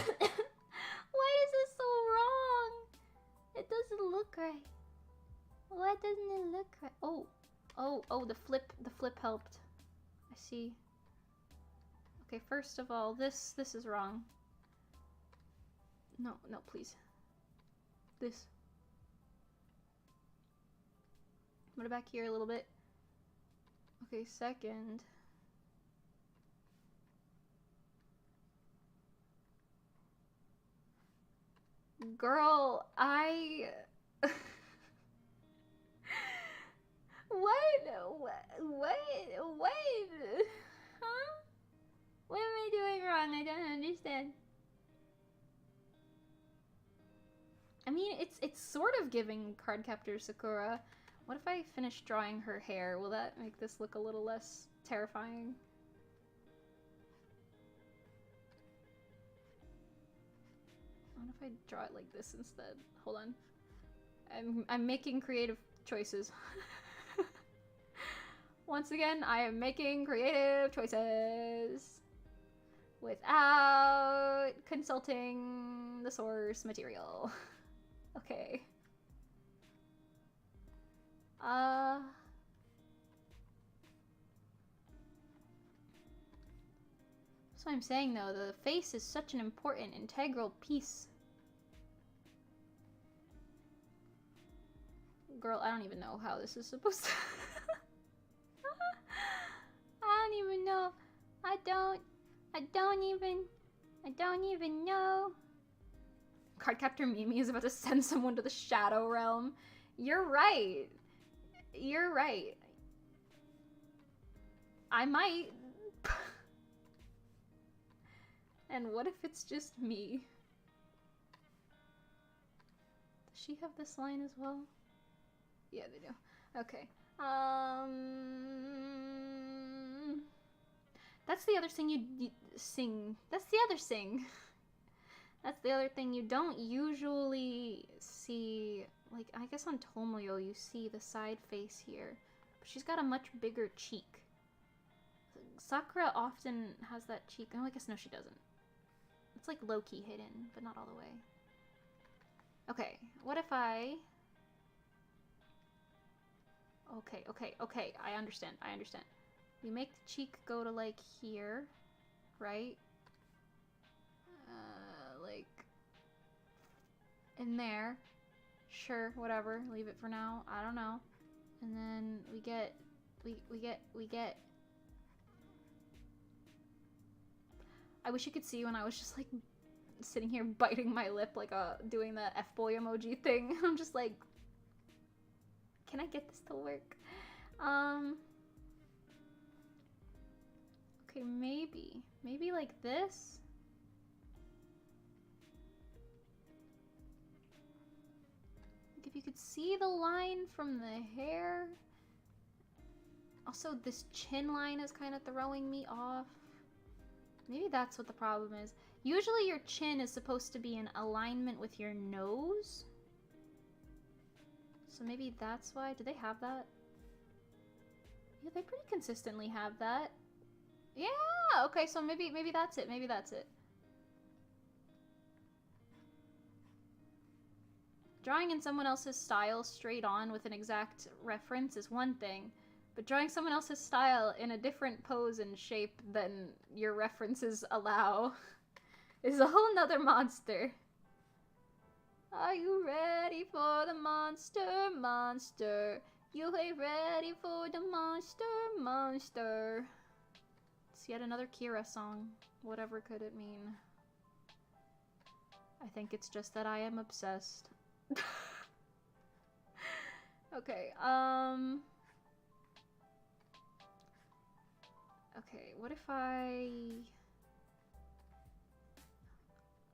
is this so wrong? It doesn't look right. Why doesn't it look right? Oh, the flip helped. I see. Okay, first of all, this is wrong. No, please. This. Put it back here a little bit. Okay, second. Girl, I... What? Huh? What am I doing wrong? I don't understand. I mean, it's sort of giving Cardcaptor Sakura. What if I finish drawing her hair? Will that make this look a little less terrifying? What if I draw it like this instead? Hold on. I'm making creative choices. Once again, I am making creative choices without consulting the source material. Okay. That's what I'm saying though, the face is such an important, integral piece. Girl, I don't even know how this is supposed to... I don't even know. I don't even know. Cardcaptor Mimi is about to send someone to the Shadow Realm. You're right. You're right. I might. And what if it's just me? Does she have this line as well? Yeah, they do. Okay. That's the other thing you sing. That's the other thing. That's the other thing you don't usually see. Like, I guess on Tomoyo you see the side face here. But she's got a much bigger cheek. Sakura often has that cheek. Oh, I guess no, she doesn't. It's like low-key hidden, but not all the way. Okay, what if I... Okay, I understand. We make the cheek go to, like, here, right? Like, in there. Sure, whatever, leave it for now, I don't know. And then we get... I wish you could see when I was just, like, sitting here biting my lip, like, doing the F-boy emoji thing. I'm just like... Can I get this to work? Okay, maybe. Maybe like this? Like if you could see the line from the hair. Also, this chin line is kind of throwing me off. Maybe that's what the problem is. Usually your chin is supposed to be in alignment with your nose. So maybe that's why. Do they have that? Yeah, they pretty consistently have that. Yeah, okay, so maybe that's it. Maybe that's it. Drawing in someone else's style straight on with an exact reference is one thing, but drawing someone else's style in a different pose and shape than your references allow is a whole nother monster. Are you ready for the monster, monster? You ain't ready for the monster, monster. It's yet another Kira song. Whatever could it mean? I think it's just that I am obsessed. Okay, okay, what if I...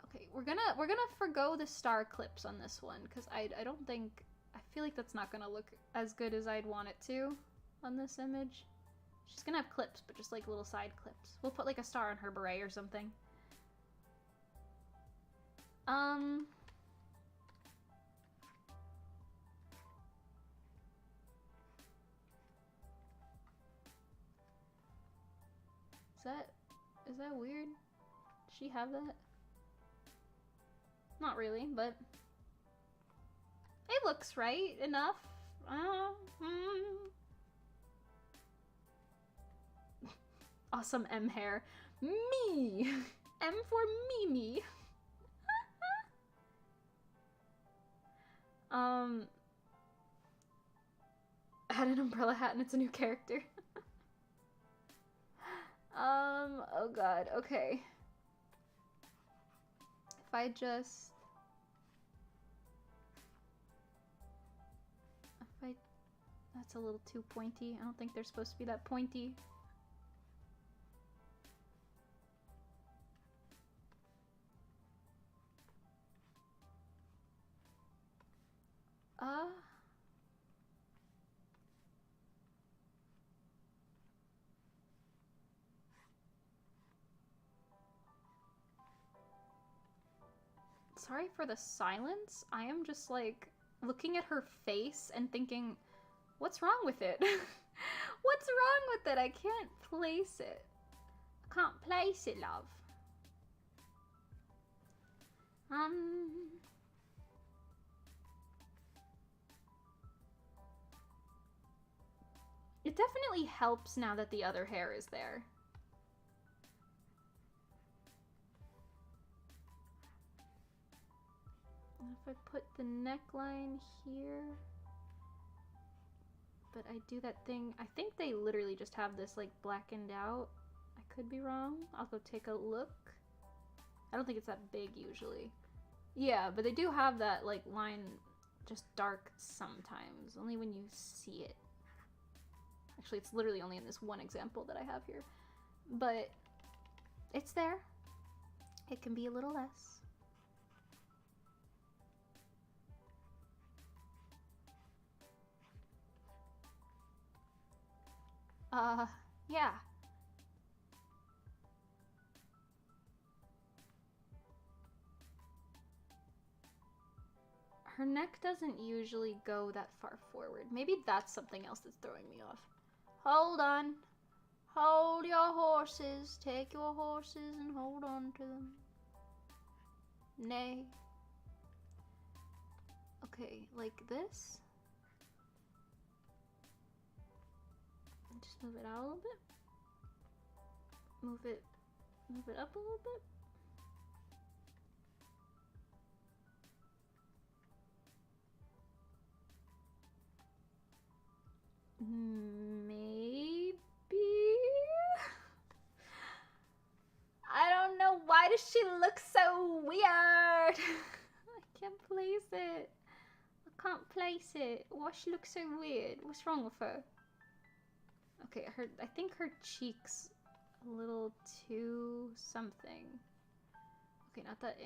Okay, we're gonna forgo the star clips on this one, because I don't think... I feel like that's not gonna look as good as I'd want it to on this image. She's gonna have clips, but just like little side clips. We'll put like a star on her beret or something. Is that weird? Does she have that? Not really, but it looks right enough. Awesome M hair. Me! M for Mimi. Add an umbrella hat and it's a new character. Oh god, okay. If I just... That's a little too pointy. I don't think they're supposed to be that pointy. Sorry for the silence. I am just like looking at her face and thinking, what's wrong with it? What's wrong with it? I can't place it. I can't place it, love. It definitely helps now that the other hair is there. If I put the neckline here, but I do that thing, I think they literally just have this like blackened out. I could be wrong. I'll go take a look. I don't think it's that big usually. Yeah, but they do have that like line just dark sometimes, only when you see it. Actually, it's literally only in this one example that I have here. But it's there. It can be a little less. Yeah. Her neck doesn't usually go that far forward. Maybe that's something else that's throwing me off. Hold on. Hold your horses. Take your horses and hold on to them. Nay. Okay, like this. Just move it out a little bit. Move it up a little bit. Maybe? I don't know. Why does she look so weird? I can't place it. I can't place it. Why she look so weird? What's wrong with her? Okay, I think her cheeks a little too something. Okay, not that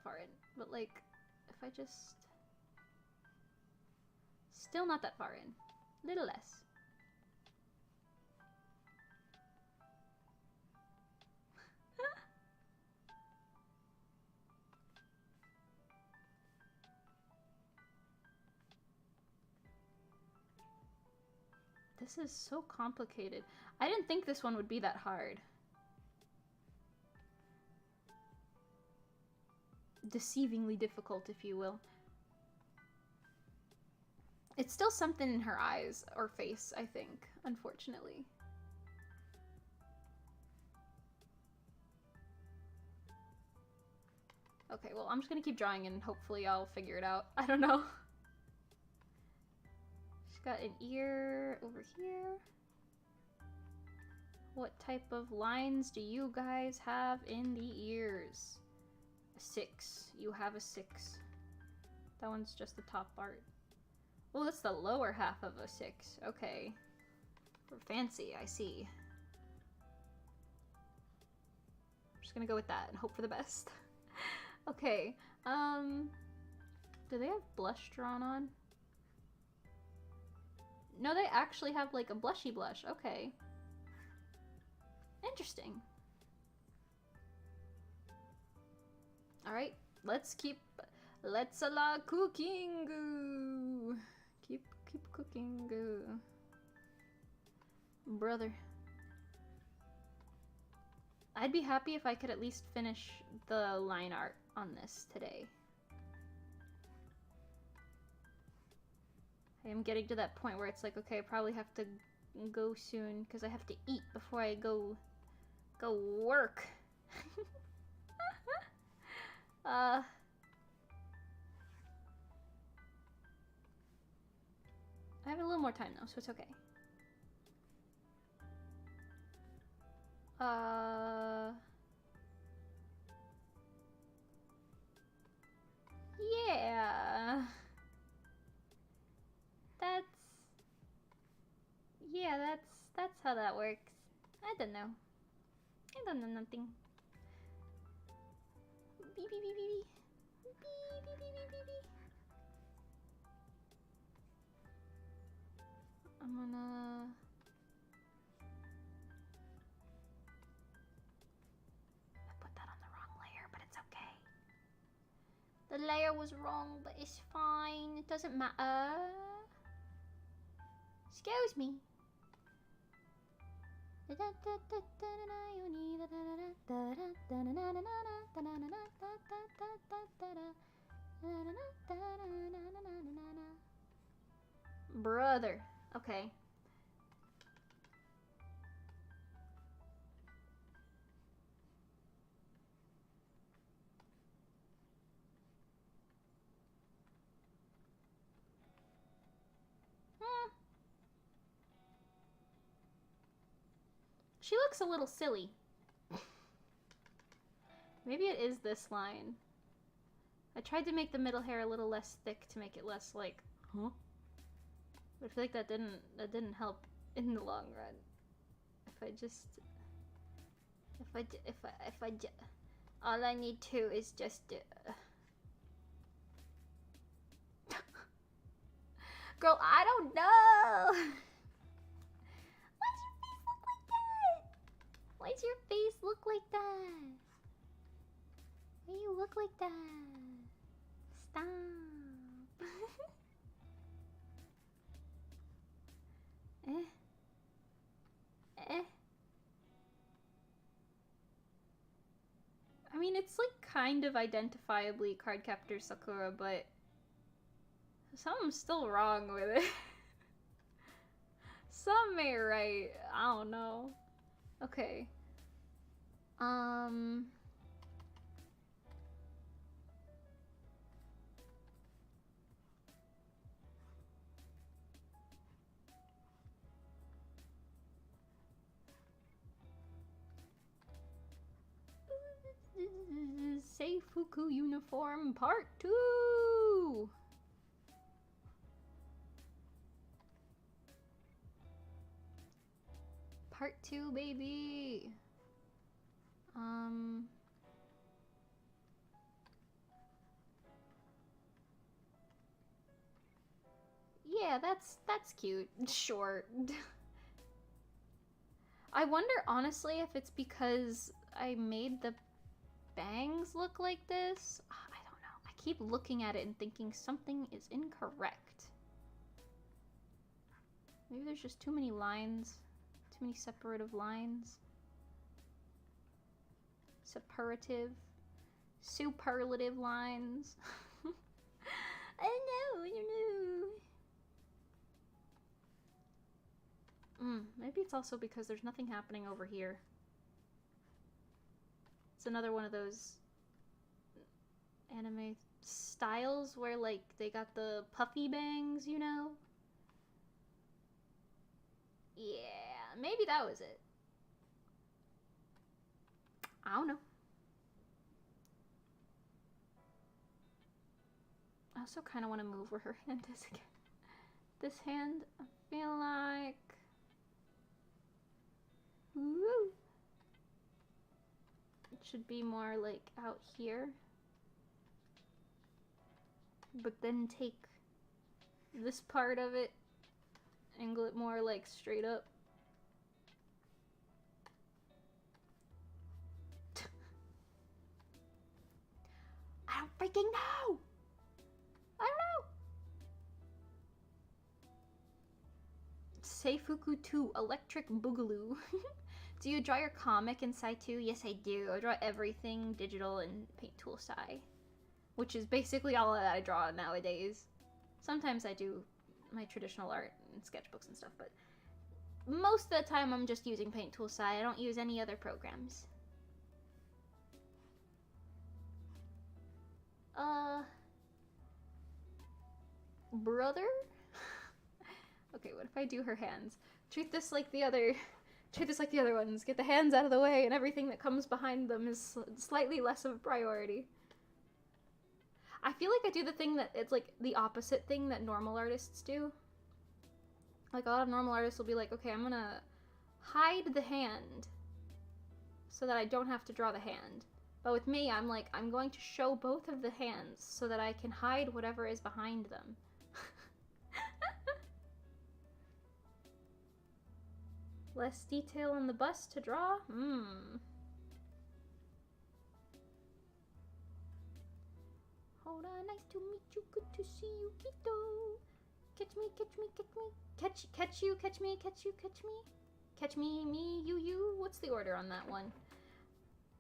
far in, but like, if I just, still not that far in, little less. This is so complicated. I didn't think this one would be that hard. Deceivingly difficult, if you will. It's still something in her eyes or face, I think, unfortunately. Okay, well, I'm just gonna keep drawing and hopefully I'll figure it out. I don't know. She's got an ear over here. What type of lines do you guys have in the ears? A 6. You have a 6. That one's just the top part. Oh, that's the lower half of a 6. Okay. We're fancy, I see. I'm just gonna go with that and hope for the best. Okay, do they have blush drawn on? No, they actually have like a blushy blush. Okay. Interesting. Alright, let's allow cooking. Keep cooking. Brother. I'd be happy if I could at least finish the line art on this today. I am getting to that point where it's like, okay, I probably have to go soon because I have to eat before I go work. I have a little more time though, so it's okay. Yeah. That's how that works. I don't know. I don't know nothing. Beep, beep, beep, beep, beep. Beep, beep, beep, beep, beep, beep. I'm gonna... I put that on the wrong layer, but it's okay. layer was wrong, but it's fine. It doesn't matter. Excuse me. Brother. Okay. She looks a little silly. Maybe it is this line. I tried to make the middle hair a little less thick to make it less like, huh? But I feel like that didn't help in the long run. All I need to is just girl, I don't know. Why does your face look like that? Why do you look like that? Stop. I mean, it's like kind of identifiably Cardcaptor Sakura, but something's still wrong with it. Some ain't right. I don't know. Okay. Seifuku Uniform Part 2! Part 2, baby! Yeah, that's cute. Short. I wonder, honestly, if it's because I made the bangs look like this? I don't know. I keep looking at it and thinking something is incorrect. Maybe there's just too many lines. Too many separative lines. Superlative lines. I don't know. Maybe it's also because there's nothing happening over here. It's another one of those anime styles where, like, they got the puffy bangs, you know? Yeah, maybe that was it. I don't know. I also kind of want to move where her hand is again. This hand, I feel like... Woo! It should be more like out here. But then take this part of it, angle it more like straight up. I don't freaking know! I don't know! Seifuku 2 Electric Boogaloo. Do you draw your comic in Sai 2? Yes, I do. I draw everything digital in Paint Tool Sai, which is basically all that I draw nowadays. Sometimes I do my traditional art and sketchbooks and stuff, but most of the time I'm just using Paint Tool Sai. I don't use any other programs. Brother? Okay, what if I do her hands? Treat this like the other ones. Get the hands out of the way and everything that comes behind them is slightly less of a priority. I feel like I do the thing that it's like the opposite thing that normal artists do. Like a lot of normal artists will be like, okay, I'm gonna hide the hand so that I don't have to draw the hand. But with me, I'm like, I'm going to show both of the hands so that I can hide whatever is behind them. Less detail on the bust to draw? Hold on to meet you, good to see you, Kito. Catch me, catch me, catch me. Catch you, catch me, catch you, catch me. Catch me, me, you. What's the order on that one?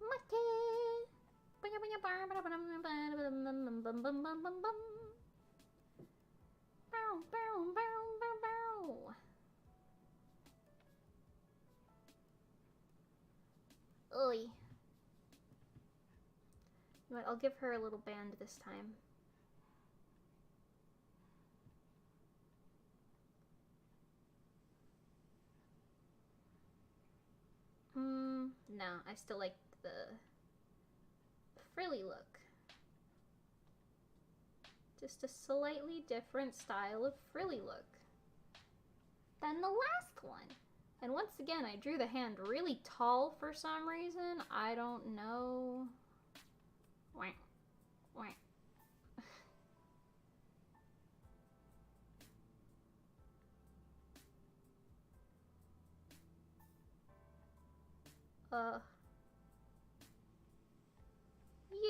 Mate. Oi. You know what, I'll give her a little band this time. No, I still like the frilly look. Just a slightly different style of frilly look than the last one. And once again, I drew the hand really tall for some reason. I don't know. Wah, wah.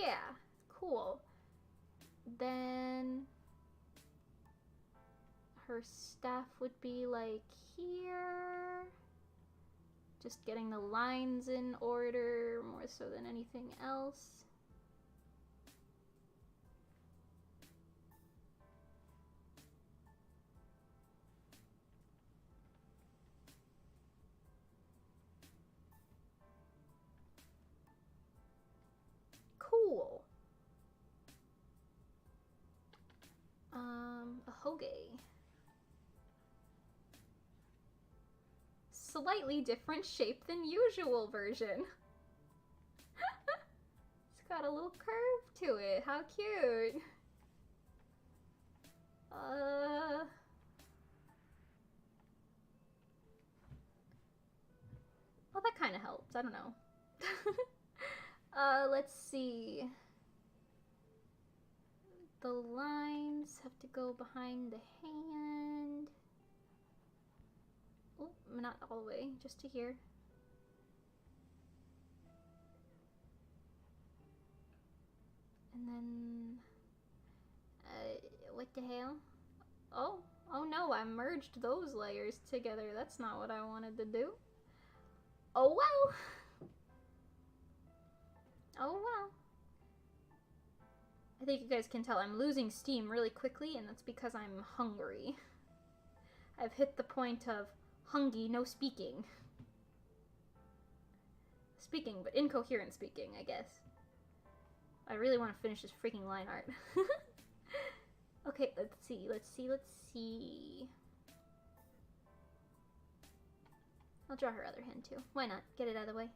Yeah, cool. Then her staff would be like here. Just getting the lines in order more so than anything else. Cool. A hoge. Slightly different shape than usual version. It's got a little curve to it. How cute. Well, that kind of helps. I don't know. Let's see. The lines have to go behind the hand. Oh, not all the way, just to here. And then, what the hell? Oh no, I merged those layers together. That's not what I wanted to do. Oh well. Oh well. I think you guys can tell I'm losing steam really quickly, and that's because I'm hungry. I've hit the point of hungry, no speaking. Speaking, but incoherent speaking, I guess. I really want to finish this freaking line art. Okay, let's see. I'll draw her other hand too. Why not? Get it out of the way.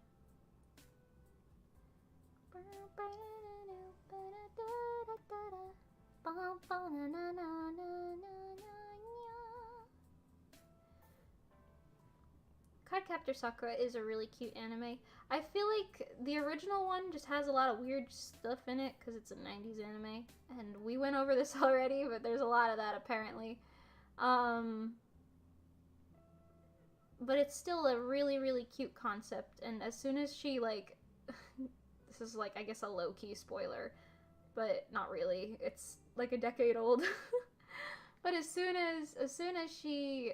Cardcaptor Sakura is a really cute anime. I feel like the original one just has a lot of weird stuff in it because it's a 90s anime. And we went over this already, but there's a lot of that apparently. But it's still a really, really cute concept. And as soon as she, like... this is, like, I guess a low-key spoiler. But not really. It's, like, a decade old. But as soon as she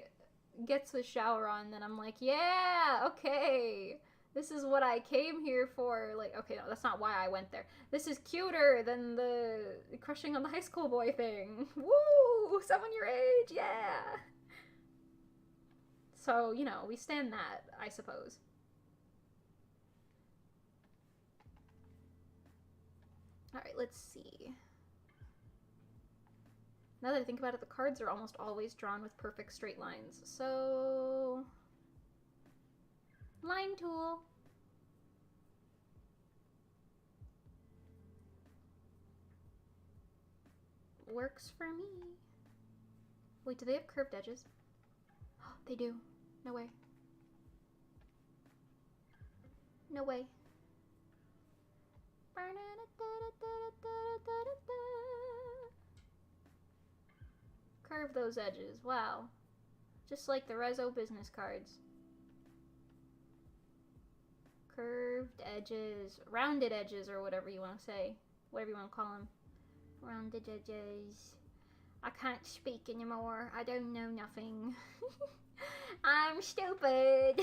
gets the shower on, then I'm like, yeah, okay, this is what I came here for. Like, okay, no, that's not why I went there. This is cuter than the crushing on the high school boy thing. Woo! Someone your age, yeah! So, you know, we stand that, I suppose. Alright, let's see. Now that I think about it, the cards are almost always drawn with perfect straight lines. So... line tool. Works for me. Wait, do they have curved edges? They do. No way. No way. Curve those edges. Wow. Just like the RESO business cards. Curved edges. Rounded edges, or whatever you want to say. Whatever you want to call them. around the judges. I can't speak anymore. I don't know nothing. I'm stupid.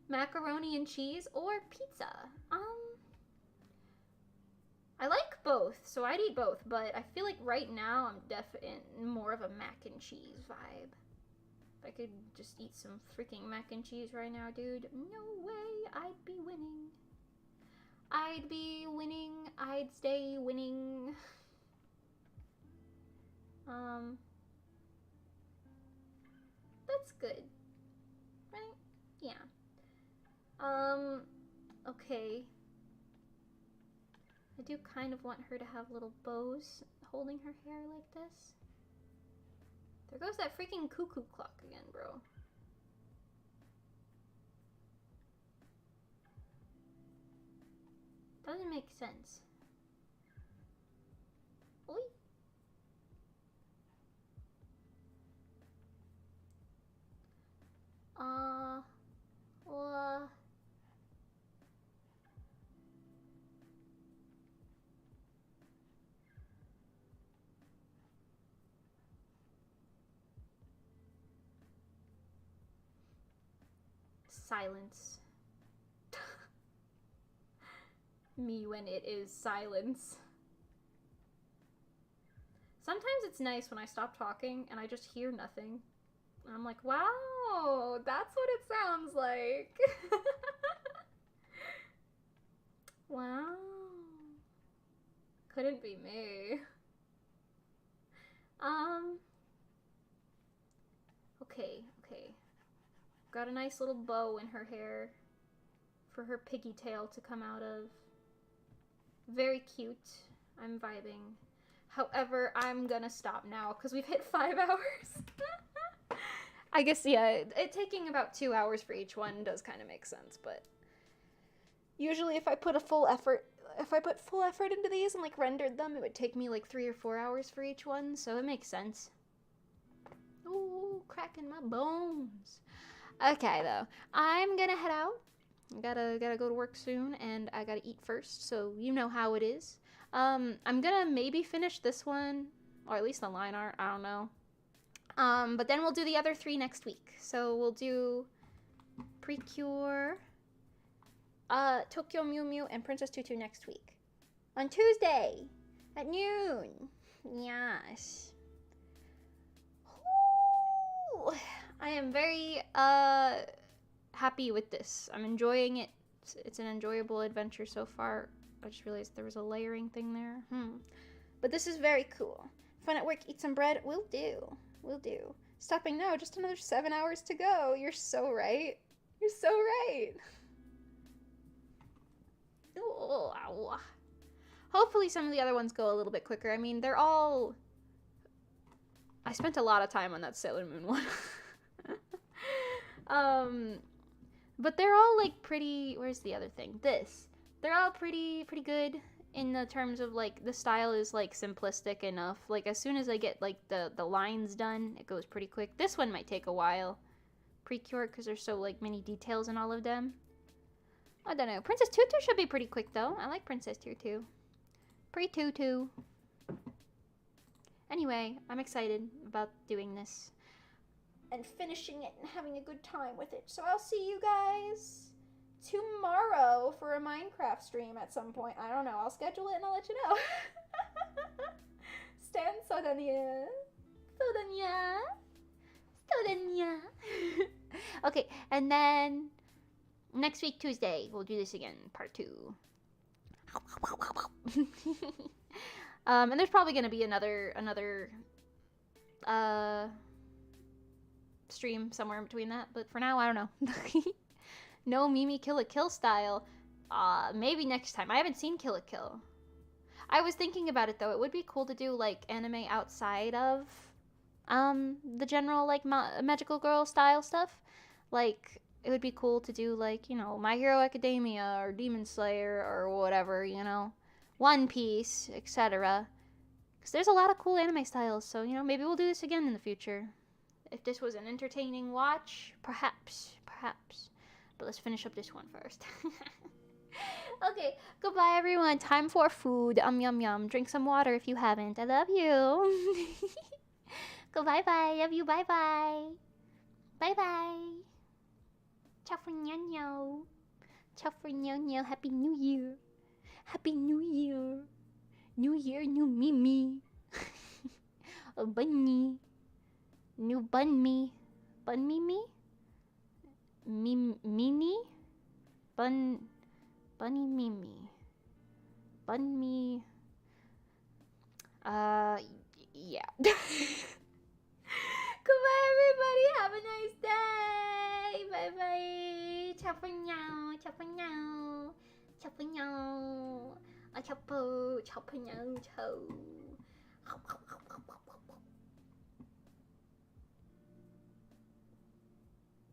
Macaroni and cheese or pizza? I like both, so I'd eat both, but I feel like right now I'm definitely in more of a mac and cheese vibe. If I could just eat some freaking mac and cheese right now, dude, no way, I'd be winning. I'd be winning, I'd stay winning. That's good, right? Yeah. Okay. I do kind of want her to have little bows holding her hair like this. There goes that freaking cuckoo clock again, bro. Doesn't make sense. Oi. Silence. Me when it is silence. Sometimes it's nice when I stop talking and I just hear nothing. And I'm like, wow, that's what it sounds like. Wow. Couldn't be me. Okay. Got a nice little bow in her hair for her piggy tail to come out of. Very cute. I'm vibing. However, I'm gonna stop now because we've hit 5 hours. I guess, yeah, it taking about 2 hours for each one does kind of make sense, but usually if I put full effort into these and like rendered them, it would take me like 3 or 4 hours for each one, so it makes sense. Ooh, cracking my bones. Okay, though, I'm gonna head out. Gotta go to work soon, and I gotta eat first, so you know how it is. I'm gonna maybe finish this one, or at least the line art, I don't know. But then we'll do the other 3 next week. So we'll do Precure, Tokyo Mew Mew, and Princess Tutu next week. On Tuesday, at noon. Yes. Ooh. I am very, happy with this. I'm enjoying it. It's an enjoyable adventure so far. I just realized there was a layering thing there. But this is very cool. Fun at work, eat some bread. Will do. Stopping now, just another 7 hours to go. You're so right. Ooh, ow. Hopefully some of the other ones go a little bit quicker. I mean, they're all... I spent a lot of time on that Sailor Moon one. But they're all like pretty, where's the other thing? They're all pretty good in the terms of like the style is like simplistic enough. Like as soon as I get like the lines done, it goes pretty quick. This one might take a while. Precure because there's so like many details in all of them. I don't know. Princess Tutu should be pretty quick though. I like Princess Tutu. Pre-Tutu. Anyway, I'm excited about doing this and finishing it and having a good time with it. So I'll see you guys tomorrow for a Minecraft stream at some point. I don't know. I'll schedule it and I'll let you know. Stan Sodania. Okay, and then next week, Tuesday, we'll do this again, part 2. And there's probably going to be another stream somewhere in between that, but for now, I don't know. No Mimi Kill a Kill style. Maybe next time. I haven't seen Kill a Kill. I was thinking about it though. It would be cool to do like anime outside of the general like magical girl style stuff. Like it would be cool to do like, you know, My Hero Academia or Demon Slayer or whatever, you know, One Piece, etc. Because there's a lot of cool anime styles, so, you know, maybe we'll do this again in the future. If this was an entertaining watch, perhaps. But let's finish up this one first. Okay, goodbye everyone. Time for food. Yum yum. Drink some water if you haven't. I love you. Go bye bye. Love you. Bye bye. Bye bye. Ciao for nyanyo. Ciao for nyanyo. Happy New Year. Happy New Year. New Year, new Mimi. A bunny. New bun me. Bun me? Mini? Bunny Mimi. Bun me. Yeah. Goodbye, everybody. Have a nice day. Bye bye. Ciao for now. Ciao for now. Ciao for now. Ciao for now. Ciao.